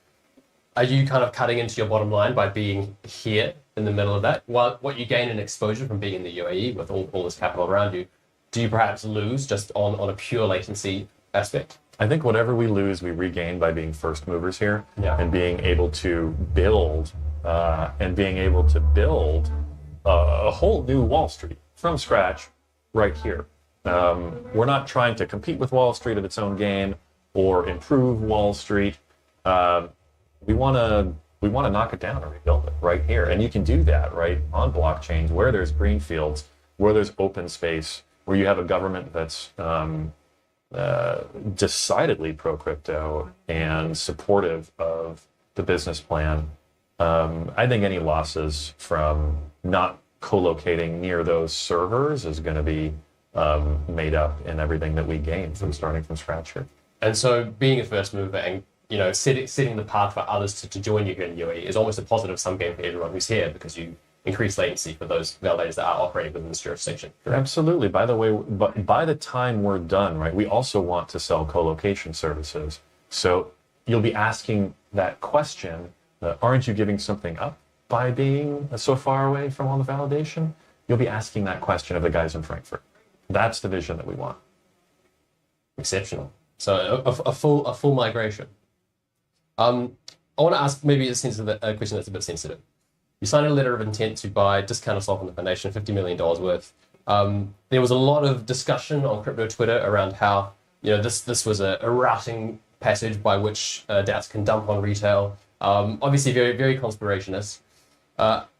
are you kind of cutting into your bottom line by being here in the middle of that? What you gain in exposure from being in the UAE with all this capital around you, do you perhaps lose just on a pure latency aspect? I think whatever we lose, we regain by being first movers here, Yeah. and being able to build a whole new Wall Street from scratch right here. We're not trying to compete with Wall Street at its own game or improve Wall Street. We want to knock it down and rebuild it right here, and you can do that right on blockchains where there's green fields, where there's open space, where you have a government that's decidedly pro-crypto and supportive of the business plan. I think any losses from not co-locating near those servers is going to be made up in everything that we gain from starting from scratch here. And so being a first mover and setting the path for others to join you here in the UAE is almost a positive sum game for everyone who's here, because you increase latency for those validators that are operating within this jurisdiction. Correct? Absolutely. By the way, but by the time we're done, right, we also want to sell co-location services. So you'll be asking that question, aren't you giving something up by being so far away from all the validation? You'll be asking that question of the guys in Frankfurt. That's the vision that we want. Exceptional. So a full migration. I want to ask maybe a question that's a bit sensitive. You signed a letter of intent to buy discounted stock on the foundation, $50 million worth. There was a lot of discussion on crypto Twitter around how this was a routing passage by which DApps can dump on retail. Obviously, very, very conspirationist.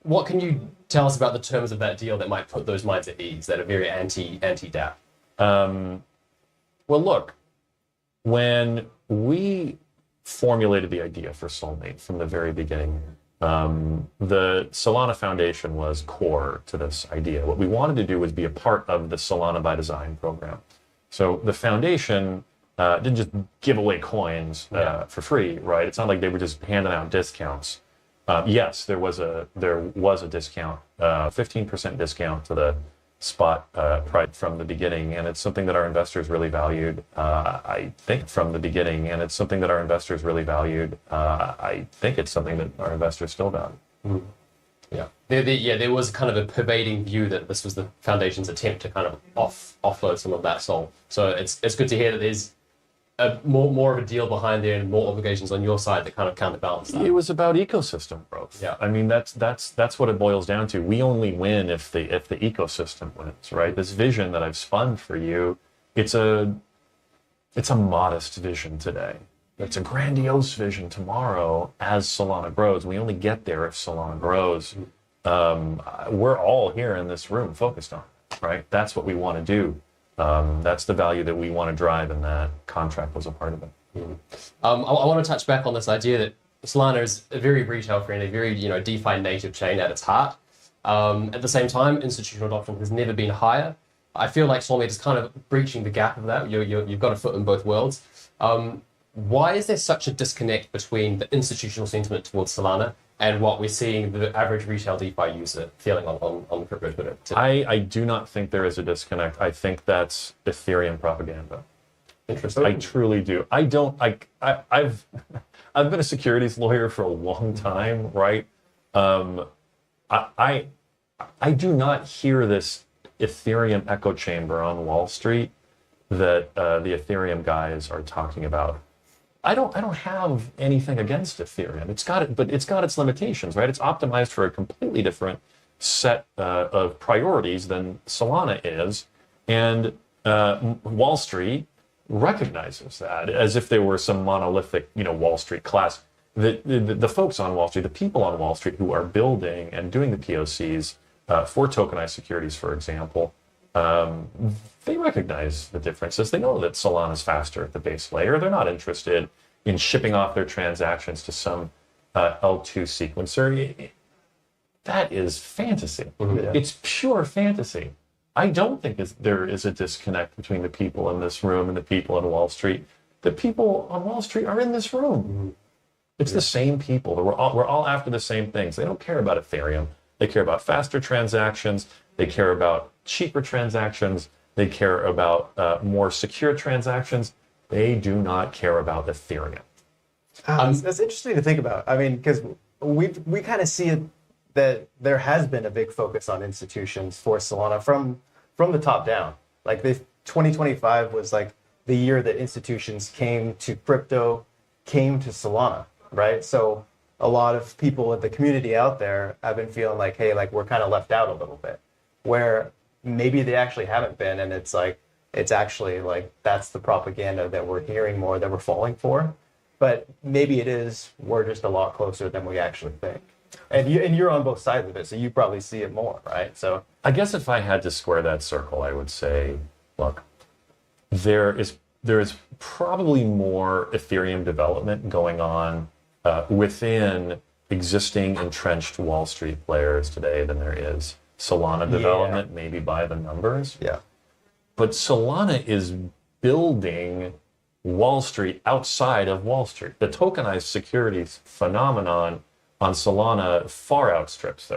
What can you tell us about the terms of that deal that might put those minds at ease that are very anti-DApp? Well, look, when we formulated the idea for Soulmate from the very beginning, the Solana Foundation was core to this idea. What we wanted to do was be a part of the Solana by Design program. So the foundation didn't just give away coins for free, right? It's not like they were just handing out discounts. Yes, there was a discount, 15% discount to the spot price from the beginning, and it's something that our investors really valued. I think from the beginning, and it's something that our investors really valued. I think it's something that our investors still value. Mm. Yeah. There was kind of a pervading view that this was the foundation's attempt to kind of offload some of that soul. So it's good to hear that there's more of a deal behind there and more obligations on your side that kind of counterbalance that. It was about ecosystem growth. Yeah. I mean, that's what it boils down to. We only win if the ecosystem wins, right? This vision that I've spun for you, it's a modest vision today. It's a grandiose vision tomorrow as Solana grows. We only get there if Solana grows. We're all here in this room focused on it, right? That's what we want to do. That's the value that we want to drive, and that contract was a part of it. I want to touch back on this idea that Solana is a very retail-friendly, very DeFi native chain at its heart. At the same time, institutional adoption has never been higher. I feel like Soulmate is kind of breaching the gap of that. You've got a foot in both worlds. Why is there such a disconnect between the institutional sentiment towards Solana and what we're seeing the average retail DeFi user feeling on crypto Twitter today? I do not think there is a disconnect. I think that's Ethereum propaganda. Interesting. I truly do. I've been a securities lawyer for a long time, right? I do not hear this Ethereum echo chamber on Wall Street that the Ethereum guys are talking about. I don't have anything against Ethereum. It's got its limitations, right? It's optimized for a completely different set of priorities than Solana is, and Wall Street recognizes that as if they were some monolithic, Wall Street class. The folks on Wall Street, the people on Wall Street who are building and doing the POCs for tokenized securities, for example, they recognize the differences. They know that Solana is faster at the base layer. They're not interested in shipping off their transactions to some L2 sequencer. That is fantasy. Yeah. It's pure fantasy. I don't think there is a disconnect between the people in this room and the people on Wall Street. The people on Wall Street are in this room. It's the same people. We're all after the same things. They don't care about Ethereum. They care about faster transactions. They care about cheaper transactions. They care about more secure transactions. They do not care about Ethereum. That's interesting to think about. I mean, because we kind of see it that there has been a big focus on institutions for Solana from the top down. Like 2025 was like the year that institutions came to crypto, came to Solana, right? So a lot of people in the community out there have been feeling like, hey, like we're kind of left out a little bit, where maybe they actually haven't been, and it's actually like that's the propaganda that we're hearing more, that we're falling for. But maybe it is, we're just a lot closer than we actually think. And you're on both sides of it, so you probably see it more, right? So I guess if I had to square that circle, I would say, look, there is probably more Ethereum development going on within existing entrenched Wall Street players today than there is Solana development, maybe by the numbers. Yeah. But Solana is building Wall Street outside of Wall Street. The tokenized securities phenomenon on Solana far outstrips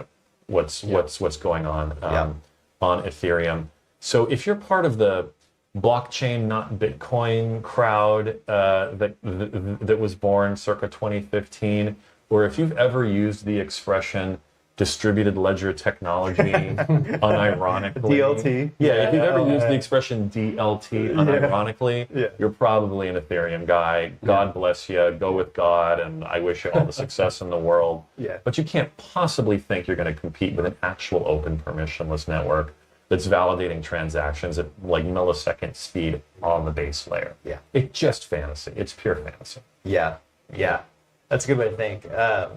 what's going on on Ethereum. So if you're part of the blockchain, not Bitcoin crowd that was born circa 2015, or if you've ever used the expression distributed ledger technology unironically. DLT. If you've ever used the expression DLT unironically, you're probably an Ethereum guy. God bless you. Go with God, and I wish you all the success in the world. Yeah. But you can't possibly think you're going to compete with an actual open permissionless network that's validating transactions at like millisecond speed on the base layer. Yeah. It's just fantasy. It's pure fantasy. Yeah. That's a good way to think.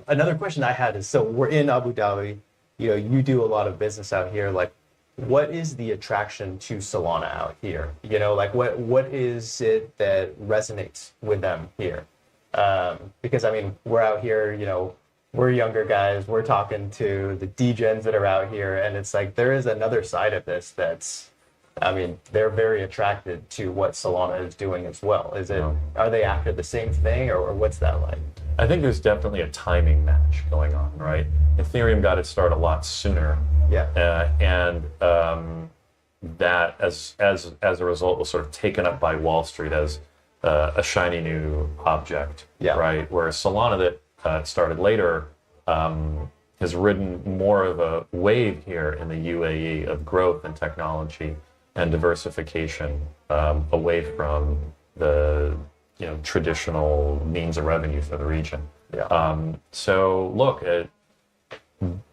Another question I had is, so we're in Abu Dhabi, you do a lot of business out here. Like, what is the attraction to Solana out here? Like what is it that resonates with them here? Because I mean, we're out here, we're younger guys, we're talking to the degens that are out here, and it's like there is another side of this that's, I mean, they're very attracted to what Solana is doing as well. Are they after the same thing, or what's that like? I think there's definitely a timing match going on, right? Ethereum got its start a lot sooner. Yeah. And that, as a result, was sort of taken up by Wall Street as a shiny new object, right? Whereas Solana, that started later, has ridden more of a wave here in the UAE of growth and technology and diversification away from the traditional means of revenue for the region. So look,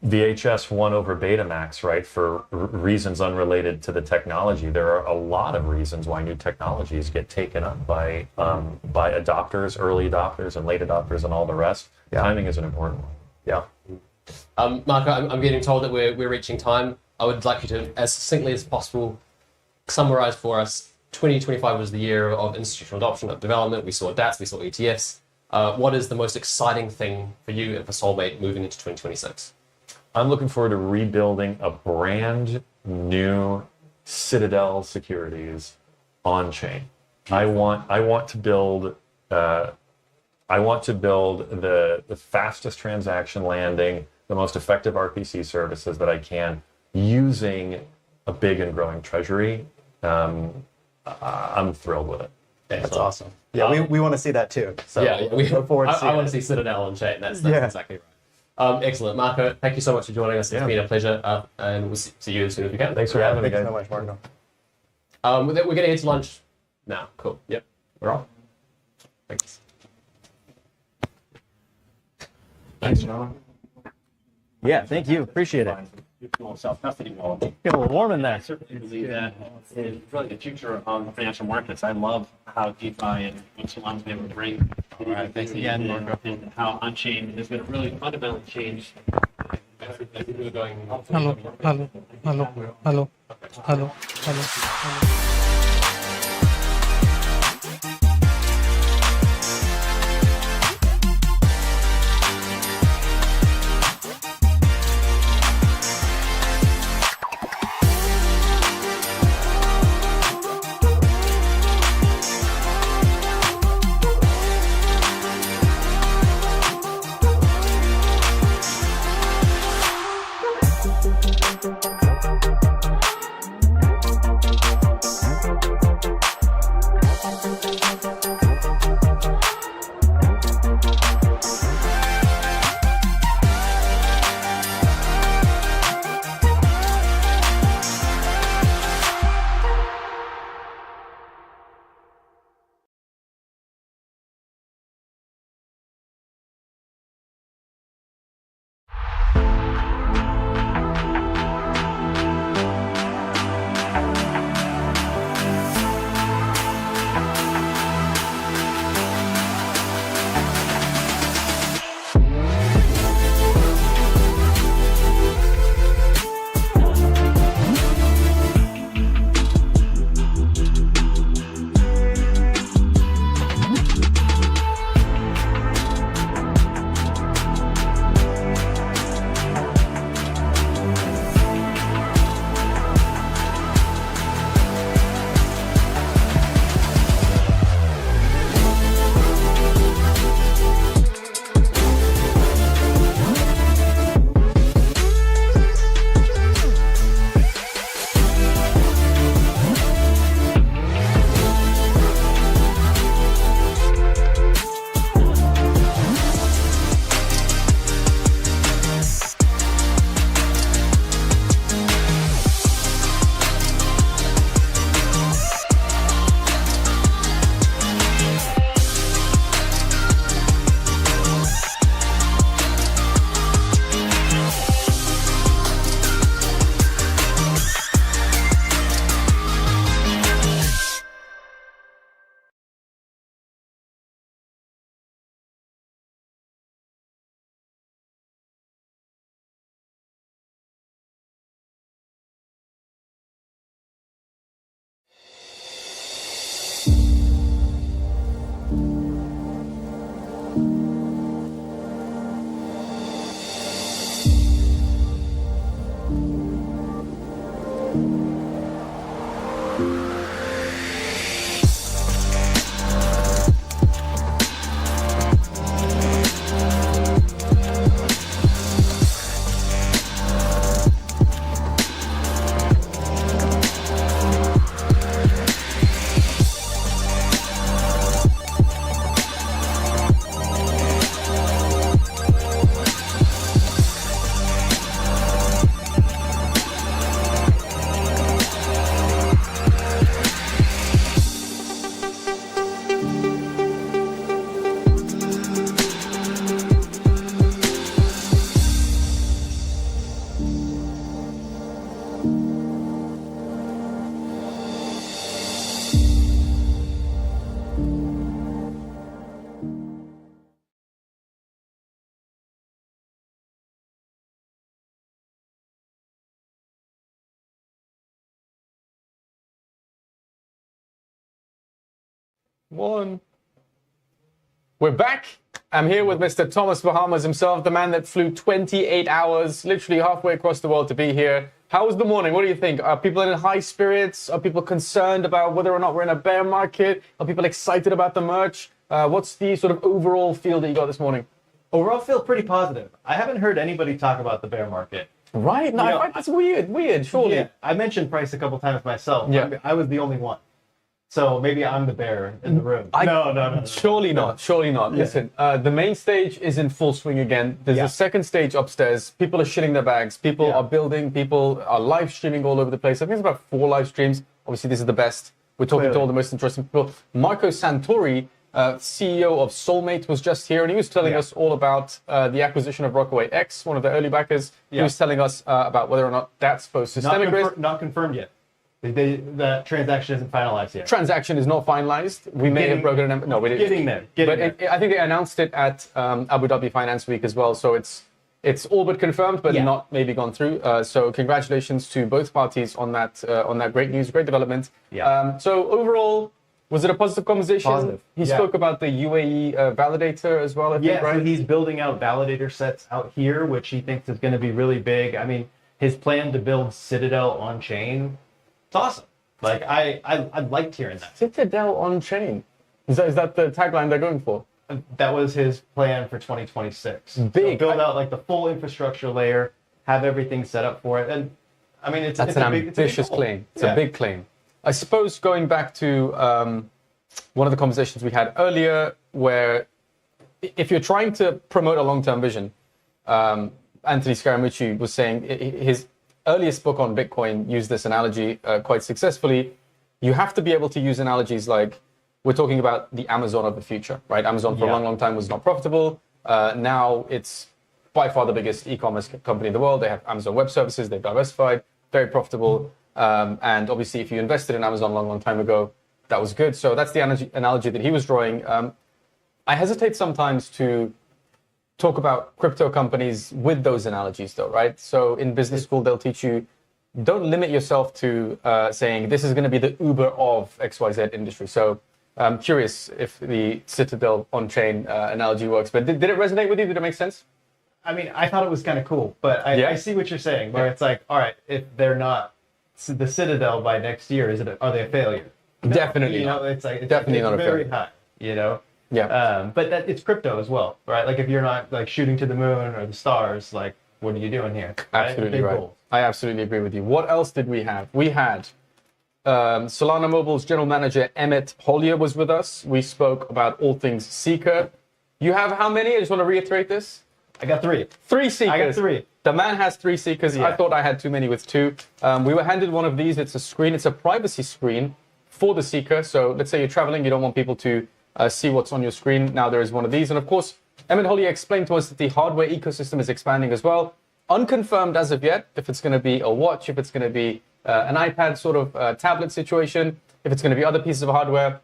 VHS won over Betamax, right, for reasons unrelated to the technology. There are a lot of reasons why new technologies get taken up by adopters, early adopters, and late adopters, and all the rest. Timing is an important one. Yeah. Marco, I'm getting told that we're reaching time. I would like you to, as succinctly as possible, summarize for us. 2025 was the year of institutional adoption, of development. We saw DATs, we saw ETFs. What is the most exciting thing for you and for Soulmate moving into 2026? I'm looking forward to rebuilding a brand new Citadel Securities on-chain. I want to build the fastest transaction landing, the most effective RPC services that I can, using a big and growing treasury. I'm thrilled with it. That's awesome. Yeah, we want to see that too. So we look forward to seeing I want to see Citadel on chain. That's exactly right. Excellent. Marco, thank you so much for joining us. It's been a pleasure. And we'll see you as soon as we can. Thanks for having me, guys. Thanks so much, Marco. We're going to head to lunch now. Cool. Yep. We're off. Thanks. Thanks, John. Yeah, thank you. Appreciate it. mutual self-custody wallet. Get a little warm in there. I certainly believe that is really the future of the financial markets. I love how DeFi and what Solana's been able to bring. Thanks again, Marco. And how on-chain is going to really fundamentally change everything we're going. Hello. One. We're back. I'm here with Mr. Thomas Bahamas himself, the man that flew 28 hours, literally halfway across the world to be here. How was the morning? What do you think? Are people in high spirits? Are people concerned about whether or not we're in a bear market? Are people excited about the merch? What's the sort of overall feel that you got this morning? Overall, feel pretty positive. I haven't heard anybody talk about the bear market. Right? No, I find that's weird, surely. Yeah, I mentioned price a couple times myself. Yeah. I was the only one. So maybe I'm the bear in the room. No. Surely not. Yeah. Listen, the main stage is in full swing again. There's a second stage upstairs. People are shitting their bags. People are building. People are live streaming all over the place. I think it's about 4 live streams. Obviously, this is the best. We're talking to all the most interesting people. Marco Santori CEO of Soulmate, was just here, and he was telling us all about the acquisition of Rockaway X, one of the early backers. He was telling us about whether or not that's posed systemic risk. Not confirmed yet. That transaction isn't finalized yet. Transaction is not finalized. We may have broken an... No, we didn't. Getting there. I think they announced it at Abu Dhabi Finance Week as well, so it's all but confirmed, but not maybe gone through. So congratulations to both parties on that great news, great development. So overall, was it a positive conversation? Positive. He spoke about the UAE validator as well, I think, right? So he's building out validator sets out here, which he thinks is going to be really big. I mean, his plan to build Citadel on chain, it's awesome. Like I liked hearing that. Citadel on chain. Is that the tagline they're going for? That was his plan for 2026. Big. So build out like the full infrastructure layer, have everything set up for it, and I mean it's an ambitious claim. It's a big claim. I suppose going back to one of the conversations we had earlier, where if you're trying to promote a long-term vision, Anthony Scaramucci was saying his earliest book on Bitcoin used this analogy quite successfully. You have to be able to use analogies like, we're talking about the Amazon of the future, right? Amazon for a long, long time was not profitable. Now it's by far the biggest e-commerce company in the world. They have Amazon Web Services. They've diversified, very profitable. And obviously, if you invested in Amazon a long, long time ago, that was good. So that's the analogy that he was drawing. I hesitate sometimes to talk about crypto companies with those analogies, though, right? So in business school, they'll teach you, don't limit yourself to saying this is going to be the Uber of XYZ industry. So I'm curious if the Citadel on-chain analogy works, but did it resonate with you? Did it make sense? I mean, I thought it was kind of cool, but I see what you're saying, where it's like, all right, if they're not the Citadel by next year, are they a failure? No, Definitely you not. know, it's like Definitely not a very failure. high, you know? Yeah. But it's crypto as well, right? Like if you're not like shooting to the moon or the stars, like what are you doing here? Absolutely Big right. goals. I absolutely agree with you. What else did we have? We had Solana Mobile's general manager, Emmett Hollier, was with us. We spoke about all things Seeker. You have how many? I just want to reiterate this. I got 3. 3 Seekers. I got 3. The man has 3 Seekers. I thought I had too many with 2. We were handed one of these. It's a screen. It's a privacy screen for the Seeker. So let's say you're traveling. You don't want people to see what's on your screen. Now there is one of these. And of course, Emmett Hollier explained to us that the hardware ecosystem is expanding as well. Unconfirmed as of yet if it's going to be a watch, if it's going to be an iPad sort of tablet situation, if it's going to be other pieces of hardware.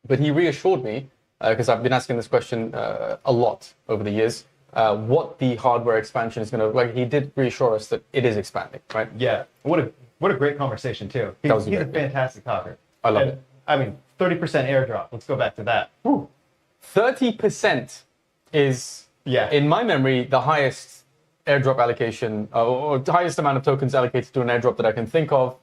But he reassured me, because I've been asking this question a lot over the years, what the hardware expansion is going to look like. He did reassure us that it is expanding, right? Yeah. What a great conversation too. He's a fantastic talker. I love it. I mean, 30% airdrop. Let's go back to that. 30% is, in my memory, the highest airdrop allocation or the highest amount of tokens allocated to an airdrop that I can think of.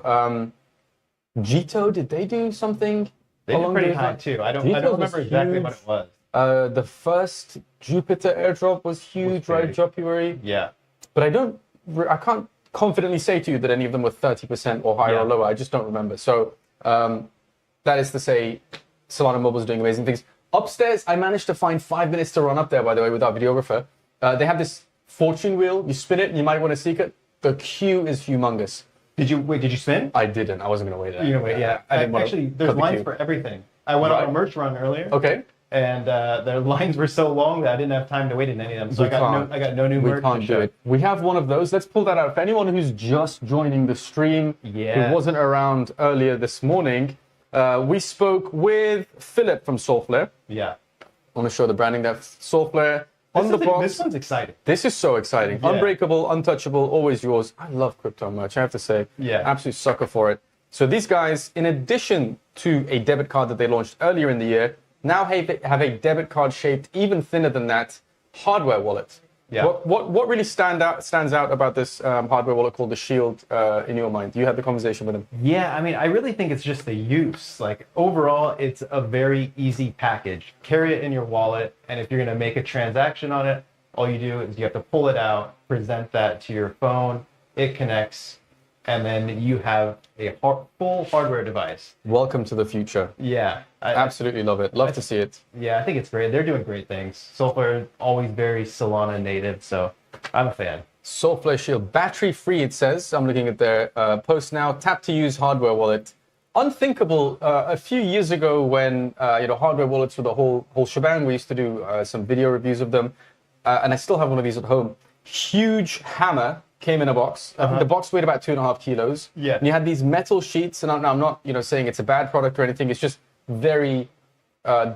Jito, did they do something? They did pretty high too. I don't remember exactly what it was. The first Jupiter airdrop was huge, right? January. Yeah. But I can't confidently say to you that any of them were 30% or higher or lower. I just don't remember. So that is to say, Solana Mobile is doing amazing things. Upstairs, I managed to find 5 minutes to run up there, by the way, with our videographer. They have this fortune wheel. You spin it, and you might want to seek it. The queue is humongous. Did you spin? I didn't. I wasn't going to wait there. You know, I didn't actually, there's lines for everything. I went on a merch run earlier. Okay. And the lines were so long that I didn't have time to wait in any of them. So I got no new merch. We can't do it. We have one of those. Let's pull that out. For anyone who's just joining the stream, who wasn't around earlier this morning, we spoke with Philip from SolanaFloor. Yeah. I want to show the branding there. SolanaFloor. On the box. This one's exciting. This is so exciting. Yeah. Unbreakable, untouchable, always yours. I love crypto merch, I have to say. Yeah. Absolute sucker for it. So these guys, in addition to a debit card that they launched earlier in the year, now have a debit card shaped even thinner than that hardware wallet. Yeah. What really stands out about this hardware wallet called the Shield in your mind? You had the conversation with them. Yeah, I mean, I really think it's just the use. Like overall, it's a very easy package. Carry it in your wallet, and if you're going to make a transaction on it, all you do is you have to pull it out, present that to your phone, it connects, and then you have a full hardware device. Welcome to the future. Yeah. I absolutely love it. Love to see it. Yeah, I think it's great. They're doing great things. SolanaFloor always very Solana native, so I'm a fan. SolanaFloor Shield, battery free, it says. I'm looking at their post now. Tap to use hardware wallet. unthinkable a few years ago when hardware wallets were the whole shebang. We used to do some video reviews of them, and I still have one of these at home. Huge hammer came in a box. I think the box weighed about 2.5 kilos. Yeah. And you had these metal sheets, and I'm not saying it's a bad product or anything. It's just very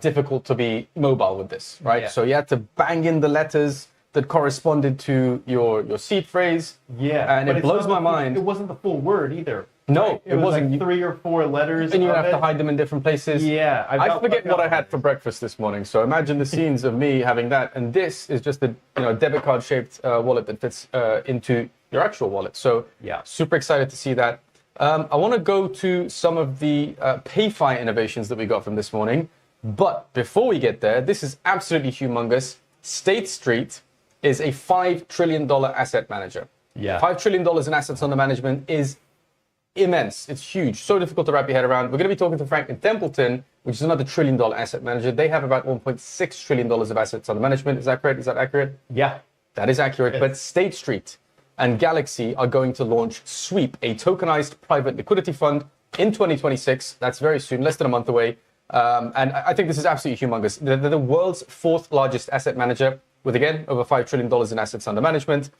difficult to be mobile with this, right? Yeah. So you had to bang in the letters that corresponded to your seed phrase. Yeah. And but it it's blows not my the- mind. It wasn't the full word either. No, right? it wasn't. Like 3 or 4 letters. And you of have to it. hide them in different places. Yeah. I forget what I had for breakfast this morning. So imagine the scenes of me having that. And this is just a debit card shaped wallet that fits into your actual wallet. So Yeah. super excited to see that. I want to go to some of the PayFi innovations that we got from this morning. But before we get there, this is absolutely humongous. State Street is a $5 trillion asset manager. Yeah. $5 trillion in assets under management is immense. It's huge. So difficult to wrap your head around. We're going to be talking to Franklin Templeton, which is another $1 trillion asset manager. They have about $1.6 trillion of assets under management. Is that correct? Is that accurate? Yeah. That is accurate. But State Street and Galaxy are going to launch Sweep, a tokenized private liquidity fund in 2026. That's very soon, less than a month away. And I think this is absolutely humongous. They're the world's 4th largest asset manager with, again, over $5 trillion in assets under management.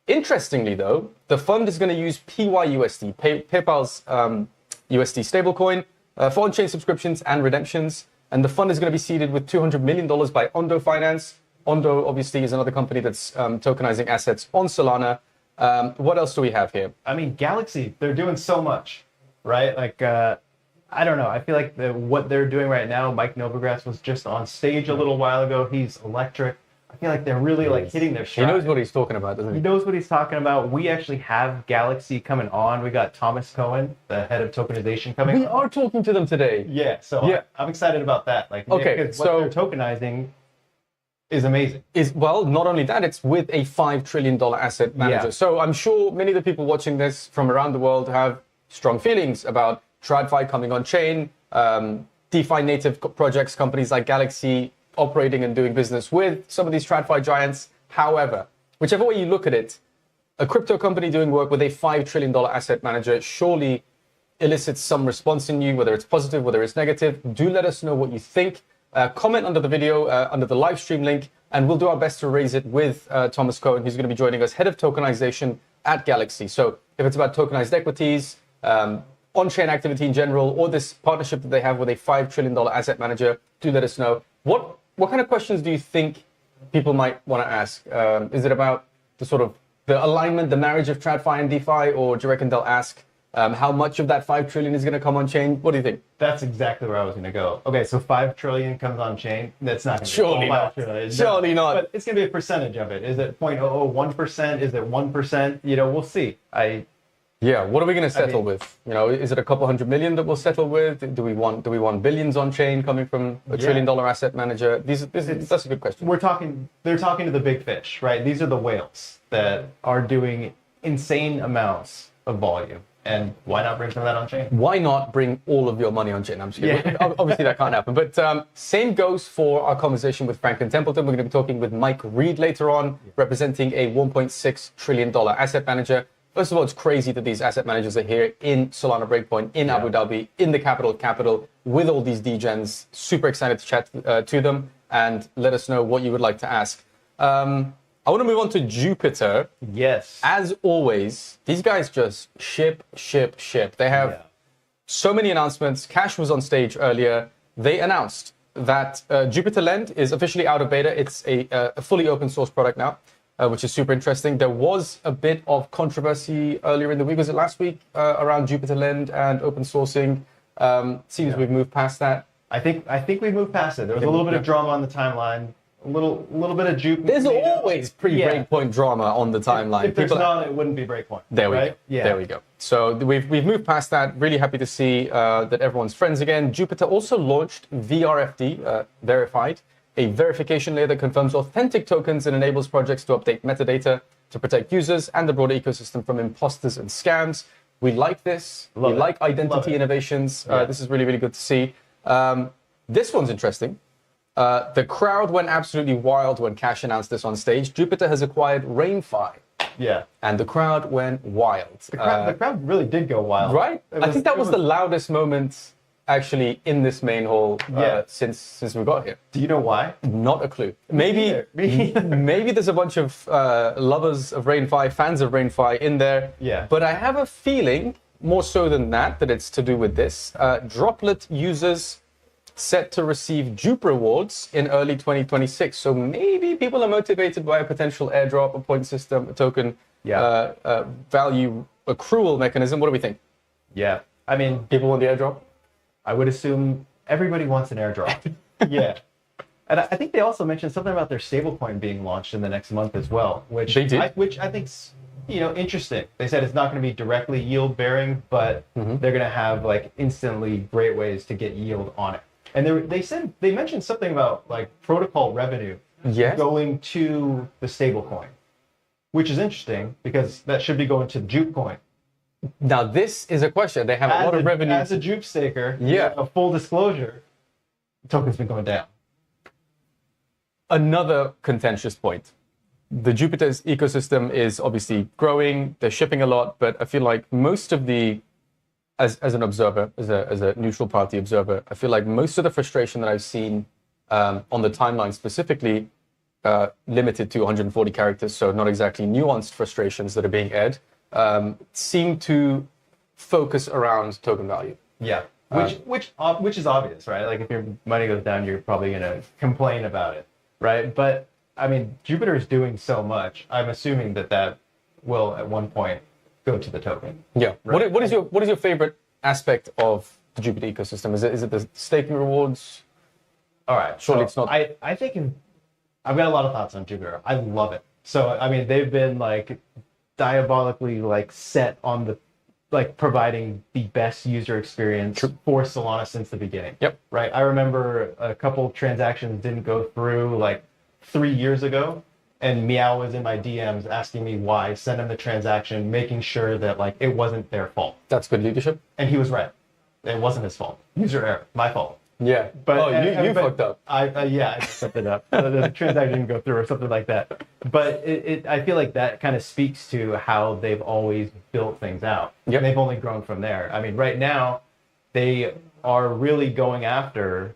Interestingly, though, the fund is going to use PYUSD, PayPal's USD stablecoin, for on-chain subscriptions and redemptions. And the fund is going to be seeded with $200 million by Ondo Finance. Ondo, obviously, is another company that's tokenizing assets on Solana. What else do we have here? I mean, Galaxy, they're doing so much, right? Like, I don't know. I feel like what they're doing right now, Mike Novogratz was just on stage a little while ago. He's electric. I feel like they're really like hitting their stride. He knows what he's talking about, doesn't he? He knows what he's talking about. We actually have Galaxy coming on. We got Thomas Cohen, the head of tokenization, coming We are talking to them today. Yeah, so Yeah. I'm excited about that. Like, Okay, because so- what they're tokenizing is amazing. Well, not only that, it's with a $5 trillion asset manager. Yeah. So I'm sure many of the people watching this from around the world have strong feelings about TradFi coming on chain, DeFi native projects, companies like Galaxy operating and doing business with some of these TradFi giants. However, whichever way you look at it, a crypto company doing work with a $5 trillion asset manager surely elicits some response in you, whether it's positive, whether it's negative. Do let us know what you think. Comment under the video, under the live stream link, and we'll do our best to raise it with Thomas Cohen, who's going to be joining us, head of tokenization at Galaxy. So if it's about tokenized equities, on-chain activity in general, or this partnership that they have with a $5 trillion asset manager, do let us know. What kind of questions do you think people might want to ask? Is it about the alignment, the marriage of TradFi and DeFi, or do you reckon they'll ask how much of that 5 trillion is going to come on chain? What do you think? That's exactly where I was going to go. Okay, so 5 trillion comes on chain. That's not going to be Surely all 5 not. trillion. Surely not. But it's going to be a percentage of it. Is it 0.001%? Is it 1%? We'll see. Yeah, what are we going to settle with? Is it a couple $100 million that we'll settle with? Do we want billions on chain coming from a $1 trillion asset manager? That's a good question. They're talking to the big fish, right? These are the whales that are doing insane amounts of volume. And why not bring some of that on chain? Why not bring all of your money on chain? I'm just kidding. Obviously, that can't happen. But same goes for our conversation with Franklin Templeton. We're going to be talking with Mike Reed later on, representing a $1.6 trillion asset manager. First of all, it's crazy that these asset managers are here in Solana Breakpoint, in Abu Dhabi, in the capital, with all these degens. Super excited to chat to them and let us know what you would like to ask. I want to move on to Jupiter. Yes. As always, these guys just ship. They have so many announcements. Cash was on stage earlier. They announced that Jupiter Lend is officially out of beta. It's a fully open source product now, which is super interesting. There was a bit of controversy earlier in the week. Was it last week around Jupiter Lend and open sourcing? Seems we've moved past that. I think we moved past it. There was a little bit of drama on the timeline. A little bit of Jupiter. There's always pre-Breakpoint drama on the timeline. If there's not, it wouldn't be Breakpoint. There we right? go. Yeah. There we go. So we've moved past that. Really happy to see that everyone's friends again. Jupiter also launched VRFD, Verified, a verification layer that confirms authentic tokens and enables projects to update metadata to protect users and the broader ecosystem from imposters and scams. We like this. We like identity innovations. This is really, really good to see. This one's interesting. The crowd went absolutely wild when Cash announced this on stage. Jupiter has acquired RainFi, Yeah. and the crowd went wild. The crowd really did go wild. Right? I think that was the loudest moment actually in this main hall since we got here. Do you know why? Not a clue. Maybe maybe there's a bunch of lovers of RainFi, fans of RainFi in there. Yeah. But I have a feeling, more so than that it's to do with this. Droplet users set to receive Jupe rewards in early 2026. So maybe people are motivated by a potential airdrop, a point system, a token value accrual mechanism. What do we think? Yeah. I mean, people want the airdrop? I would assume everybody wants an airdrop. Yeah. And I think they also mentioned something about their stablecoin being launched in the next month as well, which they did. Which I think's interesting. They said it's not going to be directly yield bearing, but they're going to have like instantly great ways to get yield on it. And they mentioned something about like protocol revenue going to the stablecoin, which is interesting because that should be going to Jupe coin. Now, this is a question. They have a lot of revenue. As a Jupe staker, yeah. A full disclosure, the token's been going down. Another contentious point. The Jupiter's ecosystem is obviously growing. They're shipping a lot, but I feel like most of the, as an observer, as a neutral party observer, I feel like most of the frustration that I've seen on the timeline specifically, limited to 140 characters, so not exactly nuanced frustrations that are being aired, seem to focus around token value. Yeah, which is obvious, right? Like if your money goes down, you're probably gonna complain about it, right? But I mean, Jupiter is doing so much. I'm assuming that will at one point go to the token. Yeah. Right? What is your favorite aspect of the Jupiter ecosystem? Is it the staking rewards? All right. Surely so it's not. I think I've got a lot of thoughts on Jupiter. I love it. So I mean, they've been like diabolically like set on the like providing the best user experience for Solana since the beginning. Yep. Right. I remember a couple transactions didn't go through like 3 years ago, and Meow was in my DMs asking me why, send him the transaction, making sure that like it wasn't their fault. That's good leadership. And he was right. It wasn't his fault. User error. My fault. Yeah. But you fucked up. I fucked it up. The transaction didn't go through or something like that. But I feel like that kind of speaks to how they've always built things out. Yep. And they've only grown from there. I mean, right now, they are really going after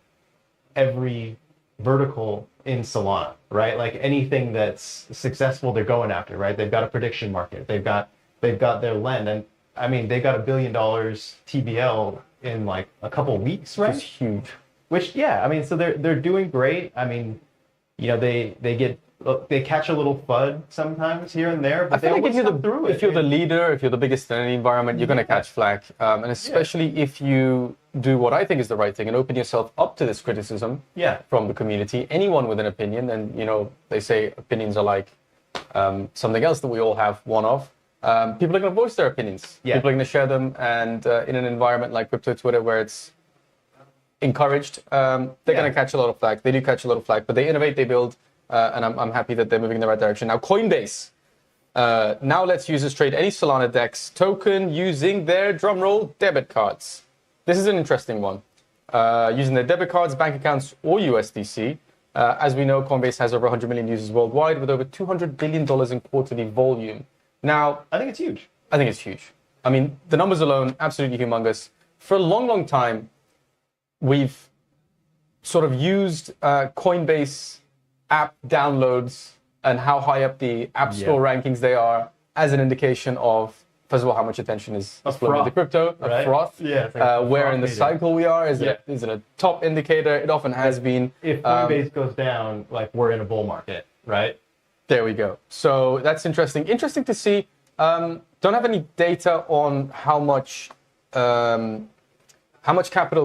every vertical in Solana, right? Like anything that's successful, they're going after, right? They've got a prediction market. They've got their lend. And I mean, they got $1 billion TBL in like a couple weeks, right? It's huge. Which, yeah, I mean, so they're doing great. I mean, they catch a little FUD sometimes here and there, but I feel like if you're the it. leader, if you're the biggest in any environment, you're going to catch flack. And especially if you do what I think is the right thing and open yourself up to this criticism from the community, anyone with an opinion, and they say opinions are like something else that we all have one of. People are going to voice their opinions. Yeah. People are going to share them, and in an environment like crypto Twitter where it's encouraged, they're going to catch a lot of flack. They do catch a lot of flack, but they innovate, they build, and I'm happy that they're moving in the right direction. Now, Coinbase now lets users trade any Solana DEX token using their, drumroll, debit cards. This is an interesting one. Using their debit cards, bank accounts, or USDC. As we know, Coinbase has over 100 million users worldwide with over $200 billion in quarterly volume. Now, I think it's huge. I think it's huge. I mean, the numbers alone, absolutely humongous. For a long, long time, we've sort of used Coinbase app downloads and how high up the App Store rankings they are as an indication of, first of all, how much attention is flowing into crypto, right? a froth, where in the cycle we are. Is it a top indicator? It often has been. If Coinbase goes down, like we're in a bull market, right? There we go. So that's interesting. Interesting to see. Don't have any data on how much capital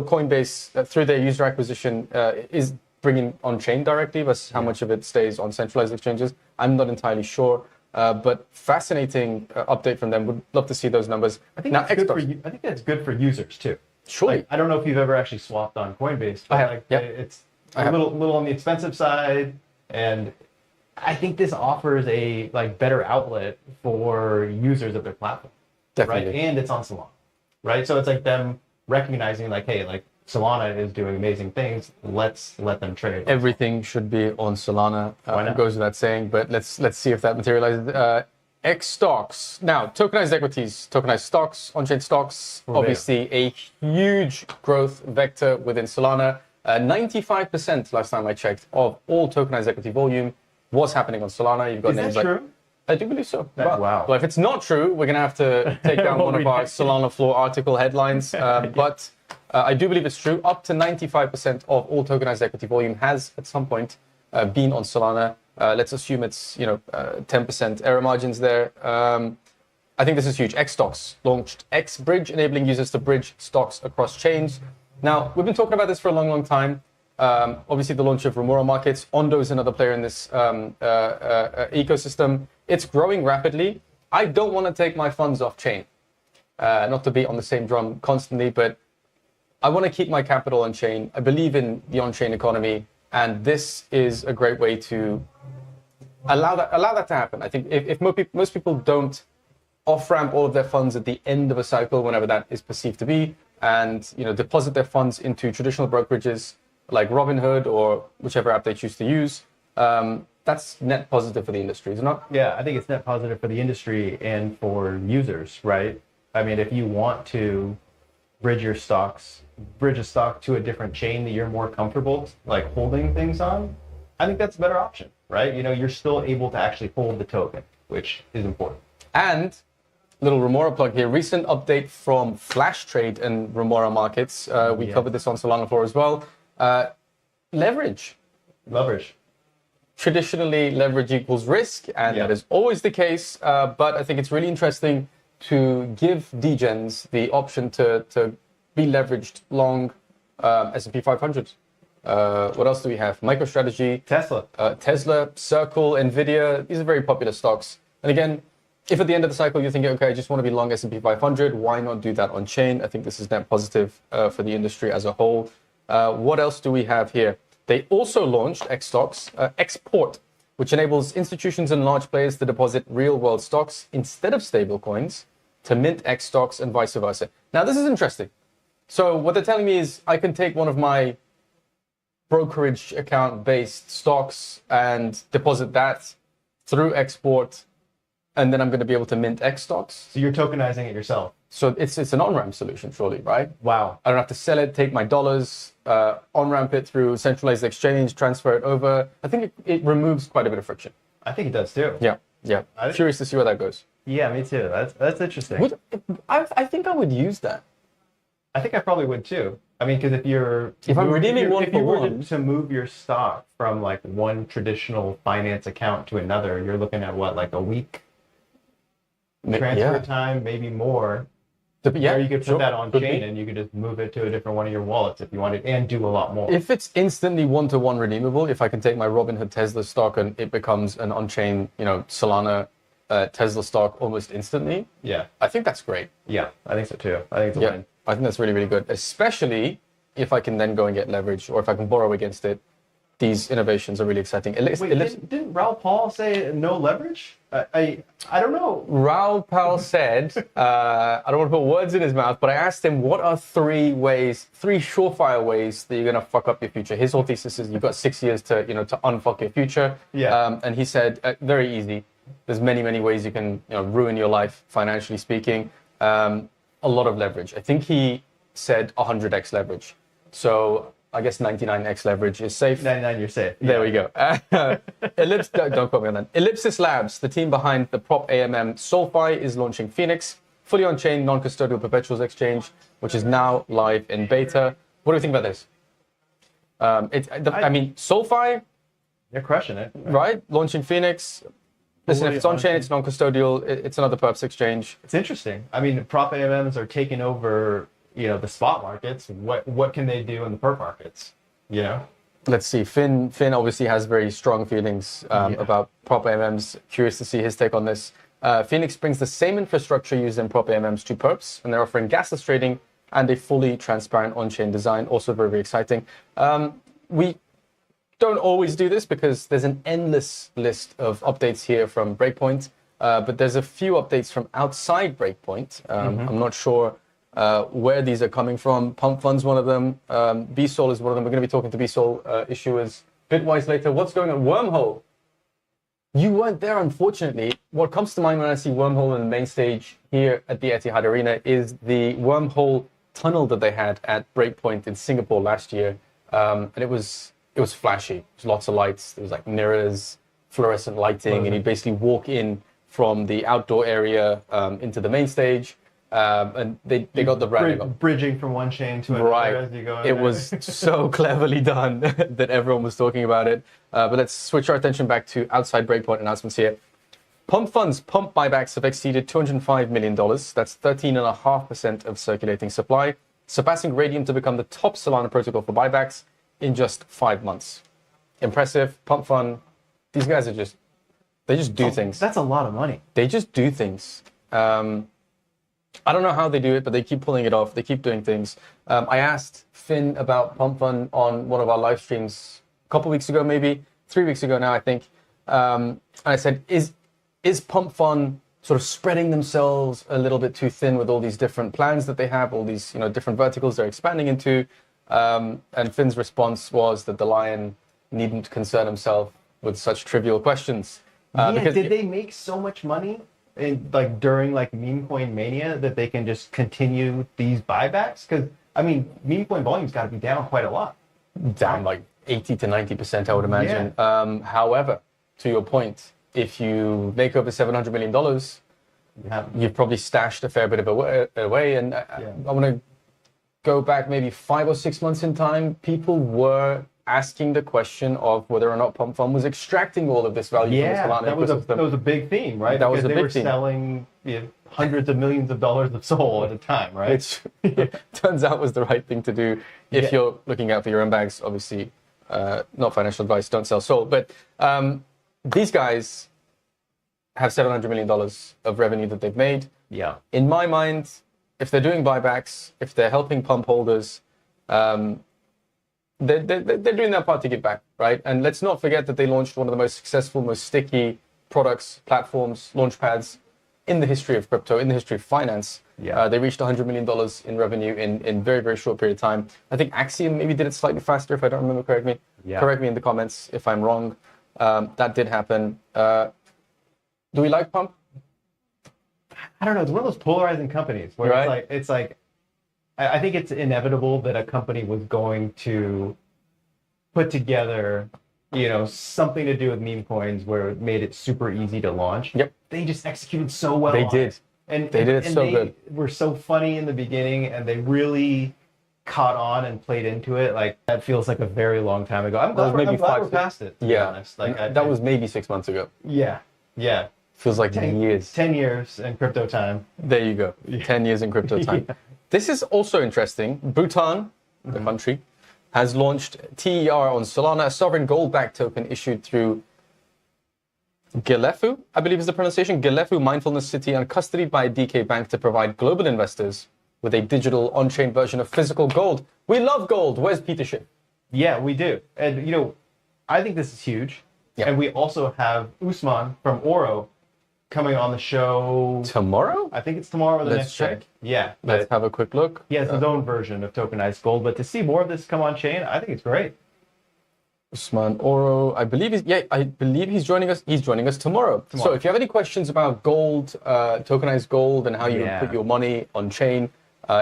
Coinbase through their user acquisition is bringing on chain directly versus how much of it stays on centralized exchanges. I'm not entirely sure, but fascinating update from them. Would love to see those numbers. I think that's good for you. I think that's good for users too. Surely. Like, I don't know if you've ever actually swapped on Coinbase. But I have. It's a little on the expensive side, and I think this offers a better outlet for users of their platform. Definitely. Right? And it's on Solana. Right? So it's like them recognizing hey, Solana is doing amazing things. Let's let them trade. Everything should be on Solana. It goes without saying, but let's see if that materializes. X stocks. Now, tokenized equities, tokenized stocks, on-chain stocks, obviously a huge growth vector within Solana. 95% last time I checked of all tokenized equity volume was happening on Solana. You've got Is names that like true? I do believe so. Wow. Well, if it's not true, we're going to have to take down one of our SolanaFloor article headlines. But I do believe it's true. Up to 95% of all tokenized equity volume has at some point been on Solana. Let's assume it's 10% error margins there. I think this is huge. X stocks launched X Bridge, enabling users to bridge stocks across chains. Now, we've been talking about this for a long, long time. Obviously, the launch of Remora Markets. Ondo is another player in this ecosystem. It's growing rapidly. I don't want to take my funds off chain. Not to beat on the same drum constantly, but I want to keep my capital on chain. I believe in the on-chain economy, and this is a great way to allow that to happen. I think if most people don't off-ramp all of their funds at the end of a cycle, whenever that is perceived to be, and deposit their funds into traditional brokerages like Robinhood or whichever app they choose to use, that's net positive for the industry, is it not? Yeah, I think it's net positive for the industry and for users, right? I mean, if you want to bridge a stock to a different chain that you're more comfortable like holding things on, I think that's a better option, right? You're still able to actually hold the token, which is important. And little Remora plug here. Recent update from Flash Trade and Remora Markets. We covered this on SolanaFloor as well. Leverage. Traditionally, leverage equals risk, and that is always the case. But I think it's really interesting to give degens the option to be leveraged long S&P 500. What else do we have? MicroStrategy, Tesla, Circle, Nvidia. These are very popular stocks. And again, if at the end of the cycle you're thinking, okay, I just want to be long S&P 500, why not do that on chain? I think this is net positive for the industry as a whole. What else do we have here? They also launched X stocks, Export, which enables institutions and large players to deposit real-world stocks instead of stablecoins to mint X stocks and vice versa. Now, this is interesting. So what they're telling me is I can take one of my brokerage account-based stocks and deposit that through Export, and then I'm going to be able to mint X stocks. So you're tokenizing it yourself. So it's an on-ramp solution, surely, right? Wow. I don't have to sell it, take my dollars, on-ramp it through centralized exchange, transfer it over. I think it removes quite a bit of friction. I think it does too. Yeah. Curious to see where that goes. Yeah, me too. That's interesting. I think I would use that. I think I probably would too. I mean, because if I'm redeeming one for one, to move your stock from like one traditional finance account to another, you're looking at what, like a week transfer time, maybe more. Or you could put that on chain and you could just move it to a different one of your wallets if you wanted, and do a lot more. If it's instantly one-to-one redeemable, if I can take my Robinhood Tesla stock and it becomes an on-chain, Solana Tesla stock almost instantly, I think that's great. Yeah, I think so too. I think it's a win. I think that's really, really good, especially if I can then go and get leverage, or if I can borrow against it. These innovations are really exciting. Didn't Raoul Pal say no leverage? I don't know. Raoul Pal said, I don't want to put words in his mouth, but I asked him, what are three surefire ways that you're going to fuck up your future? His whole thesis is you've got 6 years to unfuck your future. And he said, very easy. There's many ways you can ruin your life, financially speaking. A lot of leverage. I think he said 100x leverage. So I guess 99x leverage is safe. 99, you're safe. There we go. Don't quote me on that. Ellipsis Labs, the team behind the prop AMM SolFi, is launching Phoenix, fully on-chain, non-custodial perpetuals exchange, which is now live in beta. What do you think about this? I mean, SolFi, they're crushing it, right? Launching Phoenix. Listen, if it's on-chain, it's non-custodial. It's another perps exchange. It's interesting. I mean, prop AMMs are taking over the spot markets. What can they do in the perp markets? Let's see. Finn obviously has very strong feelings about prop AMMs. Curious to see his take on this. Phoenix brings the same infrastructure used in prop AMMs to perps, and they're offering gasless trading and a fully transparent on-chain design. Also very, very exciting. We don't always do this because there's an endless list of updates here from Breakpoint, but there's a few updates from outside Breakpoint. I'm not sure where these are coming from. Pump Fund's one of them. BSOL is one of them. We're going to be talking to BSOL issuers Bitwise later. What's going on? Wormhole. You weren't there, unfortunately. What comes to mind when I see Wormhole in the main stage here at the Etihad Arena is the Wormhole tunnel that they had at Breakpoint in Singapore last year. And it was flashy. There was lots of lights. There was like mirrors, fluorescent lighting, and you basically walk in from the outdoor area into the main stage. And they got the branding bridging from one chain to another as you go in It there. was so cleverly done that everyone was talking about it. But let's switch our attention back to outside Breakpoint announcements here. Pump funds, pump buybacks have exceeded $205 million. That's 13.5% of circulating supply, surpassing Radium to become the top Solana protocol for buybacks in just 5 months. Impressive. Pump fund. These guys are they just do things. That's a lot of money. They just do things. I don't know how they do it, but they keep pulling it off. They keep doing things. I asked Finn about Pump Fun on one of our live streams a couple weeks ago, maybe 3 weeks ago now, I think. I said, is Pump Fun sort of spreading themselves a little bit too thin with all these different plans that they have, all these different verticals they're expanding into? And Finn's response was that the lion needn't concern himself with such trivial questions. Because did they make so much money during meme coin mania that they can just continue these buybacks? Because meme coin volume's got to be down quite a lot. Down like 80 to 90%, I would imagine. Yeah. However, to your point, if you make over $700 million, you've probably stashed a fair bit of away. And I want to go back maybe 5 or 6 months in time. People were asking the question of whether or not Pump Fund was extracting all of this value from the Solana ecosystem. That was a big theme, right? That was a big theme. They were selling hundreds of millions of dollars of SOL at a time, right? Which turns out was the right thing to do if you're looking out for your own bags. Obviously, not financial advice, don't sell SOL. But these guys have $700 million of revenue that they've made. Yeah. In my mind, if they're doing buybacks, if they're helping pump holders, they're doing their part to give back, right? And let's not forget that they launched one of the most successful, most sticky products, platforms, launchpads in the history of crypto, in the history of finance. Yeah. They reached $100 million in revenue in very, very short period of time. I think Axiom maybe did it slightly faster, if I don't remember correctly. Yeah. Correct me in the comments if I'm wrong. That did happen. Do we like Pump? I don't know. It's one of those polarizing companies where right? it's like I think it's inevitable that a company was going to put together, something to do with meme coins where it made it super easy to launch. Yep. They just executed so well. They did. And they did it so good. They were so funny in the beginning, and they really caught on and played into it. Like, that feels like a very long time ago. I'm glad we're past it, to be honest. That was maybe 6 months ago. Yeah. Yeah. Feels like 10 years. 10 years in crypto time. There you go. 10 years in crypto time. Yeah. This is also interesting. Bhutan, the country, has launched TER on Solana, a sovereign gold-backed token issued through Gelefu, I believe is the pronunciation, Gelefu Mindfulness City, and custodied by DK Bank to provide global investors with a digital on-chain version of physical gold. We love gold. Where's Peter Schiff? Yeah, we do. And, I think this is huge. Yeah. And we also have Usman from Oro coming on the show tomorrow. I think it's tomorrow or the next check. day. Yeah. Let's have a quick look. He has his own version of tokenized gold, but to see more of this come on chain, I think it's great. Usman Oro, I believe he's joining us. He's joining us tomorrow. So if you have any questions about gold, tokenized gold, and how you put your money on chain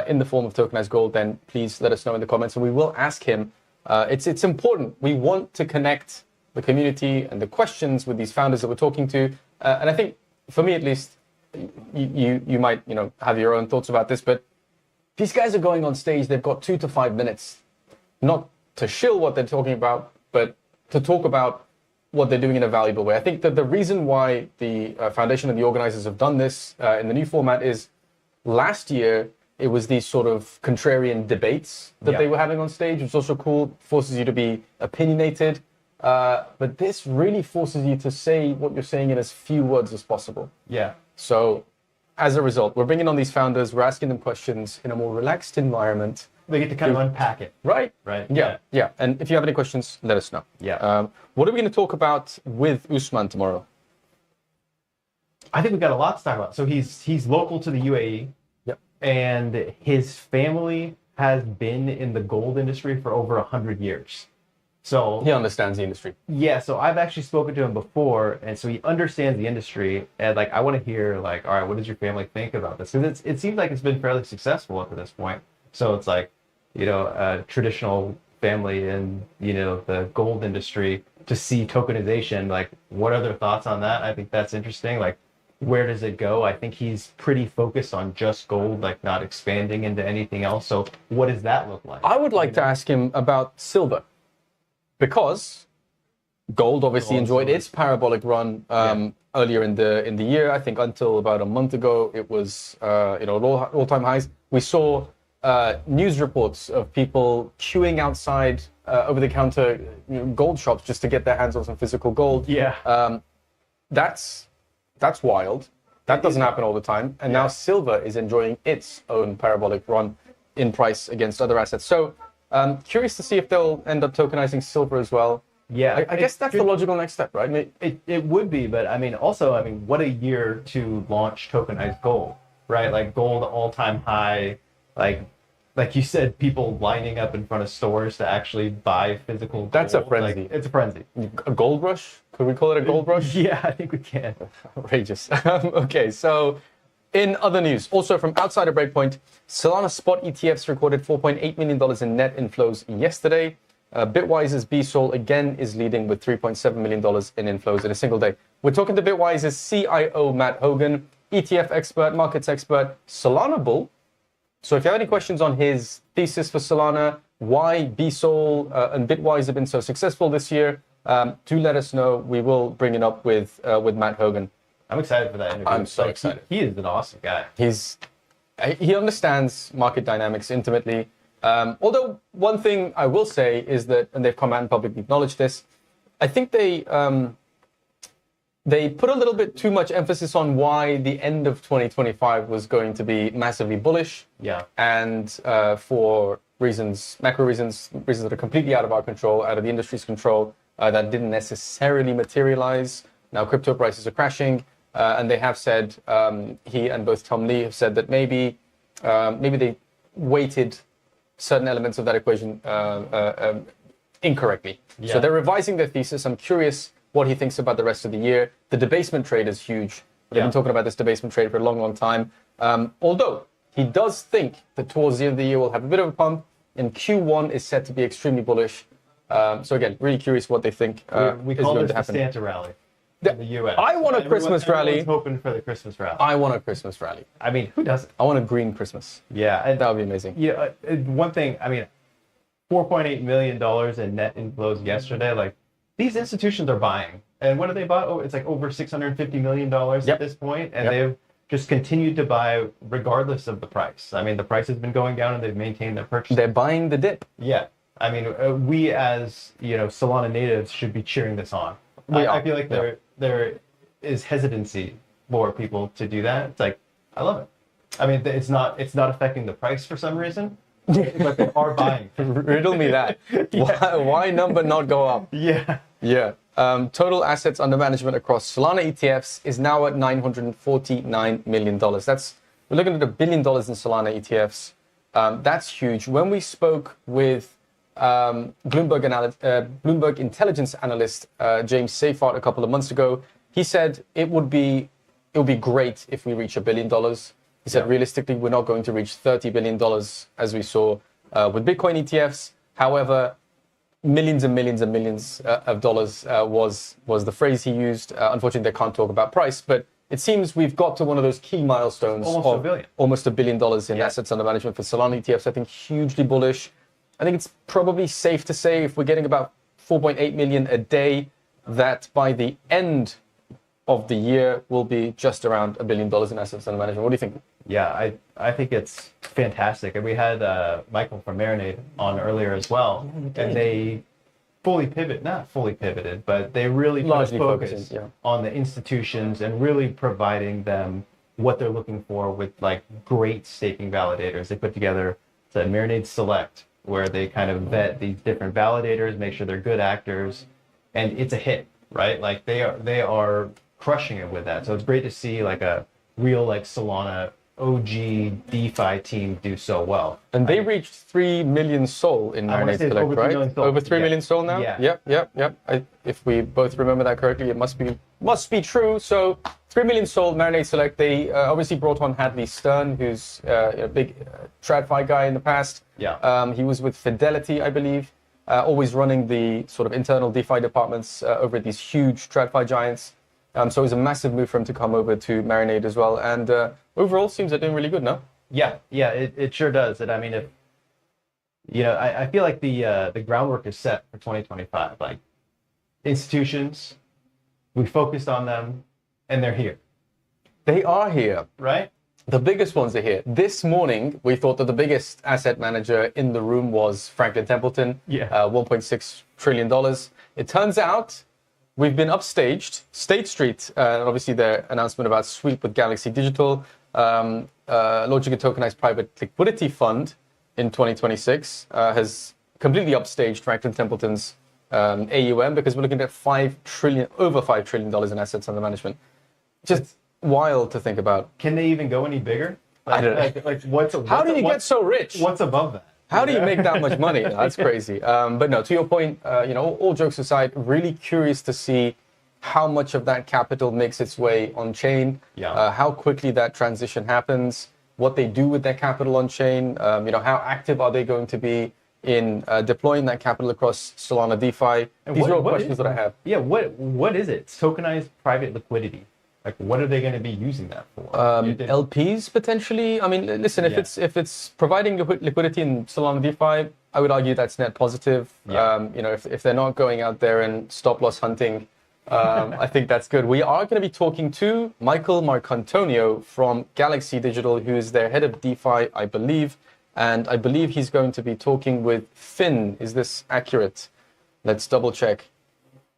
in the form of tokenized gold, then please let us know in the comments, and we will ask him. It's important. We want to connect the community and the questions with these founders that we're talking to, and I think, for me at least, you might have your own thoughts about this, but these guys are going on stage. They've got 2 to 5 minutes, not to shill what they're talking about, but to talk about what they're doing in a valuable way. I think that the reason why the foundation and the organizers have done this in the new format is last year it was these sort of contrarian debates that they were having on stage, which is also cool, forces you to be opinionated. But this really forces you to say what you're saying in as few words as possible. Yeah. So as a result, we're bringing on these founders, we're asking them questions in a more relaxed environment. They get to kind of unpack it. Right? Right. Yeah. And if you have any questions, let us know. Yeah. What are we going to talk about with Usman tomorrow? I think we've got a lot to talk about. So he's local to the UAE. Yep. And his family has been in the gold industry for over 100 years. So He understands the industry. yeah, so I've actually spoken to him before, and so he understands the industry. And like, I want to hear like, all right, what does your family think about this? Because it seems like it's been fairly successful up to this point. So it's like, a traditional family in the gold industry to see tokenization. Like, what are their thoughts on that? I think that's interesting. Like, where does it go? I think he's pretty focused on just gold, like not expanding into anything else. So what does that look like? I would like to ask him about silver, because gold obviously enjoyed its parabolic run earlier in the year. I think until about a month ago, it was all-time highs. We saw news reports of people queuing outside over-the-counter gold shops just to get their hands on some physical gold. Yeah. That's wild. That doesn't happen all the time. And now silver is enjoying its own parabolic run in price against other assets. So curious to see if they'll end up tokenizing silver as well. Yeah, I guess that's the logical next step, right? It would be, but also, what a year to launch tokenized gold, right? Like gold all-time high, like you said, people lining up in front of stores to actually buy physical gold. That's a frenzy. It's a frenzy. A gold rush? Could we call it a gold rush? Yeah, I think we can. Outrageous. Okay, so in other news, also from outside of Breakpoint, Solana spot ETFs recorded $4.8 million in net inflows yesterday. Bitwise's BSOL again is leading with $3.7 million in inflows in a single day. We're talking to Bitwise's CIO Matt Hogan, ETF expert, markets expert, Solana bull. So if you have any questions on his thesis for Solana, why BSOL and Bitwise have been so successful this year, do let us know. We will bring it up with Matt Hogan. I'm excited for that interview. I'm so excited. He is an awesome guy. He understands market dynamics intimately. Although one thing I will say is that, and they've come out and publicly acknowledged this, I think they put a little bit too much emphasis on why the end of 2025 was going to be massively bullish. Yeah. And for reasons, macro reasons that are completely out of our control, out of the industry's control, that didn't necessarily materialize. Now crypto prices are crashing, and they have said, he and both Tom Lee have said that maybe they weighted certain elements of that equation incorrectly. Yeah. So they're revising their thesis. I'm curious what he thinks about the rest of the year. The debasement trade is huge. They've been talking about this debasement trade for a long, long time. Although he does think that towards the end of the year we'll have a bit of a pump, and Q1 is set to be extremely bullish. So again, really curious what they think we is call going this to happen. the Santa rally in the U.S. I want a Christmas rally. Everyone's hoping for the Christmas rally. I want a Christmas rally. I mean, who doesn't? I want a green Christmas. Yeah. That would be amazing. Yeah. One thing, $4.8 million in net inflows yesterday. Like, these institutions are buying. And what have they bought? Oh, it's like over $650 million at this point, and they've just continued to buy regardless of the price. I mean, the price has been going down, and they've maintained their purchase. They're buying the dip. Yeah. I mean, we as Solana natives should be cheering this on. I feel like there is hesitancy for people to do that. It's like, I love it. I mean, it's not affecting the price for some reason, but they are buying. Riddle me that. Why number not go up? Yeah. Yeah. Total assets under management across Solana ETFs is now at $949 million. We're looking at $1 billion in Solana ETFs. That's huge. When we spoke with Bloomberg intelligence analyst James Seyfarth a couple of months ago, he said it would be great if we reach $1 billion. He said realistically we're not going to reach $30 billion as we saw with Bitcoin ETFs. However, millions and millions and millions of dollars was the phrase he used. Unfortunately, they can't talk about price, but it seems we've got to one of those key milestones almost of $1 billion. Almost $1 billion in assets under management for Solana ETFs. I think hugely bullish. I think it's probably safe to say if we're getting about 4.8 million a day, that by the end of the year will be just around $1 billion in assets under management. What do you think? Yeah, I think it's fantastic. And we had Michael from Marinade on earlier as well. And they not fully pivoted, but they really largely focused on the institutions and really providing them what they're looking for with like great staking validators. They put together the Marinade Select, where they kind of vet these different validators, make sure they're good actors, and it's a hit, right? Like they are crushing it with that. So it's great to see like a real like Solana OG DeFi team do so well. And they reached 3 million SOL in I wanna Marinade say it's Select, over 3 right? million SOL. Over 3 Yeah. million SOL now? Yeah. Yep. If we both remember that correctly, it must be true. So 3 million SOL, Marinade Select. They obviously brought on Hadley Stern, who's a big TradFi guy in the past. Yeah. He was with Fidelity, I believe, always running the sort of internal DeFi departments over at these huge TradFi giants. So it was a massive move for him to come over to Marinade as well. And overall, seems they're doing really good now. Yeah, it sure does. And I mean, if I feel like the groundwork is set for 2025. Like institutions, we focused on them, and they're here. They are here. Right? The biggest ones are here. This morning, we thought that the biggest asset manager in the room was Franklin Templeton, $1.6 trillion. It turns out we've been upstaged. State Street, obviously their announcement about sweep with Galaxy Digital, launching a tokenized private liquidity fund in 2026, has completely upstaged Franklin Templeton's AUM because we're looking at over $5 trillion in assets under management. Just wild to think about. Can they even go any bigger? I don't know. How do you get so rich? What's above that? How do you make that much money? That's crazy. But no, to your point, all jokes aside, really curious to see how much of that capital makes its way on chain, how quickly that transition happens, what they do with their capital on chain, how active are they going to be in deploying that capital across Solana DeFi. And These are all what questions that I have. Yeah, what is it? It's tokenized private liquidity. Like, what are they going to be using that for? LPs potentially. I mean, listen, if it's providing liquidity in Solana DeFi, I would argue that's net positive. If they're not going out there and stop loss hunting, I think that's good. We are going to be talking to Michael Marcantonio from Galaxy Digital, who is their head of DeFi, I believe, and I believe he's going to be talking with Finn. Is this accurate? Let's double check.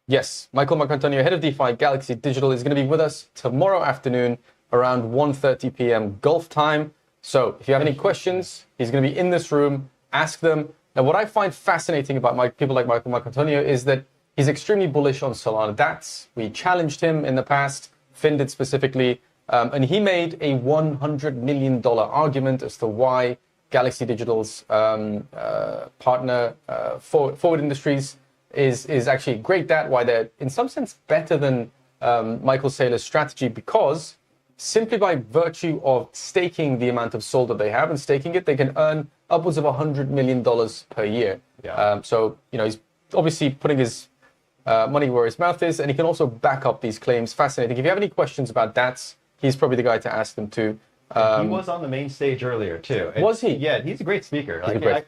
Yes, Michael Marcantonio, head of DeFi, Galaxy Digital, is going to be with us tomorrow afternoon around 1:30 p.m. Gulf time. So if you have any questions, he's going to be in this room. Ask them. Now, what I find fascinating about people like Michael Marcantonio is that he's extremely bullish on Solana DATs. We challenged him in the past, Finn did specifically, and he made a $100 million argument as to why Galaxy Digital's partner, Forward Industries, is actually great at, why they're in some sense better than Michael Saylor's strategy, because simply by virtue of staking the amount of SOL that they have and staking it, they can earn upwards of $100 million per year. So, he's obviously putting his money where his mouth is, and he can also back up these claims. Fascinating. If you have any questions about DATs, he's probably the guy to ask them to. He was on the main stage earlier too. Was he? Yeah, he's a great speaker.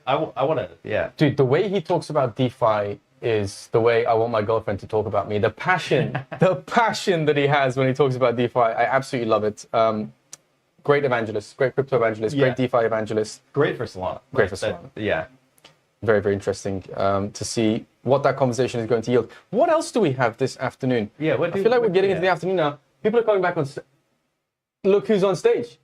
I want to. Yeah, dude, the way he talks about DeFi is the way I want my girlfriend to talk about me. The passion that he has when he talks about DeFi, I absolutely love it. Great evangelist, great crypto evangelist, great DeFi evangelist. Great for Solana. Great for Solana. Yeah. Very, very interesting to see what that conversation is going to yield. What else do we have this afternoon? Yeah, I feel like we're getting into the afternoon now. People are coming back on stage. Look who's on stage.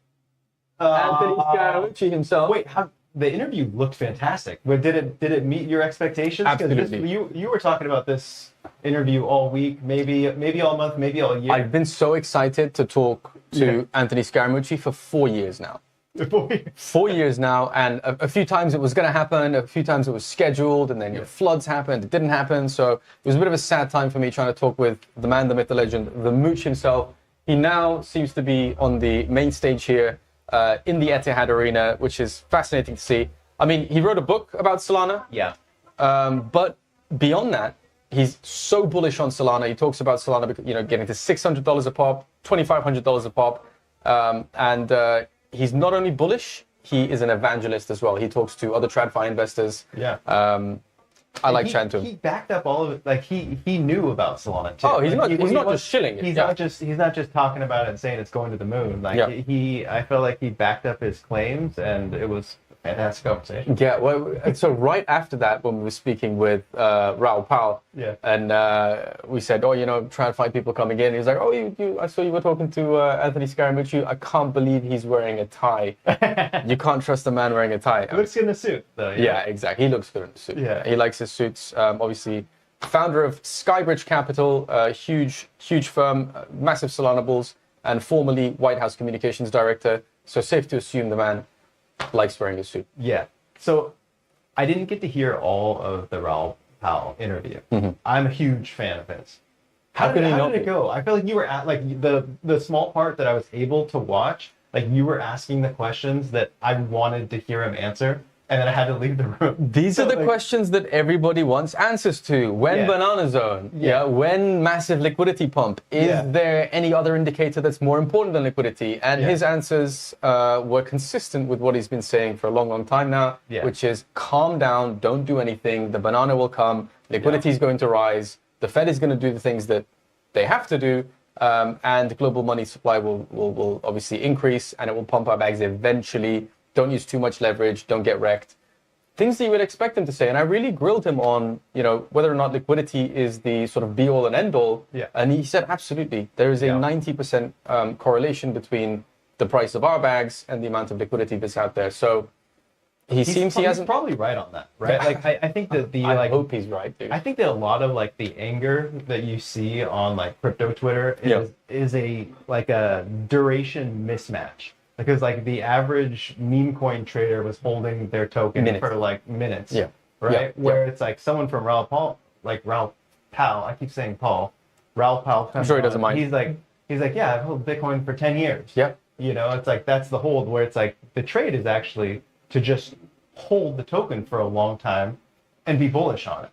Anthony Scaramucci himself. Wait, the interview looked fantastic. But did it meet your expectations? Absolutely. You were talking about this interview all week, maybe all month, maybe all year. I've been so excited to talk to Anthony Scaramucci for 4 years now. 4 years now, and a few times it was going to happen, a few times it was scheduled, and then floods happened, it didn't happen. So it was a bit of a sad time for me trying to talk with the man, the myth, the legend, the Mooch himself. He now seems to be on the main stage here in the Etihad Arena, which is fascinating to see. I mean, he wrote a book about Solana. Yeah. But beyond that, he's so bullish on Solana. He talks about Solana, getting to $600 a pop, $2,500 a pop, and he's not only bullish, he is an evangelist as well. He talks to other TradFi investors. Yeah. I like chatting to him. He backed up all of it. Like he knew about Solana too. Oh, he's not just shilling it. He's not just talking about it and saying it's going to the moon. Like I felt like he backed up his claims, and it was a fantastic conversation. Yeah. Well, so right after that, when we were speaking with Raoul Powell, and we said, TradFi people coming in. He was like, I saw you were talking to Anthony Scaramucci. I can't believe he's wearing a tie. You can't trust a man wearing a tie. He looks good in a suit, though. Yeah, exactly. He looks good in a suit. Yeah. He likes his suits. Obviously, founder of Skybridge Capital, huge firm, massive Solana bulls, and formerly White House Communications Director. So safe to assume the man likes wearing a suit. Yeah. So I didn't get to hear all of the Raoul Pal interview. I'm a huge fan of his. How did it go? I feel like you were at like the small part that I was able to watch, like you were asking the questions that I wanted to hear him answer, and then I had to leave the room. These are the questions that everybody wants answers to. When banana zone? Yeah. When massive liquidity pump? Is there any other indicator that's more important than liquidity? And his answers were consistent with what he's been saying for a long, long time now, which is calm down, don't do anything. The banana will come. Liquidity is going to rise. The Fed is going to do the things that they have to do. And global money supply will obviously increase, and it will pump our bags eventually. Don't use too much leverage. Don't get wrecked. Things that you would expect him to say. And I really grilled him on, whether or not liquidity is the sort of be all and end all. Yeah. And he said, absolutely. There is a 90% correlation between the price of our bags and the amount of liquidity that's out there. So he's probably right on that, right? Like I think that I hope he's right, dude. I think that a lot of like the anger that you see on like crypto Twitter is a duration mismatch. Because like the average meme coin trader was holding their token for like minutes, right? Where it's like someone from Raoul Pal, I keep saying Paul, Raoul Pal. I'm sure he doesn't mind. He's like, yeah, I've held Bitcoin for 10 years. Yep. It's like that's the hold where it's like the trade is actually to just hold the token for a long time and be bullish on it.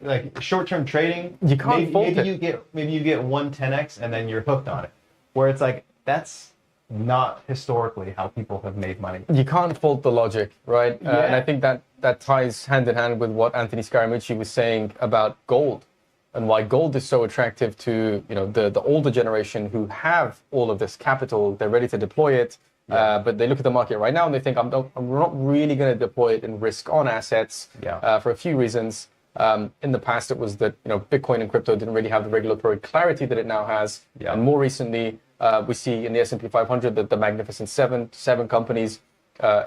Like short-term trading, you can't maybe you get 10x and then you're hooked on it. Where it's like that's not historically how people have made money. You can't fault the logic, right? And I think that ties hand in hand with what Anthony Scaramucci was saying about gold and why gold is so attractive to the older generation who have all of this capital. They're ready to deploy it, but they look at the market right now and they think, I'm not really going to deploy it in risk-on assets for a few reasons. In the past, it was that Bitcoin and crypto didn't really have the regulatory clarity that it now has, and more recently, we see in the S&P 500 that the Magnificent Seven companies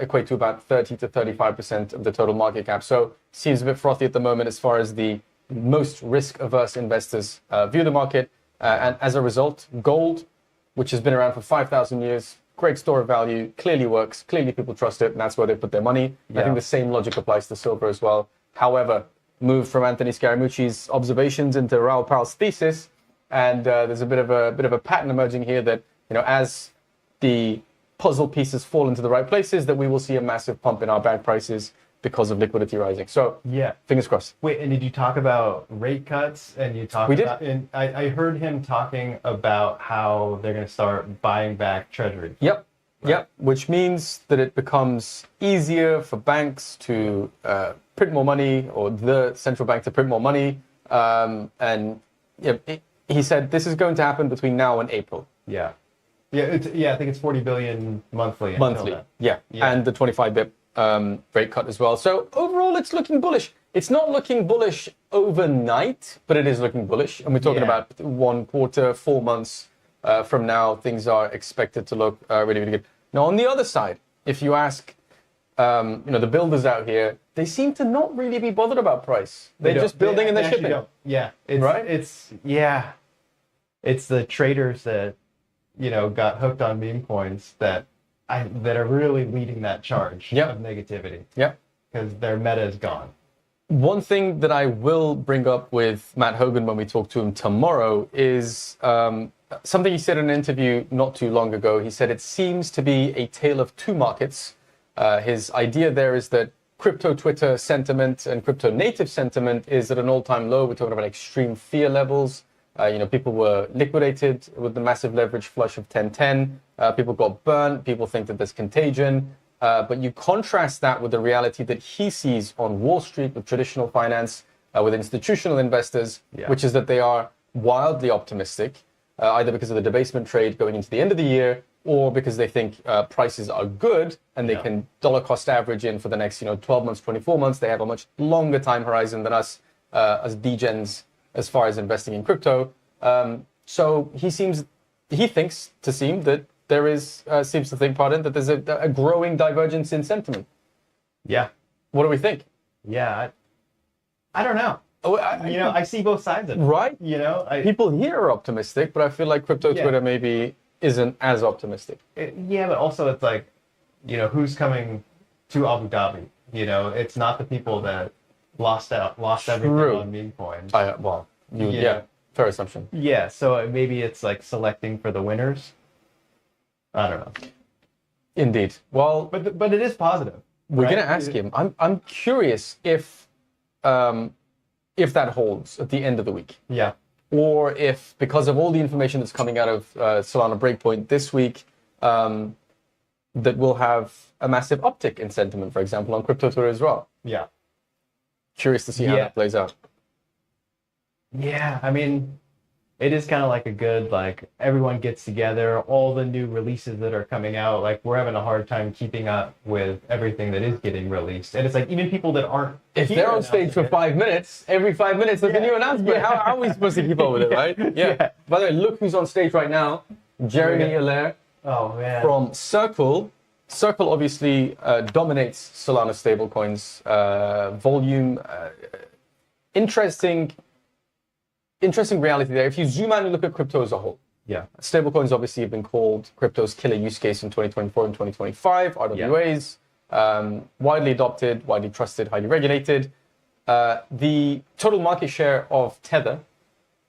equate to about 30 to 35% of the total market cap. So seems a bit frothy at the moment as far as the most risk-averse investors view the market. And as a result, gold, which has been around for 5,000 years, great store of value, clearly works, clearly people trust it, and that's where they put their money. I think the same logic applies to silver as well. However, move from Anthony Scaramucci's observations into Raoul Pal's thesis, and there's a bit of a pattern emerging here that as the puzzle pieces fall into the right places, that we will see a massive pump in our bag prices because of liquidity rising. So fingers crossed. Wait, and did you talk about rate cuts? And you talked about, and I heard him talking about how they're going to start buying back treasuries. Yep. Right. Yep. Which means that it becomes easier for banks to print more money, or the central bank to print more money. He said this is going to happen between now and April. I think it's 40 billion monthly. And the 25 bip rate cut as well. So overall, it's looking bullish. It's not looking bullish overnight, but it is looking bullish. And we're talking about 1 quarter, 4 months from now, things are expected to look really, really good. Now, on the other side, if you ask, the builders out here, they seem to not really be bothered about price. They're just building and they're shipping. It's the traders that got hooked on meme coins that are really leading that charge of negativity. Because their meta is gone. One thing that I will bring up with Matt Hogan when we talk to him tomorrow is something he said in an interview not too long ago. He said it seems to be a tale of two markets. His idea there is that crypto Twitter sentiment and crypto native sentiment is at an all-time low. We're talking about extreme fear levels. People were liquidated with the massive leverage flush of 1010. People got burnt. People think that there's contagion. But you contrast that with the reality that he sees on Wall Street with traditional finance, with institutional investors, which is that they are wildly optimistic, either because of the debasement trade going into the end of the year, or because they think prices are good and they can dollar cost average in for the next 12 months, 24 months. They have a much longer time horizon than us as degens as far as investing in crypto. So he thinks that there is, that there's a growing divergence in sentiment. Yeah. What do we think? Yeah, I don't know. I see both sides of it. Right? People here are optimistic, but I feel like crypto Twitter maybe isn't as optimistic. Yeah, but also it's like, who's coming to Abu Dhabi? It's not the people that lost everything True. on meme coins. Yeah, fair assumption. Yeah, so maybe it's like selecting for the winners. I don't know. Indeed. Well, But it is positive. we're right? gonna ask him. I'm curious if that holds at the end of the week, Yeah. or if because of all the information that's coming out of Solana Breakpoint this week, that we'll have a massive uptick in sentiment, for example, on Crypto Tour as well. Yeah. Curious to see how Yeah. that plays out. Yeah, I mean, it is kind of like a good, like, everyone gets together, all the new releases that are coming out, like, we're having a hard time keeping up with everything that is getting released. And it's like, even people that aren't If here they're on stage for announcing it- 5 minutes, every 5 minutes there's a Yeah. new announcement. Yeah. How are we supposed to keep up with it, right? Yeah. By the way, look who's on stage right now. Jeremy Allaire Oh, man. from Circle. Circle obviously dominates Solana stablecoins volume. Interesting reality there. If you zoom out and look at crypto as a whole, Yeah. stablecoins obviously have been called crypto's killer use case in 2024 and 2025. RWAs, widely adopted, widely trusted, highly regulated. The total market share of Tether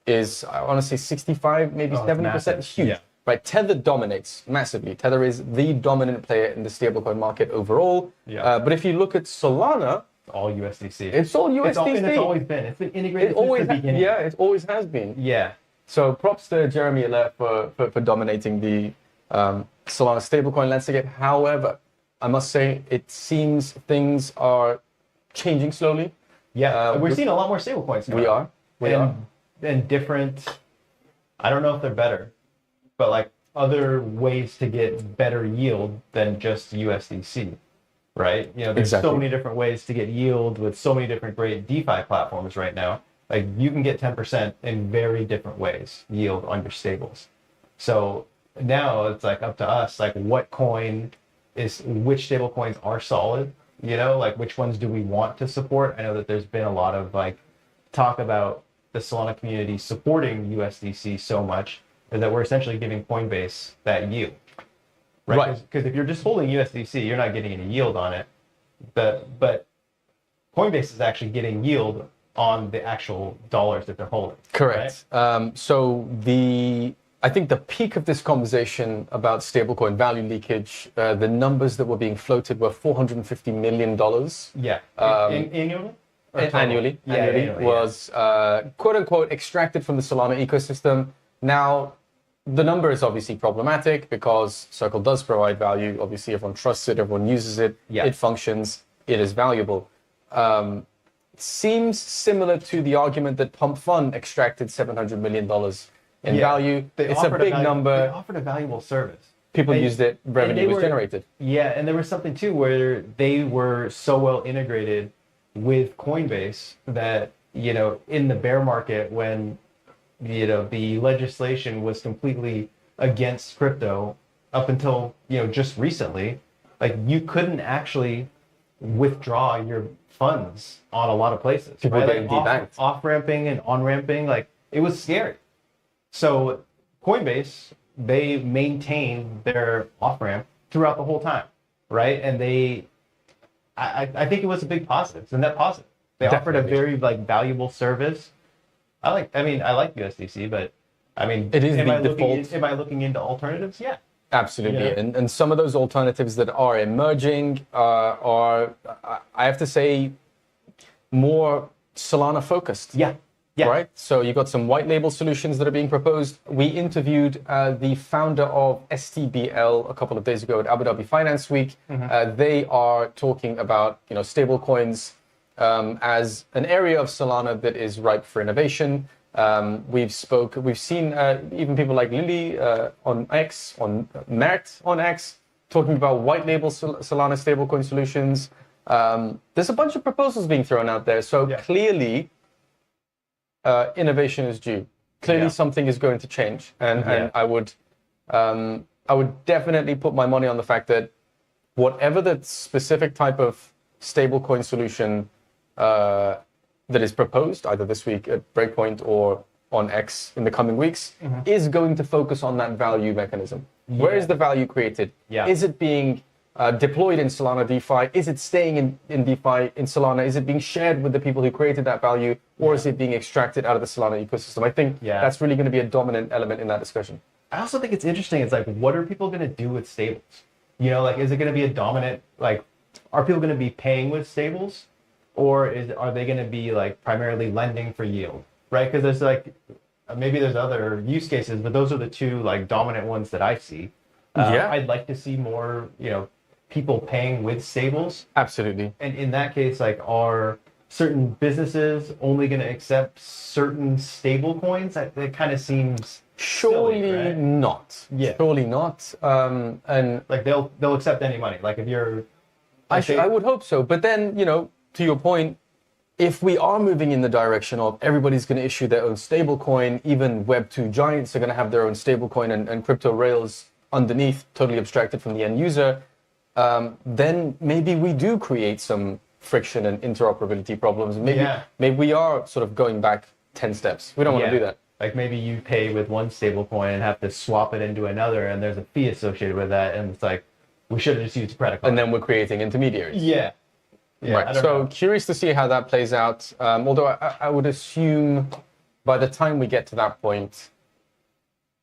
is, I want to say 65, maybe 70%. massive. Huge. Yeah. Right, Tether dominates massively. Tether is the dominant player in the stablecoin market overall. Yeah. But if you look at Solana, All USDC. it's all USDC. And it's always been. It's been integrated It always, since the beginning. yeah, it always has been. Yeah. So props to Jeremy Allaire for dominating the Solana stablecoin landscape. However, I must say it seems things are changing slowly. Yeah. We're seeing a lot more stablecoins now. We are. And different, I don't know if they're better, but like other ways to get better yield than just USDC, right? There's Exactly. so many different ways to get yield with so many different great DeFi platforms right now. Like you can get 10% in very different ways yield on your stables. So now it's like up to us, like which stable coins are solid, like which ones do we want to support? I know that there's been a lot of like talk about the Solana community supporting USDC so much that we're essentially giving Coinbase that yield. Right. Because if you're just holding USDC, you're not getting any yield on it. But Coinbase is actually getting yield on the actual dollars that they're holding. Correct. Right? So I think the peak of this conversation about stablecoin value leakage, the numbers that were being floated were $450 million. Yeah. Annually? Or total? Annually, was quote unquote extracted from the Solana ecosystem. Now, the number is obviously problematic because Circle does provide value. Obviously, everyone trusts it, everyone uses it, it functions, it is valuable. Seems similar to the argument that Pump Fund extracted $700 million in value. It's a big number. They offered a valuable service. People used it, revenue was generated. Yeah, and there was something too where they were so well integrated with Coinbase that, in the bear market when, the legislation was completely against crypto up until, just recently, like you couldn't actually withdraw your funds on a lot of places. People right? getting debanked. Off-ramping and on-ramping, like it was scary. So Coinbase, they maintain their off-ramp throughout the whole time, right? And I think it was a big positive. It's a net positive. They offered a very valuable service. I like USDC, but I mean, it is am the I default. Am I looking into alternatives? Yeah. Absolutely. Yeah. And some of those alternatives that are emerging are, I have to say, more Solana focused. Yeah. Yeah. Right? So you got some white label solutions that are being proposed. We interviewed the founder of STBL a couple of days ago at Abu Dhabi Finance Week. They are talking about, stable coins as an area of Solana that is ripe for innovation. We've seen even people like Lily on X, on Mert on X, talking about white label Solana stablecoin solutions. There's a bunch of proposals being thrown out there. So clearly, innovation is due. Clearly, something is going to change, and I would definitely put my money on the fact that whatever the specific type of stablecoin solution that is proposed, either this week at Breakpoint or on X in the coming weeks is going to focus on that value mechanism. Where is the value created? Yeah. Is it being deployed in Solana DeFi? Is it staying in DeFi in Solana? Is it being shared with the people who created that value? Or is it being extracted out of the Solana ecosystem? I think that's really going to be a dominant element in that discussion. I also think it's interesting. It's like, what are people going to do with stables? You know, like, is it going to be a dominant, like, are people going to be paying with stables? Or are they going to be like primarily lending for yield, right? Because there's like, maybe there's other use cases, but those are the two like dominant ones that I see. I'd like to see more, you know, people paying with stables. Absolutely. And in that case, like, are certain businesses only going to accept certain stable coins? That kind of seems surely silly, right? not. Yeah. Surely not. And like they'll accept any money. Like if you're, I would hope so. But then, you know, to your point, if we are moving in the direction of everybody's going to issue their own stablecoin, even Web2 giants are going to have their own stablecoin and crypto rails underneath, totally abstracted from the end user, then maybe we do create some friction and interoperability problems. Maybe we are sort of going back 10 steps. We don't want to do that. Like maybe you pay with one stablecoin and have to swap it into another, and there's a fee associated with that, and it's like, we should have just used a credit card. And then we're creating intermediaries. Yeah, right. So curious to see how that plays out. Although I would assume by the time we get to that point,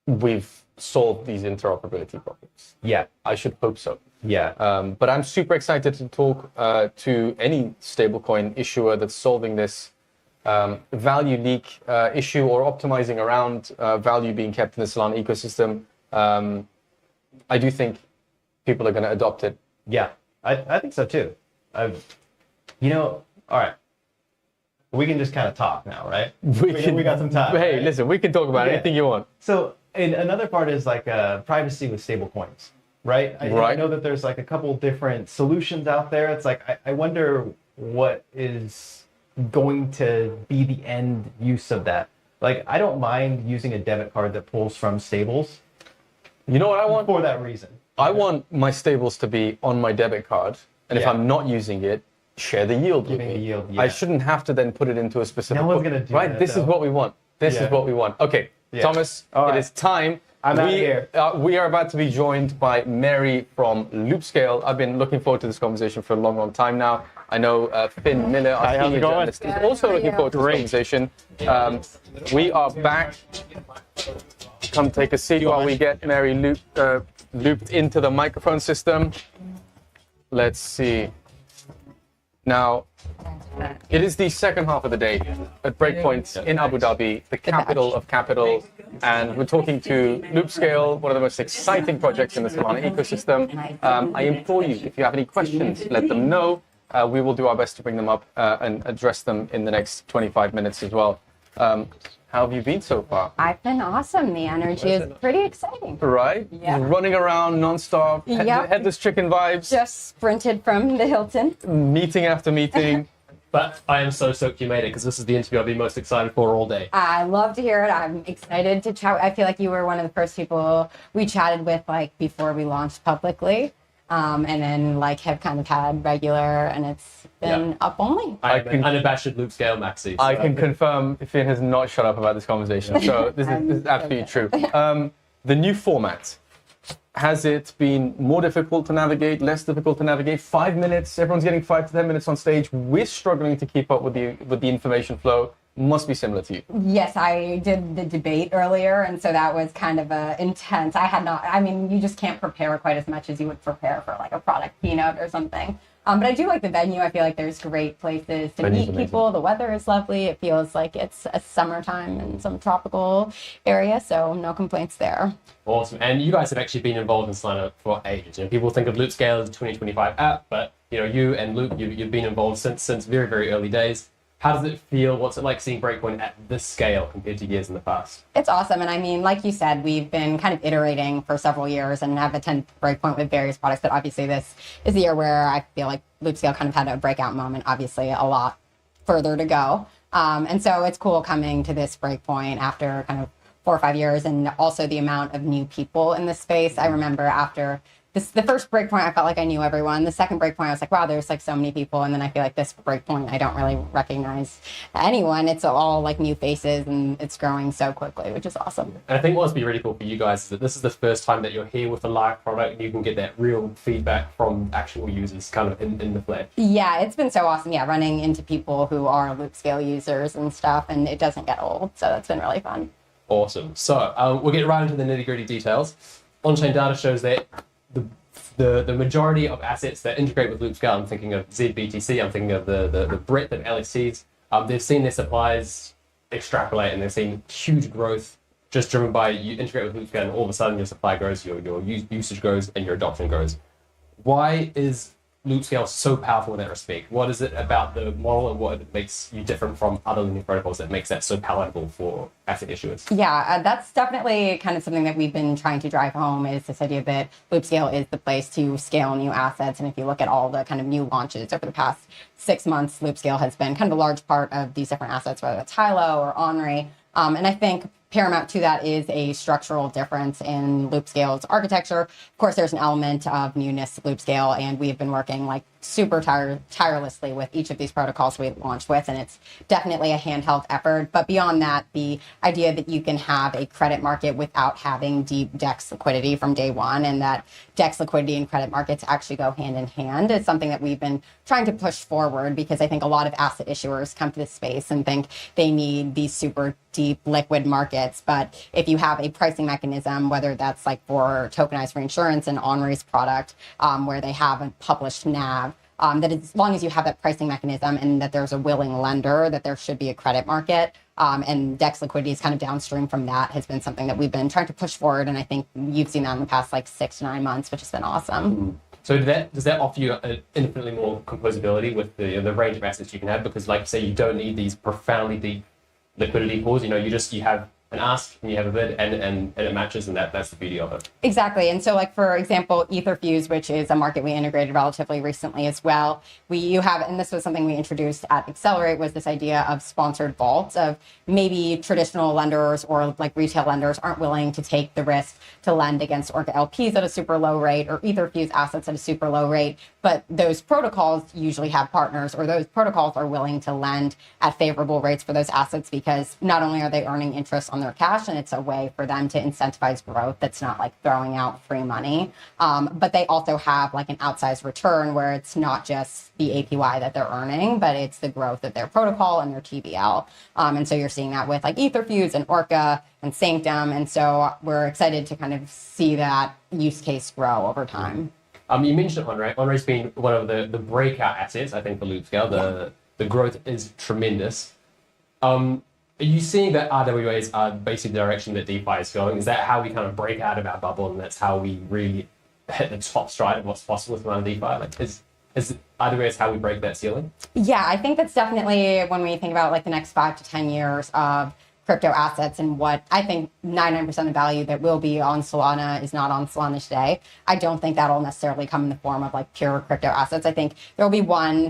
we've solved these interoperability problems. Yeah. I should hope so. Yeah. But I'm super excited to talk to any stablecoin issuer that's solving this value leak issue or optimizing around value being kept in the Solana ecosystem. I do think people are going to adopt it. Yeah, I think so too. You know, all right. We can just kind of talk now, right? We got some time. Hey, right? listen, we can talk about anything you want. So, and another part is like privacy with stablecoins, right? I know that there's like a couple different solutions out there. It's like, I wonder what is going to be the end use of that. Like, I don't mind using a debit card that pulls from stables. You know what I want? For that reason. I want my stables to be on my debit card, and if I'm not using it, share the yield with me. Yield, I shouldn't have to then put it into a specific. No one's gonna do that, This is what we want. This is what we want. Okay, Thomas, it is time. I'm out here. We are about to be joined by Mary from Loopscale. I've been looking forward to this conversation for a long, long time now. I know Finn Miller, our senior journalist, is also looking forward to this conversation. We are back. Come take a seat while we get Mary looped into the microphone system. Let's see. Now, it is the second half of the day at Breakpoint in Abu Dhabi, the capital of capital, and we're talking to Loopscale, one of the most exciting projects in the Solana ecosystem. I implore you, if you have any questions, let them know. We will do our best to bring them up and address them in the next 25 minutes as well. How have you been so far? I've been awesome. The energy is pretty exciting. Right? Yeah. Running around nonstop, headless chicken vibes. Just sprinted from the Hilton. Meeting after meeting. But I am so stoked you made it, because this is the interview I'll be most excited for all day. I love to hear it. I'm excited to chat. I feel like you were one of the first people we chatted with, like, before we launched publicly. And then, like, have kind of had regular, and it's been up only. I'm an unabashed Loopscale maxi. So. I can confirm Finn has not shut up about this conversation, so this is absolutely true. The new format, has it been more difficult to navigate, less difficult to navigate? 5 minutes, everyone's getting 5 to 10 minutes on stage. We're struggling to keep up with the information flow. Must be similar to you. Yes, I did the debate earlier, and so that was kind of intense. I mean, you just can't prepare quite as much as you would prepare for like a product keynote or something. But I do like the venue. I feel like there's great places to meet people. The weather is lovely. It feels like it's a summertime in some tropical area, so no complaints there. Awesome. And you guys have actually been involved in Solana for ages. You know, people think of Loopscale as a 2025 app, but you know, you and Luke, you've been involved since very, very early days. How does it feel? What's it like seeing Breakpoint at this scale compared to years in the past? It's awesome. And I mean, like you said, we've been kind of iterating for several years and have attended Breakpoint with various products. But obviously this is the year where I feel like Loopscale kind of had a breakout moment, obviously a lot further to go. And so it's cool coming to this Breakpoint after kind of 4 or 5 years, and also the amount of new people in the space. I remember after the first Breakpoint, I felt like I knew everyone. The second Breakpoint, I was like, wow, there's like so many people. And then I feel like this Breakpoint, I don't really recognize anyone. It's all like new faces, and it's growing so quickly, which is awesome. And I think what must be really cool for you guys is that this is the first time that you're here with a live product, and you can get that real feedback from actual users kind of in the flesh. Yeah, it's been so awesome. Yeah, running into people who are Loopscale users and stuff, and it doesn't get old. So that's been really fun. Awesome. So we'll get right into the nitty-gritty details. On-chain data shows that the majority of assets that integrate with Loopscale, I'm thinking of ZBTC, I'm thinking of the breadth of LSCs, they've seen their supplies extrapolate, and they've seen huge growth just driven by you integrate with Loopscale, and all of a sudden your supply grows, your usage grows, and your adoption grows. Why is Loopscale so powerful in that respect? What is it about the model, and what makes you different from other lending protocols that makes that so palatable for asset issuers? Yeah, that's definitely kind of something that we've been trying to drive home, is this idea that Loopscale is the place to scale new assets. And if you look at all the kind of new launches over the past 6 months, Loopscale has been kind of a large part of these different assets, whether it's Hilo or Onry. And I think paramount to that is a structural difference in Loopscale's architecture. Of course, there's an element of newness to Loopscale, and we've been working like super tirelessly with each of these protocols we launched with, and it's definitely a handheld effort. But beyond that, the idea that you can have a credit market without having deep DEX liquidity from day one, and that DEX liquidity and credit markets actually go hand in hand, is something that we've been trying to push forward, because I think a lot of asset issuers come to this space and think they need these super deep liquid markets. But if you have a pricing mechanism, whether that's like for tokenized reinsurance and Onry's product, where they have a published NAV, that as long as you have that pricing mechanism and that there's a willing lender, that there should be a credit market. And DEX liquidity is kind of downstream from that, has been something that we've been trying to push forward. And I think you've seen that in the past like 6 to 9 months, which has been awesome. Mm-hmm. So does that offer you infinitely more composability with the range of assets you can have? Because like you say, you don't need these profoundly deep liquidity pools. You have an ask and you have a bid, and it matches, and that's the beauty of it. Exactly. And so like, for example, Etherfuse, which is a market we integrated relatively recently as well, you have, and this was something we introduced at Accelerate, was this idea of sponsored vaults, of maybe traditional lenders or like retail lenders aren't willing to take the risk to lend against Orca LPs at a super low rate, or Etherfuse assets at a super low rate, but those protocols usually have partners, or those protocols are willing to lend at favorable rates for those assets, because not only are they earning interest on their cash, and it's a way for them to incentivize growth that's not like throwing out free money, but they also have like an outsized return, where it's not just the APY that they're earning, but it's the growth of their protocol and their TVL. And so you're seeing that with like Etherfuse and Orca and Sanctum, and so we're excited to kind of see that use case grow over time. You mentioned Onry. Onry's been one of the breakout assets, I think, for Loopscale. The growth is tremendous. Are you seeing that RWAs are basically the direction that DeFi is going? Is that how we kind of break out of our bubble, and that's how we really hit the top stride of what's possible with DeFi? Like, is RWAs how we break that ceiling? Yeah, I think that's definitely, when we think about like the next 5 to 10 years of crypto assets, and what I think 99% of the value that will be on Solana is not on Solana today. I don't think that'll necessarily come in the form of like pure crypto assets. I think there will be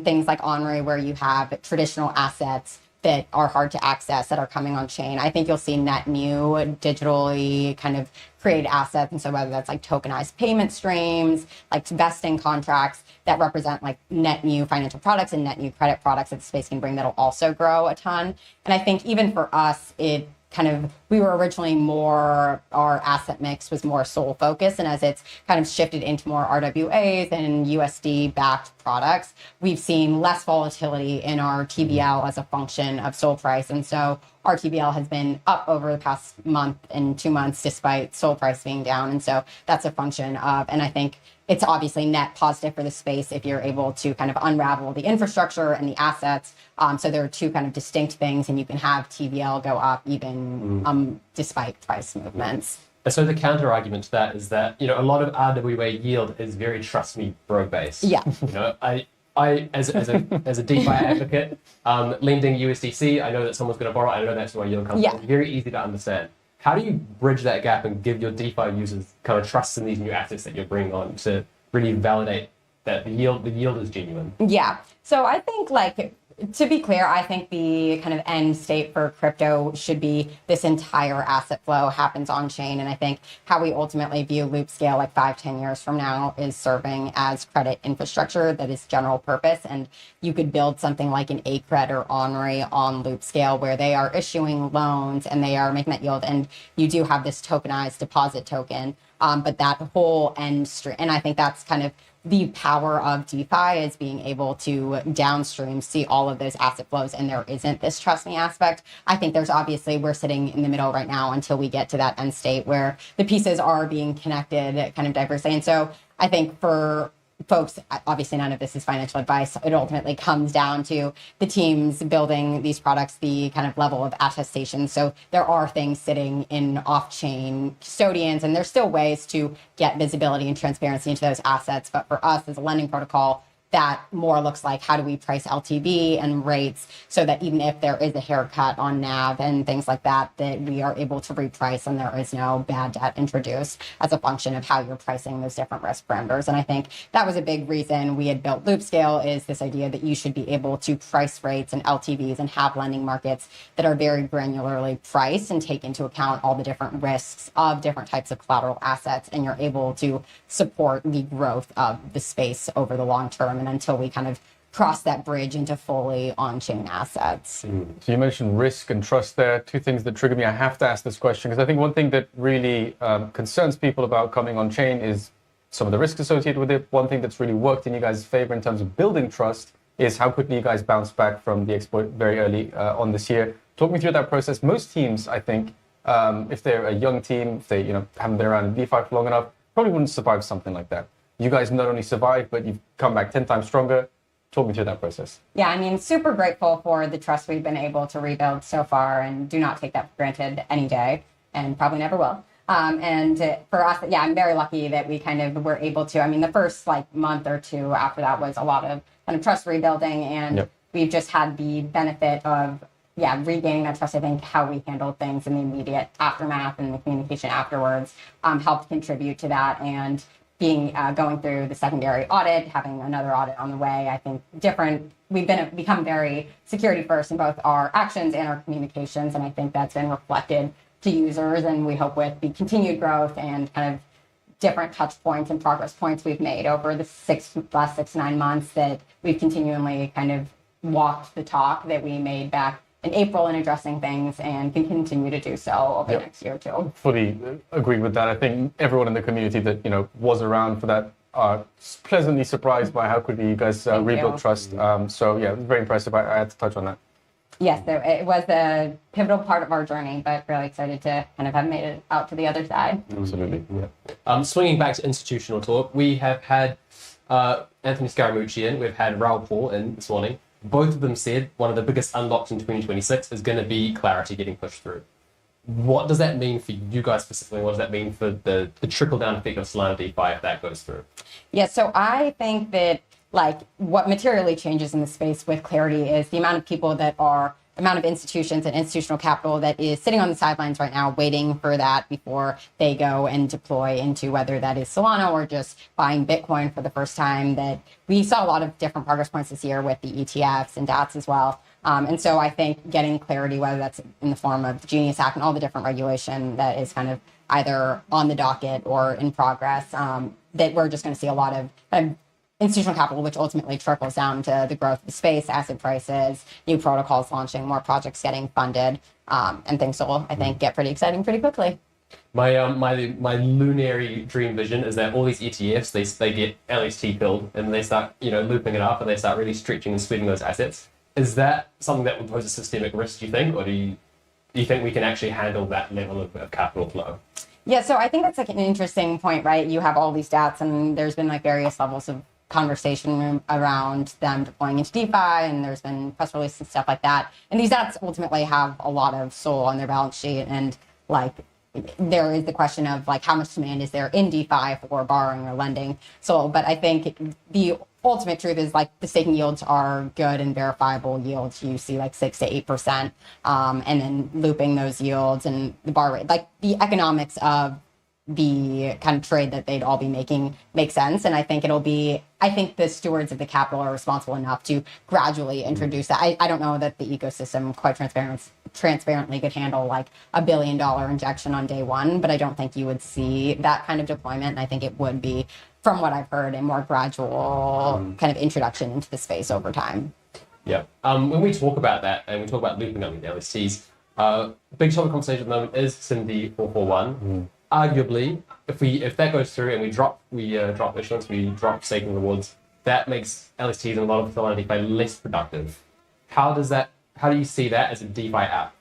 things like Onry, where you have traditional assets that are hard to access that are coming on chain. I think you'll see net new digitally kind of create assets. And so whether that's like tokenized payment streams, like vesting contracts that represent like net new financial products and net new credit products that the space can bring, that'll also grow a ton. And I think even for us, we were originally more, our asset mix was more SOL focused. And as it's kind of shifted into more RWAs and USD backed products, we've seen less volatility in our TVL as a function of SOL price. And so our TVL has been up over the past month and 2 months, despite SOL price being down. And so that's a function of, and I think it's obviously net positive for the space if you're able to kind of unravel the infrastructure and the assets. So there are two kind of distinct things, and you can have TVL go up even despite price movements. And so the counter argument to that is that, a lot of RWA yield is very trust me bro based. Yeah. I as a DeFi advocate, lending USDC, I know that someone's going to borrow. I know that's where yield comes from. It's very easy to understand. How do you bridge that gap and give your DeFi users kind of trust in these new assets that you're bringing on to really validate that the yield is genuine? Yeah. So I think like to be clear, I think the kind of end state for crypto should be this entire asset flow happens on chain. And I think how we ultimately view loop scale like 5-10 years from now is serving as credit infrastructure that is general purpose. And you could build something like an ACRED or Onry on loop scale where they are issuing loans and they are making that yield. And you do have this tokenized deposit token. But that whole end stream, and I think that's kind of the power of DeFi is being able to downstream see all of those asset flows, and there isn't this trust me aspect. I think there's obviously, we're sitting in the middle right now until we get to that end state where the pieces are being connected kind of diversely. And so I think for folks, obviously none of this is financial advice. It ultimately comes down to the teams building these products, the kind of level of attestation. So there are things sitting in off-chain custodians, and there's still ways to get visibility and transparency into those assets. But for us as a lending protocol, that more looks like how do we price LTV and rates so that even if there is a haircut on NAV and things like that, that we are able to reprice and there is no bad debt introduced as a function of how you're pricing those different risk parameters. And I think that was a big reason we had built Loopscale, is this idea that you should be able to price rates and LTVs and have lending markets that are very granularly priced and take into account all the different risks of different types of collateral assets. And you're able to support the growth of the space over the long term. And until we kind of cross that bridge into fully on-chain assets. So you mentioned risk and trust there. Two things that trigger me. I have to ask this question because I think one thing that really concerns people about coming on-chain is some of the risks associated with it. One thing that's really worked in you guys' favor in terms of building trust is how quickly you guys bounce back from the exploit very early on this year. Talk me through that process. Most teams, I think, if they're a young team, if they haven't been around in DeFi for long enough, probably wouldn't survive something like that. You guys not only survived, but you've come back 10 times stronger. Talk me through that process. Yeah, I mean, super grateful for the trust we've been able to rebuild so far, and do not take that for granted any day, and probably never will. And for us, yeah, I'm very lucky that we kind of were able to, I mean, the first like month or two after that was a lot of kind of trust rebuilding, and we've just had the benefit of, regaining that trust. I think how we handled things in the immediate aftermath and the communication afterwards helped contribute to that. And being going through the secondary audit, having another audit on the way, I think we've become very security first in both our actions and our communications, and I think that's been reflected to users, and we hope with the continued growth and kind of different touch points and progress points we've made over the last 6 to 9 months that we've continually kind of walked the talk that we made back in April in addressing things, and can continue to do so over the next year or two. Fully agree with that. I think everyone in the community that was around for that are pleasantly surprised by how quickly you guys rebuilt trust. So yeah, it was very impressive. I had to touch on that. Yes, so it was a pivotal part of our journey, but really excited to kind of have made it out to the other side. Absolutely. Swinging back to institutional talk, we have had Anthony Scaramucci in, we've had Raoul Paul in this morning. Both of them said one of the biggest unlocks in 2026 is going to be clarity getting pushed through. What does that mean for you guys specifically? What does that mean for the trickle-down effect of Solana DeFi if that goes through? Yeah, so I think that what materially changes in the space with clarity is the amount of institutions and institutional capital that is sitting on the sidelines right now waiting for that before they go and deploy into whether that is Solana or just buying Bitcoin for the first time. That we saw a lot of different progress points this year with the ETFs and DATs as well. And so I think getting clarity, whether that's in the form of the Genius Act and all the different regulation that is kind of either on the docket or in progress, that we're just going to see a lot of kind of institutional capital, which ultimately trickles down to the growth of the space, asset prices, new protocols launching, more projects getting funded, and things will, I think, get pretty exciting pretty quickly. My lunary dream vision is that all these ETFs, they get LST build and they start looping it up and they start really stretching and sweating those assets. Is that something that would pose a systemic risk, do you think, or do you think we can actually handle that level of capital flow? Yeah, so I think that's an interesting point, right? You have all these DATs and there's been various levels of conversation around them deploying into DeFi, and there's been press releases and stuff like that. And these apps ultimately have a lot of SOL on their balance sheet, and there is the question of how much demand is there in DeFi for borrowing or lending SOL. But I think the ultimate truth is the staking yields are good and verifiable yields. You see 6 to 8%, and then looping those yields and the bar rate, the economics of the kind of trade that they'd all be making make sense. And I think I think the stewards of the capital are responsible enough to gradually introduce that. I don't know that the ecosystem quite transparently could handle like $1 billion injection on day one, but I don't think you would see that kind of deployment. And I think it would be, from what I've heard, a more gradual kind of introduction into the space over time. Yeah. When we talk about that and we talk about looping on the LSTs, big topic of conversation at the moment is SIMD 441. Arguably, if that goes through and we drop issuance, we drop staking rewards, that makes LSTs and a lot of Solana DeFi less productive. How do you see that as a DeFi app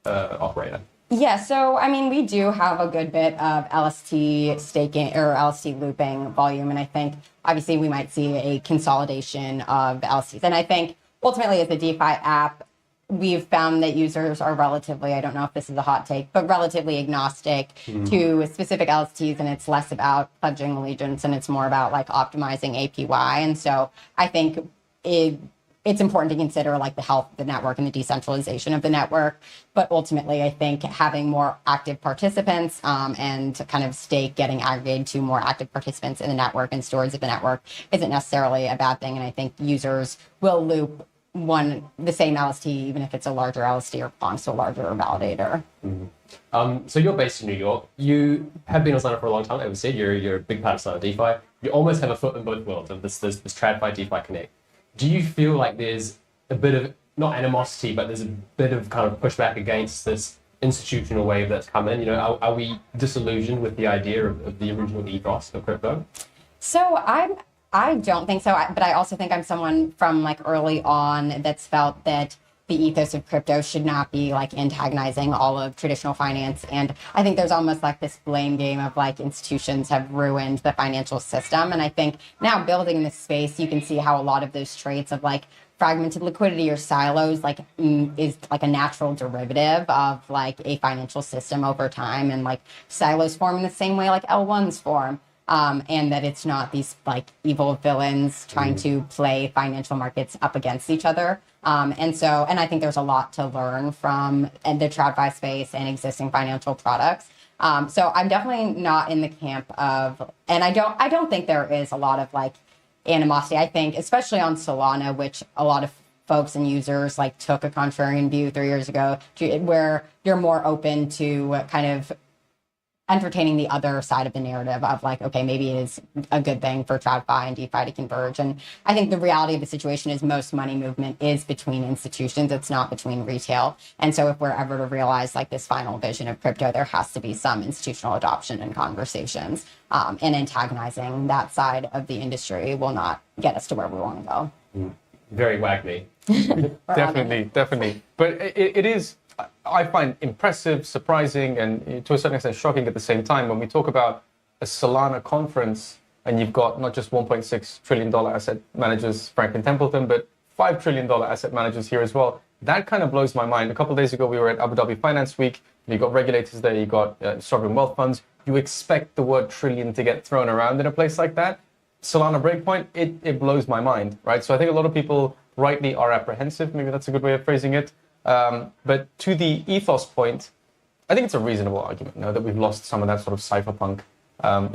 operator? Yeah, so I mean, we do have a good bit of LST staking or LST looping volume, and I think obviously we might see a consolidation of LSTs. And I think ultimately, as a DeFi app, we've found that users are relatively, I don't know if this is a hot take, but relatively agnostic to specific LSTs, and it's less about pledging allegiance and it's more about like optimizing APY. And so I think it's important to consider like the health of the network and the decentralization of the network. But ultimately, I think having more active participants and kind of stake getting aggregated to more active participants in the network and stewards of the network isn't necessarily a bad thing. And I think users will loop the same LST, even if it's a larger LST or belongs to a larger validator. So you're based in New York. You have been on Solana for a long time. As we said, you're a big part of Solana DeFi. You almost have a foot in both worlds of this TradFi DeFi Connect. Do you feel like there's a bit of, not animosity, but there's a bit of kind of pushback against this institutional wave that's come in? You know, are we disillusioned with the idea of the original ethos of crypto? So I don't think so, but I also think I'm someone from like early on that's felt that the ethos of crypto should not be like antagonizing all of traditional finance. And I think there's almost like this blame game of like institutions have ruined the financial system. And I think now building this space, you can see how a lot of those traits of like fragmented liquidity or silos like is like a natural derivative of like a financial system over time, and like silos form in the same way like L1s form. And that it's not these like evil villains trying to play financial markets up against each other. And I think there's a lot to learn from the TradFi space and existing financial products. So I'm definitely not in the camp of, and I don't think there is a lot of like animosity. I think, especially on Solana, which a lot of folks and users like took a contrarian view 3 years ago, where you're more open to kind of entertaining the other side of the narrative of like, okay, maybe it is a good thing for TradFi and DeFi to converge. And I think the reality of the situation is most money movement is between institutions. It's not between retail. And so if we're ever to realize like this final vision of crypto, there has to be some institutional adoption and conversations. And antagonizing that side of the industry will not get us to where we want to go. Very waggy. Definitely. But it is, I find impressive, surprising, and to a certain extent shocking at the same time when we talk about a Solana conference and you've got not just $1.6 trillion asset managers, Franklin Templeton, but $5 trillion asset managers here as well. That kind of blows my mind. A couple of days ago, we were at Abu Dhabi Finance Week. You got regulators there, you got sovereign wealth funds. You expect the word trillion to get thrown around in a place like that. Solana Breakpoint, it blows my mind, right? So I think a lot of people rightly are apprehensive. Maybe that's a good way of phrasing it. But to the ethos point, I think it's a reasonable argument, that we've lost some of that sort of cypherpunk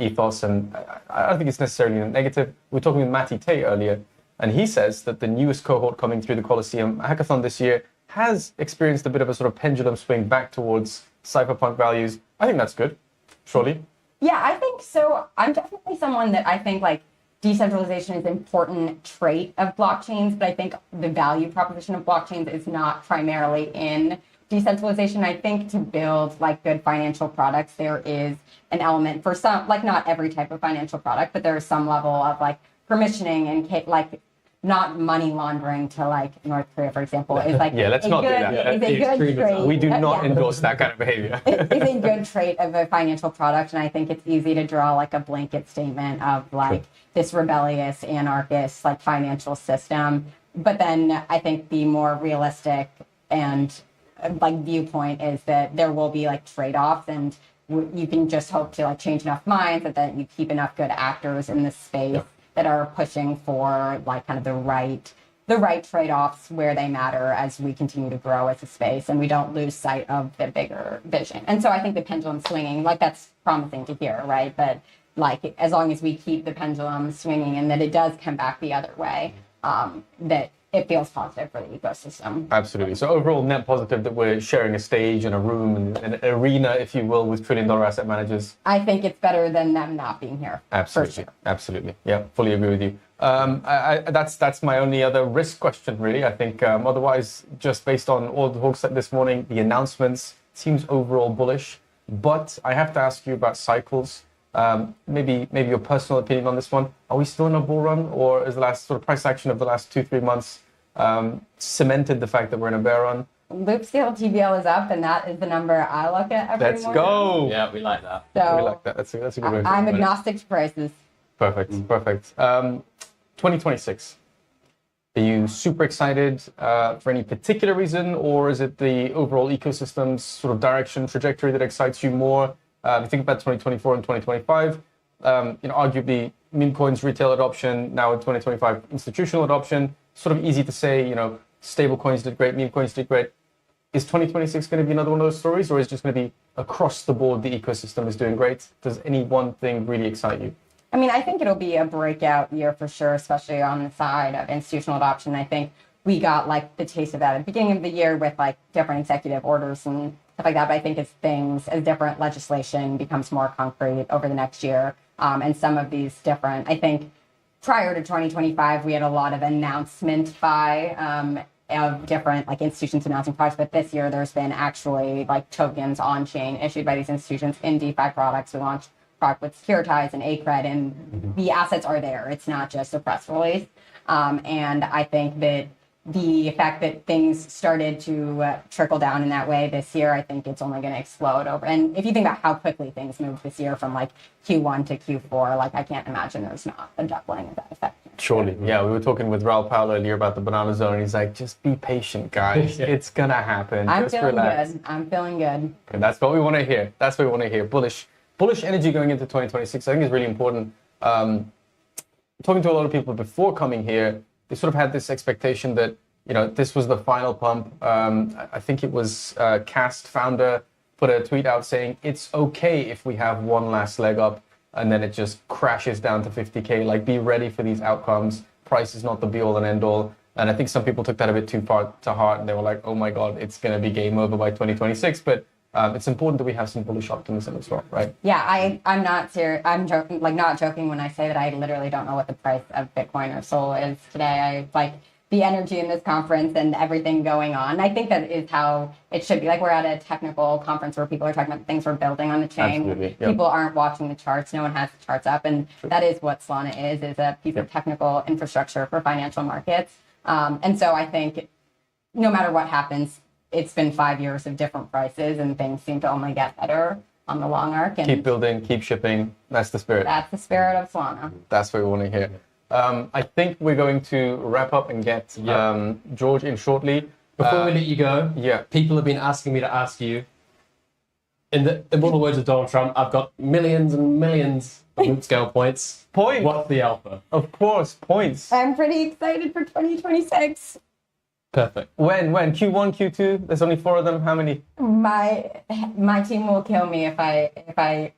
ethos, and I don't think it's necessarily a negative. We were talking with Matty Tay earlier, and he says that the newest cohort coming through the Coliseum hackathon this year has experienced a bit of a sort of pendulum swing back towards cypherpunk values. I think that's good, surely. Yeah, I think so. I'm definitely someone that I think like decentralization is an important trait of blockchains, but I think the value proposition of blockchains is not primarily in decentralization. I think to build like good financial products, there is an element for some, like not every type of financial product, but there is some level of like permissioning and like not money laundering to like North Korea, for example, is like let's not do that. Is a good trait. We do not endorse that kind of behavior. It's a good trait of a financial product, and I think it's easy to draw like a blanket statement of like this rebellious, anarchist like financial system. But then I think the more realistic and like viewpoint is that there will be like trade-offs, and you can just hope to like change enough minds that you keep enough good actors in this space that are pushing for like kind of the the right trade-offs where they matter as we continue to grow as a space and we don't lose sight of the bigger vision. And so I think the pendulum swinging, like that's promising to hear, right? But like as long as we keep the pendulum swinging and that it does come back the other way, that it feels positive for the ecosystem. Absolutely. So overall, net positive that we're sharing a stage and a room and an arena, if you will, with trillion-dollar asset managers. I think it's better than them not being here. Absolutely. For sure. Absolutely. Yeah, fully agree with you. That's my only other risk question, really. I think otherwise, just based on all the talks this morning, the announcements seems overall bullish. But I have to ask you about cycles. Maybe your personal opinion on this one. Are we still in a bull run, or is the last sort of price action of the last 2-3 months cemented the fact that we're in a bear run? Loop scale TBL is up, and that is the number I look at every Let's morning. go. Yeah, we like that. So We like that. That's a good way to I'm think about it. agnostic to prices. Perfect. Perfect. 2026. Are you super excited for any particular reason, or is it the overall ecosystem's sort of direction, trajectory that excites you more? If you think about 2024 and 2025, arguably meme coins retail adoption, now in 2025 institutional adoption, sort of easy to say, stable coins did great, meme coins did great. Is 2026 going to be another one of those stories, or is it just going to be across the board the ecosystem is doing great? Does any one thing really excite you? I mean, I think it'll be a breakout year for sure, especially on the side of institutional adoption. I think we got like the taste of that at the beginning of the year with like different executive orders and stuff like that. But I think as different legislation becomes more concrete over the next year, and some of these different, I think prior to 2025, we had a lot of announcement by of different like institutions announcing products. But this year, there's been actually like tokens on chain issued by these institutions in DeFi products. We launched product with Securitize and ACRED, and the assets are there. It's not just a press release. And I think that the fact that things started to trickle down in that way this year, I think it's only going to explode over. And if you think about how quickly things moved this year from like Q1 to Q4, like I can't imagine there's not a doubling of that effect. Surely. Yeah, we were talking with Raul Powell earlier about the banana zone. He's like, just be patient, guys. It's going to happen. I'm just feeling relax. good. I'm feeling good. And that's what we want to hear. That's what we want to hear. Bullish energy going into 2026, I think is really important. Talking to a lot of people before coming here, they sort of had this expectation that, this was the final pump. I think it was Cast founder put a tweet out saying, it's okay if we have one last leg up and then it just crashes down to 50K. Like, be ready for these outcomes. Price is not the be all and end all. And I think some people took that a bit too far to heart and they were like, oh my God, it's going to be game over by 2026. But it's important that we have some bullish optimism as well, right? Yeah, I'm not serious. I'm joking, not joking when I say that I literally don't know what the price of Bitcoin or Sol is today. I like the energy in this conference and everything going on. I think that is how it should be. Like, we're at a technical conference where people are talking about things we're building on the chain. Absolutely, yep. People aren't watching the charts. No one has the charts up. And that is what Solana is a piece of technical infrastructure for financial markets. And so I think no matter what happens, it's been 5 years of different prices and things seem to only get better on the long arc. And keep building, keep shipping. That's the spirit. That's the spirit of Solana. That's what we want to hear. I think we're going to wrap up and get George in shortly. Before we let you go, people have been asking me to ask you, in the immortal words of Donald Trump, I've got millions and millions of loop scale points. Points? What's the alpha? Of course, points. I'm pretty excited for 2026. Perfect. When? Q1, Q2? There's only 4 of them. How many? My team will kill me if I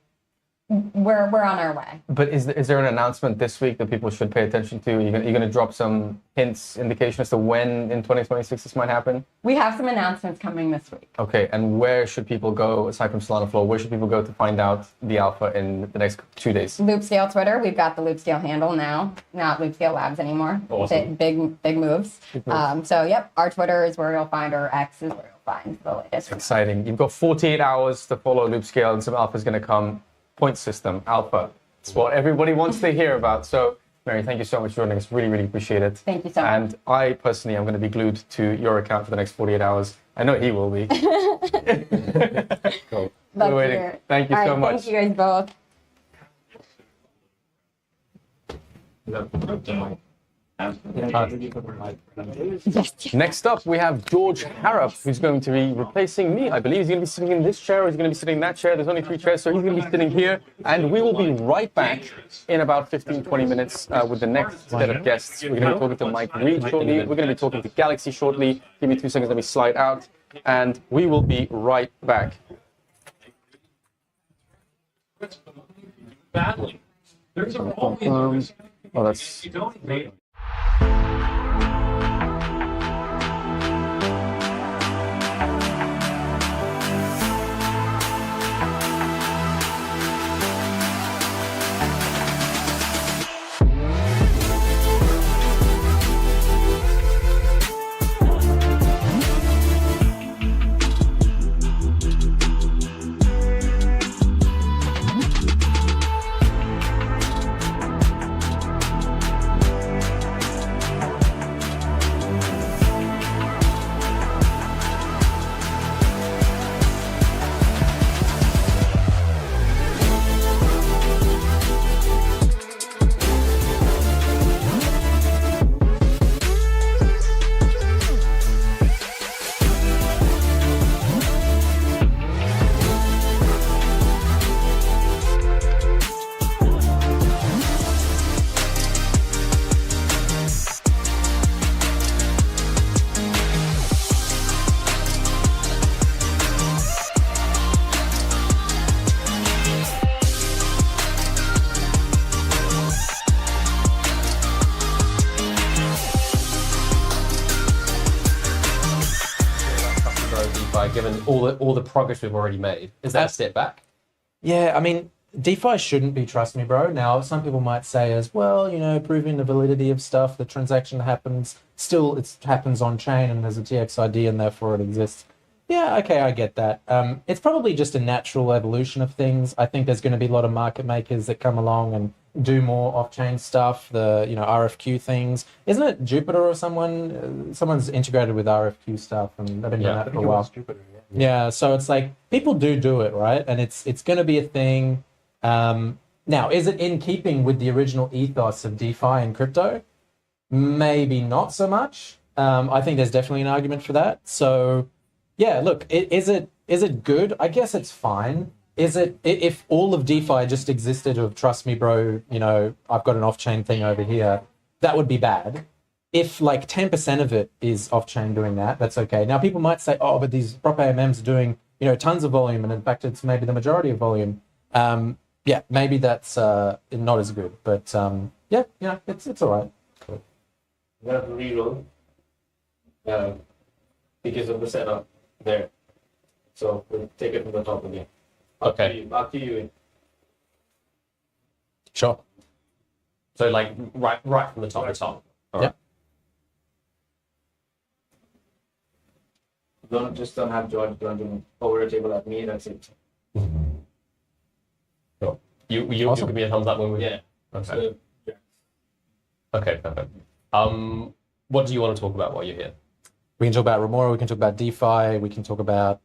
we're on our way. But is there an announcement this week that people should pay attention to? You're going to drop some hints, indication as to when in 2026 this might happen? We have some announcements coming this week. Okay, and where should people go, aside from SolanaFloor, where should people go to find out the alpha in the next 2 days? Loopscale Twitter, we've got the Loopscale handle now, not Loopscale Labs anymore. Awesome. Big moves. Our Twitter is where you'll find, or X is where you'll find the latest. Exciting. You've got 48 hours to follow Loopscale and some alpha is going to come. Point system, alpha. It's what everybody wants to hear about. So, Mary, thank you so much for joining us. Really, really appreciate it. Thank you so much. And I personally am going to be glued to your account for the next 48 hours. I know he will be. Cool. We're waiting. Thank you so much. Thank you guys both. Next up, we have George Harrop, who's going to be replacing me. I believe he's going to be sitting in this chair, or he's going to be sitting in that chair. There's only 3 chairs, so he's going to be sitting here. And we will be right back in about 15-20 minutes with the next set of guests. We're going to be talking to Mike Reed shortly. We're going to be talking to Galaxy shortly. Give me 2 seconds, let me slide out. And we will be right back. Badly. There's a role Oh, that's... Given all the progress we've already made, is that a step back? Yeah, I mean, DeFi shouldn't be trust me, bro. Now, some people might say as well, you know, proving the validity of stuff, the transaction happens, still it happens on chain and there's a TXID and therefore it exists. Yeah, okay, I get that. It's probably just a natural evolution of things. I think there's going to be a lot of market makers that come along and do more off-chain stuff, the, you know, RFQ things. Isn't it Jupiter or someone? Someone's integrated with RFQ stuff and they've been doing that for a while. Jupiter, Yeah, so it's like people do it, right? And it's going to be a thing. Now, is it in keeping with the original ethos of DeFi and crypto? Maybe not so much. I think there's definitely an argument for that. So, yeah, look, is it good? I guess it's fine. Is it, if all of DeFi just existed of trust me, bro, you know, I've got an off-chain thing over here, that would be bad. If like 10% of it is off-chain doing that, that's okay. Now people might say, oh, but these prop AMMs are doing, you know, tons of volume, and in fact, it's maybe the majority of volume. Yeah, maybe that's not as good, but yeah, it's all right. Cool. We have to reroll because of the setup there. So we'll take it from the top again. Okay. Back to you. Sure. So like right from the top to top. All right. Don't have George going over a table at me. That's it. Cool. You give me a thumbs up when we. Yeah. Okay. So, yeah. Okay. Perfect. What do you want to talk about while you're here? We can talk about Remora. We can talk about DeFi. We can talk about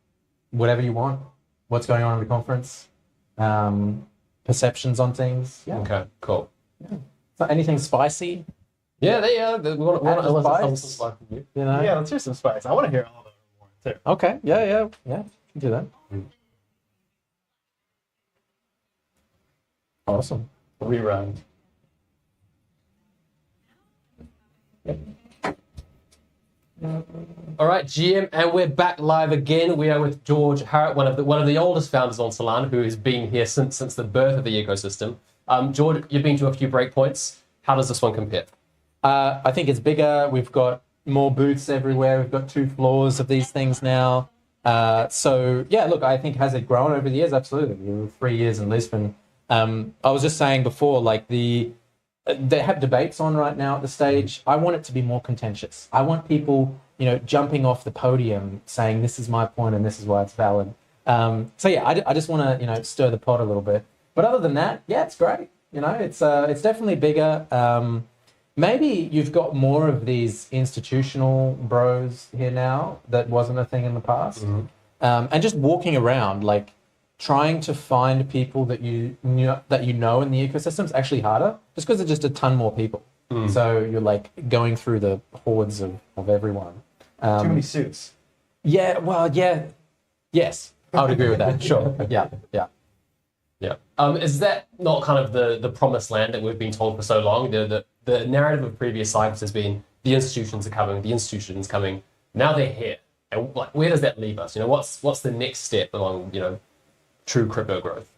whatever you want. What's going on in the conference? Perceptions on things. Yeah. Okay. Cool. Yeah. So anything spicy? Yeah. We want to spice. You know? Yeah, let's hear some spice. I want to hear all of it more too. Okay. Yeah. We can do that. Awesome. Reround. Yep. All right, GM, and we're back live again. We are with George Harrop, one of the oldest founders on Solana, who has been here since the birth of the ecosystem. George, you've been to a few breakpoints. How does this one compare? I think it's bigger. We've got more booths everywhere. We've got 2 floors of these things now. So yeah, look, I think has it grown over the years? Absolutely. We were 3 years in Lisbon. I was just saying before, like they have debates on right now at the stage. I want it to be more contentious. I want people, you know, jumping off the podium saying this is my point and this is why it's valid. So yeah, I just want to, you know, stir the pot a little bit. But other than that, yeah, it's great. You know, it's definitely bigger. Maybe you've got more of these institutional bros here now that wasn't a thing in the past. Mm-hmm. And just walking around, like trying to find people that you know in the ecosystem is actually harder, just because there's just a ton more people. So you're like going through the hordes of everyone. Too many suits. Yeah, well, yeah, yes, I would agree with that. Sure, yeah. Yeah. Is that not kind of the promised land that we've been told for so long? The narrative of previous cycles has been the institutions are coming, the institutions coming. Now they're here. And like, where does that leave us? You know, what's the next step along, you know, true crypto growth?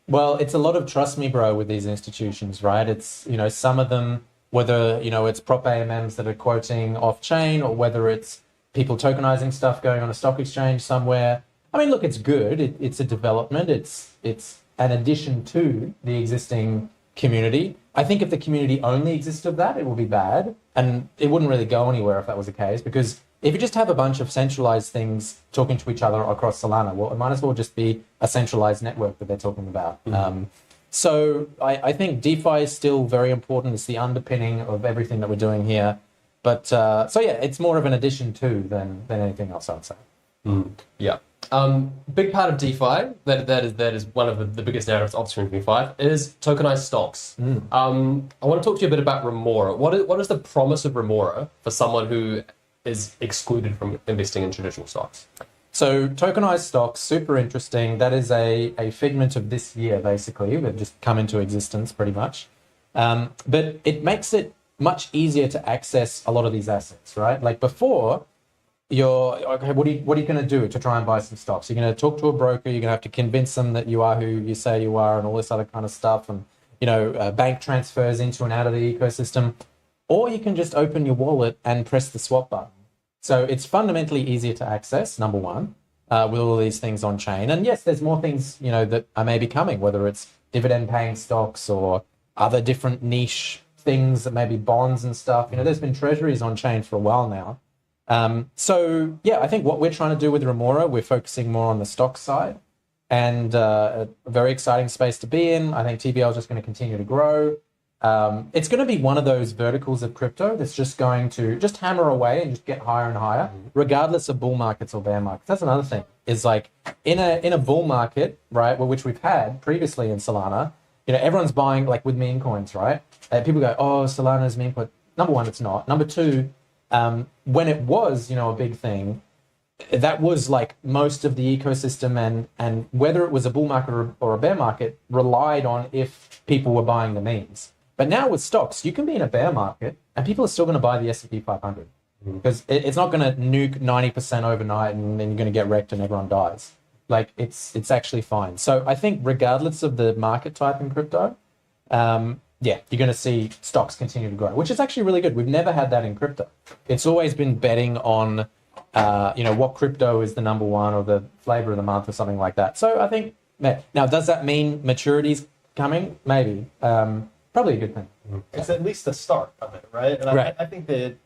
Well, it's a lot of trust me, bro, with these institutions, right? It's, you know, some of them, whether, you know, it's prop AMMs that are quoting off chain or whether it's people tokenizing stuff going on a stock exchange somewhere. I mean, look, it's good. It's a development. It's an addition to the existing community. I think if the community only existed of that, it would be bad. And it wouldn't really go anywhere if that was the case, because if you just have a bunch of centralized things talking to each other across Solana, well, it might as well just be a centralized network that they're talking about. So I think DeFi is still very important. It's the underpinning of everything that we're doing here. But so yeah, it's more of an addition to than anything else, I'd say. Yeah. Big part of DeFi, that is one of the biggest narratives of 2025, is tokenized stocks. I want to talk to you a bit about Remora. What is the promise of Remora for someone who is excluded from investing in traditional stocks? So tokenized stocks, super interesting. That is a figment of this year, basically. They've just come into existence pretty much. But it makes it much easier to access a lot of these assets, right? Like before, okay, what are you going to do to try and buy some stocks? You're going to talk to a broker. You're going to have to convince them that you are who you say you are and all this other kind of stuff. And, you know, bank transfers into and out of the ecosystem. Or you can just open your wallet and press the swap button. So it's fundamentally easier to access, number one, with all these things on chain. And yes, there's more things, you know, that are maybe coming, whether it's dividend paying stocks or other different niche things that maybe bonds and stuff. You know, there's been treasuries on chain for a while now. So yeah, I think what we're trying to do with Remora, we're focusing more on the stock side, and a very exciting space to be in. I think TBL is just going to continue to grow. It's going to be one of those verticals of crypto that's just going to just hammer away and just get higher and higher, regardless of bull markets or bear markets. That's another thing. Is like in a bull market, right, which we've had previously in Solana. You know, everyone's buying like with meme coins, right? People go, "Oh, Solana's meme coin." Number one, it's not. Number two, when it was, you know, a big thing, that was like most of the ecosystem, and whether it was a bull market or a bear market relied on if people were buying the memes. But now with stocks, you can be in a bear market and people are still going to buy the S&P 500 because it's not going to nuke 90% overnight and then you're going to get wrecked and everyone dies. Like it's actually fine. So I think regardless of the market type in crypto, yeah, you're going to see stocks continue to grow, which is actually really good. We've never had that in crypto. It's always been betting on, you know, what crypto is the number one or the flavor of the month or something like that. So I think, now, does that mean maturity's coming? Maybe. Probably a good thing. It's at least the start of it, right? And I think that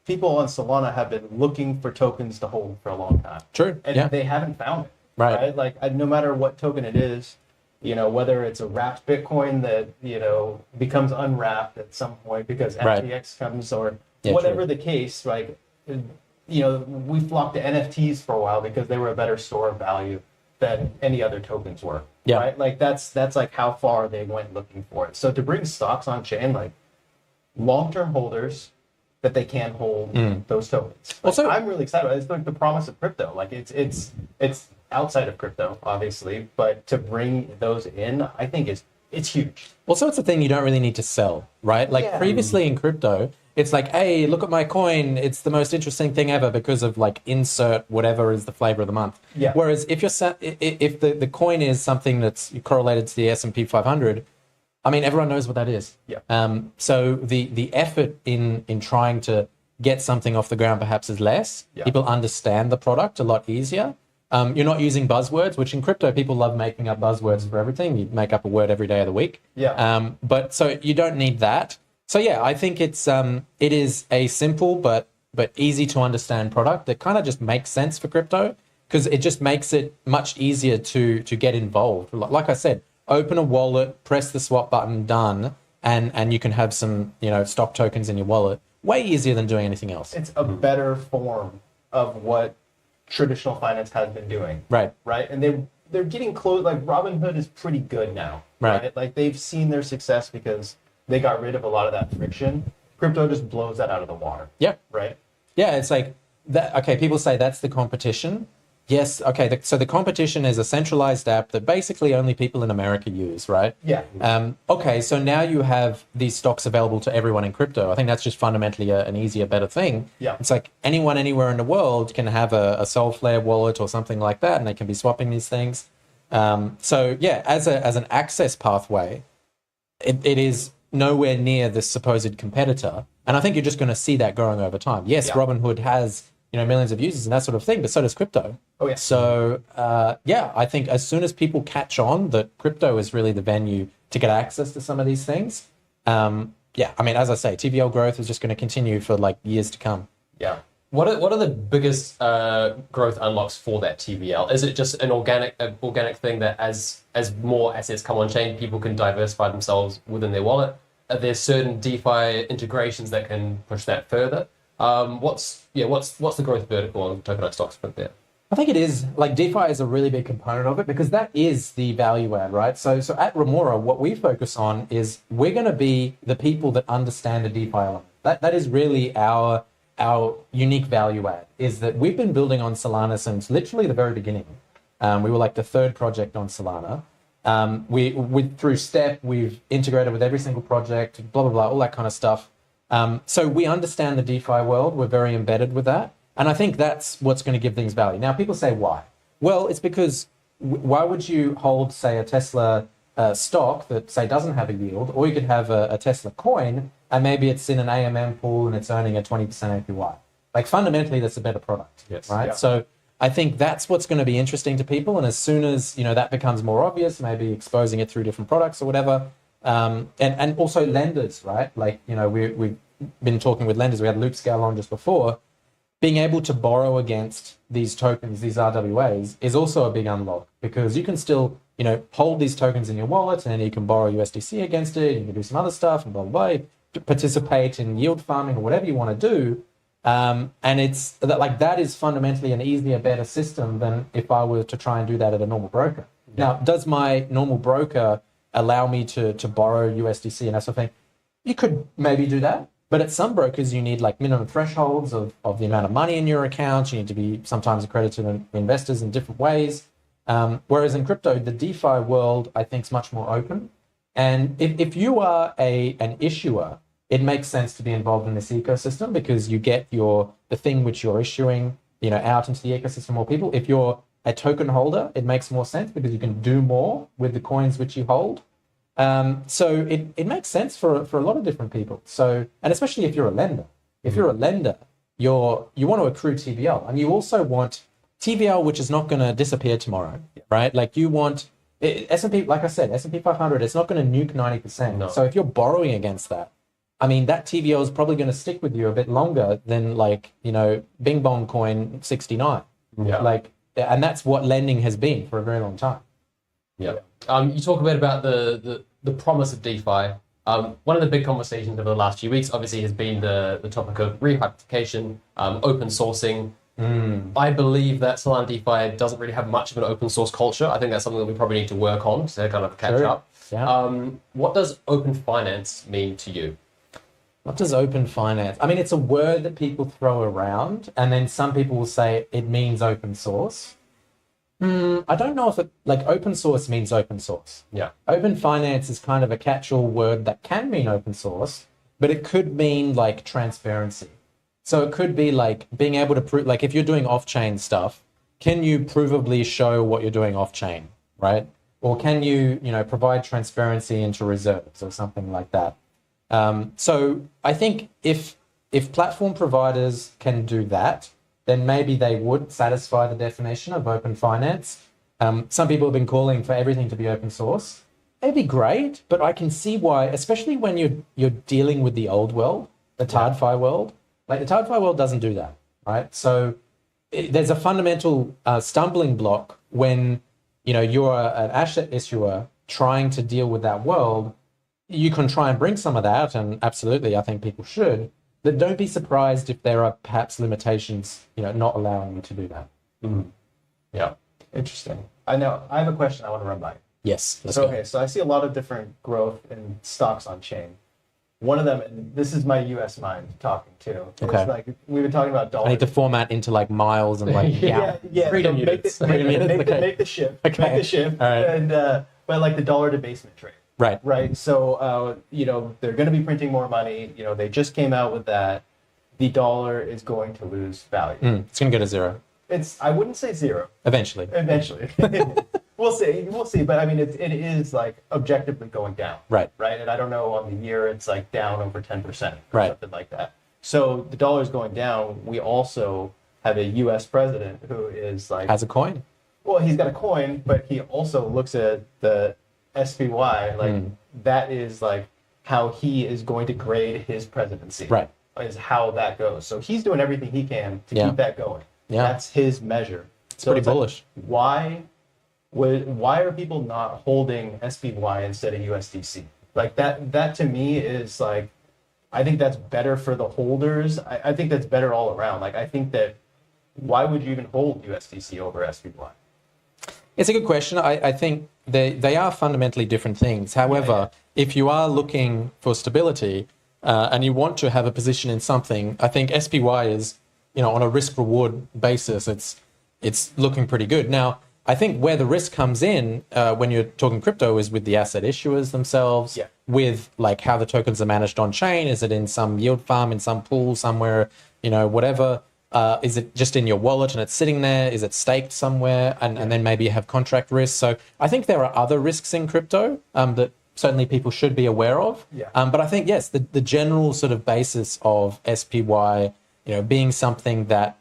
people on Solana have been looking for tokens to hold for a long time. True. And they haven't found it. Right. Like, no matter what token it is, you know, whether it's a wrapped Bitcoin that, you know, becomes unwrapped at some point because FTX comes or whatever the case, like, you know, we flocked to NFTs for a while because they were a better store of value than any other tokens were. Yeah. Right? Like that's like how far they went looking for it. So to bring stocks on chain, like long-term holders that they can hold those tokens. Like, also, I'm really excited. It's like the promise of crypto. Like it's outside of crypto, obviously, but to bring those in, I think it's huge. Also, it's a thing you don't really need to sell, right? Like previously in crypto, it's like, hey, look at my coin. It's the most interesting thing ever because of like insert whatever is the flavor of the month. Yeah. Whereas if if the coin is something that's correlated to the S&P 500, I mean, everyone knows what that is. Yeah. So the effort in trying to get something off the ground perhaps is less. Yeah. People understand the product a lot easier. You're not using buzzwords, which in crypto people love making up buzzwords for everything. You make up a word every day of the week. Yeah. But so you don't need that. So yeah, I think it is a simple but easy to understand product that kind of just makes sense for crypto because it just makes it much easier to get involved. Like I said, open a wallet, press the swap button, done, and you can have some, you know, stock tokens in your wallet. Way easier than doing anything else. It's a better form of what traditional finance has been doing. Right. Right. And they're getting close. Like Robinhood is pretty good now. Right. Like they've seen their success because they got rid of a lot of that friction crypto just blows that out of the water. Yeah. Right? Yeah, it's like that. Okay, people say that's the competition. Yes, okay. So the competition is a centralized app that basically only people in America use, right? Yeah. Okay, so now you have these stocks available to everyone in crypto. I think that's just fundamentally an easier, better thing. Yeah. It's like anyone anywhere in the world can have a Solflare wallet or something like that, and they can be swapping these things. So yeah, as an access pathway, it is nowhere near this supposed competitor. And I think you're just going to see that growing over time. Yes, Robinhood has millions of users and that sort of thing, but so does crypto. Oh, yeah. So, I think as soon as people catch on that crypto is really the venue to get access to some of these things, I mean, as I say, TVL growth is just going to continue for like years to come. Yeah. What are the biggest growth unlocks for that TVL? Is it just an organic thing that as more assets come on chain, people can diversify themselves within their wallet? Are there certain DeFi integrations that can push that further? What's the growth vertical on tokenized stocks from there? I think it is like DeFi is a really big component of it because that is the value add, right? So at Remora, what we focus on is we're going to be the people that understand the DeFi element. That is really our unique value add. Is that we've been building on Solana since literally the very beginning. We were like the third project on Solana. Through Step, we've integrated with every single project, blah blah blah, all that kind of stuff. So we understand the DeFi world. We're very embedded with that. And I think that's what's going to give things value. Now, people say, why? Well, it's because why would you hold, say, a Tesla stock that, say, doesn't have a yield, or you could have a Tesla coin, and maybe it's in an AMM pool and it's earning a 20% APY. Like, fundamentally, that's a better product, right? Yeah. So I think that's what's going to be interesting to people. And as soon as, that becomes more obvious, maybe exposing it through different products or whatever, and also lenders, right? Like, we've been talking with lenders. We had Loopscale on just before. Being able to borrow against these tokens, these RWAs, is also a big unlock because you can still, hold these tokens in your wallet and then you can borrow USDC against it. You can do some other stuff and blah, blah, blah, participate in yield farming or whatever you want to do. And it's that is fundamentally an easier, better system than if I were to try and do that at a normal broker. Yeah. Now, does my normal broker allow me to borrow USDC and that sort of thing? You could maybe do that. But at some brokers, you need like minimum thresholds of the amount of money in your account. You need to be sometimes accredited to investors in different ways. Whereas in crypto, the DeFi world, I think, is much more open. And if you are an issuer, it makes sense to be involved in this ecosystem because you get the thing which you're issuing, out into the ecosystem more people. If you're a token holder, it makes more sense because you can do more with the coins which you hold. So it makes sense for a lot of different people. So, and especially if you're a lender. If you're a lender, you want to accrue TVL, and you also want TVL which is not going to disappear tomorrow, right? Like you want S&P, like I said, S&P 500, it's not going to nuke 90%. No. So if you're borrowing against that, I mean, that TVL is probably going to stick with you a bit longer than like, Bing Bong coin 69. Yeah. Like, and that's what lending has been for a very long time. Yeah. You talk a bit about the promise of DeFi. One of the big conversations over the last few weeks, obviously, has been the topic of rehypothecation, open sourcing. I believe that Solana DeFi doesn't really have much of an open source culture. I think that's something that we probably need to work on to kind of catch up. Yeah. What does open finance mean to you? What does open finance? I mean, it's a word that people throw around, and then some people will say it means open source. I don't know if open source means open source. Yeah. Open finance is kind of a catch-all word that can mean open source, but it could mean like transparency. So it could be like being able to prove, like if you're doing off-chain stuff, can you provably show what you're doing off-chain, right? Or can you, provide transparency into reserves or something like that? So I think if platform providers can do that, then maybe they would satisfy the definition of open finance. Some people have been calling for everything to be open source. It'd be great, but I can see why, especially when you're dealing with the old world, the TradFi world. Like the TradFi world doesn't do that, right? So there's a fundamental stumbling block when you're an asset issuer trying to deal with that world. You can try and bring some of that, and absolutely, I think people should. But don't be surprised if there are perhaps limitations, not allowing you to do that. Mm-hmm. Yeah, interesting. I know. I have a question I want to run by. Yes. So I see a lot of different growth in stocks on chain. one of them, and this is my US mind talking too. Okay. It's like we've been talking about dollars. I need to format into like miles and like yeah. Freedom so units. Make the shift. Okay. Make the shift. All right. And but like the dollar debasement trade. Right. Right. So they're going to be printing more money. They just came out with that. The dollar is going to lose value. It's going to go to zero I wouldn't say zero. eventually. We'll see. But I mean, it is like objectively going down. Right. Right. And I don't know on the year, it's like down over 10%. Or Right. something like that. So the dollar is going down. We also have a U.S. president who is like Has a coin. Well, he's got a coin, but he also looks at the SPY like that is like how he is going to grade his presidency. Right. Is how that goes. So he's doing everything he can to keep that going. Yeah. That's his measure. It's pretty bullish. Why are people not holding SPY instead of USDC? Like that to me is like, I think that's better for the holders. I think that's better all around. Like, I think that why would you even hold USDC over SPY? It's a good question. I think they are fundamentally different things. However, if you are looking for stability and you want to have a position in something, I think SPY is, on a risk reward basis, it's looking pretty good. Now, I think where the risk comes in when you're talking crypto is with the asset issuers themselves, with like how the tokens are managed on chain. Is it in some yield farm, in some pool somewhere, whatever? Is it just in your wallet and it's sitting there? Is it staked somewhere? And then maybe you have contract risk. So I think there are other risks in crypto that certainly people should be aware of. But I think, yes, the general sort of basis of SPY, being something that,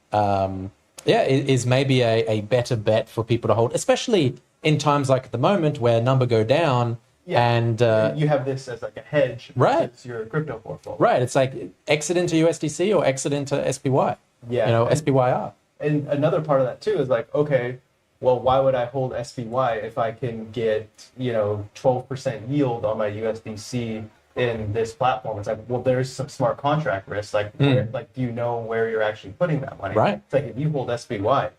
is maybe a better bet for people to hold, especially in times like at the moment where number go down. And you have this as like a hedge versus your crypto portfolio. Right. It's like exit into USDC or exit into SPY. SPYR. And another part of that too is like, okay, well, why would I hold SPY if I can get 12% yield on my USDC in this platform? It's like, well, there's some smart contract risk. Like, do you know where you're actually putting that money? Right. It's like if you hold SPY,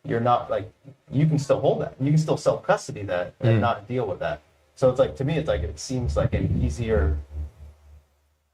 you're not like, you can still hold that. You can still self custody that and not deal with that. So it's like, to me, it's like, it seems like an easier,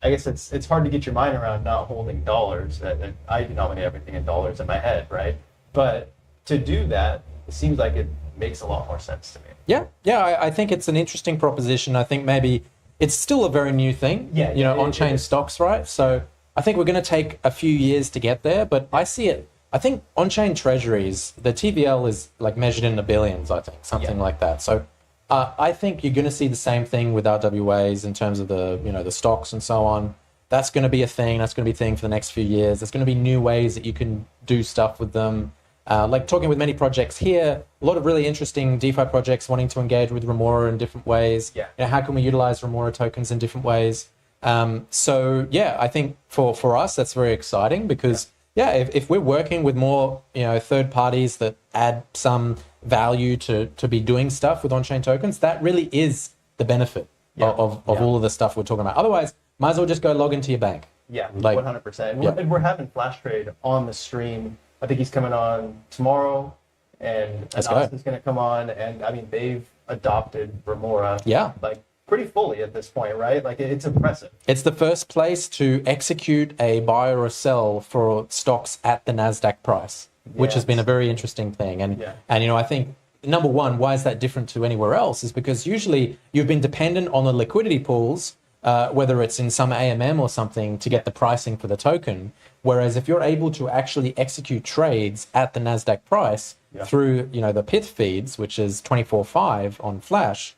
I guess it's hard to get your mind around not holding dollars. I denominate everything in dollars in my head, right? But to do that, it seems like it makes a lot more sense to me. Yeah, I think it's an interesting proposition. I think maybe it's still a very new thing, on-chain stocks, right? So I think we're going to take a few years to get there, but I see it. I think on-chain treasuries, the TVL is like measured in the billions, I think, something like that. So I think you're going to see the same thing with RWAs in terms of the stocks and so on. That's going to be a thing. That's going to be a thing for the next few years. There's going to be new ways that you can do stuff with them. Like talking with many projects here, a lot of really interesting DeFi projects wanting to engage with Remora in different ways. How can we utilize Remora tokens in different ways? I think for us, that's very exciting because if we're working with more, third parties that add some value to be doing stuff with on-chain tokens, that really is the benefit of all of the stuff we're talking about. Otherwise, might as well just go log into your bank. Like 100%. And we're having Flash Trade on the stream. I think he's coming on tomorrow, and Anas is going to come on. And I mean, they've adopted Remora, like pretty fully at this point, right? Like it's impressive. It's the first place to execute a buy or a sell for stocks at the Nasdaq price, which has been a very interesting thing. And I think number one, why is that different to anywhere else? Is because usually you've been dependent on the liquidity pools, whether it's in some AMM or something, to get the pricing for the token. Whereas if you're able to actually execute trades at the Nasdaq price through the Pith feeds, which is 24/5 on Flash,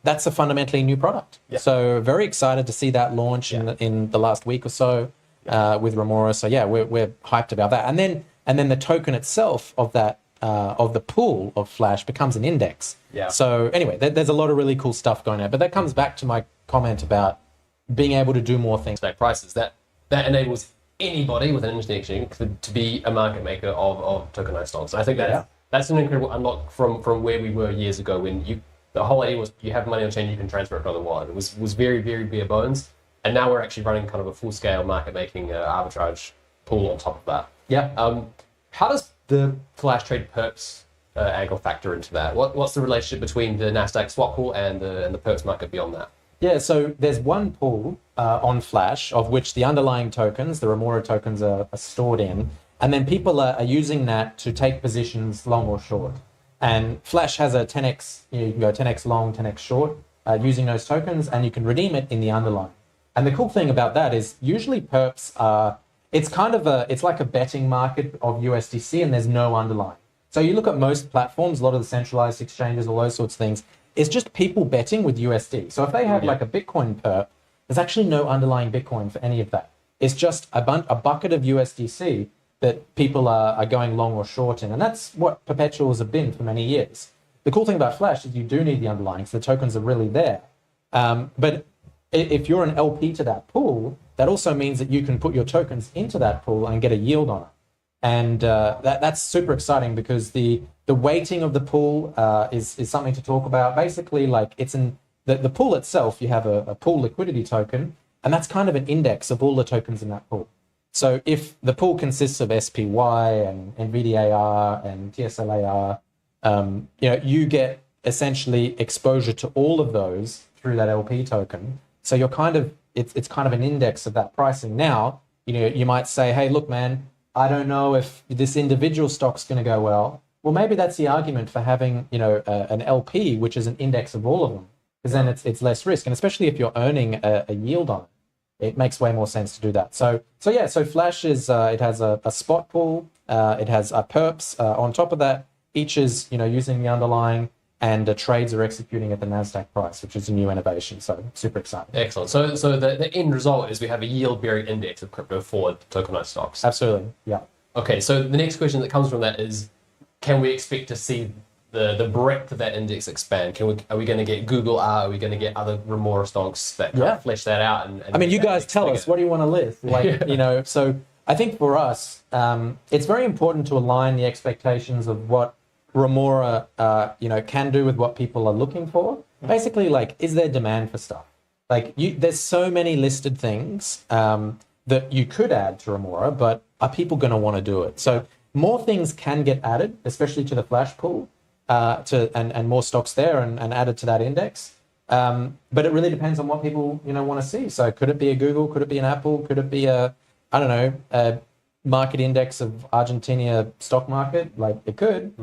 that's a fundamentally new product. So very excited to see that launch in the last week or so with Remora. So we're hyped about that. And then the token itself of that of the pool of Flash becomes an index. So anyway, there's a lot of really cool stuff going on. But that comes back to my comment about being able to do more things. Like prices, that enables anybody with an internet connection to be a market maker of tokenized stocks. I think that's an incredible unlock from where we were years ago when the whole idea was you have money on chain, you can transfer it to another wallet. It was very, very bare bones. And now we're actually running kind of a full-scale market-making arbitrage pool on top of that. How does the Flash Trade perps angle factor into that? What's the relationship between the Nasdaq swap pool and the perps market beyond that? Yeah, so there's one pool on Flash of which the underlying tokens, the Remora tokens, are stored in, and then people are using that to take positions long or short. And Flash has a 10x, you can go 10x long, 10x short using those tokens, and you can redeem it in the underlying. And the cool thing about that is usually perps are, it's like a betting market of USDC, and there's no underlying. So you look at most platforms, a lot of the centralized exchanges, all those sorts of things, it's just people betting with USD. So if they have like a Bitcoin perp, there's actually no underlying Bitcoin for any of that. It's just a bucket of USDC that people are going long or short in. And that's what perpetuals have been for many years. The cool thing about Flash is you do need the underlying, so the tokens are really there. But if you're an LP to that pool, that also means that you can put your tokens into that pool and get a yield on it. And that's super exciting because the weighting of the pool is something to talk about. Basically, like it's in the pool itself, you have a pool liquidity token, and that's kind of an index of all the tokens in that pool. So if the pool consists of SPY and NVDAR and TSLAR, you get essentially exposure to all of those through that LP token. So you're it's kind of an index of that pricing. Now, you might say, hey, look, man, I don't know if this individual stock's going to go well. Well, maybe that's the argument for having, an LP, which is an index of all of them, because then it's less risk. And especially if you're earning a yield on it, it makes way more sense to do that. So Flash is, it has a spot pool, it has perps on top of that. Each is, using the underlying, and the trades are executing at the NASDAQ price, which is a new innovation. So super exciting. Excellent. So the end result is we have a yield-bearing index of crypto for tokenized stocks. Absolutely. Yeah. Okay. So the next question that comes from that is, can we expect to see the breadth of that index expand? Are we going to get Google R? Are we going to get other Remora stocks that kind of flesh that out? And you guys tell us, what do you want to list? Like, so I think for us, it's very important to align the expectations of what Remora, can do with what people are looking for. Basically, like, is there demand for stuff? Like, there's so many listed things that you could add to Remora, but are people going to want to do it? So more things can get added, especially to the Flash pool, and more stocks there and added to that index. But it really depends on what people want to see. So could it be a Google? Could it be an Apple? Could it be a market index of Argentina stock market? Like, it could.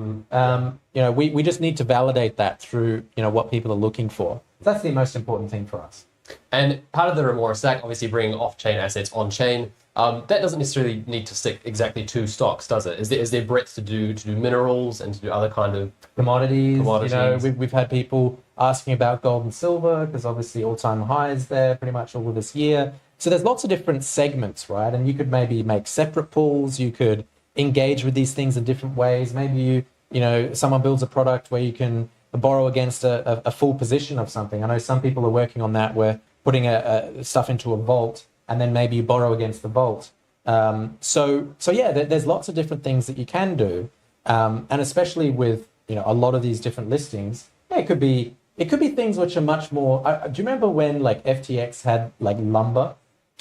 We just need to validate that through what people are looking for. That's the most important thing for us. And part of the Remora stack, obviously bringing off-chain assets on-chain, that doesn't necessarily need to stick exactly to stocks, does it? Is there breadth to do minerals and to do other kind of commodities? We've had people asking about gold and silver because obviously all-time highs there pretty much all of this year. So there's lots of different segments, right? And you could maybe make separate pools. You could engage with these things in different ways. Maybe someone builds a product where you can borrow against a full position of something. I know some people are working on that, where putting stuff into a vault, and then maybe you borrow against the vault. There's lots of different things that you can do, and especially with a lot of these different listings, it could be things which are much more. Do you remember when like FTX had like lumber?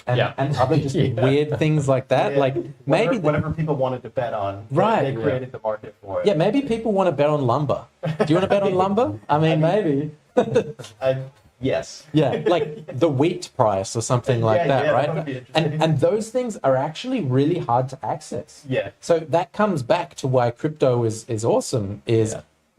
And other just weird things like that. Like maybe whatever people wanted to bet on, right? They created the market for it. Yeah, maybe people want to bet on lumber. Do you want to bet on lumber? I mean, maybe. Yes. Yeah, like the wheat price or something like that, right? And those things are actually really hard to access. Yeah. So that comes back to why crypto is awesome.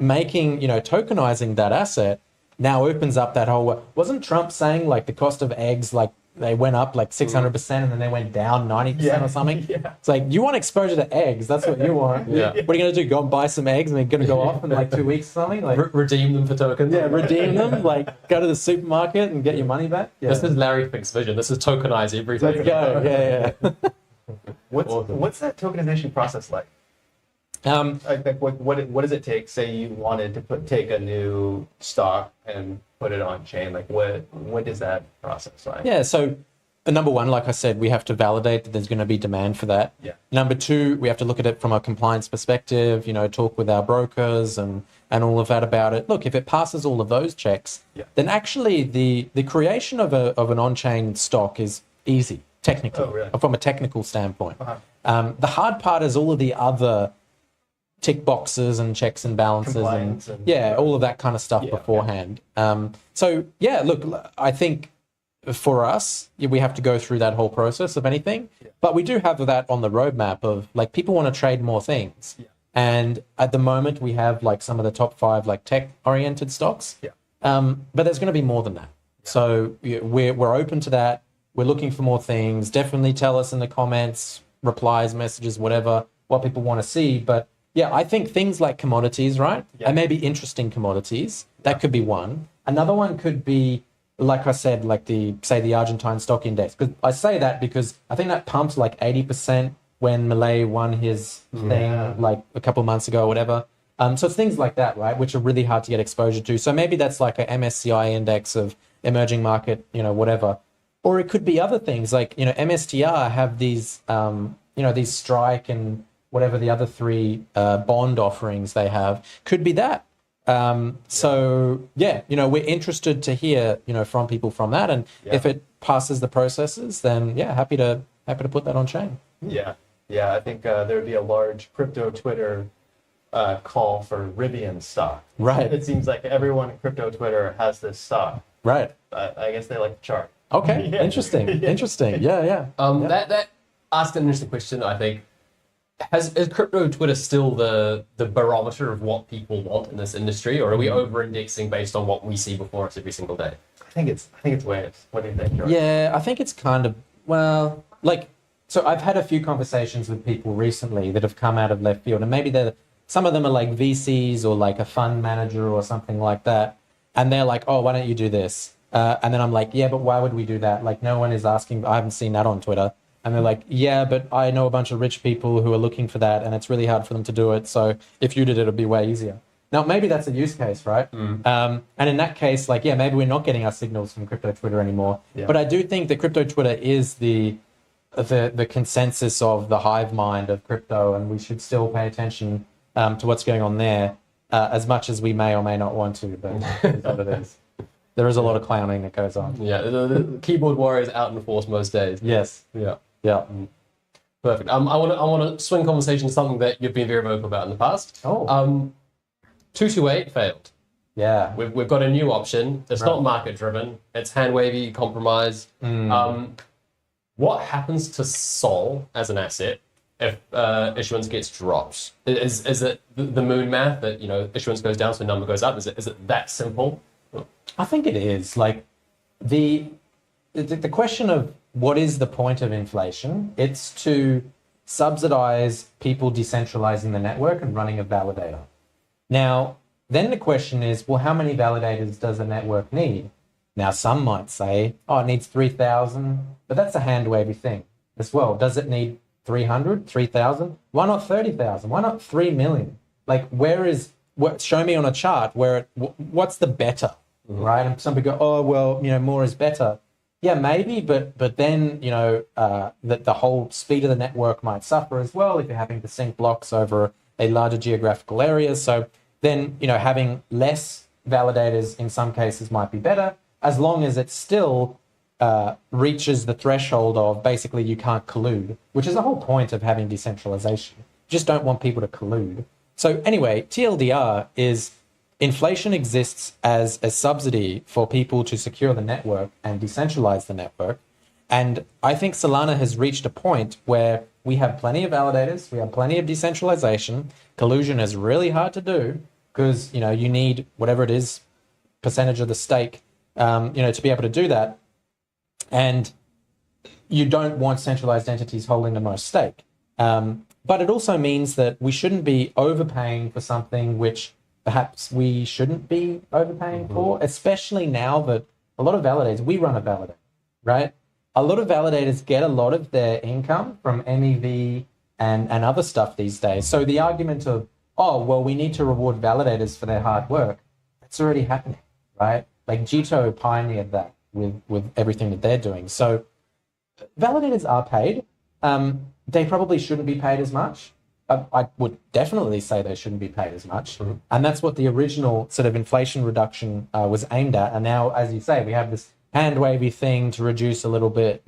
Making tokenizing that asset now opens up that whole. Wasn't Trump saying like the cost of eggs they went up like 600% and then they went down 90% or something? Yeah. It's like, you want exposure to eggs. That's what you want. Yeah. What are you going to do? Go and buy some eggs and they're going to go off in like 2 weeks or something? Like redeem them for tokens? Yeah, redeem them. Like, go to the supermarket and get your money back. Yeah. This is Larry Fink's vision. This is tokenize everything. Let's go. Yeah. What's that tokenization process like? What does it take? Say you wanted to take a new stock and put it on chain. Like what is that process like? Yeah. So number one, like I said, we have to validate that there's going to be demand for that. Yeah. Number two, we have to look at it from a compliance perspective. Talk with our brokers and all of that about it. Look, if it passes all of those checks, then actually the creation of an on-chain stock is easy technically, from a technical standpoint. The hard part is all of the other tick boxes and checks and balances Compliance and and- yeah, all of that kind of stuff beforehand. So yeah, look, I think for us, we have to go through that whole process of anything, but we do have that on the roadmap of like people want to trade more things. And at the moment we have like some of the top 5 like tech oriented stocks. But there's going to be more than that. So we're open to that. We're looking for more things. Definitely tell us in the comments, replies, messages, whatever, what people want to see. But yeah, I think things like commodities, right? And maybe interesting commodities. That could be one. Another one could be, like I said, like the Argentine stock index. Because I say that because I think that pumped like 80% when Malay won his thing like a couple of months ago or whatever. So it's things like that, right, which are really hard to get exposure to. So maybe that's like a MSCI index of emerging market, whatever. Or it could be other things like, MSTR have these, these strike and whatever the other 3 bond offerings they have. Could be that. So yeah, we're interested to hear, from people from that. And if it passes the processes, then yeah, happy to put that on chain. Yeah, I think there would be a large crypto Twitter call for Rivian stock. Right. It seems like everyone in crypto Twitter has this stock. Right. I guess they like the chart. Okay. Interesting. Yeah. That asked an interesting question, I think. Is crypto Twitter still the barometer of what people want in this industry, or are we over-indexing based on what we see before us every single day? I think it's waves. What do you think, George? Yeah, I think it's kind of, well, like, so I've had a few conversations with people recently that have come out of left field, and maybe some of them are like VCs or like a fund manager or something like that, and they're like, oh, why don't you do this? And then I'm like, yeah, but why would we do that? Like, no one is asking. I haven't seen that on Twitter. And they're like, yeah, but I know a bunch of rich people who are looking for that, and it's really hard for them to do it. So if you did it, it'd be way easier. Now, maybe that's a use case, right? And in that case, like, yeah, maybe we're not getting our signals from crypto Twitter anymore. But I do think that crypto Twitter is the consensus of the hive mind of crypto, and we should still pay attention to what's going on there as much as we may or may not want to. But it's what it is. There is a lot of clowning that goes on. Yeah, the keyboard warrior is out in force most days. Yes. Yeah. Perfect. I want to swing conversation to something that you've been very vocal about in the past. 228 failed. Yeah. We've got a new option. It's not market driven. It's hand wavy, compromise. What happens to Sol as an asset if issuance gets dropped? Is it the moon math that issuance goes down so number goes up? Is it that simple? I think it is. Like the question of what is the point of inflation? It's to subsidize people decentralizing the network and running a validator. Now, then the question is, well, how many validators does a network need? Now, some might say, oh, it needs 3,000, but that's a hand-wavy thing as well. Does it need 300, 3,000? Why not 30,000? Why not 3 million? Like, show me on a chart what's the better, right? And some people go, oh, well, more is better. Yeah, maybe, but then, the whole speed of the network might suffer as well if you're having to sync blocks over a larger geographical area. So then, having less validators in some cases might be better, as long as it still reaches the threshold of basically you can't collude, which is the whole point of having decentralization. You just don't want people to collude. So anyway, TLDR is inflation exists as a subsidy for people to secure the network and decentralize the network. And I think Solana has reached a point where we have plenty of validators, we have plenty of decentralization. Collusion is really hard to do because, you need whatever it is, percentage of the stake, to be able to do that. And you don't want centralized entities holding the most stake. But it also means that we shouldn't be overpaying for something which perhaps we shouldn't be overpaying for, especially now that a lot of validators, we run a validator, right? A lot of validators get a lot of their income from MEV and other stuff these days. So the argument of, oh, well, we need to reward validators for their hard work, that's already happening, right? Like Jito pioneered that with everything that they're doing. So validators are paid. They probably shouldn't be paid as much. I would definitely say they shouldn't be paid as much. And that's what the original sort of inflation reduction was aimed at. And now, as you say, we have this hand-wavy thing to reduce a little bit,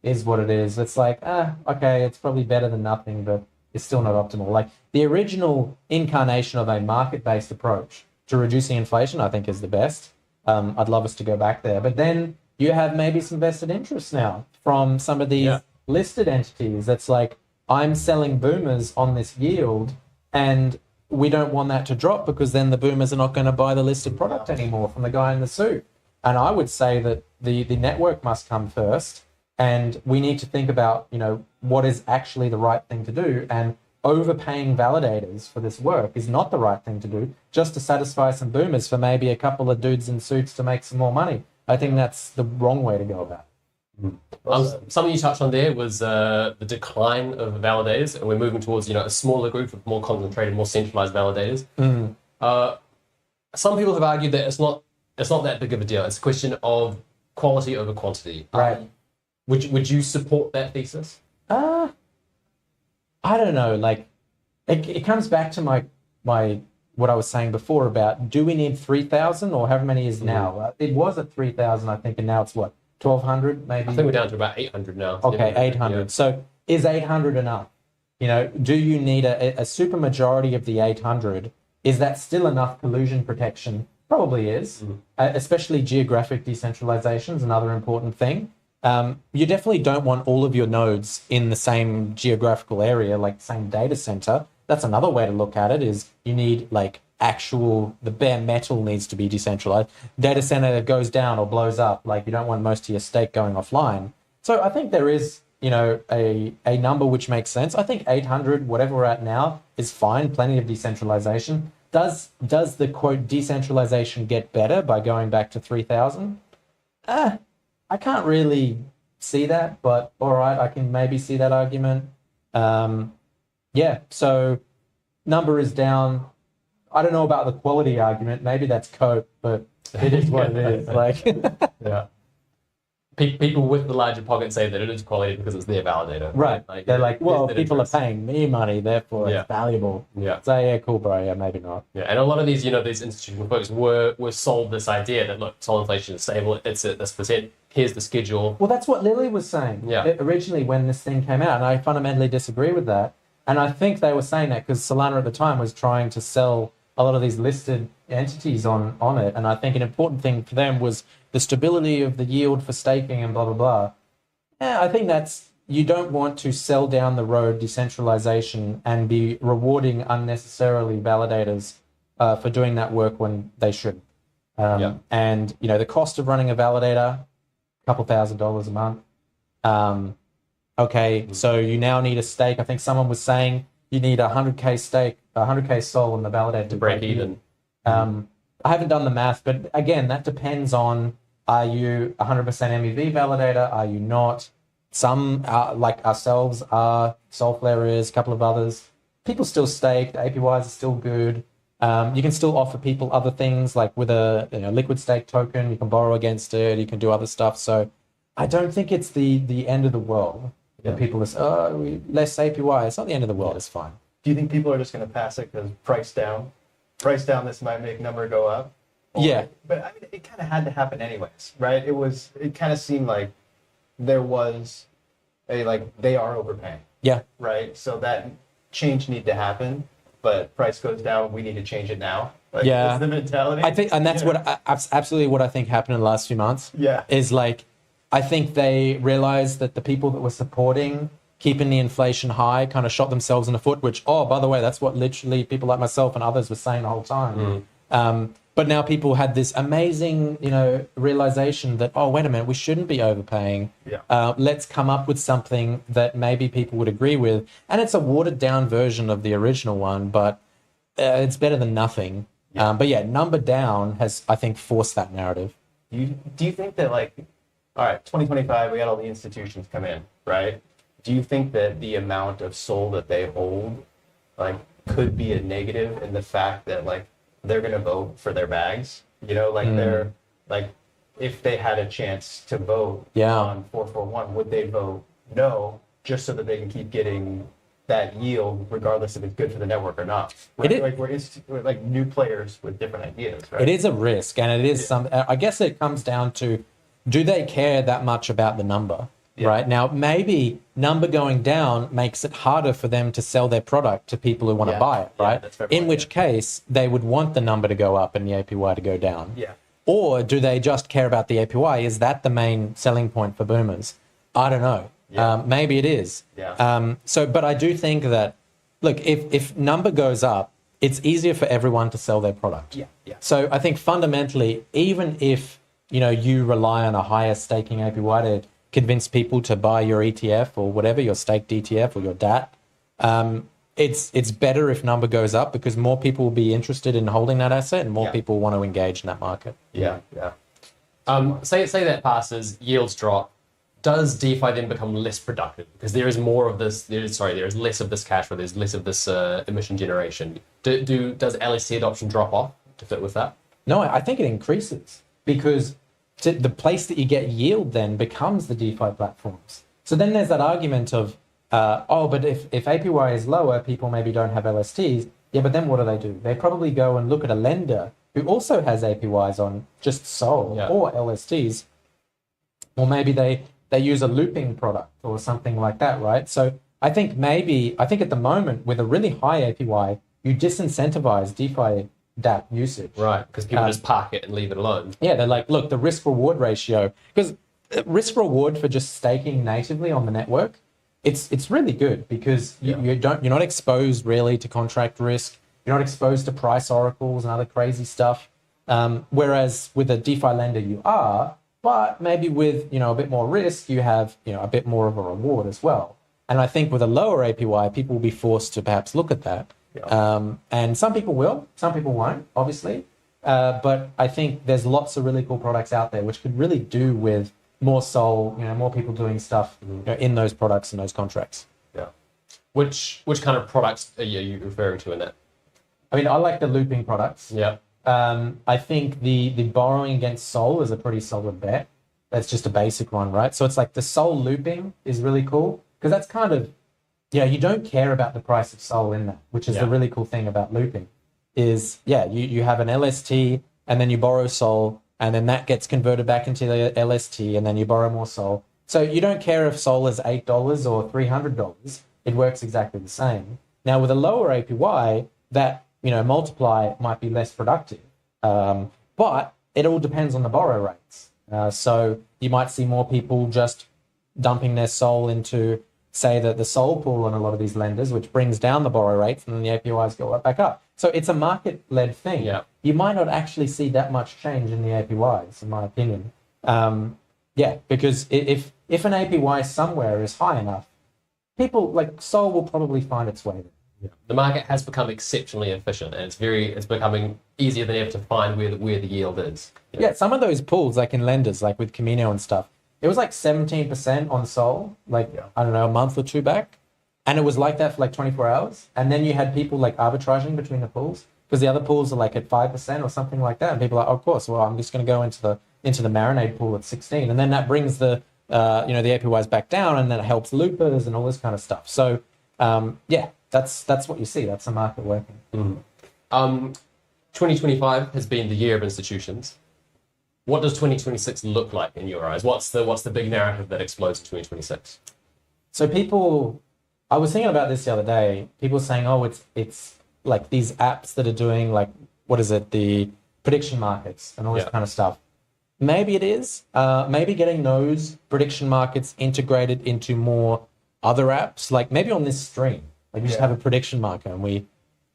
is what it is. It's like, okay, it's probably better than nothing, but is still not optimal. Like the original incarnation of a market-based approach to reducing inflation, I think is the best. I'd love us to go back there. But then you have maybe some vested interests now from some of these listed entities. That's like, I'm selling boomers on this yield, and we don't want that to drop because then the boomers are not going to buy the listed product anymore from the guy in the suit. And I would say that the network must come first, and we need to think about, you know, what is actually the right thing to do. And overpaying validators for this work is not the right thing to do, just to satisfy some boomers for maybe a couple of dudes in suits to make some more money. I think that's the wrong way to go about it. Something you touched on there was the decline of validators, and we're moving towards, you know, a smaller group of more concentrated, more centralized validators. Some people have argued that it's not that big of a deal. It's a question of quality over quantity. Right. Would you support that thesis? I don't know. Like, it comes back to my what I was saying before about, do we need 3,000 or however many is now? It was at 3,000, I think, and now it's what, 1,200 maybe? I think we're down to about 800 now. Okay, 800. Yeah. So is 800 enough? You know, do you need a super majority of the 800? Is that still enough collusion protection? Probably is, especially geographic decentralization is another important thing. You definitely don't want all of your nodes in the same geographical area, like the same data center. That's another way to look at it, is you need like the bare metal needs to be decentralized. Data center that goes down or blows up, like you don't want most of your stake going offline. So I think there is, you know, a number which makes sense. I think 800, whatever we're at now, is fine, plenty of decentralization. Does the quote decentralization get better by going back to 3,000? I can't really see that, but all right, I can maybe see that argument. Yeah, so number is down. I don't know about the quality argument. Maybe that's cope, but it is what it is. Like, yeah. People with the larger pockets say that it is quality because it's their validator. Right. Like, they're like, well, people are paying me money, therefore it's valuable. Yeah. So yeah, cool, bro. Yeah, maybe not. Yeah, and a lot of these, you know, these institutional folks were sold this idea that, look, total inflation is stable. It's at this percent. Here's the schedule. Well, that's what Lily was saying originally when this thing came out, and I fundamentally disagree with that. And I think they were saying that because Solana at the time was trying to sell a lot of these listed entities on it. And I think an important thing for them was the stability of the yield for staking and blah, blah, blah. Yeah, I think you don't want to sell down the road decentralization and be rewarding unnecessarily validators for doing that work when they shouldn't. And, you know, the cost of running a validator, couple $1,000s a month. So you now need a stake. I think someone was saying you need 100K stake, 100K SOL in the validator to break even. I haven't done the math, but again, that depends on, are you 100% MEV validator? Are you not? Some, like ourselves, are, SolFlare is, a couple of others. People still stake, the APYs are still good. You can still offer people other things, like with a liquid stake token, you can borrow against it, you can do other stuff. So I don't think it's the end of the world. When people say, less APY, it's not the end of the world, it's fine. Do you think people are just going to pass it because price down, this might make number go up? But I mean, it kind of had to happen anyways, right? It kind of seemed like there was they are overpaying. Yeah. Right? So that change need to happen, but price goes down, we need to change it now. That's the mentality. I think, and that's absolutely what I think happened in the last few months. Yeah. Is like, I think they realized that the people that were supporting keeping the inflation high kind of shot themselves in the foot, which, by the way, that's what literally people like myself and others were saying the whole time. But now people had this amazing, realization that, wait a minute, we shouldn't be overpaying. Let's come up with something that maybe people would agree with. And it's a watered down version of the original one, but it's better than nothing. But yeah, number down has, I think, forced that narrative. Do you think that, all right, 2025, we had all the institutions come in, right? Do you think that the amount of SOL that they hold, could be a negative in the fact that, they're going to vote for their bags? They're, if they had a chance to vote on 441, would they vote no, just so that they can keep getting that yield, regardless if it's good for the network or not? We're new players with different ideas, right? It is a risk, and it is I guess it comes down to, do they care that much about the number? right? Now, maybe number going down makes it harder for them to sell their product to people who want to buy it, right? that's fair In point, which case, they would want the number to go up and the APY to go down. Yeah. Or do they just care about the APY? Is that the main selling point for boomers? I don't know. Maybe it is. Yeah. But I do think that, look, if number goes up, it's easier for everyone to sell their product. Yeah. So I think fundamentally, even if you rely on a higher staking APY to convince people to buy your ETF or whatever, your staked ETF or your DAT, it's better if number goes up because more people will be interested in holding that asset and more people want to engage in that market. Yeah. Say that passes, yields drop. Does DeFi then become less productive because there is more of this? There is less of this cash flow. There's less of this emission generation. Does LST adoption drop off to fit with that? No, I think it increases because the place that you get yield then becomes the DeFi platforms. So then there's that argument of, but if APY is lower, people maybe don't have LSTs. Yeah, but then what do? They probably go and look at a lender who also has APYs on just Sol or LSTs, or maybe they use a looping product or something like that, right? So I think at the moment with a really high APY, you disincentivize DeFi DApp usage. Right, because people just park it and leave it alone. Yeah, they're like, look, the risk-reward ratio, because risk-reward for just staking natively on the network, it's really good because you're not exposed really to contract risk, you're not exposed to price oracles and other crazy stuff. Whereas with a DeFi lender you are, but maybe with a bit more risk, you have a bit more of a reward as well. And I think with a lower APY, people will be forced to perhaps look at that. And some people will, some people won't, obviously. But I think there's lots of really cool products out there which could really do with more Sol, more people doing stuff in those products and those contracts. Yeah. Which kind of products are you referring to in that? I mean, I like the looping products. Yeah. I think the borrowing against Sol is a pretty solid bet. That's just a basic one, right? So it's like the Sol looping is really cool because that's kind of, you don't care about the price of Sol in that, which is the really cool thing about looping is, you have an LST and then you borrow Sol and then that gets converted back into the LST and then you borrow more Sol. So you don't care if Sol is $8 or $300. It works exactly the same. Now with a lower APY, that multiply might be less productive. But it all depends on the borrow rates. So you might see more people just dumping their Sol into, say, the Sol pool on a lot of these lenders, which brings down the borrow rates and then the APYs go right back up. So it's a market-led thing. Yeah. You might not actually see that much change in the APYs, in my opinion. Because if an APY somewhere is high enough, people like Sol will probably find its way there. Yeah. The market has become exceptionally efficient, and it's becoming easier than ever to find where the yield is. Yeah, some of those pools, like in lenders, like with Camino and stuff, it was like 17% on Sol, I don't know, a month or two back, and it was like that for like 24 hours. And then you had people like arbitraging between the pools because the other pools are like at 5% or something like that, and people are like, oh, of course, well, I'm just going to go into the Marinade pool at 16, and then that brings the the APYs back down, and then it helps loopers and all this kind of stuff. So That's what you see. That's the market working. 2025 has been the year of institutions. What does 2026 look like in your eyes? What's the big narrative that explodes in 2026? So I was thinking about this the other day. People saying, oh, it's like these apps that are doing like, what is it, the prediction markets and all this kind of stuff. Maybe it is. Maybe getting those prediction markets integrated into more other apps, like maybe on this stream. Like we just have a prediction marker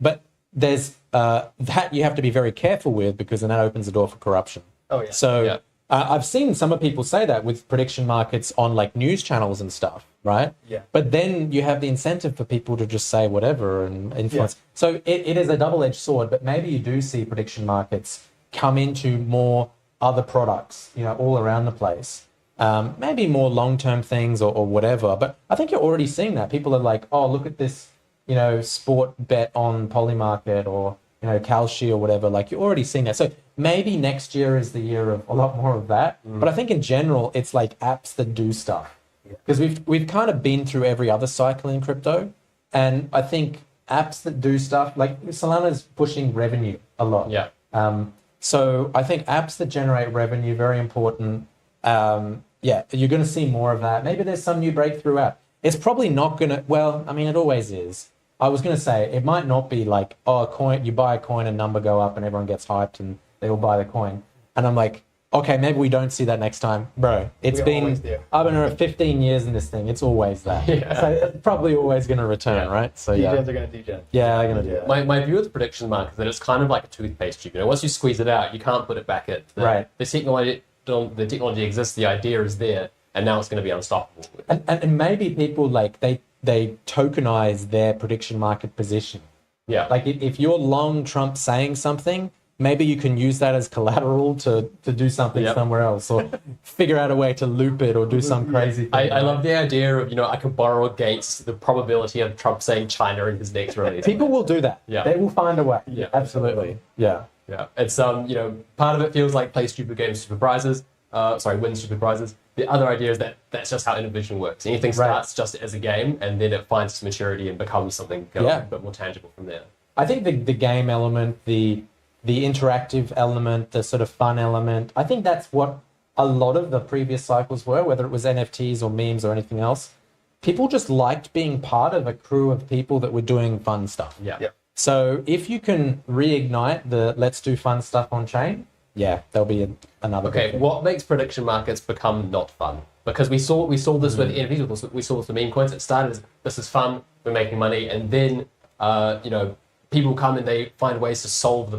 but there's that you have to be very careful with because then that opens the door for corruption. Oh yeah. So I've seen some people say that with prediction markets on like news channels and stuff, right? Yeah. But then you have the incentive for people to just say whatever and influence. Yeah. So it is a double-edged sword, but maybe you do see prediction markets come into more other products, all around the place. Maybe more long-term things or whatever. But I think you're already seeing that. People are like, oh, look at this, sport bet on Polymarket or, Kalshi or whatever. Like you're already seeing that. So maybe next year is the year of a lot more of that. But I think in general, it's like apps that do stuff. Because we've kind of been through every other cycle in crypto. And I think apps that do stuff, like Solana's pushing revenue a lot. Yeah. So I think apps that generate revenue, very important. yeah, you're going to see more of that. Maybe there's some new breakthrough app. It's probably not going to, well, I mean, it always is. I was going to say, it might not be like, oh, a coin, you buy a coin and number go up and everyone gets hyped and they all buy the coin. And I'm like, okay, maybe we don't see that next time. Bro, I've been around 15 years in this thing. It's always that. Yeah. So it's probably always going to return, right? So Degens are going to degen. Yeah, they're going to do that. My view of the prediction market is that it's kind of like a toothpaste tube. Once you squeeze it out, you can't put it back in. The technology exists, the idea is there, and now it's going to be unstoppable. And maybe people like they tokenize their prediction market position. Yeah. Like if you're long Trump saying something, maybe you can use that as collateral to do something somewhere else, or figure out a way to loop it or do some crazy thing. I love the idea of, I can borrow against the probability of Trump saying China in his next release. People will do that. Yeah. They will find a way. Yeah. Absolutely. Yeah. Yeah. It's, part of it feels like play stupid games, stupid prizes. Win stupid prizes. The other idea is that that's just how innovation works. Anything starts just as a game, and then it finds its maturity and becomes something a bit more tangible from there. I think the game element, the interactive element, the sort of fun element, I think that's what a lot of the previous cycles were, whether it was NFTs or memes or anything else. People just liked being part of a crew of people that were doing fun stuff. Yeah. So if you can reignite the let's do fun stuff on chain, there'll be another. Okay, what makes prediction markets become not fun? Because we saw this with NFTs, we saw this with meme coins. It started as this is fun, we're making money, and then people come and they find ways to solve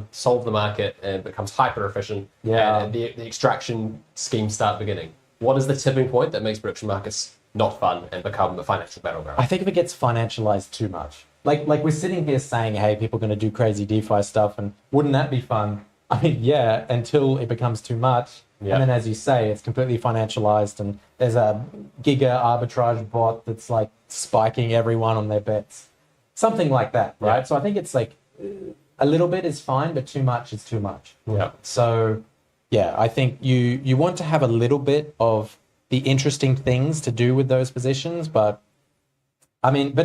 the market, and it becomes hyper efficient. And the extraction schemes start beginning. What is the tipping point that makes prediction markets not fun and become a financial battleground? I think if it gets financialized too much, like we're sitting here saying, hey, people are going to do crazy DeFi stuff, and wouldn't that be fun? I mean, until it becomes too much. And then, as you say, it's completely financialized, and there's a giga arbitrage bot that's like spiking everyone on their bets. Something like that, right? So I think it's like a little bit is fine, but too much is too much. Yeah. So, I think you want to have a little bit of the interesting things to do with those positions, but I mean,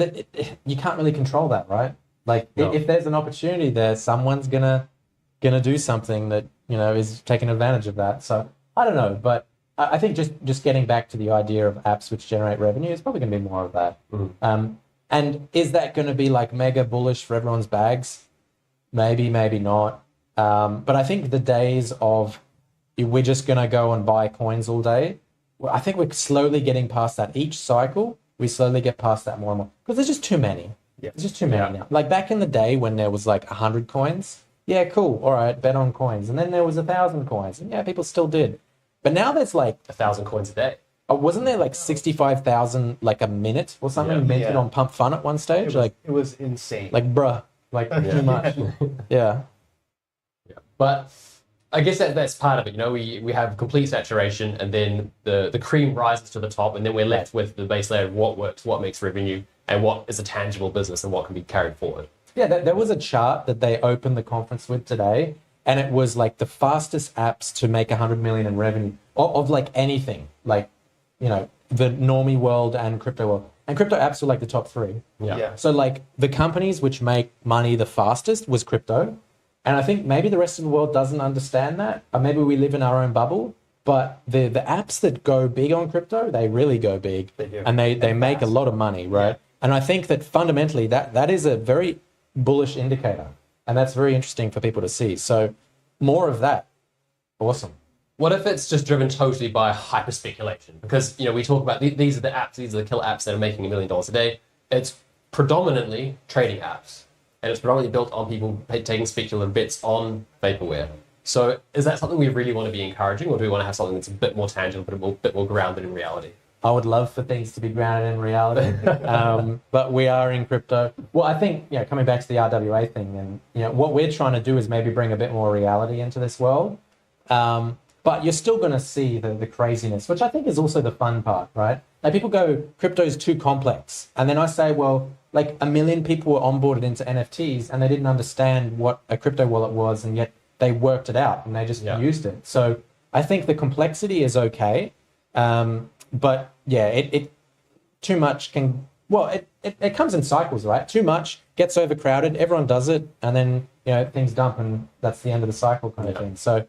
you can't really control that, right? Like if there's an opportunity there, someone's gonna do something that is taking advantage of that. So I don't know, but I think just getting back to the idea of apps which generate revenue is probably going to be more of that. And is that going to be like mega bullish for everyone's bags? Maybe not. But I think the days of we're just going to go and buy coins all day, well, I think we're slowly getting past that. Each cycle, we slowly get past that more and more because there's just too many. There's just too many now. Like back in the day when there was like 100 coins. Yeah, cool. All right, bet on coins. And then there was 1,000 coins. And people still did. But now there's like 1,000 coins a day. Wasn't there like 65,000 like a minute or something minted on Pump Fun at one stage? It was insane. Like, bruh, like too much. Yeah. But I guess that's part of it. We have complete saturation, and then the cream rises to the top, and then we're left with the base layer of what works, what makes revenue, and what is a tangible business and what can be carried forward. Yeah, there was a chart that they opened the conference with today, and it was like the fastest apps to make 100 million in revenue of like anything, like, the normie world and crypto world. And crypto apps were like the top 3. Yeah. So like the companies which make money the fastest was crypto. And I think maybe the rest of the world doesn't understand that. Or maybe we live in our own bubble. But the apps that go big on crypto, they really go big. They do. And they make a lot of money, right? And I think that fundamentally that is a very bullish indicator. And that's very interesting for people to see. So more of that. Awesome. What if it's just driven totally by hyper speculation? Because we talk about these are the apps, these are the killer apps that are making $1 million a day. It's predominantly trading apps, and it's predominantly built on people taking speculative bets on vaporware. So is that something we really want to be encouraging, or do we want to have something that's a bit more tangible, but a bit more grounded in reality? I would love for things to be grounded in reality, but we are in crypto. Well, I think coming back to the RWA thing, and what we're trying to do is maybe bring a bit more reality into this world. But you're still going to see the craziness, which I think is also the fun part, right? Like people go, crypto's too complex. And then I say, well, like 1 million people were onboarded into NFTs and they didn't understand what a crypto wallet was, and yet they worked it out and they just used it. So I think the complexity is okay. But it too much can, it comes in cycles, right? Too much gets overcrowded, everyone does it, and then, things dump, and that's the end of the cycle kind of thing. So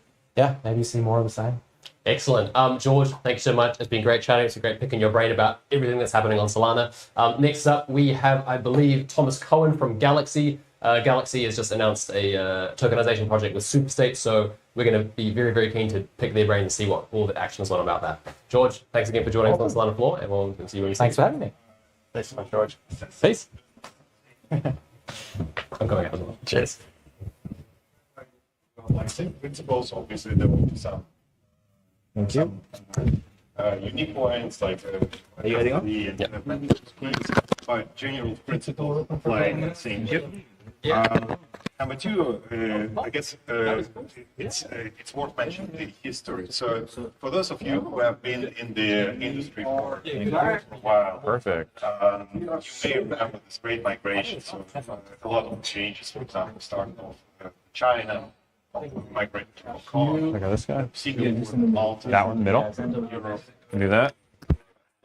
maybe you see more of the same. Excellent. George, thank you so much. It's been great chatting. It's been great picking your brain about everything that's happening on Solana. Next up, we have, I believe, Thomas Cohen from Galaxy. Galaxy has just announced a tokenization project with Superstate, so we're going to be very, very keen to pick their brain and see what all the action is on about that. George, thanks again for joining us on SolanaFloor, and we'll see you when you see Thanks for having me. Thanks so much, George. Peace. I'm going out as well. Cheers. Principles, obviously, there will be some. Thank you. Unique points like but general principle applying the same here. Number two, I guess it's worth mentioning the history. So for those of you who have been in the industry for a while, Perfect. you may remember this great migration. So a lot of changes, for example, starting off China, migrated to Hong Kong. Look at this guy. Malta, That one, middle. Europe. Do that.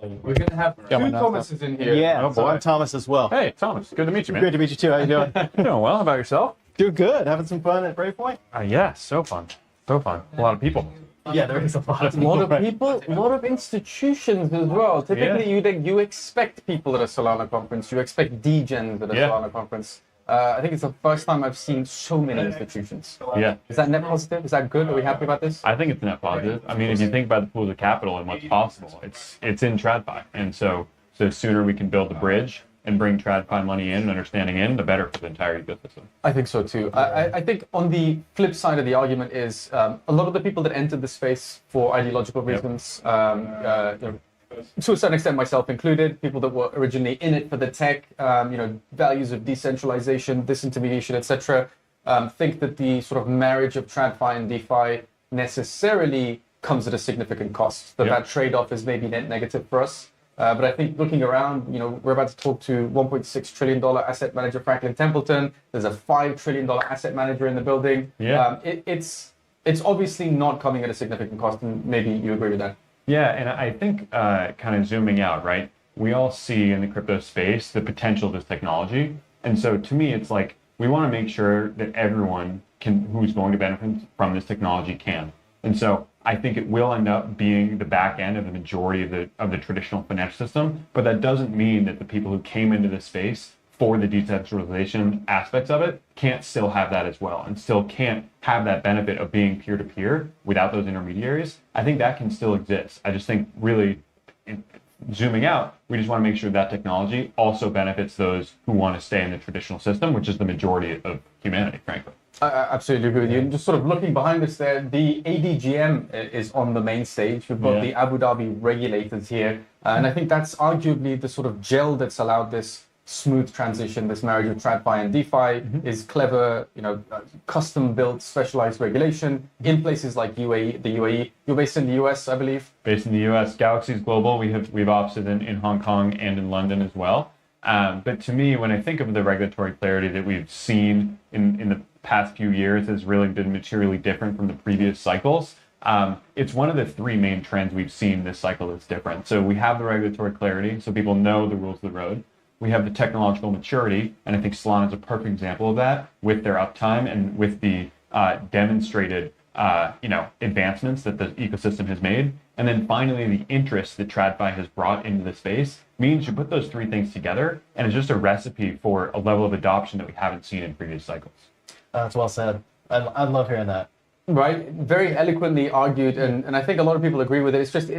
We're going to have two Thomases in here. Yeah, Oh, so boy. I'm Thomas as well. Hey, Thomas. Good to meet you, man. Great to meet you too. How you doing? Doing well. How about yourself? Doing good. Having some fun at Breakpoint? Yeah, so fun. So fun. A lot of people. Yeah, there is a lot of A lot of people, a lot of institutions as well. Typically, you expect people at a Solana conference. You expect degens at a Solana conference. I think it's the first time I've seen so many institutions. Yeah. Is that net positive? Is that good? Are we happy about this? I think it's net positive. I mean, if you think about the pools of capital and what's possible, it's in TradFi. And so the sooner we can build the bridge and bring TradFi money in and understanding in, the better for the entire ecosystem. I think so too. I think on the flip side of the argument is a lot of the people that entered the space for ideological reasons, to a certain extent myself included, people that were originally in it for the tech, values of decentralization, disintermediation, etc., think that the sort of marriage of TradFi and DeFi necessarily comes at a significant cost, that trade-off is maybe net negative for us. But I think looking around, we're about to talk to $1.6 trillion asset manager Franklin Templeton. There's a $5 trillion asset manager in the building. Yeah. It's obviously not coming at a significant cost, and maybe you agree with that. Yeah, and I think kind of zooming out, right? We all see in the crypto space the potential of this technology. And so to me, it's like we want to make sure that everyone who's going to benefit from this technology can. And so I think it will end up being the back end of the majority of the traditional financial system, but that doesn't mean that the people who came into this space for the decentralization aspects of it can't still have that as well, and still can't have that benefit of being peer-to-peer without those intermediaries. I think that can still exist. I just think really zooming out, we just want to make sure that technology also benefits those who want to stay in the traditional system, which is the majority of humanity, frankly. I absolutely agree with you. And just sort of looking behind us there, the ADGM is on the main stage. We've got the Abu Dhabi regulators here. And I think that's arguably the sort of gel that's allowed this smooth transition, this marriage of TradFi and DeFi is clever, custom-built, specialized regulation in places like the UAE. You're based in the US, I believe. Based in the US, Galaxy's global. We've offices in Hong Kong and in London as well. But to me, when I think of the regulatory clarity that we've seen in the past few years has really been materially different from the previous cycles. It's one of the three main trends we've seen this cycle that's different. So we have the regulatory clarity, so people know the rules of the road. We have the technological maturity, and I think Solana is a perfect example of that with their uptime and with the demonstrated advancements that the ecosystem has made. And then finally, the interest that TradFi has brought into the space means you put those three things together, and it's just a recipe for a level of adoption that we haven't seen in previous cycles. That's well said. I love hearing that. Right, very eloquently argued, and I think a lot of people agree with it. It's just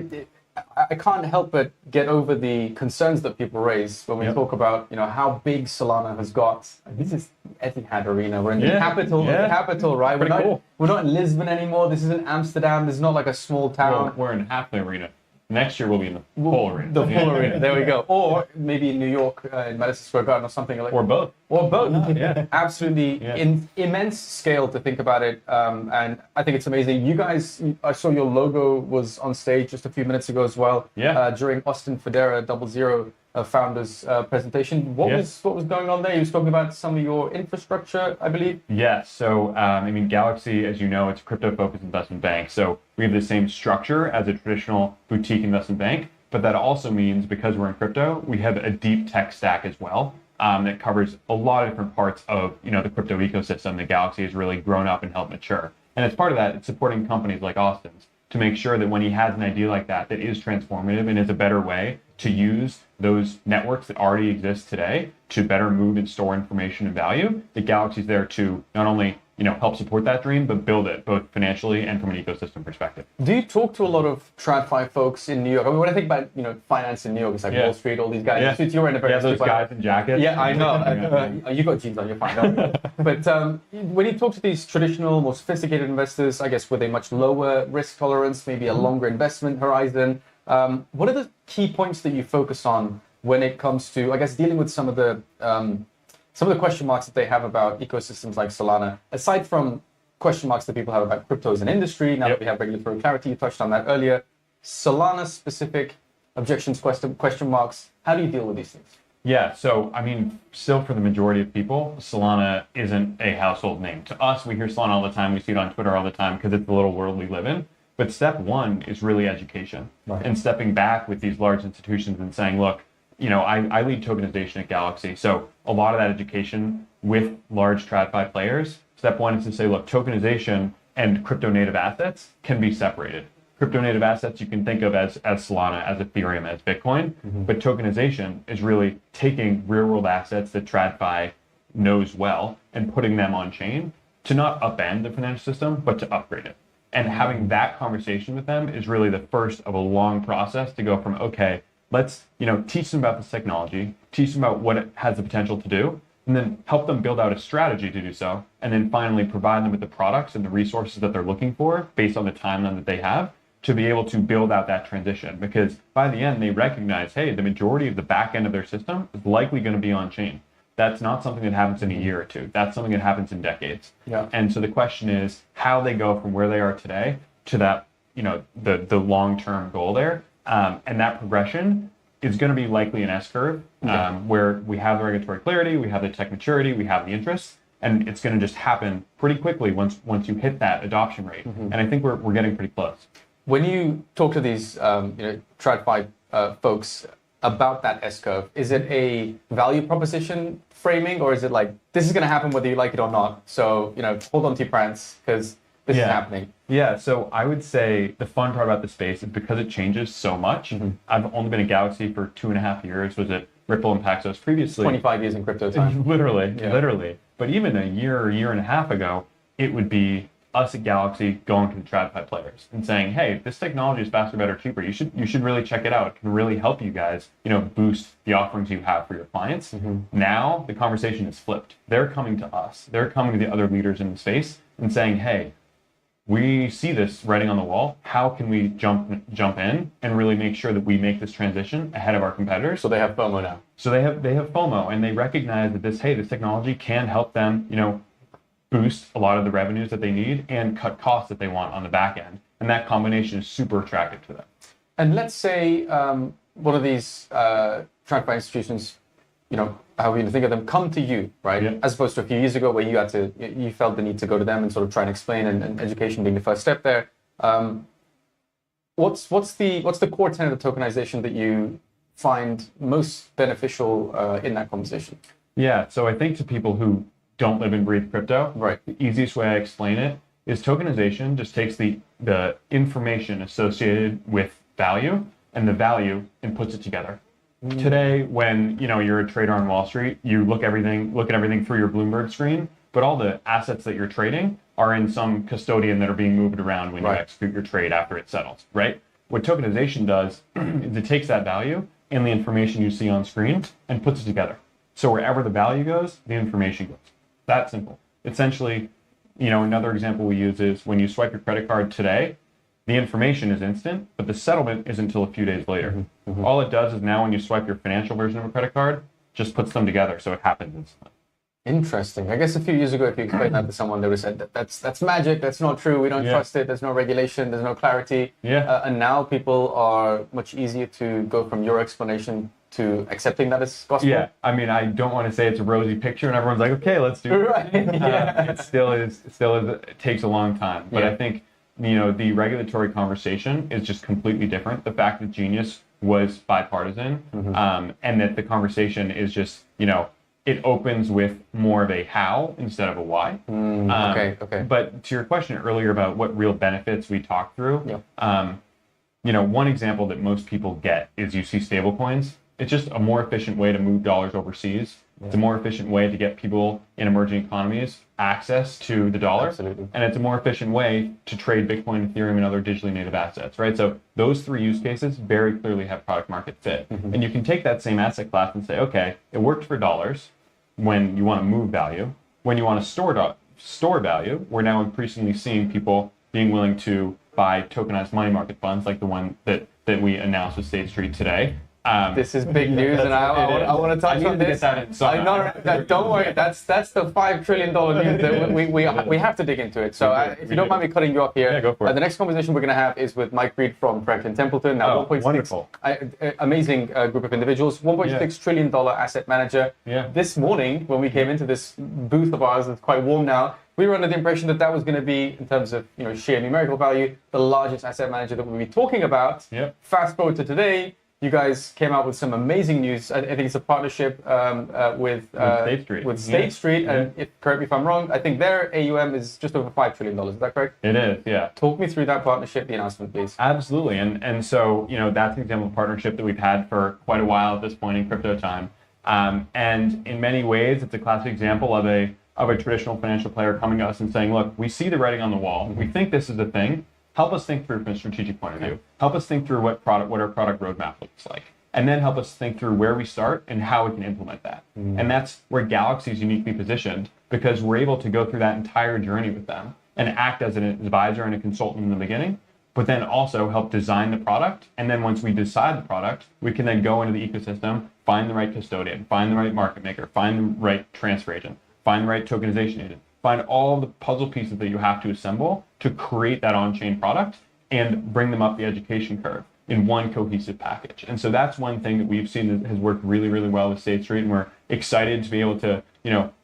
I can't help but get over the concerns that people raise when we talk about how big Solana has got. This is Etihad Arena. We're in the capital, right? We're not in Lisbon anymore. This isn't Amsterdam. This is not like a small town. We're in half the arena. Next year we'll be in the full arena. The full arena. There we go. Or maybe in New York, in Madison Square Garden, or something like. Or both. Or both. Absolutely in immense scale to think about it, and I think it's amazing. You guys, I saw your logo was on stage just a few minutes ago as well. During Austin Federa 00 founders presentation. What was going on there? You was talking about some of your infrastructure, I believe. Yeah. So Galaxy, as you know, it's a crypto-focused investment bank. So we have the same structure as a traditional boutique investment bank, but that also means because we're in crypto, we have a deep tech stack as well that covers a lot of different parts of the crypto ecosystem that Galaxy has really grown up and helped mature. And as part of that, it's supporting companies like Austin's to make sure that when he has an idea like that is transformative and is a better way to use those networks that already exist today to better move and store information and value, the Galaxy's there to not only help support that dream, but build it both financially and from an ecosystem perspective. Do you talk to a lot of TradFi folks in New York? I mean, when I think about finance in New York, it's like Wall Street, all these guys. Yeah, You're in a very those guys in jackets. Yeah, I know. You got jeans on, you're fine. But when you talk to these traditional, more sophisticated investors, I guess with a much lower risk tolerance, maybe a longer investment horizon, what are the key points that you focus on when it comes to, I guess, dealing with some of the question marks that they have about ecosystems like Solana, aside from question marks that people have about crypto as an industry, now that we have regulatory clarity, you touched on that earlier, Solana-specific objections, question marks, how do you deal with these things? Yeah, so, I mean, still for the majority of people, Solana isn't a household name. To us, we hear Solana all the time, we see it on Twitter all the time because it's the little world we live in. But step one is really education. Right. And stepping back with these large institutions and saying, look, I lead tokenization at Galaxy. So a lot of that education with large TradFi players, step one is to say, look, tokenization and crypto native assets can be separated. Crypto native assets you can think of as Solana, as Ethereum, as Bitcoin, but tokenization is really taking real world assets that TradFi knows well and putting them on chain to not upend the financial system, but to upgrade it. And having that conversation with them is really the first of a long process to go from, okay, let's teach them about this technology, teach them about what it has the potential to do, and then help them build out a strategy to do so, and then finally provide them with the products and the resources that they're looking for based on the timeline that they have to be able to build out that transition. Because by the end, they recognize, hey, the majority of the back end of their system is likely going to be on chain. That's not something that happens in a year or two. That's something that happens in decades. Yeah. And so the question is how they go from where they are today to that, the long-term goal there. And that progression is going to be likely an S-curve where we have the regulatory clarity, we have the tech maturity, we have the interest, and it's going to just happen pretty quickly once you hit that adoption rate. And I think we're getting pretty close. When you talk to these TradFi folks about that S-curve, is it a value proposition framing, or is it like, this is going to happen whether you like it or not? So, hold on to your pants because this is happening. Yeah, so I would say the fun part about the space is because it changes so much. I've only been at Galaxy for 2.5 years. Was at Ripple and Paxos previously. 25 years in crypto time. Literally. But even a year and a half ago, it would be us at Galaxy going to the TradFi players and saying, hey, this technology is faster, better, cheaper. You should really check it out. It can really help you guys, boost the offerings you have for your clients. Now the conversation is flipped. They're coming to us. They're coming to the other leaders in the space and saying, hey, we see this writing on the wall. How can we jump in and really make sure that we make this transition ahead of our competitors? So they have FOMO now. So they have FOMO, and they recognize that this technology can help them, boost a lot of the revenues that they need and cut costs that they want on the back end. And that combination is super attractive to them. And let's say one of these TradFi institutions, however you think of them, come to you, right? Yeah. As opposed to a few years ago where you felt the need to go to them and sort of try and explain, and education being the first step there. What's the core tenet of tokenization that you find most beneficial in that conversation? Yeah, so I think to people who don't live and breathe crypto, right, the easiest way I explain it is tokenization just takes the information associated with value and the value and puts it together. Today, when you're a trader on Wall Street, you look at everything through your Bloomberg screen, but all the assets that you're trading are in some custodian that are being moved around when you execute your trade after it settles, right? What tokenization does is it takes that value and the information you see on screen and puts it together. So wherever the value goes, the information goes. That simple. Essentially, another example we use is when you swipe your credit card today, the information is instant, but the settlement is until a few days later. All it does is now when you swipe your financial version of a credit card, just puts them together, so it happens instantly. Interesting. I guess a few years ago, if you explained that to someone, they would have said, that's magic, that's not true, we don't trust it, there's no regulation, there's no clarity. And now people are much easier to go from your explanation to accepting that as gospel. Yeah, I mean, I don't want to say it's a rosy picture and everyone's like, okay, let's do it. Right. It still is, it takes a long time. But I think, the regulatory conversation is just completely different. The fact that Genius was bipartisan and that the conversation is just, it opens with more of a how instead of a why. Okay. But to your question earlier about what real benefits we talked through, one example that most people get is you see stablecoins. It's just a more efficient way to move dollars overseas. It's a more efficient way to get people in emerging economies access to the dollar. Absolutely. And it's a more efficient way to trade Bitcoin, Ethereum, and other digitally native assets, right? So those three use cases very clearly have product market fit. And you can take that same asset class and say, okay, it worked for dollars when you want to move value. When you want to store value, we're now increasingly seeing people being willing to buy tokenized money market funds like the one that we announced with State Street today. This is big news, and I want to touch on this. Don't worry, that's the $5 trillion news that we have to dig into it. So if you don't mind me cutting you off here, go for it. the next conversation we're going to have is with Mike Reed from Franklin Templeton. Now, 1.6 wonderful. Amazing group of individuals, $1.6 trillion asset manager. This morning, when we came into this booth of ours, it's quite warm now, we were under the impression that was going to be, in terms of sheer numerical value, the largest asset manager that we'll be talking about. Fast forward to today. You guys came out with some amazing news. I think it's a partnership with State Street. State Street, and correct me if I'm wrong, I think their AUM is just over $5 trillion. Is that correct? It is, yeah. Talk me through that partnership, the announcement, please. Absolutely, and so that's an example of partnership that we've had for quite a while at this point in crypto time, and in many ways, it's a classic example of a traditional financial player coming to us and saying, look, we see the writing on the wall. We think this is the thing. Help us think through from a strategic point of view. Help us think through what our product roadmap looks like. And then help us think through where we start and how we can implement that. And that's where Galaxy is uniquely positioned, because we're able to go through that entire journey with them and act as an advisor and a consultant in the beginning, but then also help design the product. And then once we decide the product, we can then go into the ecosystem, find the right custodian, find the right market maker, find the right transfer agent, find the right tokenization agent, find all the puzzle pieces that you have to assemble to create that on-chain product and bring them up the education curve in one cohesive package. And so that's one thing that we've seen that has worked really, really well with State Street, and we're excited to be able to,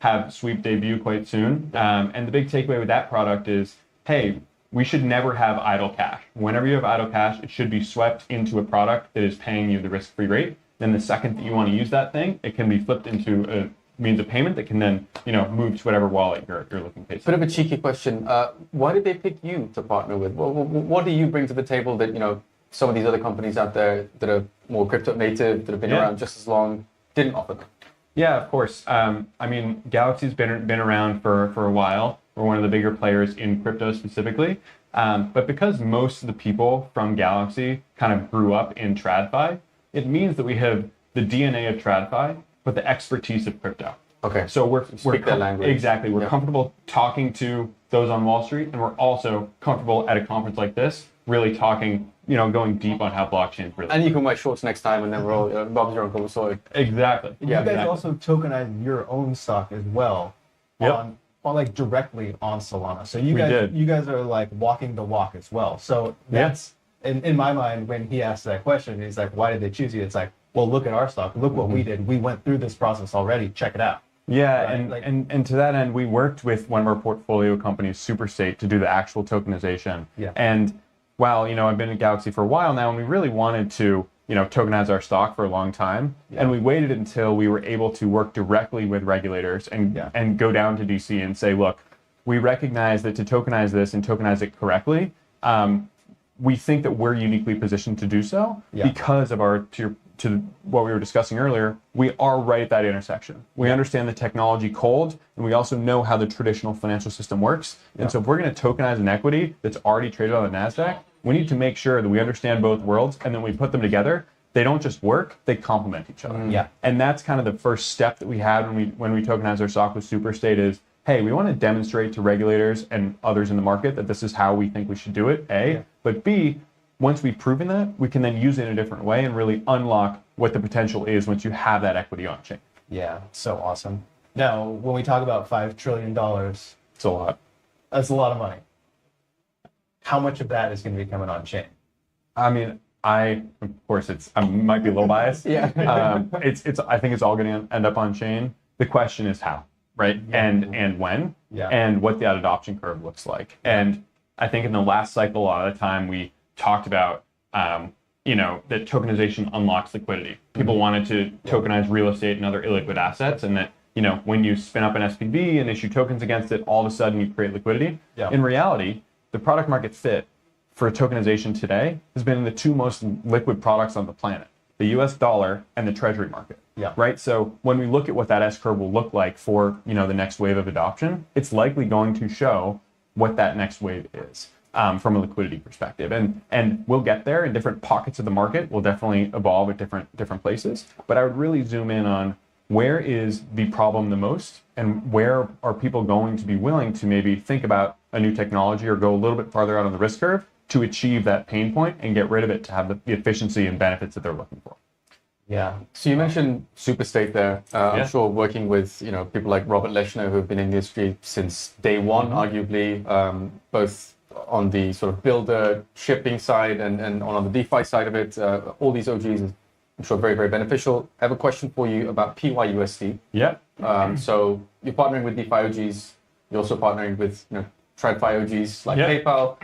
have Sweep debut quite soon. And the big takeaway with that product is, hey, we should never have idle cash. Whenever you have idle cash, it should be swept into a product that is paying you the risk-free rate. Then the second that you want to use that thing, it can be flipped into a means of payment that can then, move to whatever wallet you're looking to pay. Bit of a cheeky question. Why did they pick you to partner with? What do you bring to the table that, some of these other companies out there that are more crypto native, that have been around just as long, didn't offer them? Yeah, of course. Galaxy's been around for a while. We're one of the bigger players in crypto specifically. But because most of the people from Galaxy kind of grew up in TradFi, it means that we have the DNA of TradFi, but the expertise of crypto. Okay. So we're their language. Exactly. We're comfortable talking to those on Wall Street, and we're also comfortable at a conference like this, really talking, going deep on how blockchain really. And you can wear shorts next time, and then we're all Bob's your uncle. So exactly. You guys also tokenize your own stock as well, on like directly on Solana. So you guys are like walking the walk as well. So that's in my mind, when he asked that question, he's like, why did they choose you? It's like, well, look at our stock. Look what we did. We went through this process already. Check it out. Yeah, Right? and to that end, we worked with one of our portfolio companies, Superstate, to do the actual tokenization. Yeah. And while, I've been at Galaxy for a while now, and we really wanted to, tokenize our stock for a long time. And we waited until we were able to work directly with regulators and go down to DC and say, look, we recognize that to tokenize this and tokenize it correctly, we think that we're uniquely positioned to do so because of our, to what we were discussing earlier, we are right at that intersection. We understand the technology cold, and we also know how the traditional financial system works. And so if we're going to tokenize an equity that's already traded on the NASDAQ, we need to make sure that we understand both worlds, and then we put them together. They don't just work, they complement each other. Yeah. And that's kind of the first step that we had when we tokenized our stock with Superstate is, hey, we want to demonstrate to regulators and others in the market that this is how we think we should do it, A. But B, once we've proven that, we can then use it in a different way and really unlock what the potential is once you have that equity on chain. Yeah, so awesome. Now, when we talk about $5 trillion, it's a lot. That's a lot of money. How much of that is going to be coming on chain? Of course, I might be a little biased. I think it's all going to end up on chain. The question is how, right? And when, and what that adoption curve looks like. And I think in the last cycle, a lot of the time we talked about, that tokenization unlocks liquidity. People wanted to tokenize real estate and other illiquid assets, and that when you spin up an SPV and issue tokens against it, all of a sudden you create liquidity. Yeah. In reality, the product market fit for tokenization today has been in the two most liquid products on the planet, the US dollar and the treasury market. Yeah. Right. So when we look at what that S curve will look like for, the next wave of adoption, it's likely going to show what that next wave is from a liquidity perspective. And we'll get there in different pockets of the market. We'll definitely evolve at different places. But I would really zoom in on where is the problem the most and where are people going to be willing to maybe think about a new technology or go a little bit farther out on the risk curve to achieve that pain point and get rid of it to have the efficiency and benefits that they're looking for. Yeah. So you mentioned Superstate there. I'm sure working with people like Robert Leshner, who have been in the industry since day one, arguably, both on the sort of builder shipping side and on the DeFi side of it. All these OGs, I'm sure, very, very beneficial. I have a question for you about PYUSD. Yeah. So you're partnering with DeFi OGs. You're also partnering with TradFi OGs like PayPal.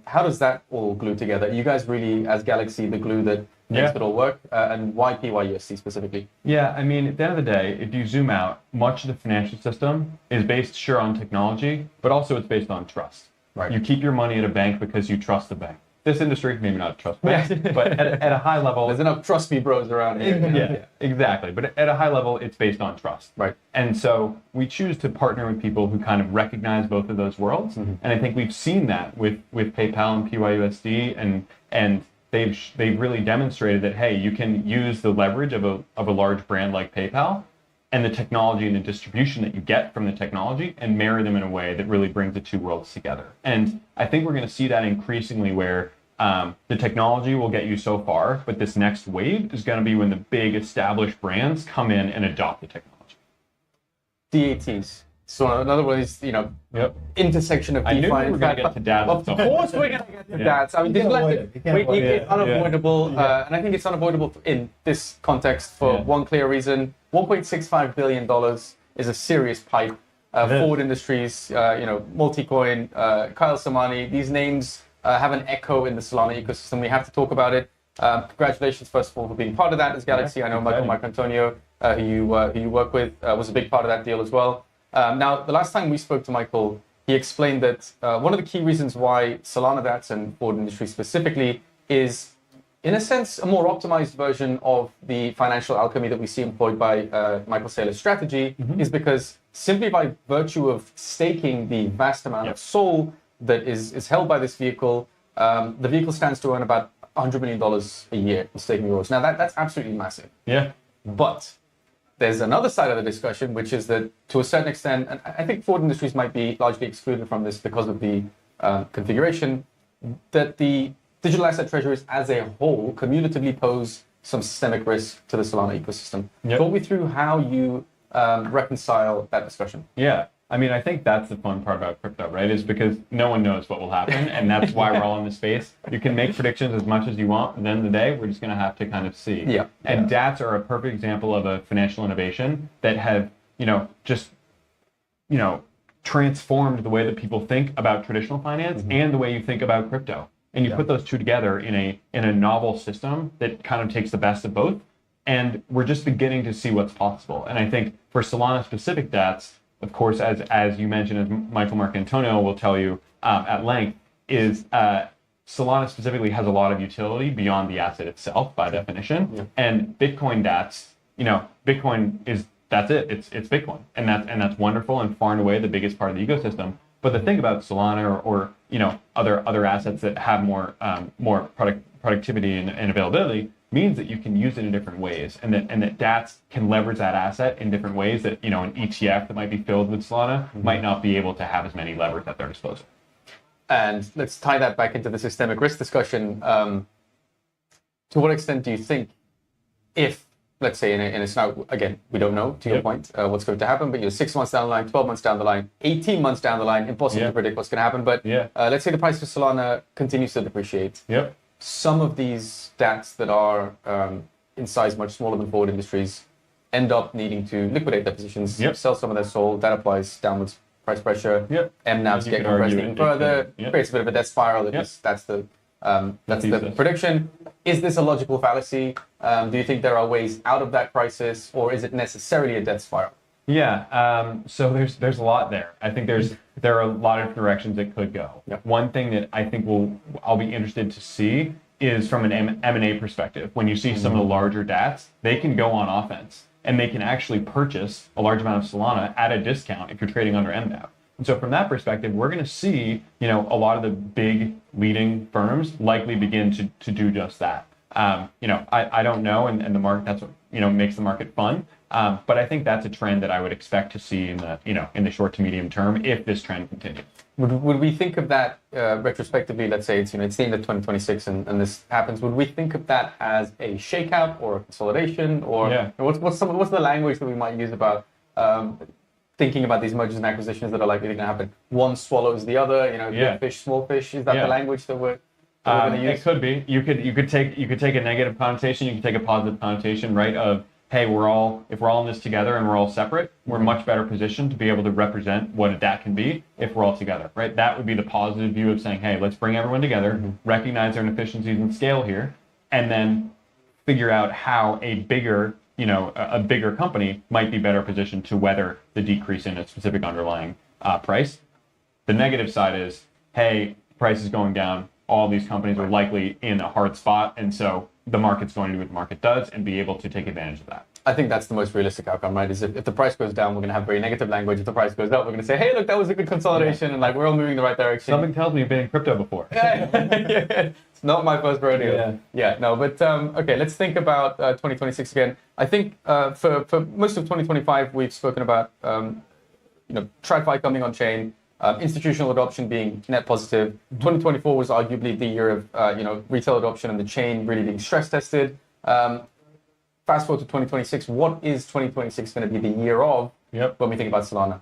How does that all glue together? Are you guys really, as Galaxy, the glue that makes it all work? And why PYUSD specifically? Yeah, I mean, at the end of the day, if you zoom out, much of the financial system is based, sure, on technology, but also it's based on trust. Right. You keep your money at a bank because you trust the bank. This industry, maybe not trust banks, but at a high level... There's enough trust me bros around here. Yeah, exactly. But at a high level, it's based on trust. Right. And so we choose to partner with people who kind of recognize both of those worlds. Mm-hmm. And I think we've seen that with PayPal and PYUSD, and they've really demonstrated that, hey, you can use the leverage of a large brand like PayPal and the technology and the distribution that you get from the technology and marry them in a way that really brings the two worlds together. And I think we're going to see that increasingly where the technology will get you so far, but this next wave is going to be when the big established brands come in and adopt the technology. DATs. So another one is, intersection of DeFi. I knew we were going to get to DATs. Of course we're going to get to DATs. I mean, it's unavoidable. And I think it's unavoidable in this context for one clear reason. $1.65 billion is a serious pipe. Forward Industries, Multicoin, Kyle Samani, these names have an echo in the Solana ecosystem. We have to talk about it. Congratulations, first of all, for being part of that as Galaxy. I know Mike Antonio, who you work with, was a big part of that deal as well. Now, the last time we spoke to Michael, he explained that one of the key reasons why Solana DATs and Forward Industries specifically is, in a sense, a more optimized version of the financial alchemy that we see employed by Michael Saylor's strategy, is because simply by virtue of staking the vast amount of SOL that is held by this vehicle, the vehicle stands to earn about $100 million a year in staking rewards. Now, that's absolutely massive. Yeah. But there's another side of the discussion, which is that to a certain extent, and I think Forward Industries might be largely excluded from this because of the configuration, that the digital asset treasuries as a whole cumulatively pose some systemic risk to the Solana ecosystem. Talk me through how you reconcile that discussion. Yeah. I mean, I think that's the fun part about crypto, right? Is because no one knows what will happen, and that's why we're all in the space. You can make predictions as much as you want. At the end of the day, we're just going to have to kind of see. Yeah. And DATs are a perfect example of a financial innovation that have, transformed the way that people think about traditional finance and the way you think about crypto. And you put those two together in a novel system that kind of takes the best of both. And we're just beginning to see what's possible. And I think for Solana specific DATs, of course, as you mentioned, as Michael Marcantonio will tell you at length, is Solana specifically has a lot of utility beyond the asset itself by definition. Yeah. And Bitcoin DATs, Bitcoin that's it. It's Bitcoin, and that's wonderful and far and away the biggest part of the ecosystem. But the thing about Solana or other assets that have more productivity and availability means that you can use it in different ways, and that DATs can leverage that asset in different ways that an ETF that might be filled with Solana might not be able to have as many levers at their disposal. And let's tie that back into the systemic risk discussion. To what extent do you think, if, let's say in a scenario, again, we don't know, to your point, what's going to happen, but 6 months down the line, 12 months down the line, 18 months down the line, impossible to predict what's going to happen, but let's say the price for Solana continues to depreciate. Some of these DATs that are in size much smaller than Forward Industries end up needing to liquidate their positions, sell some of their SOL. That applies downwards price pressure. MNAVs get compressed even further, creates a bit of a death spiral. That's the prediction. Is this a logical fallacy? Do you think there are ways out of that crisis, or is it necessarily a death spiral? Yeah, so there's a lot there. I think there are a lot of directions it could go. Yep. One thing that I think I'll be interested to see is from an M&A perspective. When you see some of the larger DATs, they can go on offense and they can actually purchase a large amount of Solana at a discount if you're trading under MDAP. And so from that perspective, we're going to see, a lot of the big leading firms likely begin to do just that. I don't know, and the market, that's what, makes the market fun. But I think that's a trend that I would expect to see in the short to medium term if this trend continues. Would we think of that retrospectively? Let's say it's the end of 2026 and this happens. Would we think of that as a shakeout or a consolidation, or what's the language that we might use about thinking about these mergers and acquisitions that are likely to happen? One swallows the other. Big fish, small fish. Is that the language that we're going to use? It could be. You could take a negative connotation. You could take a positive connotation, right? Of hey, if we're all in this together and we're all separate, we're much better positioned to be able to represent what a DAT can be if we're all together, right? That would be the positive view of saying, hey, let's bring everyone together, recognize their inefficiencies and scale here, and then figure out how a bigger company might be better positioned to weather the decrease in a specific underlying price. The negative side is, hey, price is going down. All these companies are likely in a hard spot, and so the market's going to do what the market does and be able to take advantage of that. I think that's the most realistic outcome, right? Is if the price goes down, we're going to have very negative language. If the price goes up, we're going to say, hey, look, that was a good consolidation, and we're all moving in the right direction. Something tells me you've been in crypto before. It's not my first rodeo. Okay, let's think about 2026 again. I think for most of 2025, we've spoken about TradFi coming on chain. Institutional adoption being net positive. 2024 was arguably the year of retail adoption and the chain really being stress tested. Fast forward to 2026, what is 2026 going to be the year of when we think about Solana?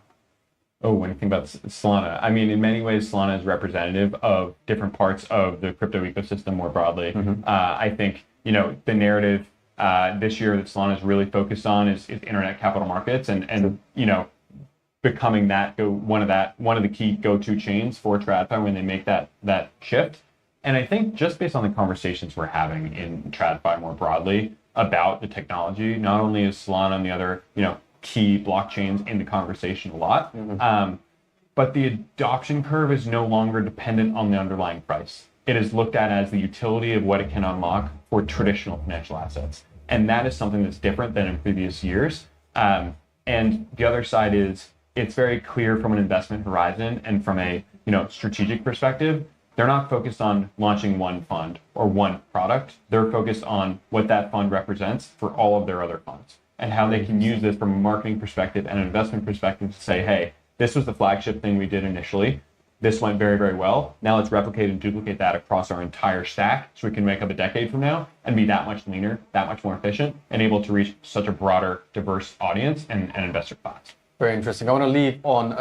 Oh, when you think about Solana, I mean, in many ways, Solana is representative of different parts of the crypto ecosystem more broadly. I think, the narrative this year that Solana is really focused on is internet capital markets and becoming one of the key go-to chains for TradFi when they make that shift. And I think just based on the conversations we're having in TradFi more broadly about the technology, not only is Solana and the other key blockchains in the conversation a lot, but the adoption curve is no longer dependent on the underlying price. It is looked at as the utility of what it can unlock for traditional financial assets, and that is something that's different than in previous years. And the other side is, it's very clear from an investment horizon and from a strategic perspective, they're not focused on launching one fund or one product. They're focused on what that fund represents for all of their other funds and how they can use this from a marketing perspective and an investment perspective to say, hey, this was the flagship thing we did initially. This went very, very well. Now let's replicate and duplicate that across our entire stack so we can wake up a decade from now and be that much leaner, that much more efficient, and able to reach such a broader, diverse audience and investor class. Very interesting. I want to leave on.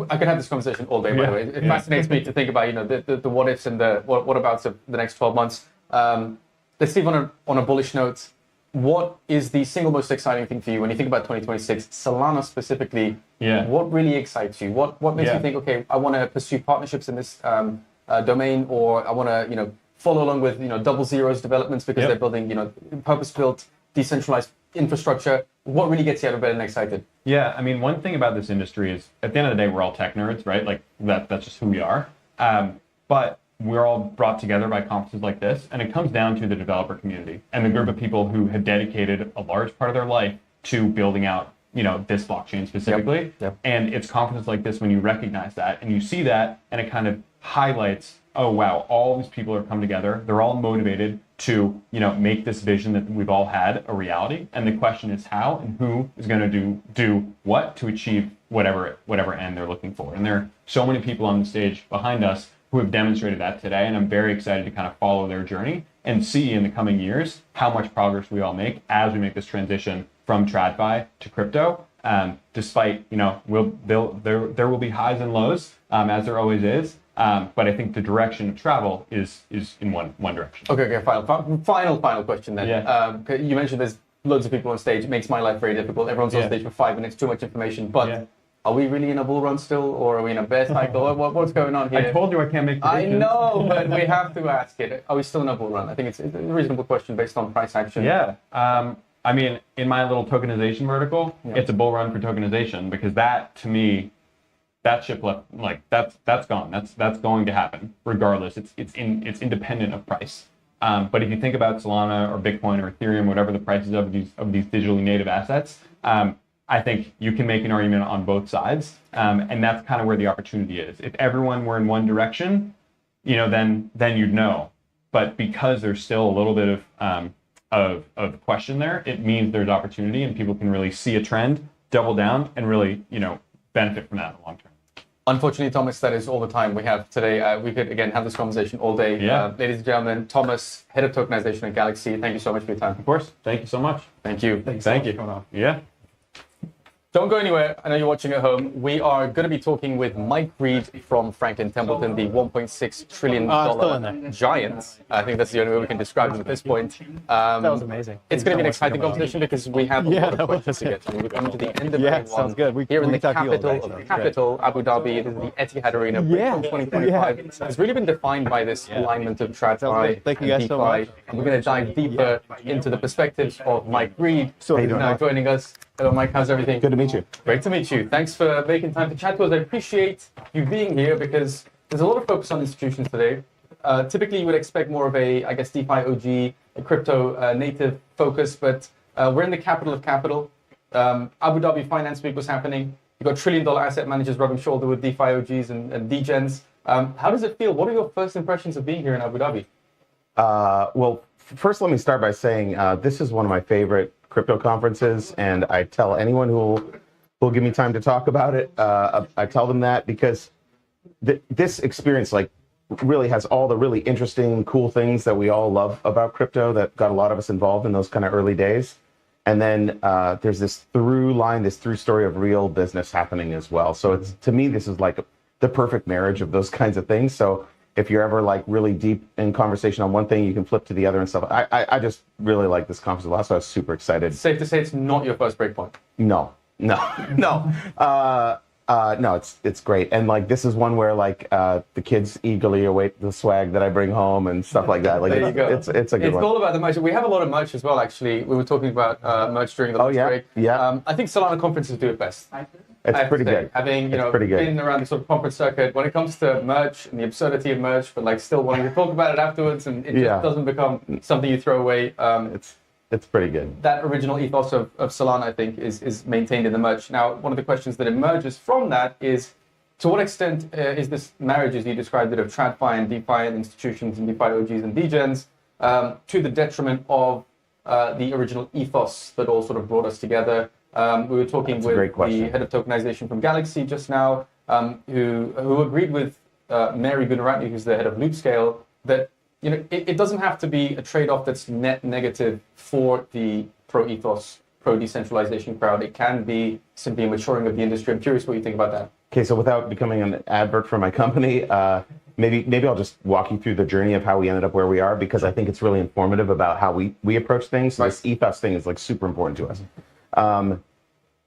I could have this conversation all day. By the way, it fascinates me to think about the what ifs and the what abouts of the next 12 months. Let's leave on a bullish note. What is the single most exciting thing for you when you think about 2026, Solana specifically? What really excites you? What makes you think, okay, I want to pursue partnerships in this domain, or I want to follow along with Double Zero's developments because they're building purpose-built decentralized infrastructure. What really gets you out of bed and excited? Yeah, I mean, one thing about this industry is, at the end of the day, we're all tech nerds, right? Like that's just who we are. But we're all brought together by conferences like this, and it comes down to the developer community and the group of people who have dedicated a large part of their life to building out, this blockchain specifically. And it's conferences like this when you recognize that and you see that, and it kind of highlights, oh wow, all these people are come together. They're all motivated to, make this vision that we've all had a reality. And the question is how and who is going to do what to achieve whatever end they're looking for. And there are so many people on the stage behind us who have demonstrated that today, and I'm very excited to kind of follow their journey and see in the coming years how much progress we all make as we make this transition from TradFi to crypto. Despite, there will be highs and lows, as there always is. But I think the direction of travel is in one direction. Okay. Final question then. You mentioned there's loads of people on stage. It makes my life very difficult. Everyone's on stage for 5 minutes, too much information. But are we really in a bull run still, or are we in a bear cycle? What's going on here? I told you I can't make predictions. I know, but we have to ask it. Are we still in a bull run? I think it's a reasonable question based on price action. Yeah. I mean, in my little tokenization vertical, it's a bull run for tokenization because that, to me, that ship left, like that's gone. That's going to happen regardless. It's independent of price. But if you think about Solana or Bitcoin or Ethereum, whatever the prices of these digitally native assets, I think you can make an argument on both sides, and that's kind of where the opportunity is. If everyone were in one direction, then you'd know. But because there's still a little bit of question there, it means there's opportunity, and people can really see a trend, double down, and really benefit from that in the long term. Unfortunately, Thomas, that is all the time we have today. We could, again, have this conversation all day. Yeah. Ladies and gentlemen, Thomas, Head of Tokenization at Galaxy, thank you so much for your time. Of course. Thank you so much. Thank you. Thank you. Yeah. Don't go anywhere. I know you're watching at home. We are going to be talking with Mike Reed from Franklin Templeton, the $1.6 trillion giant. I think that's the only way we can describe him at this point. That was amazing. It's going to be an exciting competition because we have a lot of questions to get to. We're coming to the end of round one. Sounds good. Here in the capital, Abu Dhabi. It is the Etihad Arena. Breakpoint 2025. It's really been defined by this alignment of TradFi Thank you guys so much. And we're going to dive deeper into the perspectives of Mike Reed, who's now joining us. Hello, Mike. How's everything? Good to meet you. Great to meet you. Thanks for making time to chat with us. I appreciate you being here because there's a lot of focus on institutions today. Typically, you would expect more of a, I guess, DeFi OG, a crypto native focus, but we're in the capital of capital. Abu Dhabi Finance Week was happening. You've got trillion-dollar asset managers rubbing shoulder with DeFi OGs and degens. How does it feel? What are your first impressions of being here in Abu Dhabi? Well, first, let me start by saying this is one of my favorite crypto conferences, and I tell anyone who will give me time to talk about it, I tell them that because this experience really has all the really interesting, cool things that we all love about crypto that got a lot of us involved in those kind of early days. And then there's this through line, this through story of real business happening as well. So it's, to me, this is like the perfect marriage of those kinds of things. So if you're ever really deep in conversation on one thing, you can flip to the other and stuff. I just really like this conference a lot, so I was super excited. Safe to say it's not your first Breakpoint. No. No, it's great. And this is one where the kids eagerly await the swag that I bring home and stuff like that. There you go. It's a good one. It's all about the merch. We have a lot of merch as well, actually. We were talking about merch during the lunch break. Yeah. I think Solana conferences do it best. It's pretty good. Having been around the sort of conference circuit, when it comes to merch and the absurdity of merch, but still wanting to talk about it afterwards, and it just doesn't become something you throw away. It's pretty good. That original ethos of Solana, I think, is maintained in the merch. Now, one of the questions that emerges from that is, to what extent is this marriage, as you described it, of TradFi and DeFi and institutions and DeFi OGs and degens to the detriment of the original ethos that all sort of brought us together? We were talking with the head of tokenization from Galaxy just now, who agreed with Mary Gunaratney, who's the head of Loopscale, that it doesn't have to be a trade-off that's net negative for the pro-ethos, pro-decentralization crowd. It can be simply a maturing of the industry. I'm curious what you think about that. Okay, so without becoming an advert for my company, maybe I'll just walk you through the journey of how we ended up where we are, because I think it's really informative about how we approach things. So this ethos thing is super important to us.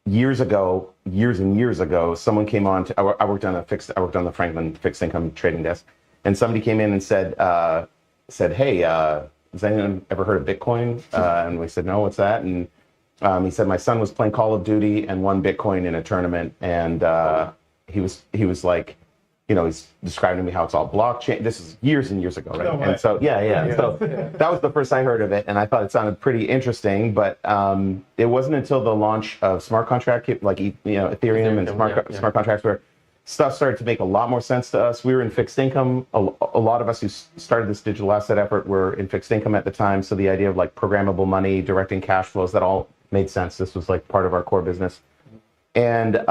Years and years ago, someone came on to, I worked on the Franklin fixed income trading desk, and somebody came in and said, hey, has anyone ever heard of Bitcoin? And we said, no, what's that? And he said, my son was playing Call of Duty and won Bitcoin in a tournament, and he was like, he's describing to me how it's all blockchain. This is years and years ago, right? No and so, So that was the first I heard of it, and I thought it sounded pretty interesting. But it wasn't until the launch of smart contract, Ethereum and smart contracts, where stuff started to make a lot more sense to us. We were in fixed income. A lot of us who started this digital asset effort were in fixed income at the time. So the idea of programmable money, directing cash flows, that all made sense. This was part of our core business, and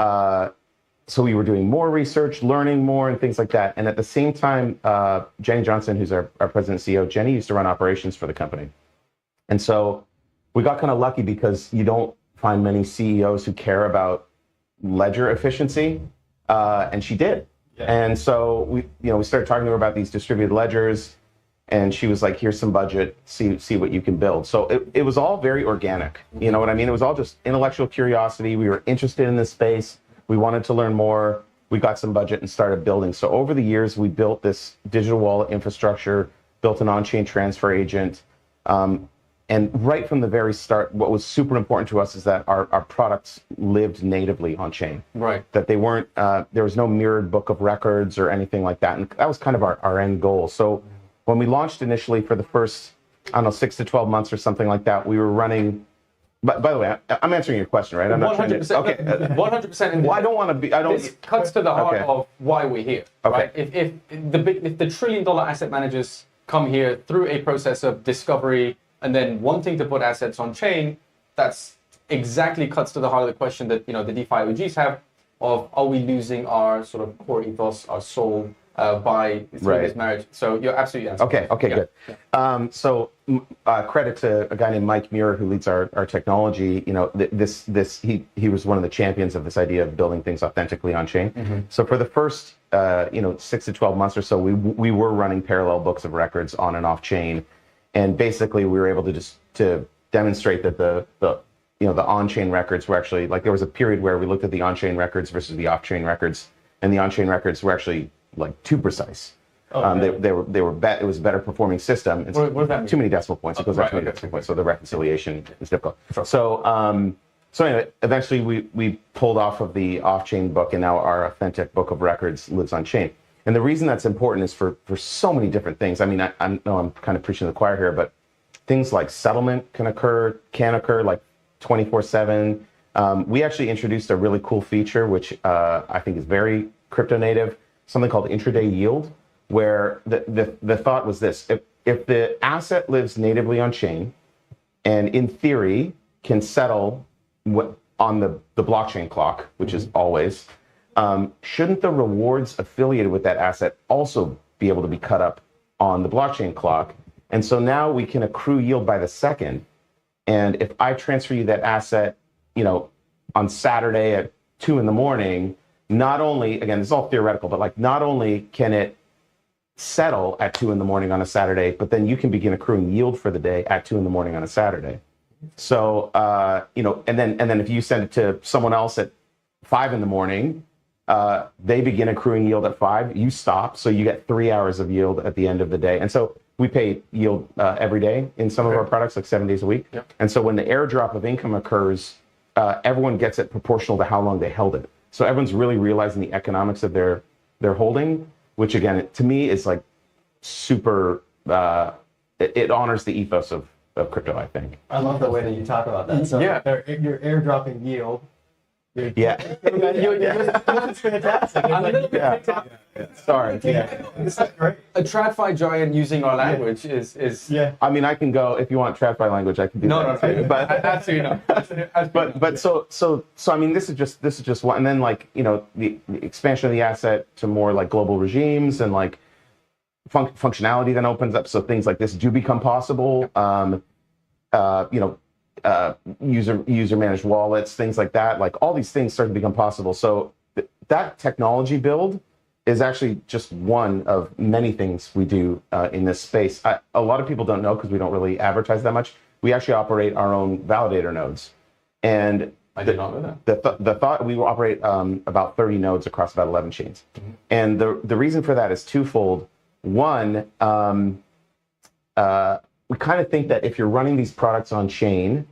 so we were doing more research, learning more, and things like that. And at the same time, Jenny Johnson, who's our president and CEO, Jenny used to run operations for the company. And so we got kind of lucky because you don't find many CEOs who care about ledger efficiency, and she did. Yeah. And so we started talking to her about these distributed ledgers, and she was like, here's some budget, see what you can build. So it was all very organic. You know what I mean? It was all just intellectual curiosity. We were interested in this space. We wanted to learn more. We got some budget and started building. So over the years, we built this digital wallet infrastructure, built an on-chain transfer agent. and right from the very start, what was super important to us is that our products lived natively on chain. Right. That they weren't, there was no mirrored book of records or anything like that. And that was kind of our end goal. So when we launched initially for the first, I don't know, 6 to 12 months or something like that, we were running. But by the way, I'm answering your question, right? I'm not trying to. 100%. Okay. 100%. Well, I don't want to be. I don't. This cuts to the heart Okay. of why we're here. Okay. Right? If the $1 trillion asset managers come here through a process of discovery and then wanting to put assets on chain, that's exactly cuts to the heart of the question that the DeFi OGs have of, are we losing our sort of core ethos, our soul, by through this marriage? So you're absolutely answering. Okay, good. Yeah. So credit to a guy named Mike Muir who leads our technology. He was one of the champions of this idea of building things authentically on chain. Mm-hmm. So for the first 6 to 12 months or so, we were running parallel books of records on and off chain, and basically we were able to demonstrate that the on-chain records were actually, like, there was a period where we looked at the on-chain records versus the off-chain records, and the on-chain records were actually like too precise. They were it was a better performing system. It's what does that mean? Too many decimal points. It goes up too many decimal points, so the reconciliation is difficult. Sure. So anyway, eventually we pulled off of the off-chain book, and now our authentic book of records lives on chain. And the reason that's important is for so many different things. I mean, I know I'm kind of preaching to the choir here, but things like settlement can occur like 24/7. We actually introduced a really cool feature, which I think is very crypto native, something called intraday yield, where the thought was this: if the asset lives natively on chain, and in theory can settle on the blockchain clock, which is always, shouldn't the rewards affiliated with that asset also be able to be cut up on the blockchain clock? And so now we can accrue yield by the second. And if I transfer you that asset, on Saturday at 2 a.m, not only, again, this is all theoretical, but like, not only can it settle at 2 a.m. on a Saturday, but then you can begin accruing yield for the day at 2 a.m. on a Saturday. So, and then if you send it to someone else at 5 a.m, they begin accruing yield at 5, you stop. So you get 3 hours of yield at the end of the day. And so we pay yield every day in some of our products, like 7 days a week. Yep. And so when the airdrop of income occurs, everyone gets it proportional to how long they held it. So everyone's really realizing the economics of their holding, which again, to me is like super, it honors the ethos of crypto, I think. I love the way that you talk about that. So you're airdropping yield. Yeah. That's fantastic. Sorry. This is great. A TradFi giant using our language is. Yeah. I mean, I can go, if you want TradFi language, I can do that. No, but absolutely not. But so I mean, this is just one, and then like the expansion of the asset to more like global regimes and like functionality then opens up, so things like this do become possible. User managed wallets, things like that. Like all these things start to become possible. So that technology build is actually just one of many things we do in this space. A lot of people don't know because we don't really advertise that much. We actually operate our own validator nodes, and I did not know that. The thought we will operate about 30 nodes across about 11 chains, and the reason for that is twofold. One, we kind of think that if you're running these products on chain,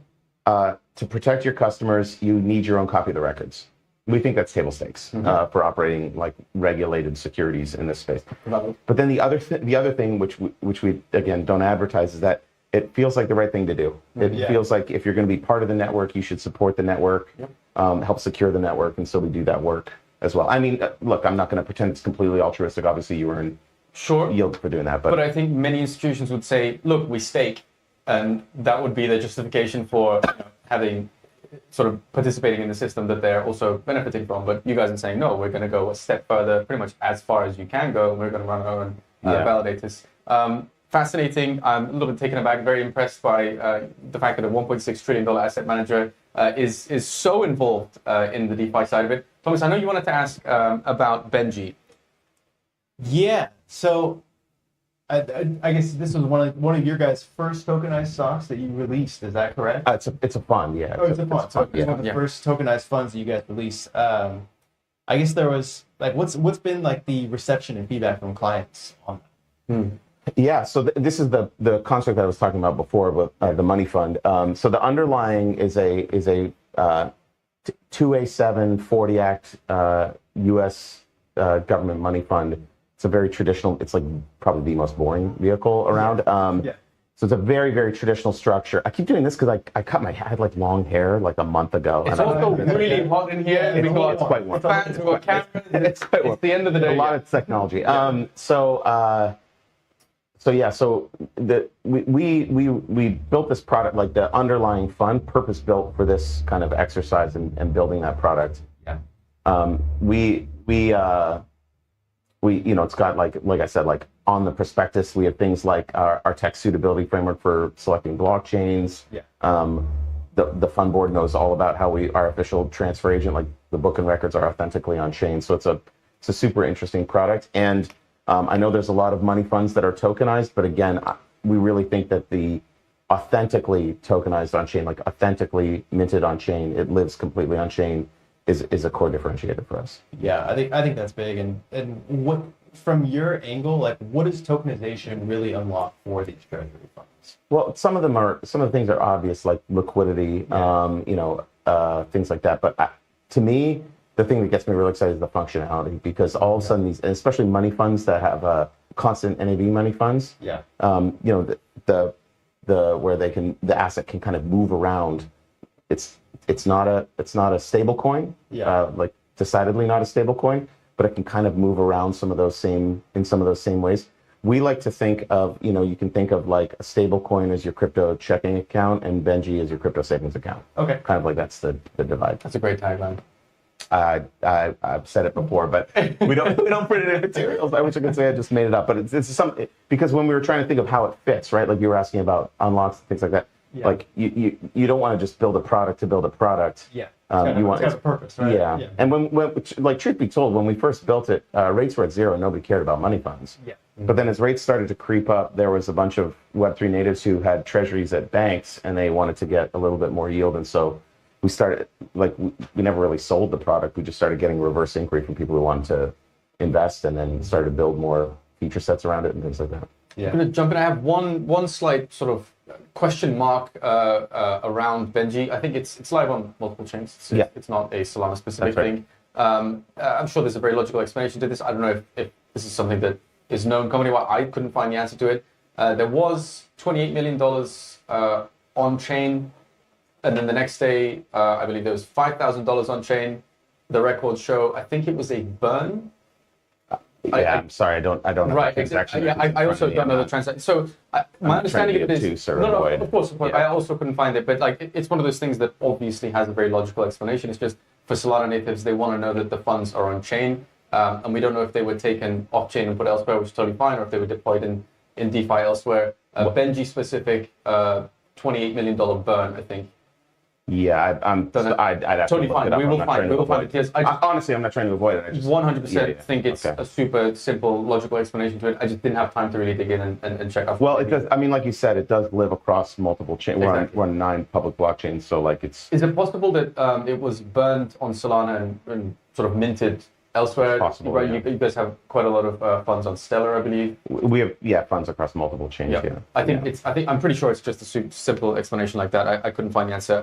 to protect your customers, you need your own copy of the records. We think that's table stakes for operating like regulated securities in this space. But then the other thing, which we again don't advertise, is that it feels like the right thing to do. It feels like if you're going to be part of the network, you should support the network, help secure the network, and so we do that work as well. I mean, look, I'm not going to pretend it's completely altruistic. Obviously, you earn yield for doing that, but I think many institutions would say, look, we stake, and that would be the justification for having sort of participating in the system that they're also benefiting from. But you guys are saying, no, we're going to go a step further, pretty much as far as you can go, and we're going to run our own validators. Fascinating. I'm a little bit taken aback, very impressed by the fact that a $1.6 trillion asset manager is so involved in the DeFi side of it. Thomas, I know you wanted to ask about Benji. Yeah. So I guess this was one of your guys' first tokenized stocks that you released. Is that correct? It's a fund, yeah. Oh, it's a fund. So it's one of the first tokenized funds that you guys released. I guess there was like what's been like the reception and feedback from clients on that? Yeah, so this is the construct that I was talking about before with the money fund. So the underlying is a 2A7 40 Act U.S. Government money fund. It's a very traditional. It's like probably the most boring vehicle around. So it's a very, very traditional structure. I keep doing this because I cut my hair. I had like long hair like a month ago. It's also really hot in here. It's quite warm. Fans, we've got cameras. It's the end of the day. A lot of technology. We built this product, like the underlying fund, purpose built for this kind of exercise and building that product. It's got like I said, like on the prospectus, we have things like our tech suitability framework for selecting blockchains. The fund board knows all about how our official transfer agent, like the book and records, are authentically on chain. So it's a super interesting product. And I know there's a lot of money funds that are tokenized, but again, we really think that the authentically tokenized on chain, like authentically minted on chain, it lives completely on chain, is a core differentiator for us. Yeah, I think that's big. And what, from your angle, like what does tokenization really unlock for these treasury funds? Well, some of the things are obvious, like liquidity, things like that. But to me, the thing that gets me really excited is the functionality, because all of a sudden these, and especially money funds that have constant NAV money funds, the where the asset can kind of move around. It's not a stable coin, like decidedly not a stable coin, but it can kind of move around some of those same ways. We like to think of, you can think of like a stable coin as your crypto checking account and Benji as your crypto savings account. Okay. Kind of like that's the divide. That's a great tagline. I've said it before, but we don't put it in materials. I wish I could say I just made it up, but it's something, because when we were trying to think of how it fits, right? Like you were asking about unlocks and things like that. Yeah. Like you don't want to just build a product to build a product. Yeah. You want it's got a purpose, right? Yeah. And when like truth be told, when we first built it, rates were at zero. Nobody cared about money funds. Yeah. But then as rates started to creep up, there was a bunch of Web3 natives who had treasuries at banks, and they wanted to get a little bit more yield, and so we started, like, we never really sold the product. We just started getting reverse inquiry from people who wanted to invest, and then started to build more feature sets around it and things like that. Yeah. I'm going to jump in. I have one slight sort of question mark around Benji. I think it's live on multiple chains. It's not a Solana specific thing. I'm sure there's a very logical explanation to this. I don't know if this is something that is known company-wide. I couldn't find the answer to it. There was $28 million on chain. And then the next day, I believe there was $5,000 on chain. The records show, I think it was a burn. I'm sorry, I don't know the transaction. I also don't know the transaction. So my understanding of it is, of course, I also couldn't find it. But like, it's one of those things that obviously has a very logical explanation. It's just for Solana natives, they want to know that the funds are on chain, and we don't know if they were taken off chain and put elsewhere, which is totally fine, or if they were deployed in DeFi elsewhere. Benji specific, $28 million burn, I think. Yeah, I'd have totally to look fine. it up. We will find it. Yes, honestly, I'm not trying to avoid it. I just 100% think it's a super simple, logical explanation to it. I just didn't have time to really dig in and check out. Well, it does. I mean, like you said, it does live across multiple chains. We're on 9 public blockchains, so like it's. Is it possible that it was burned on Solana and sort of minted elsewhere? Possible, right? You guys have quite a lot of funds on Stellar, I believe. We have funds across multiple chains. Yeah. I'm pretty sure it's just a simple explanation like that. I couldn't find the answer.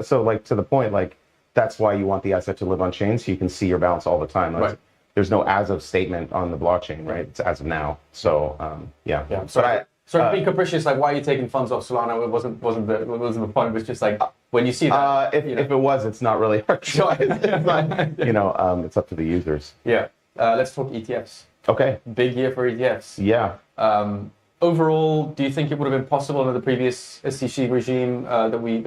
So like to the point, like that's why you want the asset to live on chain, so you can see your balance all the time. Right. There's no as of statement on the blockchain, right? It's as of now. So yeah. So being capricious, like why are you taking funds off Solana? It wasn't the point. It was just like when you see that. If it was, it's not really our choice. It's up to the users. Yeah. Let's talk ETFs. Okay. Big year for ETFs. Yeah. Overall, do you think it would have been possible under the previous SEC regime that we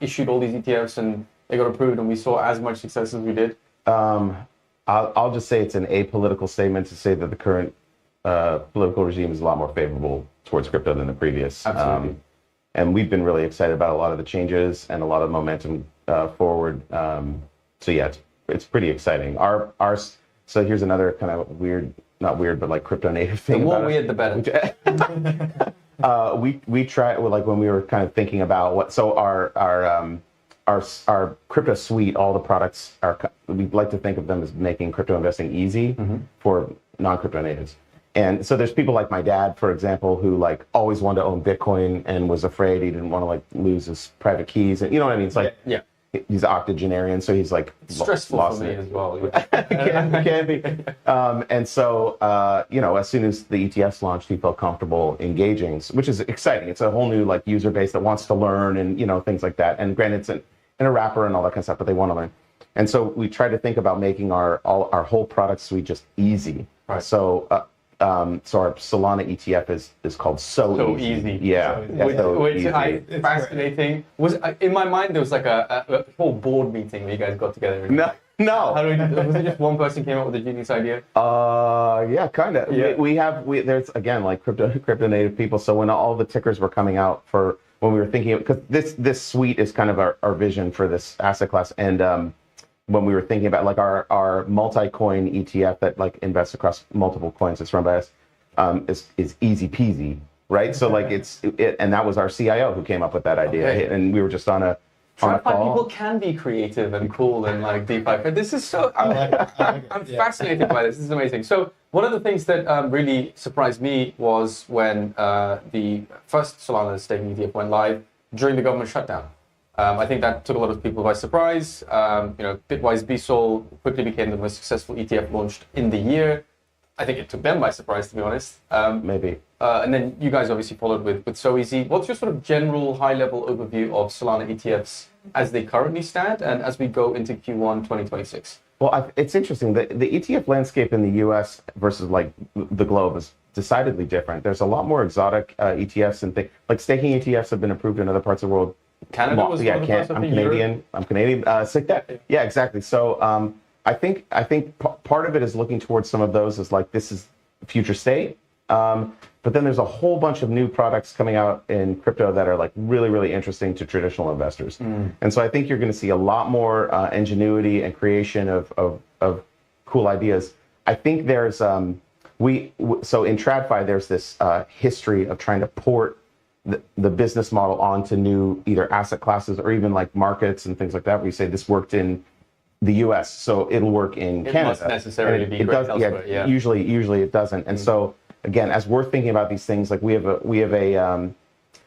issued all these ETFs and they got approved and we saw as much success as we did? I'll just say it's an apolitical statement to say that the current political regime is a lot more favorable towards crypto than the previous. Absolutely. And we've been really excited about a lot of the changes and a lot of momentum forward. So yeah, it's pretty exciting. So here's another kind of weird, not weird, but like crypto native thing. The more weird, the better. We try, like when we were kind of thinking about what, so our crypto suite, all the products we like to think of them as making crypto investing easy for non-crypto natives. And so there's people like my dad, for example, who like always wanted to own Bitcoin and was afraid he didn't want to like lose his private keys. And you know what I mean? It's like, he's octogenarian, so he's like stressful lost for me it. as well. It can be. And so, you know, as soon as the ETFs launched, he felt comfortable engaging, which is exciting. It's a whole new like user base that wants to learn and, you know, things like that. And granted, it's in a wrapper and all that kind of stuff, but they want to learn. And so we try to think about making our whole product suite just easy. Right. So, so our Solana ETF is called So Easy. Yeah. Which fascinating. Was in my mind there was like a whole board meeting that you guys got together. No. How do was it just one person came up with a genius idea? Yeah, kind of. Yeah. There's again like crypto native people. So when all the tickers were coming out for when we were thinking, because this suite is kind of our vision for this asset class, and when we were thinking about like our multi-coin ETF that like invests across multiple coins, that's run by us, is easy peasy, right? So like and that was our CIO who came up with that idea, and we were just on a call. People can be creative and cool and like DeFi. This is so. I'm fascinated by this. This is amazing. So one of the things that really surprised me was when the first Solana staking ETF went live during the government shutdown. I think that took a lot of people by surprise. You know, Bitwise BSOL quickly became the most successful ETF launched in the year. I think it took them by surprise, to be honest. Maybe. And then you guys obviously followed with So Easy. What's your sort of general high-level overview of Solana ETFs as they currently stand and as we go into Q1 2026? Well, it's interesting. The ETF landscape in the US versus like the globe is decidedly different. There's a lot more exotic ETFs and things. Like staking ETFs have been approved in other parts of the world. Canada was one of the first, I'm Canadian. I'm Canadian. Sick that. Yeah, exactly. So I think part of it is looking towards some of those as like this is future state. But then there's a whole bunch of new products coming out in crypto that are like really, really interesting to traditional investors. And so I think you're going to see a lot more ingenuity and creation of cool ideas. I think there's so in TradFi there's this history of trying to port the business model onto new either asset classes or even like markets and things like that. We say this worked in the U.S., so it'll work in Canada. It must necessarily be great elsewhere. Yeah. Usually it doesn't. And so again, as we're thinking about these things, like we have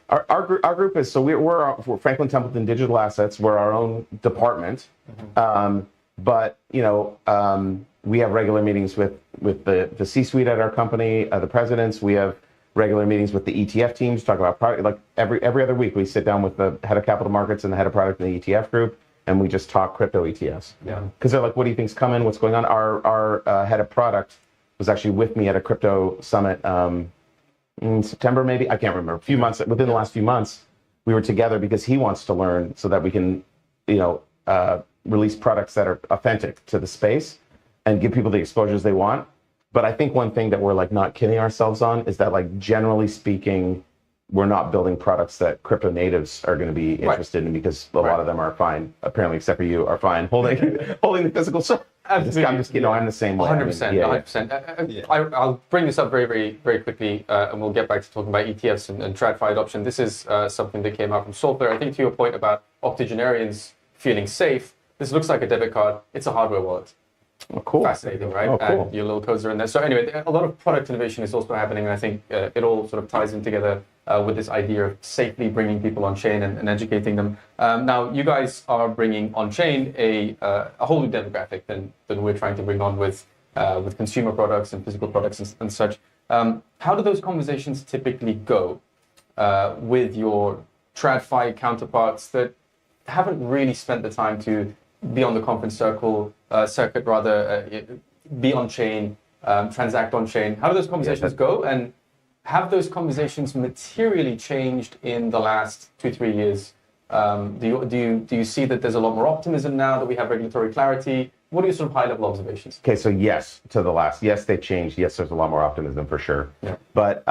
our group is so we're Franklin Templeton Digital Assets. We're our own department, but you know we have regular meetings with the C-suite at our company, the presidents. We have regular meetings with the ETF teams, talk about product. Like every other week, we sit down with the head of capital markets and the head of product in the ETF group, and we just talk crypto ETFs. Yeah. Because they're like, "What do you think's coming? What's going on?" Our head of product was actually with me at a crypto summit in September, maybe I can't remember. A few months within the last few months, we were together because he wants to learn so that we can, you know, release products that are authentic to the space and give people the exposures they want. But I think one thing that we're like not kidding ourselves on is that like generally speaking, we're not building products that crypto natives are going to be interested in because a lot of them are fine, apparently, except for you, are fine holding the physical stuff. I'm just kidding. No, I'm the same way. 100%. I'll bring this up very, very, very quickly, and we'll get back to talking about ETFs and TradFi adoption. This is something that came out from SolanaFloor. I think to your point about octogenarians feeling safe, this looks like a debit card. It's a hardware wallet. Oh, cool. Fascinating, right? Oh, cool. And your little codes are in there. So anyway, a lot of product innovation is also happening, and I think it all sort of ties in together with this idea of safely bringing people on chain and educating them. Now, you guys are bringing on chain a whole new demographic than we're trying to bring on with consumer products and physical products and such. How do those conversations typically go with your TradFi counterparts that haven't really spent the time to be on the conference circuit, be on chain, transact on chain? How do those conversations go? And have those conversations materially changed in the last 2-3 years? Do you see that there's a lot more optimism now that we have regulatory clarity? What are your sort of high-level observations? Okay, so yes to the last. Yes, they've changed. Yes, there's a lot more optimism for sure. Yeah. But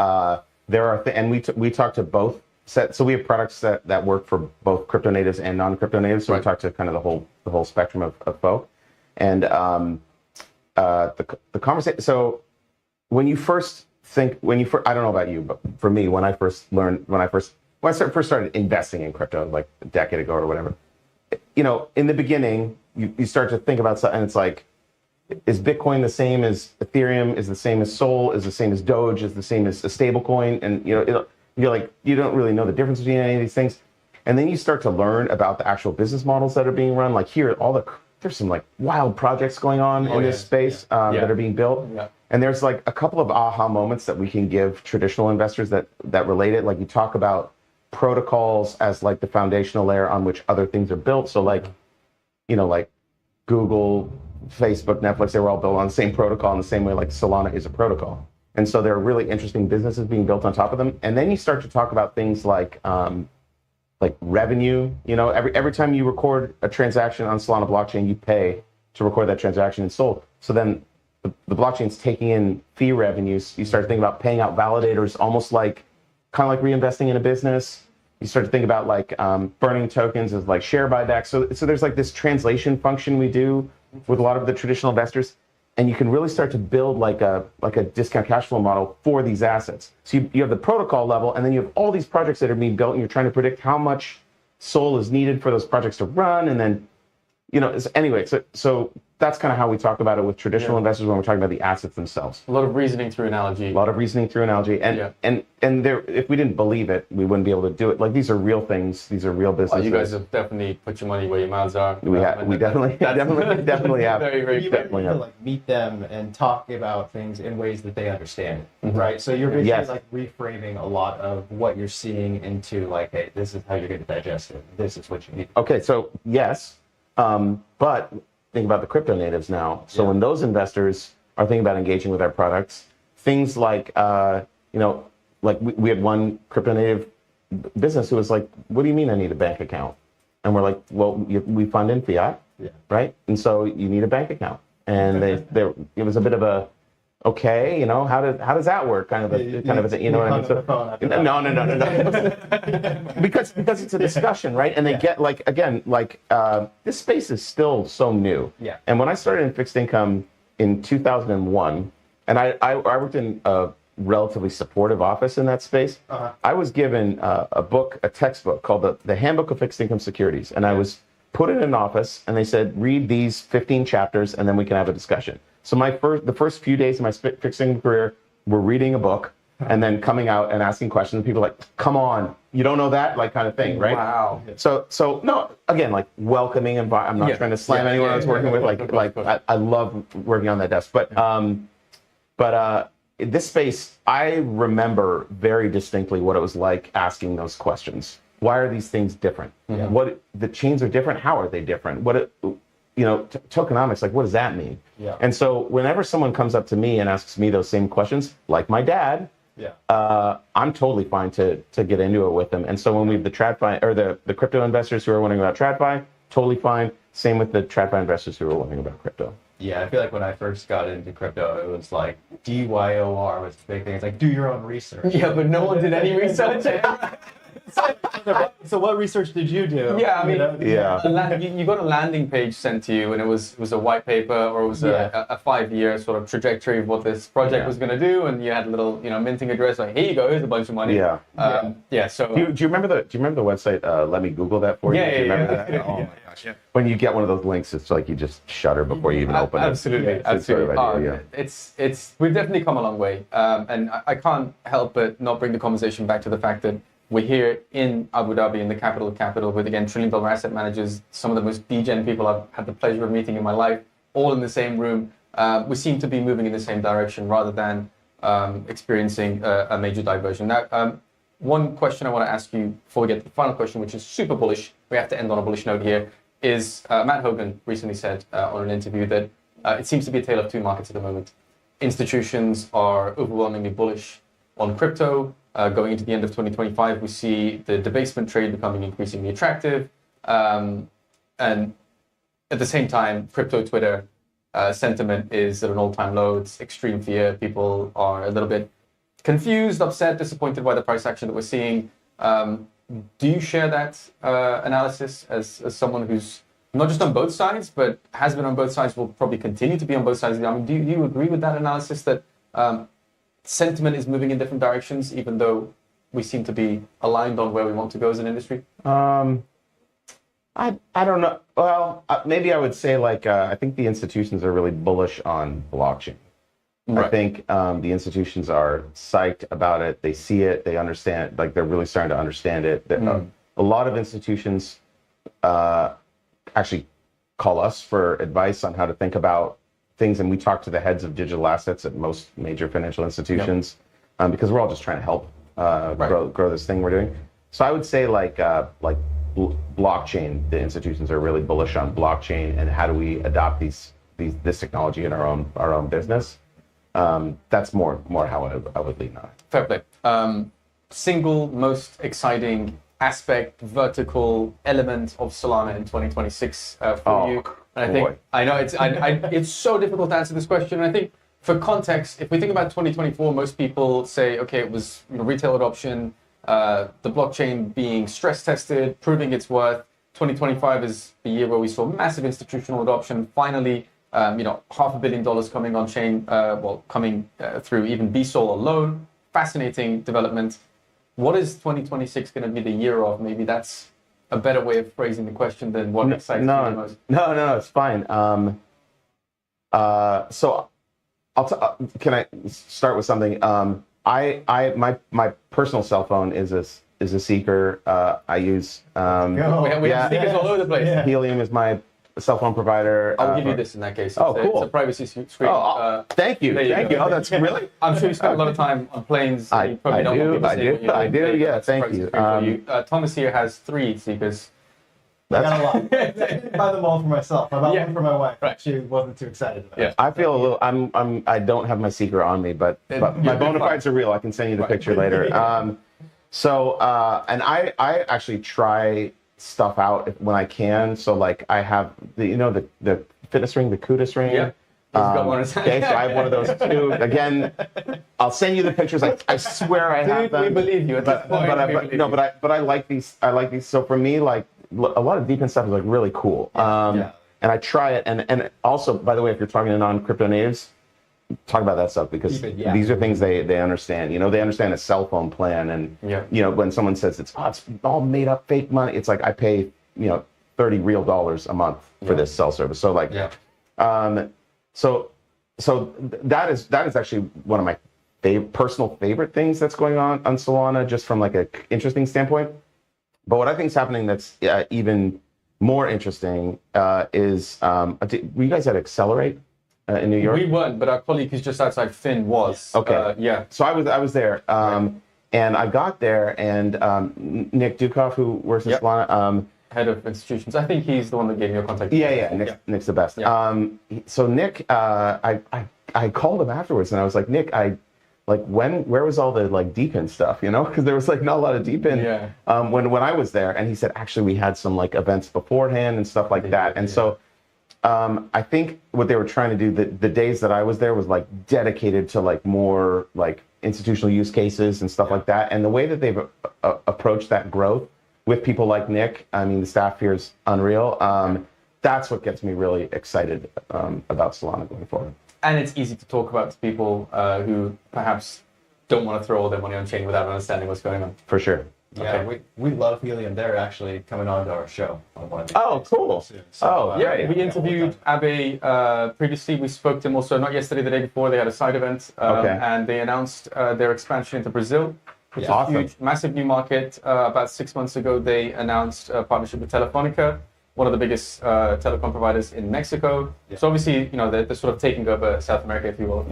there are, and we talk to both. So we have products that work for both crypto natives and non-crypto natives. So we talk to kind of the whole spectrum of folk. And the conversation. So when I don't know about you, but for me, when I first started investing in crypto, like a decade ago or whatever, you know, in the beginning, you start to think about something, and it's like, is Bitcoin the same as Ethereum? Is the same as Sol? Is the same as Doge? Is the same as a stable coin? And you're like, you don't really know the difference between any of these things. And then you start to learn about the actual business models that are being run. Like here, there's some like wild projects going on in this space that are being built. Yeah. And there's like a couple of aha moments that we can give traditional investors that relate it. Like you talk about protocols as like the foundational layer on which other things are built. So like, like Google, Facebook, Netflix, they were all built on the same protocol in the same way like Solana is a protocol. And so there are really interesting businesses being built on top of them. And then you start to talk about things like revenue. Every time you record a transaction on Solana blockchain, you pay to record that transaction in Sol. So then the blockchain's taking in fee revenues. You start to think about paying out validators, almost like kind of like reinvesting in a business. You start to think about like burning tokens as like share buybacks. So there's like this translation function we do with a lot of the traditional investors, and you can really start to build like a discount cash flow model for these assets. So you have the protocol level, and then you have all these projects that are being built, and you're trying to predict how much Sol is needed for those projects to run, and then anyway. So that's kind of how we talk about it with traditional investors when we're talking about the assets themselves. A lot of reasoning through analogy. And there, if we didn't believe it, we wouldn't be able to do it. Like these are real things. These are real businesses. You guys have definitely put your money where your mouths are. We definitely have. Very, very definitely have. Like meet them and talk about things in ways that they understand, right? So you're basically like reframing a lot of what you're seeing into like, hey, this is how you're going to digest it. This is what you need. Okay, so yes, but think about the crypto natives now. So when those investors are thinking about engaging with our products, things like, like we had one crypto native business who was like, what do you mean I need a bank account? And we're like, well, we fund in fiat, right? And so you need a bank account. And it was a bit of a, okay, how does that work? Kind of a thing, you know what I mean? So, no. because it's a discussion, right? And they get like, again, like this space is still so new. Yeah. And when I started in fixed income in 2001, and I worked in a relatively supportive office in that space, I was given a textbook called the Handbook of Fixed Income Securities, and I was put in an office, and they said, read these 15 chapters, and then we can have a discussion. So the first few days of my fixed income career were reading a book and then coming out and asking questions. People like, come on, you don't know that, like kind of thing, right? Wow. So no, again, like welcoming environment. I'm not trying to slam anyone I was working with. I love working on that desk, but in this space, I remember very distinctly what it was like asking those questions. Why are these things different? What the chains are different? How are they different? Tokenomics, like what does that mean? And so whenever someone comes up to me and asks me those same questions, like my dad, I'm totally fine to get into it with them. And so when we have the TradFi or the crypto investors who are wondering about TradFi, totally fine. Same with the TradFi investors who are wondering about crypto. Yeah, I feel like when I first got into crypto, it was like DYOR was the big thing. It's like do your own research. Yeah, but no one did any research. So what research did you do? Yeah, I mean, you got a landing page sent to you, and it was a white paper, or it was a 5-year sort of trajectory of what this project was going to do, and you had a little minting address like, here you go, here's a bunch of money. So do you remember the website? Let me Google that for you. Do you remember that? Oh my gosh. When you get one of those links, it's like you just shudder before you even open it. Absolutely. It's we've definitely come a long way, and I can't help but not bring the conversation back to the fact that we're here in Abu Dhabi, in the capital of capital, with, again, trillion-dollar asset managers, some of the most degen people I've had the pleasure of meeting in my life, all in the same room. We seem to be moving in the same direction rather than experiencing a major diversion. Now, one question I want to ask you before we get to the final question, which is super bullish, we have to end on a bullish note here, is Matt Hogan recently said on an interview that it seems to be a tale of two markets at the moment. Institutions are overwhelmingly bullish on crypto. Going into the end of 2025, we see the debasement trade becoming increasingly attractive. And at the same time, crypto Twitter sentiment is at an all-time low. It's extreme fear. People are a little bit confused, upset, disappointed by the price action that we're seeing. Do you share that analysis as someone who's not just on both sides, but has been on both sides, will probably continue to be on both sides? I mean, do you agree with that analysis that sentiment is moving in different directions, even though we seem to be aligned on where we want to go as an industry? I I don't know. Well, maybe I would say like I think the institutions are really bullish on blockchain. Right. I think the institutions are psyched about it. They see it. They understand. Like they're really starting to understand it. A lot of institutions actually call us for advice on how to think about things, and we talk to the heads of digital assets at most major financial institutions because we're all just trying to help grow this thing we're doing. So I would say like blockchain. The institutions are really bullish on blockchain and how do we adopt this technology in our own business. That's more how I would lean on it. Fair play. Single most exciting aspect, vertical element of Solana in 2026 for you. And I think I know it's so difficult to answer this question. And I think for context, if we think about 2024, most people say, okay, it was retail adoption, the blockchain being stress tested, proving its worth. 2025 is the year where we saw massive institutional adoption. Finally, $500 million coming on chain, coming through even BSOL alone. Fascinating development. What is 2026 going to be the year of? Maybe that's a better way of phrasing the question than what excites you the most. No, it's fine. So can I start with something? My personal cell phone is a Seeker. I use we have Seekers all over the place. Yeah. Helium is my cell phone provider. I'll give you this in that case. Cool. It's a privacy screen. Thank you. Thank you. Oh, that's really. I'm sure you spend a lot of time on planes. I do. Yeah, thank you. Thomas here has 3 Seekers. I got a lot. I buy them all for myself. I bought one for my wife. Right. She wasn't too excited about it. I feel a little. I don't have my Seeker on me, but my bona fides are real. I can send you the picture later. And I actually try stuff out when I can. So like I have the fitness ring, the Kudus ring. Yeah. Okay, so I have one of those too. Again, I'll send you the pictures. I swear I have them. We believe you at this point. But I like these. I like these. So for me, like a lot of DeFi stuff is like really cool. And I try it. And also, by the way, if you're talking to non-crypto natives, talk about that stuff because these are things they understand. They understand a cell phone plan, and when someone says it's all made up fake money, it's like I pay $30 real a month for this cell service. So like, so that is actually one of my personal favorite things that's going on Solana, just from like a interesting standpoint. But what I think is happening that's even more interesting is were you guys at Accelerate? In New York? We weren't, but our colleague who's just outside Finn was. Okay. So I was there, and I got there, and Nick Dukoff, who works at Solana, head of institutions. I think he's the one that gave me your contact. Nick's the best. So Nick, I called him afterwards, and I was like, Nick, where was all the like DePIN stuff? Because there was like not a lot of DePIN when I was there, and he said actually we had some like events beforehand and stuff like that, and so. I think what they were trying to do, the days that I was there was like dedicated to like more like institutional use cases and stuff like that. And the way that they've approached that growth with people like Nick, I mean, the staff here is unreal. That's what gets me really excited about Solana going forward. And it's easy to talk about to people who perhaps don't want to throw all their money on chain without understanding what's going on. For sure. Yeah, we love Helium. They're actually coming on to our show on one of these days. Cool. So, we interviewed Abe previously. We spoke to him also, not yesterday, the day before. They had a side event, and they announced their expansion into Brazil, which is a huge, massive new market. About 6 months ago, they announced a partnership with Telefonica, one of the biggest telecom providers in Mexico. So obviously, they're sort of taking over South America, if you will.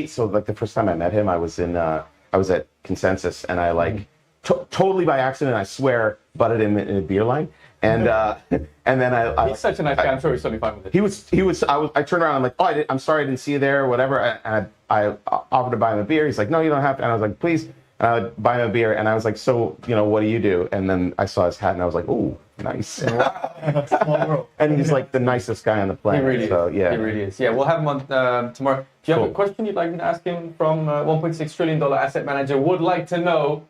So like the first time I met him, I was at Consensus, and I totally by accident, I swear, butted him in a beer line, and then he's such a nice guy. I'm sure he's totally fine with it. I turned around. I'm like, I'm sorry, I didn't see you there, or whatever. And I offered to buy him a beer. He's like, no, you don't have to. And I was like, please. And I would buy him a beer, and I was like, so what do you do? And then I saw his hat, and I was like, ooh, nice. Small world. And he's like the nicest guy on the planet. He really is. He really is. Yeah, we'll have him on tomorrow. Do you have a question you'd like me to ask him from $1.6 trillion asset manager? Would like to know.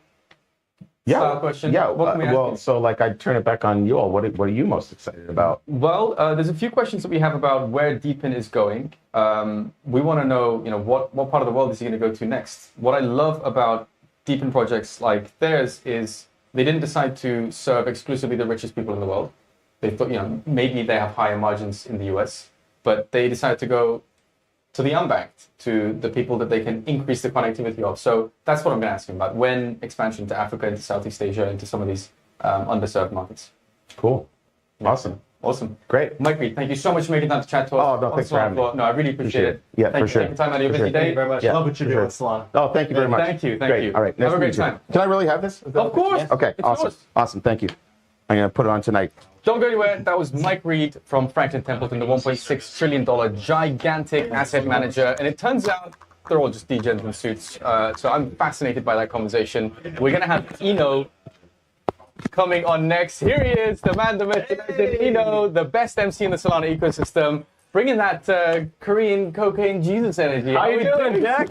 Question. What can we ask him? So like I turn it back on you all. What are you most excited about? Well, there's a few questions that we have about where DePIN is going. We want to know, what part of the world is he going to go to next? What I love about DePIN projects like theirs is they didn't decide to serve exclusively the richest people in the world. They thought, maybe they have higher margins in the US, but they decided to go to the unbanked, to the people that they can increase the connectivity of. So that's what I'm going to ask you about. When expansion to Africa, into Southeast Asia, into some of these underserved markets. Cool. Awesome. Great. Mike Reed, thank you so much for making time to chat to us. Oh, no, thanks for having me. No, I really appreciate it. Yeah, thank for sure. you for taking time out of your busy day. Thank you very much. Yeah, Love what you're for doing, sure. Solana. Oh, thank you very much. Thank you. Great. All right. Have a nice to great meet you. time. Can I really have this? Of course. Okay. It's Awesome. yours. Awesome. Thank you. I'm going to put it on tonight. Don't go anywhere. That was Mike Reed from Franklin Templeton, the $1.6 trillion gigantic asset manager. And it turns out they're all just degens in suits. So I'm fascinated by that conversation. We're going to have Eno coming on next. Here he is, the man, the myth, the legend, Eno, the best MC in the Solana ecosystem, bringing that Korean cocaine Jesus energy. How you doing, Jack?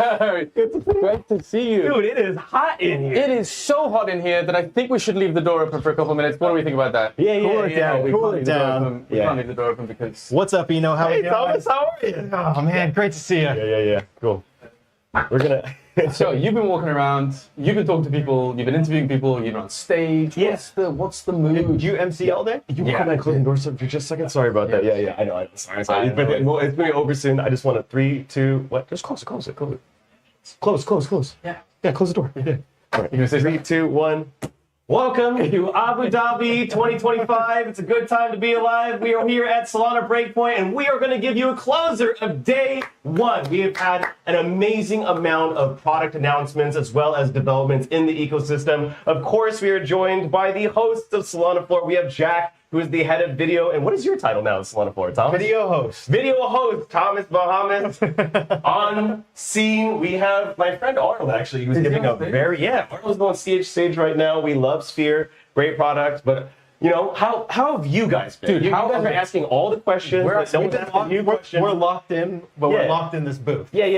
Great to see you. Dude, it is hot in here. It is so hot in here that I think we should leave the door open for a couple of minutes. What do we think about that? Yeah. Cool it down. We can't leave the door open because... What's up, Eno? How are you doing? Thomas, how are you? Oh, man, great to see you. Yeah. Cool. We're gonna... So you've been walking around, you've been talking to people, you've been interviewing people, you've been on stage. Yes. What's the mood? Did you MC all day? You want to close the door for just a second? Sorry about that. Yeah. I know. Sorry. But it's going to be over soon. I just want to 3, 2, what? Just close it. Close. Yeah. Yeah, close the door. Yeah. All right. You gonna say 3, 2, 1. Welcome to Abu Dhabi 2025. It's a good time to be alive. We are here at Solana Breakpoint, and we are going to give you a closer of day 1. We have had an amazing amount of product announcements as well as developments in the ecosystem. Of course, we are joined by the hosts of SolanaFloor. We have Jack, who is the head of video. And what is your title now at SolanaFloor, Thomas? Video host. Video host, Thomas Bahamas. On scene, we have my friend Arnold, actually, who's giving a Arnold's on stage right now. We love Sphere, great product, but how have you guys been? Dude, you guys are asking all the questions. We're locked in, but we're locked in this booth. Finally,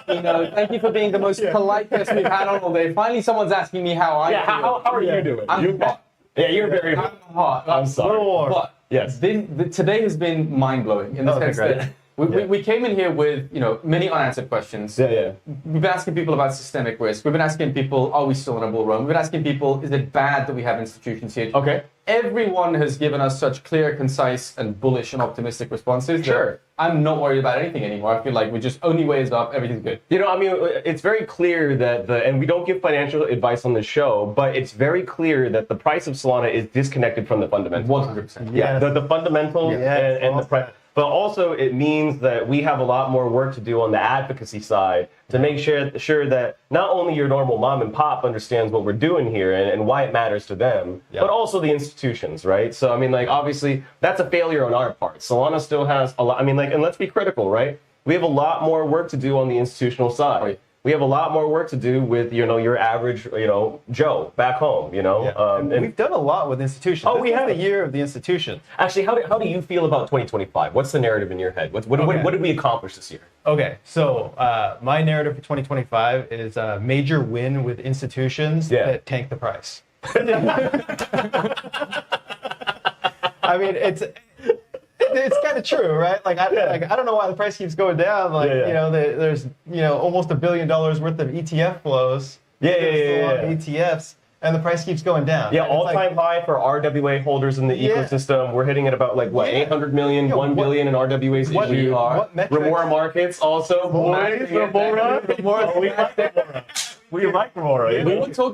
thank you for being the most polite guest we've had on all day. Finally, someone's asking me how I feel. How are you doing? I'm hot. Yeah, you're very I'm hot. I'm sorry. But yes, today has been mind-blowing in the sense that we came in here with many unanswered questions. Yeah. We've been asking people about systemic risk. We've been asking people, are we still in a bull run? We've been asking people, is it bad that we have institutions here? Okay. Everyone has given us such clear, concise, and bullish and optimistic responses. Sure. I'm not worried about anything anymore. I feel like we just only ways up, everything's good. It's very clear that and we don't give financial advice on the show, but it's very clear that the price of Solana is disconnected from the fundamentals. 100%. Yeah, the fundamentals and the price. But also, it means that we have a lot more work to do on the advocacy side to make sure that not only your normal mom and pop understands what we're doing here and why it matters to them, but also the institutions, right? So, obviously, that's a failure on our part. Solana still has a lot. And let's be critical, right? We have a lot more work to do on the institutional side. Right. We have a lot more work to do with, your average, Joe back home, And we've done a lot with institutions. Oh, we have the year of the institutions. Actually, how do you feel about 2025? What's the narrative in your head? What did we accomplish this year? Okay, so my narrative for 2025 is a major win with institutions that tank the price. It's kind of true, right? I don't know why the price keeps going down. There's almost $1 billion worth of ETF flows. ETFs, and the price keeps going down. Yeah, all-time high for RWA holders in the ecosystem. We're hitting at about 800 million, 1 billion in RWAs issued. Remora markets also. We like Remora.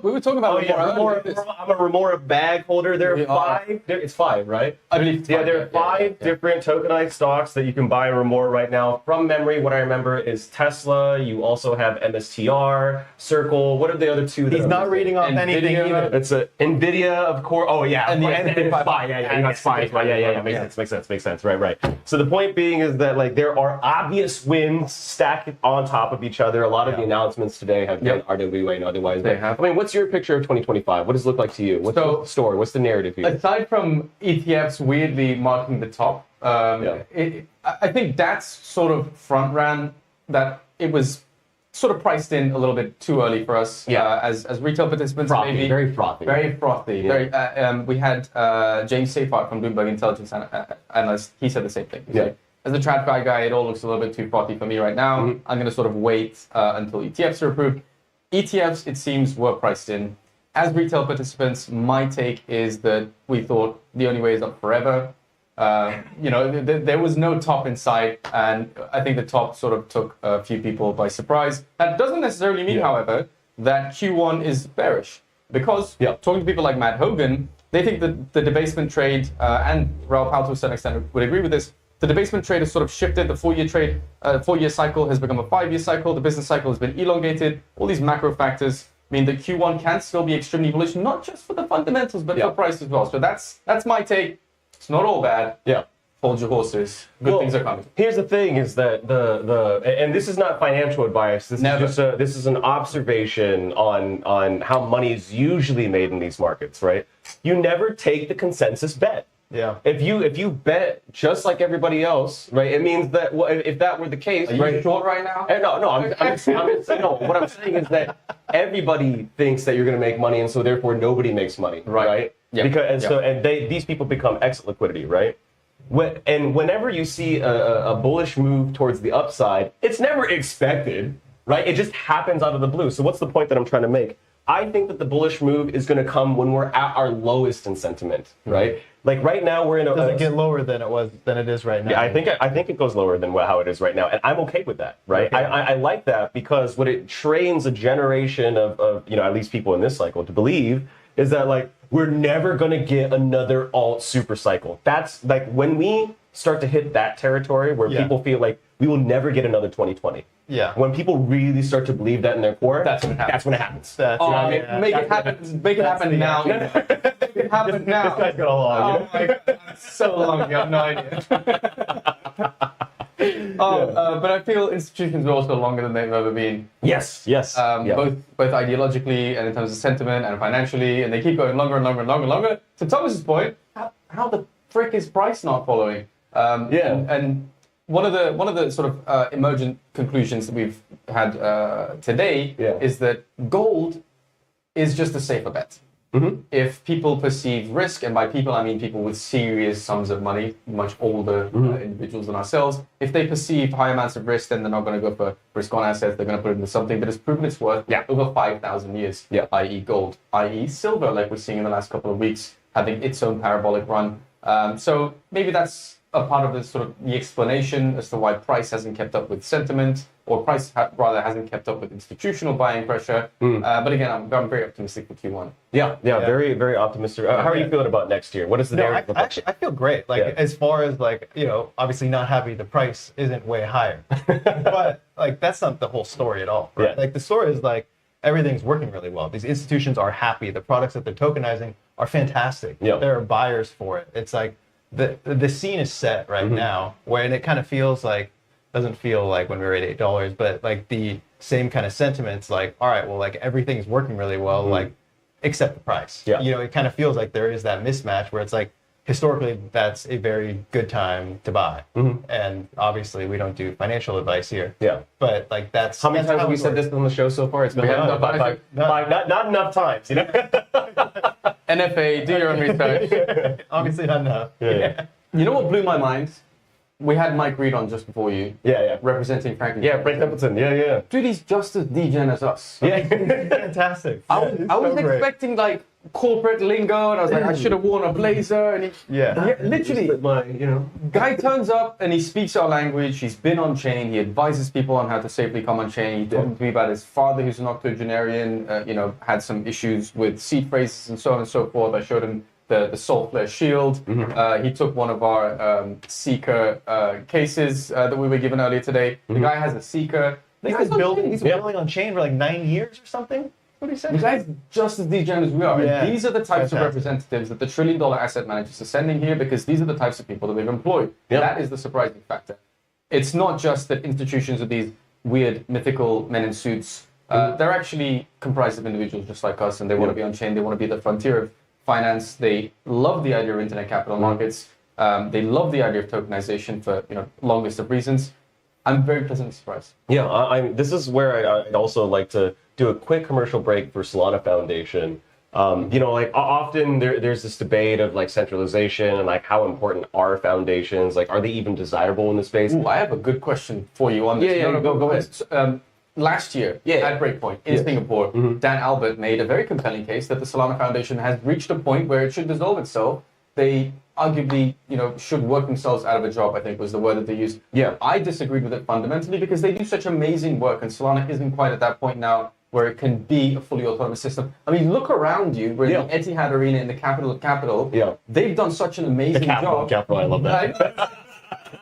We were talking about Remora. I'm a Remora bag holder. There are 5. It's 5, right? I believe it's 5. There are 5 different tokenized stocks that you can buy in Remora right now. From memory, what I remember is Tesla. You also have MSTR, Circle. What are the other 2? He's not reading off anything either. It's Nvidia, of course. Oh yeah, and SPY. That's SPY. Yeah. Makes sense. Right. So the point being is that there are obvious wins stacked on top of each other. A lot of the announcements today have been RWA and otherwise. They have. What's your picture of 2025? What does it look like to you? What's the story? What's the narrative here? Aside from ETFs weirdly marking the top, I think that's sort of front ran that it was sort of priced in a little bit too early for us as retail participants. Frothy, very frothy. Very frothy. We had James Seyfarth from Bloomberg Intelligence Analyst. He said the same thing. As a TradFi guy, it all looks a little bit too frothy for me right now. I'm going to sort of wait until ETFs are approved. ETFs, it seems, were priced in. as retail participants, my take is that we thought the only way is up forever. There was no top in sight, and I think the top sort of took a few people by surprise. That doesn't necessarily mean, however, that Q1 is bearish, because talking to people like Matt Hogan, they think that the debasement trade, and Raul Pal to a certain extent would agree with this, the debasement trade has sort of shifted. The 4-year cycle has become a 5-year cycle. The business cycle has been elongated. All these macro factors mean that Q1 can still be extremely bullish, not just for the fundamentals, but for price as well. So that's my take. It's not all bad. Hold your horses. Good things are coming. Here's the thing: is that and this is not financial advice. This is just this is an observation on how money is usually made in these markets. Right? You never take the consensus bet. Yeah. If you bet just like everybody else, right? It means that if that were the case, are you short right now? No. I'm saying, no. What I'm saying is that everybody thinks that you're going to make money, and so therefore nobody makes money, right? Yeah. Because these people become exit liquidity, right? Whenever you see a bullish move towards the upside, it's never expected, right? It just happens out of the blue. So what's the point that I'm trying to make? I think that the bullish move is going to come when we're at our lowest in sentiment, right? Like right now we're in a. Does it get lower than it is right now? Yeah, I think it goes lower than how it is right now, and I'm okay with that, right? Okay. I like that because what it trains a generation of at least people in this cycle to believe is that like we're never going to get another alt super cycle. That's like when we start to hit that territory where people feel like we will never get another 2020. Yeah. When people really start to believe that in their core, that's when it happens. Make it happen. Make it happen now. Make it happen now. This guy's got a long. Oh my God, so long. You have no idea. But I feel institutions are also longer than they've ever been. Yes. Both ideologically and in terms of sentiment and financially, and they keep going longer and longer and longer and longer. To Thomas's point, how the frick is price not following? And one of the sort of emergent conclusions that we've had today is that gold is just a safer bet. Mm-hmm. If people perceive risk, and by people I mean people with serious sums of money, much older individuals than ourselves, if they perceive high amounts of risk, then they're not going to go for risk-on assets. They're going to put it into something that has proven its worth over 5,000 years, i.e. gold, i.e. silver, like we're seeing in the last couple of weeks, having its own parabolic run. So maybe that's a part of the sort of the explanation as to why price hasn't kept up with sentiment, or price rather hasn't kept up with institutional buying pressure. But again, I'm very optimistic for Q1. Yeah, very, very optimistic. How are you feeling about next year? What is the narrative? Actually, I feel great. Like as far as like obviously not happy the price isn't way higher, but like that's not the whole story at all. Right? Like the story is like everything's working really well. These institutions are happy. The products that they're tokenizing are fantastic. There are buyers for it. It's like the scene is set right now, and it kind of feels like, doesn't feel like when we were at $8, but like the same kind of sentiments, like, all right, well, like everything's working really well, like except the price. It kind of feels like there is that mismatch where it's like historically that's a very good time to buy, and obviously we don't do financial advice here. But like that's how many times have we said this on the show so far? It's been not enough times, NFA, do your own research. Obviously not enough. You know what blew my mind? We had Mike Reed on just before you. Representing Franklin. Frank Templeton. Dude, he's just as degen as us. Fantastic. I was expecting like corporate lingo, and I was like, I should have worn a blazer. And literally, guy turns up and he speaks our language. He's been on chain. He advises people on how to safely come on chain. He talked to me about his father, who's an octogenarian. Had some issues with seed phrases and so on and so forth. I showed him the SolanaFloor shield. He took one of our Seeker cases that we were given earlier today. The guy has a Seeker. He's been building on chain for like 9 years or something. What he said? The guy's just as degen as we are. And these are the types of representatives that the $1 trillion asset managers are sending here, because these are the types of people that they've employed. That is the surprising factor. It's not just that institutions are these weird mythical men in suits. They're actually comprised of individuals just like us, and they want to be on chain. They want to be at the frontier of finance. They love the idea of internet capital markets. They love the idea of tokenization for long list of reasons. I'm very pleasantly surprised. This is where I'd also like to do a quick commercial break for Solana Foundation. Often there's this debate of like centralization and like how important are foundations? Like, are they even desirable in the space? I have a good question for you on this. Go ahead. last year at Breakpoint in Singapore, Dan Albert made a very compelling case that the Solana Foundation has reached a point where it should dissolve itself. They arguably, should work themselves out of a job, I think was the word that they used. Yeah. I disagreed with it fundamentally because they do such amazing work, and Solana isn't quite at that point now where it can be a fully autonomous system. I mean, look around you. We're in the Etihad Arena in the capital of capital. Yeah. They've done such an amazing job. Capital, I love that.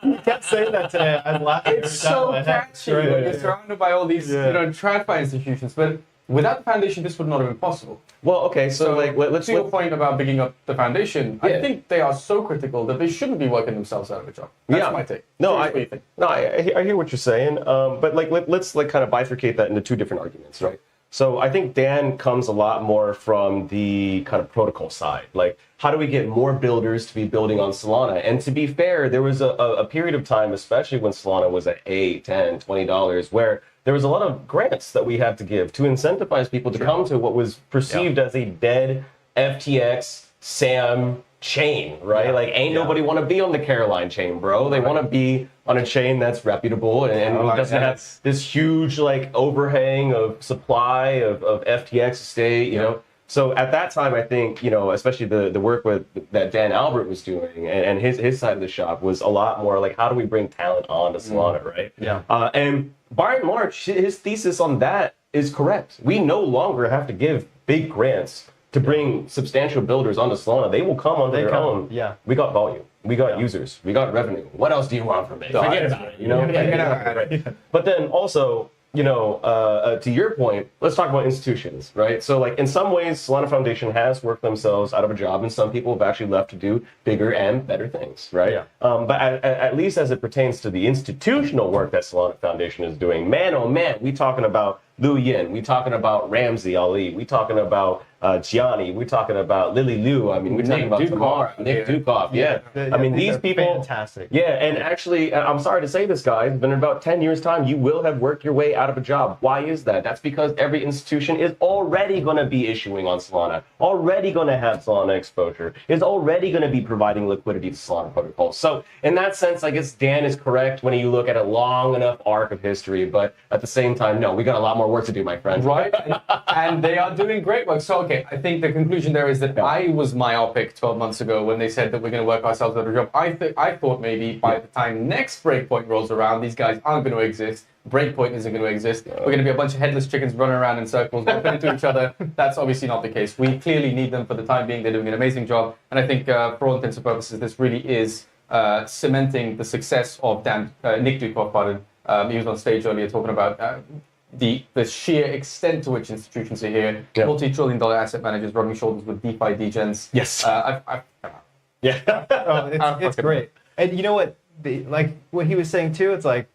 You kept saying that today. I'm laughing. It's so catchy. You're surrounded by all these, TradFi institutions, but without the foundation, this would not have been possible. Well, okay, so like let's to your point about bigging up the foundation. I think they are so critical that they shouldn't be working themselves out of a job. That's my take. I hear what you're saying, but like let's kind of bifurcate that into two different arguments, right? So I think Dan comes a lot more from the kind of protocol side. Like, how do we get more builders to be building on Solana? And to be fair, there was a period of time, especially when Solana was at $8, $10, $20, where there was a lot of grants that we had to give to incentivize people to come to what was perceived as a dead FTX, SAM chain, right? Like, ain't nobody want to be on the Caroline chain, bro. They want to be on a chain that's reputable and doesn't have this huge like overhang of supply of FTX state, you know. So at that time, I think, especially the work that Dan Albert was doing and his side of the shop was a lot more like, how do we bring talent onto Solana, right? Yeah. And by and large, his thesis on that is correct. We no longer have to give big grants to bring substantial builders onto Solana. They will come on their own. Yeah. We got volume. We got users. We got revenue. What else do you want from me? Forget about it. Forget about it. Right? But then also, to your point, let's talk about institutions, right? So like in some ways, Solana Foundation has worked themselves out of a job, and some people have actually left to do bigger and better things, right? Yeah. But at least as it pertains to the institutional work that Solana Foundation is doing, man, oh man, we talking about Liu Yin, we talking about Ramsey Ali, we talking about Gianni, we're talking about Lily Liu. I mean, we're talking about Tamara, Nick Dukoff. Yeah. I mean, these people. Fantastic. Yeah, and actually, I'm sorry to say this, guys, but in about 10 years' time, you will have worked your way out of a job. Why is that? That's because every institution is already going to be issuing on Solana, already going to have Solana exposure, is already going to be providing liquidity to Solana protocols. So, in that sense, I guess Dan is correct when you look at a long enough arc of history, but at the same time, no, we got a lot more work to do, my friend. Right, and they are doing great work. So, okay, I think the conclusion there is that I was myopic 12 months ago when they said that we're going to work ourselves out of a job. I thought maybe by the time next Breakpoint rolls around, these guys aren't going to exist. Breakpoint isn't going to exist. We're going to be a bunch of headless chickens running around in circles, bumping into each other. That's obviously not the case. We clearly need them for the time being. They're doing an amazing job. And I think for all intents and purposes, this really is cementing the success of Nick Dukoff, pardon. He was on stage earlier talking about the sheer extent to which institutions are here, multi-trillion-dollar asset managers rubbing shoulders with DeFi degens. Yes. It's great. And you know what? Like what he was saying too, it's like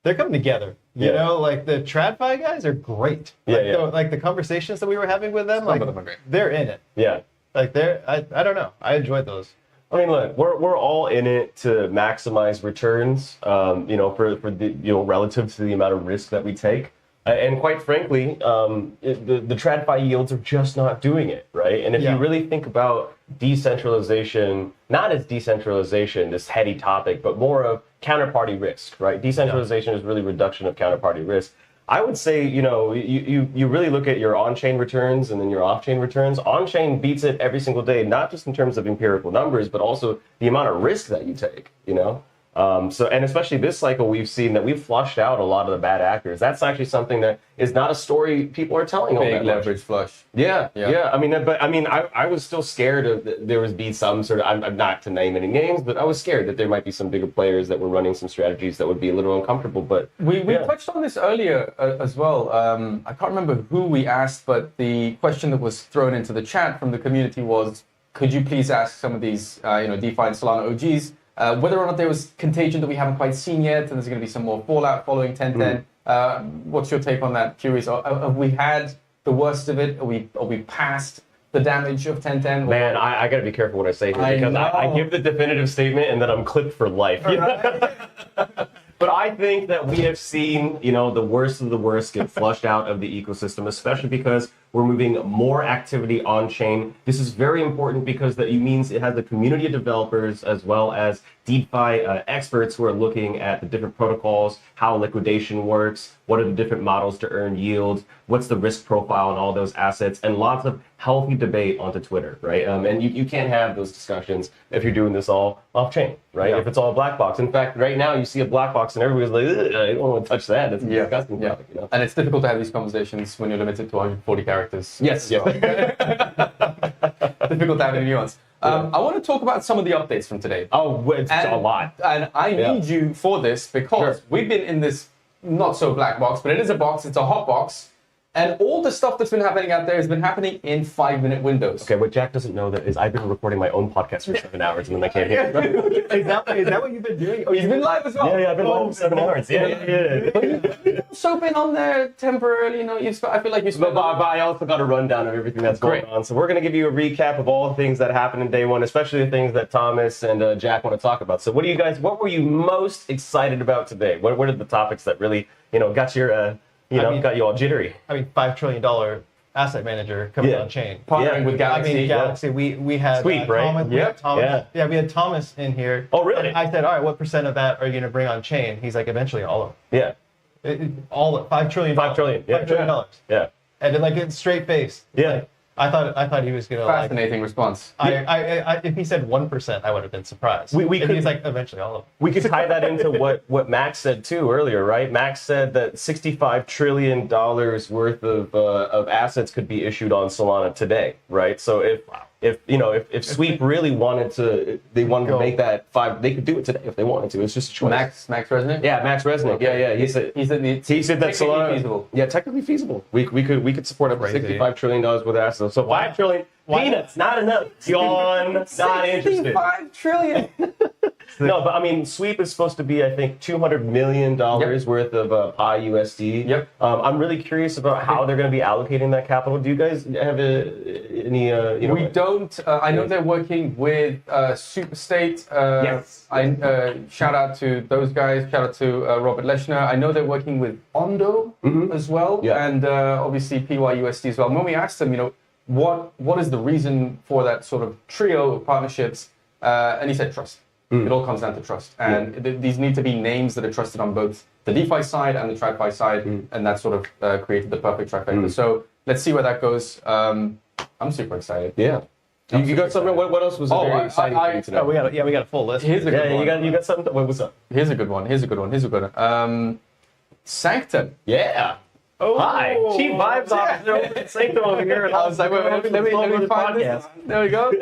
they're coming together. You know, like the TradFi guys are great. Like the conversations that we were having with them, they're in it. Yeah. Like I don't know. I enjoyed those. I mean, look, we're all in it to maximize returns, for the relative to the amount of risk that we take. And quite frankly, the TradFi yields are just not doing it, right? And if you really think about decentralization, not as decentralization, this heady topic, but more of counterparty risk, right? Decentralization is really reduction of counterparty risk. I would say, you really look at your on-chain returns and then your off-chain returns. On-chain beats it every single day, not just in terms of empirical numbers, but also the amount of risk that you take, and especially this cycle, we've seen that we've flushed out a lot of the bad actors. That's actually something that is not a story people are telling. Big leverage flush. Yeah. I was still scared of there would be some sort of, I'm not to name any names, but I was scared that there might be some bigger players that were running some strategies that would be a little uncomfortable. But we touched on this earlier as well. I can't remember who we asked, but the question that was thrown into the chat from the community was, could you please ask some of these, DeFi and Solana OGs, whether or not there was contagion that we haven't quite seen yet, and there's going to be some more fallout following 1010. What's your take on that? Curious. Have we had the worst of it? Are we past the damage of 1010? Man, I got to be careful what I say here because I give the definitive statement and then I'm clipped for life. But I think that we have seen, the worst of the worst get flushed out of the ecosystem, especially because We're moving more activity on chain. This is very important because that means it has the community of developers as well as DeFi experts who are looking at the different protocols, how liquidation works, what are the different models to earn yield, what's the risk profile on all those assets, and lots of healthy debate onto Twitter, right? And you can't have those discussions if you're doing this all off chain, right? Yeah. If it's all a black box. In fact, right now you see a black box and everybody's like, I don't want to touch that. That's disgusting. Yeah. Product, you know? And it's difficult to have these conversations when you're limited to 140 characters. Yes, yes. Difficult to have any nuance. I want to talk about some of the updates from today. Oh, it's a lot. And I need you for this because we've been in this not so black box, but it is a box. It's a hot box. And all the stuff that's been happening out there has been happening in 5-minute windows. Okay, what Jack doesn't know that is I've been recording my own podcast for 7 hours and then I can't hear it. Is that what you've been doing? Oh, you've been live as well? Yeah, I've been live for 7 hours. Yeah. So been on there temporarily, you know, I feel like you spent... But I also got a rundown of everything that's going on. So we're going to give you a recap of all the things that happened in day one, especially the things that Thomas and Jack want to talk about. So what were you most excited about today? What are the topics that really, got your... got you all jittery. I mean, $5 trillion asset manager coming on chain. Partnering with Galaxy. I mean, Galaxy, we had Sweet, right? Thomas, we had Thomas. Yeah, we had Thomas in here. Oh, really? And I said, all right, what % of that are you going to bring on chain? He's like, eventually all of it. Yeah. All of $5 trillion. $5 trillion. $5 trillion. Yeah. And then, like, it's straight face. Yeah. Like, I thought he was gonna fascinating response. If he said 1%, I would have been surprised. He's like eventually all of it. We could tie that into what Max said too earlier, right? Max said that $65 trillion worth of assets could be issued on Solana today, right? So if Sweep really wanted to, they wanted to make that 5, they could do it today if they wanted to. It's just a choice. Max Resnick? Yeah, Max Resnick. Okay. Yeah. He said that Solana feasible. Yeah, technically feasible. We could support up to $65 trillion worth of assets. So $5 trillion peanuts, not enough. Yawn, not interested. $65 trillion. No, but I mean, Sweep is supposed to be, I think, $200 million worth of Pi USD. Yep. I'm really curious about how they're going to be allocating that capital. Do you guys have any? We don't. I know they're working with Superstate. Yes. Shout out to those guys. Shout out to Robert Leshner. I know they're working with Ondo as well, and obviously PYUSD as well. And when we asked them, what is the reason for that sort of trio of partnerships, and he said trust. It all comes down to trust. And these need to be names that are trusted on both the DeFi side and the TradFi side, and that sort of created the perfect trifecta. So let's see where that goes. I'm super excited. Yeah. You got something? What else was very exciting for you today? We got a full list. Here's a good one. You got something? What's up? Here's a good one. Sanctum. Yeah. Oh, hi. Cheap vibes off Sanctum over here. I was like, let me find this. There we go.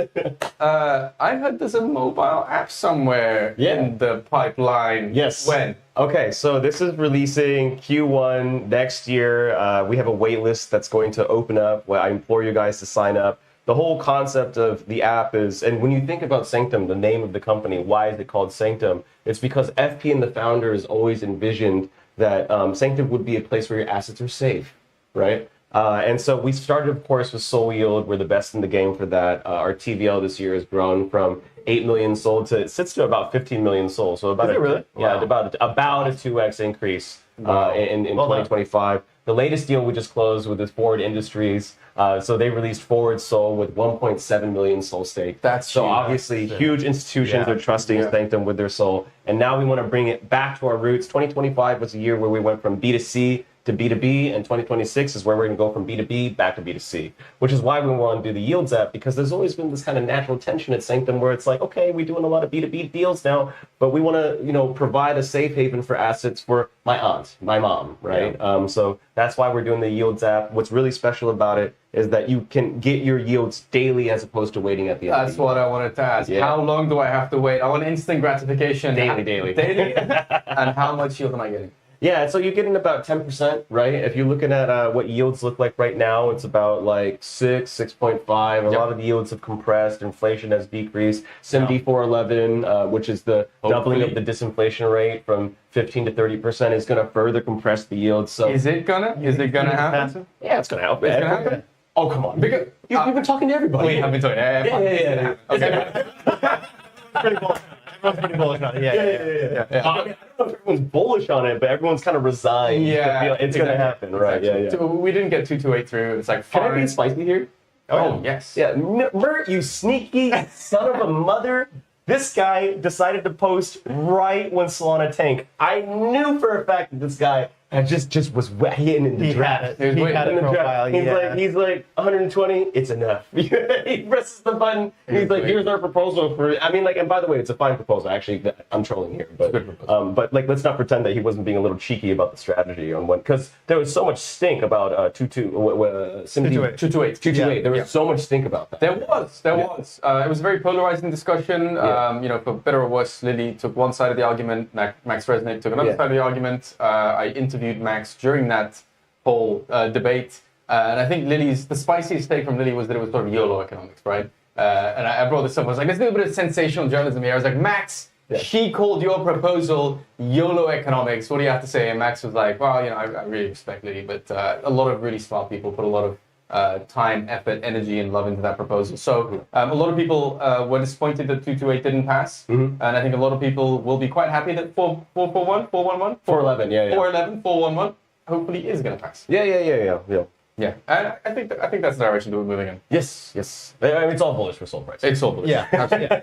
I heard there's a mobile app somewhere in the pipeline. Yes. When? Okay, so this is releasing Q1 next year. We have a wait list that's going to open up. Well, I implore you guys to sign up. The whole concept of the app is, and when you think about Sanctum, the name of the company, why is it called Sanctum? It's because FP and the founders always envisioned that Sanctum would be a place where your assets are safe, right? And so we started, of course, with Sol Yield. We're the best in the game for that. Our TVL this year has grown from 8 million sold to, it sits to about 15 million sold. So about about a 2x increase in 2025. The latest deal we just closed with is Forward Industries. So they released Forward Sol with 1.7 million Sol stake. That's so obviously huge institutions are trusting Sanctum with their Sol. And now we want to bring it back to our roots. 2025 was a year where we went from B2C to B2B, and 2026 is where we're going to go from B2B back to B2C, which is why we want to do the Yields app, because there's always been this kind of natural tension at Sanctum where it's like, okay, we're doing a lot of B2B deals now, but we want to, provide a safe haven for assets for my aunt, my mom, right? Yeah. So that's why we're doing the Yields app. What's really special about it is that you can get your yields daily as opposed to waiting at the end. That's what I wanted to ask. Yeah. How long do I have to wait? I want instant gratification. Daily. And how much yield am I getting? Yeah, so you're getting about 10%, right? If you're looking at what yields look like right now, it's about like 6.5. A lot of the yields have compressed. Inflation has decreased. SIMD 411, which is the doubling of the disinflation rate from 15 to 30%, is going to further compress the yields. So is it gonna happen? Yeah, it's going to help. It's going to happen? Oh, come on. You've been talking to everybody. We have been talking. Yeah. Okay. Pretty cool. Everyone's pretty bullish on it. Yeah. I mean, I don't know if everyone's bullish on it, but everyone's kind of resigned. Yeah, to feel it's going to happen, right? Exactly. So we didn't get 228 through. It's like, Can I be spicy here? Oh, yes. Yeah, Mert, you sneaky son of a mother. This guy decided to post right when Solana tanked. I knew for a fact that this guy just was hitting in the draft. He had a profile, He's like 120. It's enough. He presses the button. He's like, here's our proposal for. I mean, like, and by the way, it's a fine proposal. Actually, I'm trolling here, but like, let's not pretend that he wasn't being a little cheeky about the strategy on one, because there was so much stink about 228. There was so much stink about that. There was. It was a very polarizing discussion. You know, for better or worse, Lily took one side of the argument. Max Resnick took another side of the argument. I interviewed Max during that whole debate, and I think the spiciest take from Lily was that it was sort of YOLO economics, right? And I brought this up. I was like, there's a little bit of sensational journalism here. I was like, Max, she called your proposal YOLO economics. What do you have to say? And Max was like, well, you know, I really respect Lily, but a lot of really smart people put a lot of time, effort, energy, and love into that proposal. So a lot of people were disappointed that 228 didn't pass, and I think a lot of people will be quite happy that 411, 411 hopefully is going to pass. Yeah, and I think that's the direction that we're moving in. Yes. I mean, it's all bullish for Sol price. It's all bullish. Yeah, absolutely.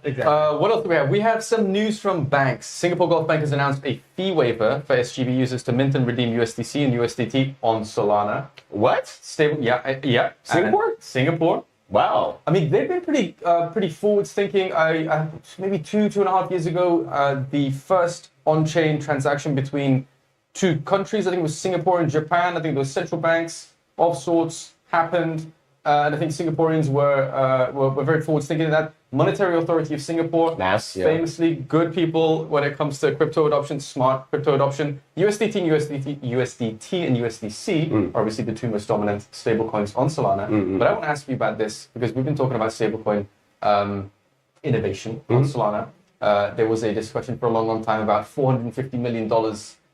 Exactly. What else do we have? We have some news from banks. Singapore Gulf Bank has announced a fee waiver for SGB users to mint and redeem USDC and USDT on Solana. What? Stable? Yeah. Singapore. Wow. I mean, they've been pretty forward thinking. I maybe 2.5 years ago, the first on-chain transaction between two countries, I think it was Singapore and Japan. I think those central banks of sorts happened, and I think Singaporeans were very forward thinking in that. Monetary Authority of Singapore, famously good people when it comes to crypto adoption, smart crypto adoption. USDT and USDC are obviously the two most dominant stablecoins on Solana. But I want to ask you about this because we've been talking about stablecoin innovation on Solana. There was a discussion for a long time about $450 million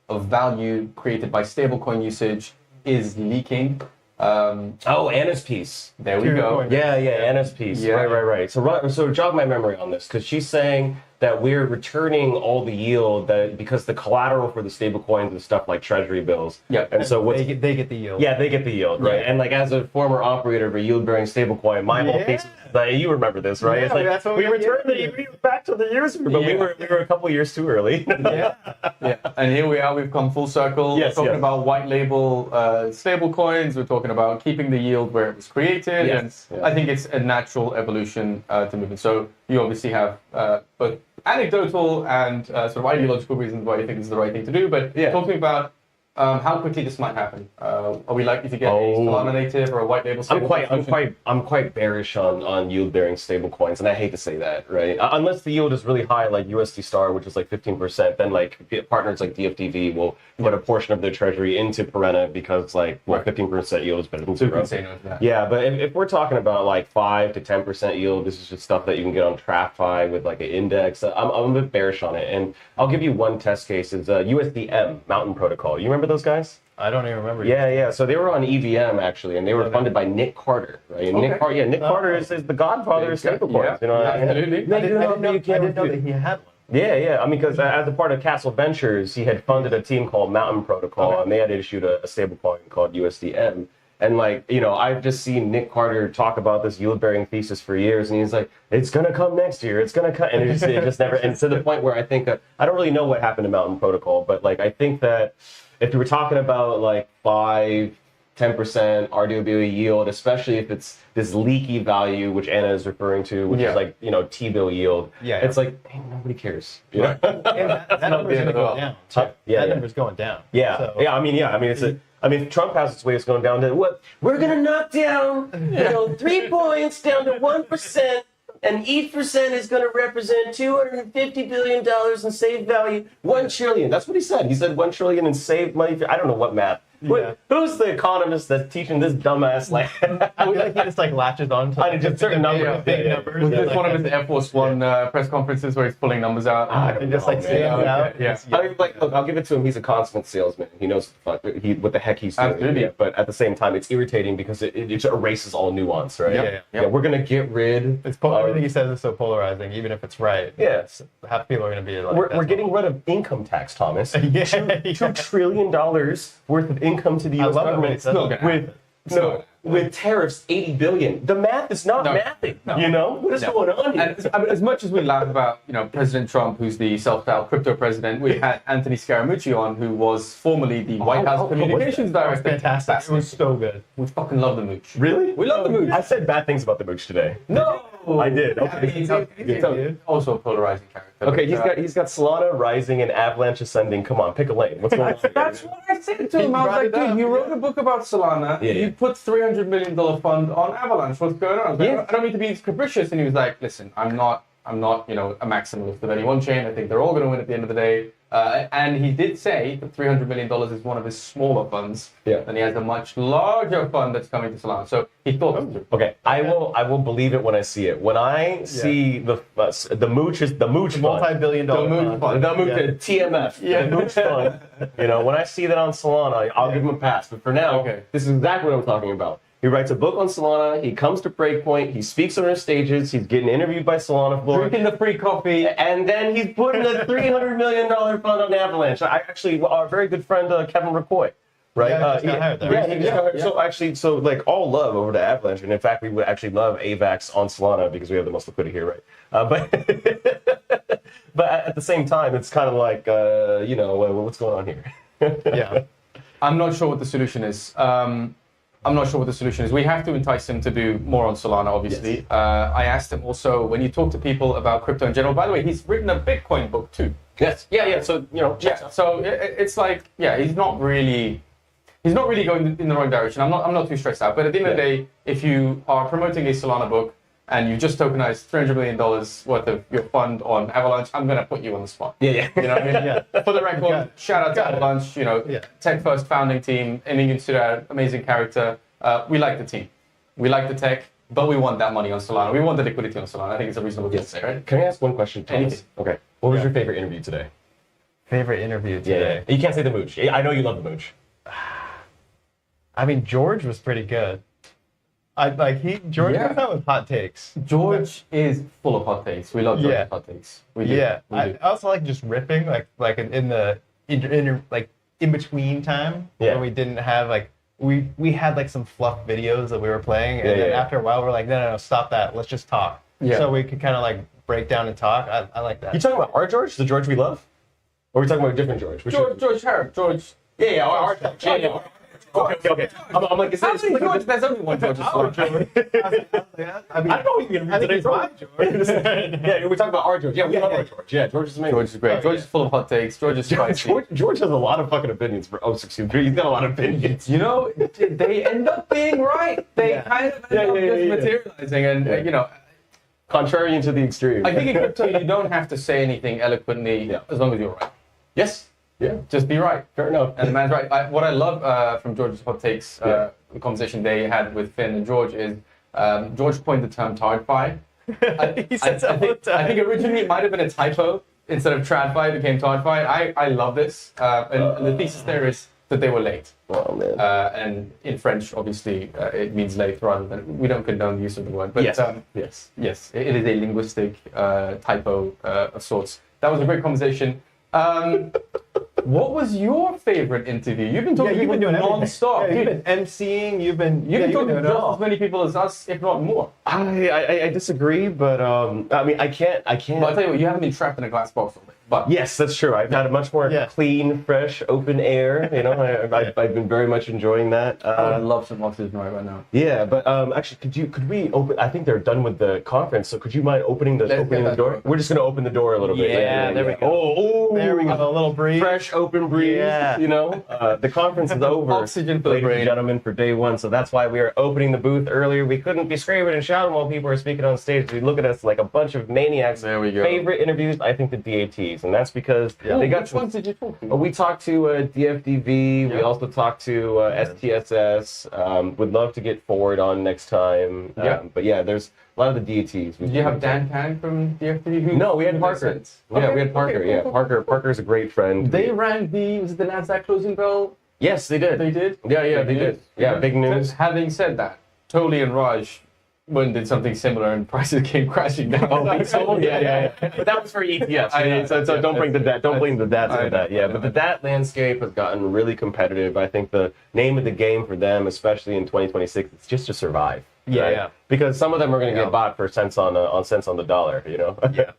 of value created by stablecoin usage is leaking. Anna's piece. There we go. Yeah, Anna's piece. Yeah. Right. So jog my memory on this, because she's saying that we're returning all the yield because the collateral for the stable coins is stuff like treasury bills. Yeah. And so they get the yield. Yeah, they get the yield, right? And like, as a former operator of a yield-bearing stablecoin, my whole thesis is that, you remember this, right? It's like, that's what we return the yield back to the user, but we were a couple years too early. And here we are, we've come full circle. We're talking about white label stable coins. We're talking about keeping the yield where it was created. And I think it's a natural evolution to movement. So you obviously have both anecdotal and sort of ideological reasons why you think this is the right thing to do. But talking about how quickly this might happen. Are we likely to get a Solana native or a white label stable? I'm quite bearish on yield-bearing stablecoins, and I hate to say that, right? Unless the yield is really high, like USD Star, which is like 15%, then like partners like DFDV will put a portion of their treasury into Perena because 15% yield is better than zero. Yeah, but if we're talking about like 5 to 10% yield, this is just stuff that you can get on TradFi with like an index. I'm a bit bearish on it, and I'll give you one test case. It's USDM Mountain Protocol. You remember those guys? I don't even remember. Yeah. So they were on EVM actually, and they were funded by Nick Carter, right? And Nick Carter is the godfather of stablecoins. You know, absolutely. I didn't know that he had one. Yeah. I mean, because as a part of Castle Ventures, he had funded a team called Mountain Protocol, and they had issued a stablecoin called USDM. And like, you know, I've just seen Nick Carter talk about this yield-bearing thesis for years, and he's like, it's gonna come next year, it's gonna come, and it just never. And to the point where I think I don't really know what happened to Mountain Protocol, but like, I think that if you were talking about like 5, 10% RWA yield, especially if it's this leaky value, which Anna is referring to, which is like, you know, T-bill yield. It's like, hey, nobody cares. You know? That number's gonna go down. That number's going down. I mean, if Trump has its way, it's going down to what? We're going to knock down, 3 points down to 1%, and each percent is going to represent $250 billion in saved value. $1 trillion. That's what he said. He said $1 trillion in saved money. I don't know what math Who's the economist that's teaching this dumbass like? I feel like he just like latches on to I just certain numbers. big numbers. Was this like, one of his Air Force One press conferences where he's pulling numbers out? and just like saying it out? Yeah. I mean, like, look, I'll give it to him. He's a consummate salesman. He knows what the heck he's doing. Absolutely. Yeah, but at the same time, it's irritating because it erases all nuance, right? Yeah. We're gonna get rid. Everything he says is so polarizing, even if it's right. Yeah. Half people are going to be like, We're getting rid of income tax, Thomas. $2 trillion worth of income to the U.S. government with tariffs 80 billion. The math is not mathing. You know what is going on here? And, I mean, as much as we laugh about President Trump, who's the self-styled crypto president, we had Anthony Scaramucci on, who was formerly the White House communications director. Fantastic. It was so good. We fucking love the mooch. Really? We love the mooch. I said bad things about the mooch today. No, I did. Okay. He's also a polarizing character. Okay, he's got Solana rising and Avalanche ascending. Come on, pick a lane. What's going on? That's what I said to him. I was like, dude, you wrote a book about Solana. Yeah. You put $300 million fund on Avalanche. What's going on? I was like, I don't mean to be capricious. And he was like, listen, I'm not, a maximalist of any one chain. I think they're all going to win at the end of the day. And he did say that $300 million is one of his smaller funds. Yeah. And he has a much larger fund that's coming to Solana. So he thought it through. Okay, I will believe it when I see it. When I see the mooch fund, multi-billion-dollar fund, the TMF, the mooch fund. When I see that on Solana, I'll give him a pass. But for now, this is exactly what I'm talking about. He writes a book on Solana. He comes to Breakpoint. He speaks on our stages. He's getting interviewed by SolanaFloor. Drinking the free coffee. And then he's putting a $300 million fund on Avalanche. Our very good friend, Kevin McCoy. Right? So all love over to Avalanche. And in fact, we would actually love AVAX on Solana because we have the most liquidity here, right? But at the same time, it's kind of like, what's going on here? I'm not sure what the solution is. We have to entice him to do more on Solana, obviously. Yes. I asked him also, when you talk to people about crypto in general, by the way, he's written a Bitcoin book too. Yes. Yeah. So, So it's like, he's not really going in the wrong direction. I'm not too stressed out. But at the end of the day, if you are promoting a Solana book and you just tokenized $300 million worth of your fund on Avalanche, I'm going to put you on the spot. Yeah. You know what I mean? For the record, shout out to Avalanche, tech first founding team, Emin Günsuder, amazing character. We like the team. We like the tech, but we want that money on Solana. We want the liquidity on Solana. I think it's a reasonable thing to say, right? Can I ask one question, Thomas? Anything. Okay. What was your favorite interview today? Favorite interview today? Yeah. You can't say the mooch. I know you love the mooch. I mean, George was pretty good. George comes out with hot takes. George is full of hot takes. We love George's hot takes. We do. I also like just ripping, like in the in between time when we didn't have we had some fluff videos that we were playing, and then after a while we're like, no, stop that. Let's just talk. Yeah. So we could kind of break down and talk. I like that. You talking about our George, the George we love, or are we talking about a different George? George Harrop. George. Our George. Yeah. Okay. I'm like, is how many George? There's only one George. I don't know what you're going to read today's my George. Yeah, we're talking about our George. Yeah, we love our George. Yeah, George is amazing. George is great. George is full of hot takes. George is spicy. George has a lot of fucking opinions. He's got a lot of opinions. They end up being right. They kind of end up just materializing, and contrarian to the extreme. I think in crypto you don't have to say anything eloquently as long as you're right. Yes. Yeah, just be right. Fair enough. And the man's right. What I love from George's hot takes, the conversation they had with Finn and George is George coined the term TardFi. I think originally it might have been a typo. Instead of TradFi, it became TardFi. I love this. And the thesis there is that they were late. Oh, man. And in French, obviously, it means late rather than, we don't condone the use of the word. But yes, it is a linguistic typo of sorts. That was a great conversation. What was your favorite interview? You've been talking doing non-stop. You've been emceeing. You've been talking to just as many people as us, if not more. I disagree, but I mean, I can't. But I'll tell you what, you haven't been trapped in a glass box all day. But yes, that's true. I've had a much more clean, fresh, open air. I've been very much enjoying that. I would love some oxygen right now. Yeah, but actually, could we open? I think they're done with the conference, so could you mind opening the door? We're just going to open the door a little bit. Yeah, there we go. Oh, there we go. A little breeze. Fresh, open breeze. You know, the conference is over, Oxygen for the ladies brain. and gentlemen, for day one. So that's why we are opening the booth earlier. We couldn't be screaming and shouting while people are speaking on stage. We look at us like a bunch of maniacs. There we go. Favorite interviews, I think the DATs, and that's because they got. Which ones did you talk to? We talked to DFDV. We also talked to STSS. Would love to get Forward on next time. But yeah, there's a lot of the DATs. Did you have Dan Kang from DFDV? No, we had Parker. Yeah, we had Parker. Okay, Yeah, cool. Parker's a great friend. They rang was it the NASDAQ closing bell? Yes, they did. They did? Yeah, they did. Yeah, big news. Having said that, Toli and Raj did something similar and prices came crashing down. Oh, so, yeah. But that was for ETFs. So don't bring the DAT. Don't blame the DATs for that. Yeah, but the DAT landscape has gotten really competitive. I think the name of the game for them, especially in 2026, it's just to survive. Yeah. Because some of them are going to get bought for cents on the dollar. You know. Yeah.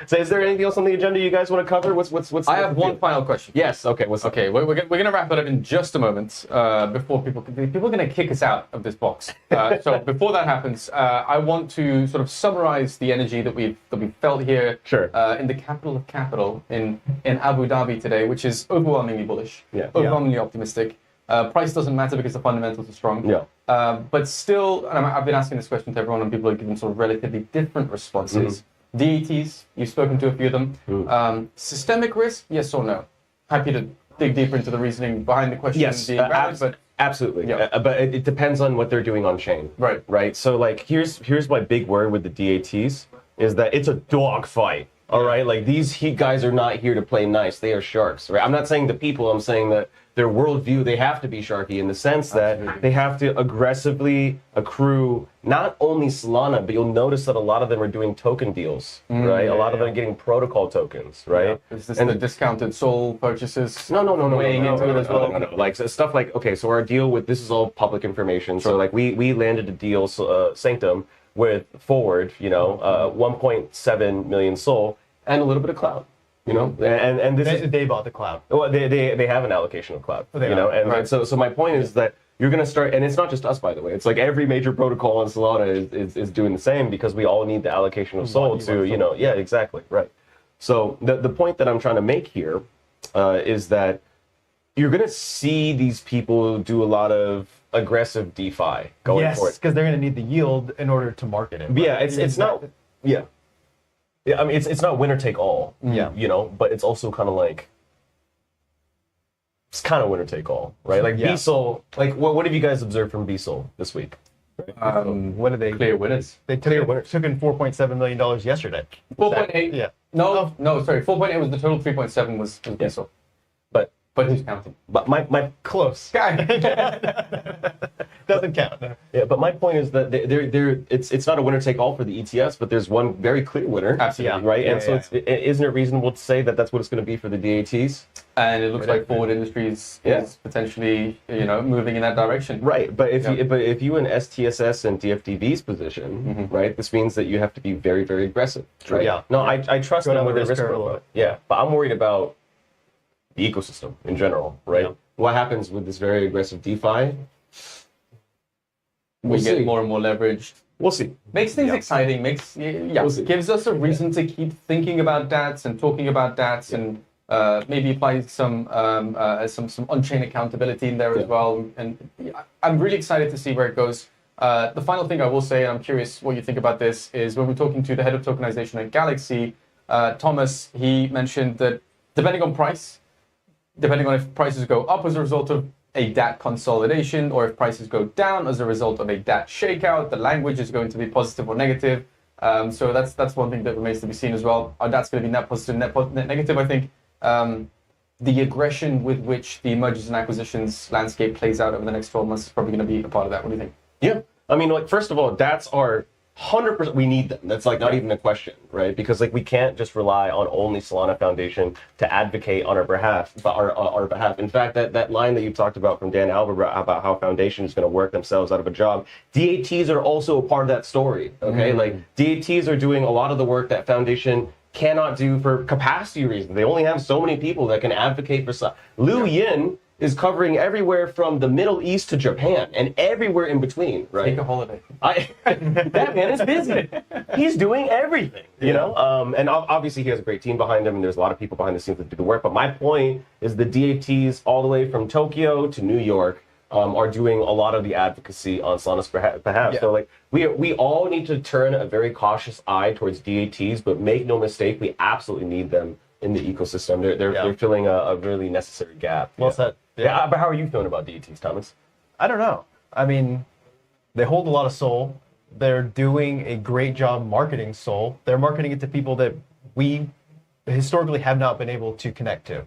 So, is there anything else on the agenda you guys want to cover? What's? I have one final question. Yes. Okay. Okay. We're going to wrap it up in just a moment. Before people are going to kick us out of this box. So before that happens, I want to sort of summarize the energy that we've felt here. Sure. In the capital of capital in Abu Dhabi today, which is overwhelmingly bullish. Yeah. Overwhelmingly optimistic. Price doesn't matter because the fundamentals are strong. Yeah. But still, and I've been asking this question to everyone, and people are giving sort of relatively different responses. DETs, you've spoken to a few of them. Systemic risk, yes or no? Happy to dig deeper into the reasoning behind the question. Yes, being valid, but absolutely. But it depends on what they're doing on chain. Right. So like, here's my big word with the DATs is that it's a dog fight. All right. Like these guys are not here to play nice. They are sharks. Right. I'm not saying the people. I'm saying that their worldview, they have to be sharky in the sense that they have to aggressively accrue not only Solana, but you'll notice that a lot of them are doing token deals, right? A lot of them are getting protocol tokens, right? Is this the discounted Sol purchases? No. Weighing into it as well? No. Like so stuff like, okay, so our deal with, this is all public information. So like we landed a deal, Sanctum, with Forward, 1.7 million Sol and a little bit of Cloud. You know, and this they bought the Cloud. Well, they have an allocation of Cloud. And so my point is that you're going to start, and it's not just us, by the way. It's like every major protocol on Solana is doing the same because we all need the allocation of Sol to, yeah, exactly, right. So the point that I'm trying to make here is that you're going to see these people do a lot of aggressive DeFi going for it. Yes, because they're going to need the yield in order to market it. Right? Yeah, it's not. Yeah. Yeah, I mean, it's not winner take all, but it's also kind of like, it's kind of winner take all, right? Like BSOL, like what have you guys observed from BSOL this week? What did they clear winners? They took in $4.7 million yesterday. 4.8. Yeah. No, sorry. 4.8 was the total. 3.7 was BSOL. But who's counting? But my close guy doesn't count. No. Yeah, but my point is that it's not a winner take all for the ETFs, but there's one very clear winner. Absolutely, right? Isn't it reasonable to say that that's what it's going to be for the DATs? And it looks like Forward Industries is potentially moving in that direction. Right, but if you in STSS and DFDV's position, right, this means that you have to be very, very aggressive. Right? Yeah. No, I trust them with their risk profile. Yeah, but I'm worried about the ecosystem in general, right? Yeah. What happens with this very aggressive DeFi? We get more and more leverage. We'll see. Makes things exciting. Gives us a reason to keep thinking about DATs and talking about DATs and maybe apply some on-chain accountability in there as well. And I'm really excited to see where it goes. The final thing I will say, and I'm curious what you think about this, is when we're talking to the head of tokenization at Galaxy, Thomas, he mentioned that depending on if prices go up as a result of a DAT consolidation or if prices go down as a result of a DAT shakeout, the language is going to be positive or negative. So that's one thing that remains to be seen as well. Are DATs going to be net positive, net negative? I think the aggression with which the mergers and acquisitions landscape plays out over the next 12 months is probably going to be a part of that. What do you think? Yeah. I mean, like, first of all, DATs are 100%, we need them. That's like not even a question, right? Because like we can't just rely on only Solana Foundation to advocate on our behalf. In fact, that line that you talked about from Dan Albert about how Foundation is going to work themselves out of a job, DATs are also a part of that story. Okay, like DATs are doing a lot of the work that Foundation cannot do for capacity reasons. They only have so many people that can advocate for. Liu Yin is covering everywhere from the Middle East to Japan and everywhere in between, right? Take a holiday. That man is busy. He's doing everything, you know? And obviously he has a great team behind him, and there's a lot of people behind the scenes that do the work. But my point is the DATs all the way from Tokyo to New York are doing a lot of the advocacy on Solana's behalf. So like we all need to turn a very cautious eye towards DATs, but make no mistake, we absolutely need them in the ecosystem. They're filling a really necessary gap. Well said. Yeah, but how are you feeling about DATs, Thomas? I don't know. I mean, they hold a lot of soul. They're doing a great job marketing soul. They're marketing it to people that we historically have not been able to connect to.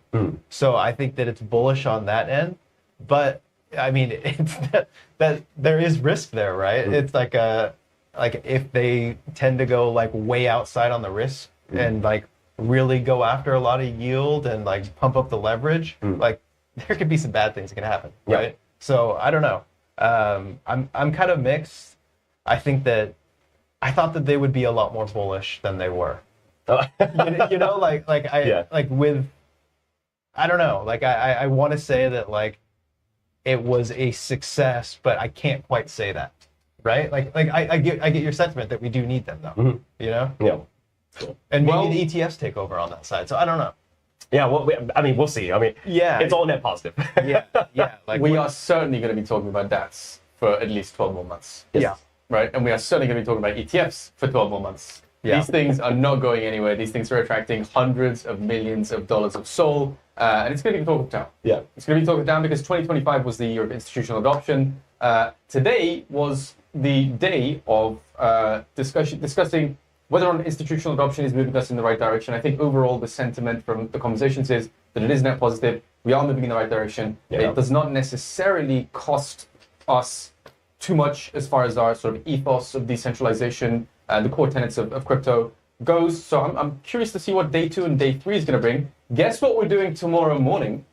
So I think that it's bullish on that end. But I mean, it's that there is risk there, right? It's like if they tend to go like way outside on the risk and like really go after a lot of yield and like pump up the leverage, like there could be some bad things that can happen, right? So I don't know. I'm kind of mixed. I think that I thought that they would be a lot more bullish than they were. you know, like with, I don't know. Like I want to say that like it was a success, but I can't quite say that, right? Like I get your sentiment that we do need them though. You know? Yeah. And maybe the ETFs take over on that side. So I don't know. Yeah, well, I mean, we'll see. I mean, it's all net positive. yeah. Like we are certainly going to be talking about DATs for at least 12 more months. Yeah. Right? And we are certainly going to be talking about ETFs for 12 more months. Yeah. These things are not going anywhere. These things are attracting hundreds of millions of dollars of SOL, and it's going to be talked down. Yeah. It's going to be talked down because 2025 was the year of institutional adoption. Today was the day of discussing whether or not institutional adoption is moving us in the right direction. I think overall the sentiment from the conversations is that it is net positive. We are moving in the right direction. Yeah. It does not necessarily cost us too much as far as our sort of ethos of decentralization and the core tenets of crypto goes. So I'm curious to see what day 2 and day 3 is going to bring. Guess what we're doing tomorrow morning?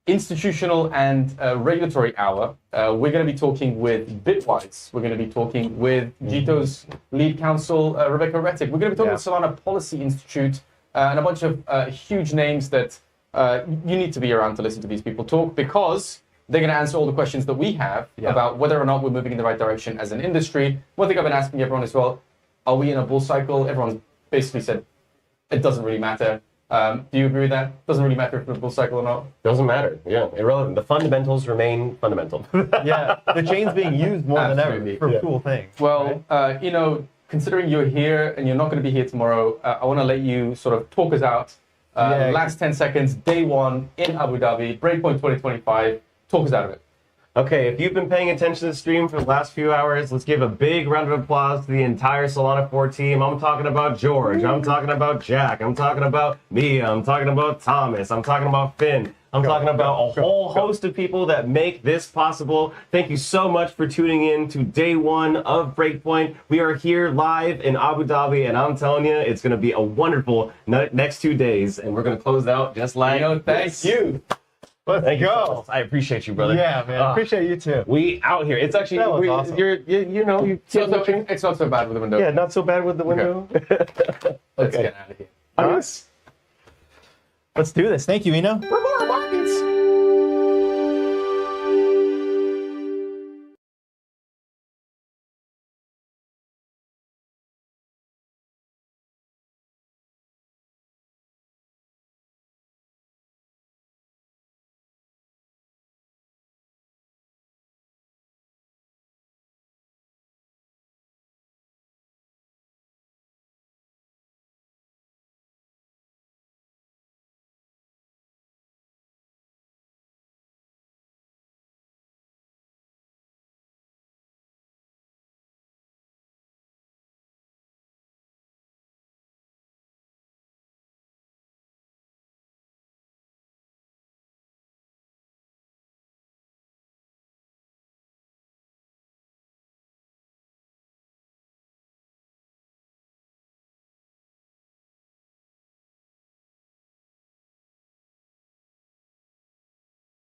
Institutional and regulatory hour. We're going to be talking with Bitwise. We're going to be talking with Jito's lead counsel, Rebecca Rettig. We're going to be talking with Solana Policy Institute and a bunch of huge names that you need to be around to listen to these people talk, because they're going to answer all the questions that we have about whether or not we're moving in the right direction as an industry. One thing I've been asking everyone as well, are we in a bull cycle? Everyone's basically said it doesn't really matter. Do you agree with that? Doesn't really matter if it's a bull cycle or not? Doesn't matter. Yeah, irrelevant. The fundamentals remain fundamental. Yeah, the chain's being used more than ever for cool things. Well, you know, considering you're here and you're not going to be here tomorrow, I want to let you sort of talk us out. Last 10 seconds, day 1 in Abu Dhabi, Breakpoint 2025. Talk us out of it. Okay, if you've been paying attention to the stream for the last few hours, let's give a big round of applause to the entire SolanaFloor team. I'm talking about George, I'm talking about Jack, I'm talking about Mia, I'm talking about Thomas, I'm talking about Finn. I'm talking about a whole host of people that make this possible. Thank you so much for tuning in to day 1 of Breakpoint. We are here live in Abu Dhabi, and I'm telling you, it's going to be a wonderful next 2 days, and we're going to close out just like thank you. Let's go. I appreciate you, brother. Yeah, man. Appreciate you too. We out here. It's actually, awesome. It's not so bad with the window. Yeah, not so bad with the window. Let's get out of here. Nice. Let's do this. Thank you, Eno. Markets.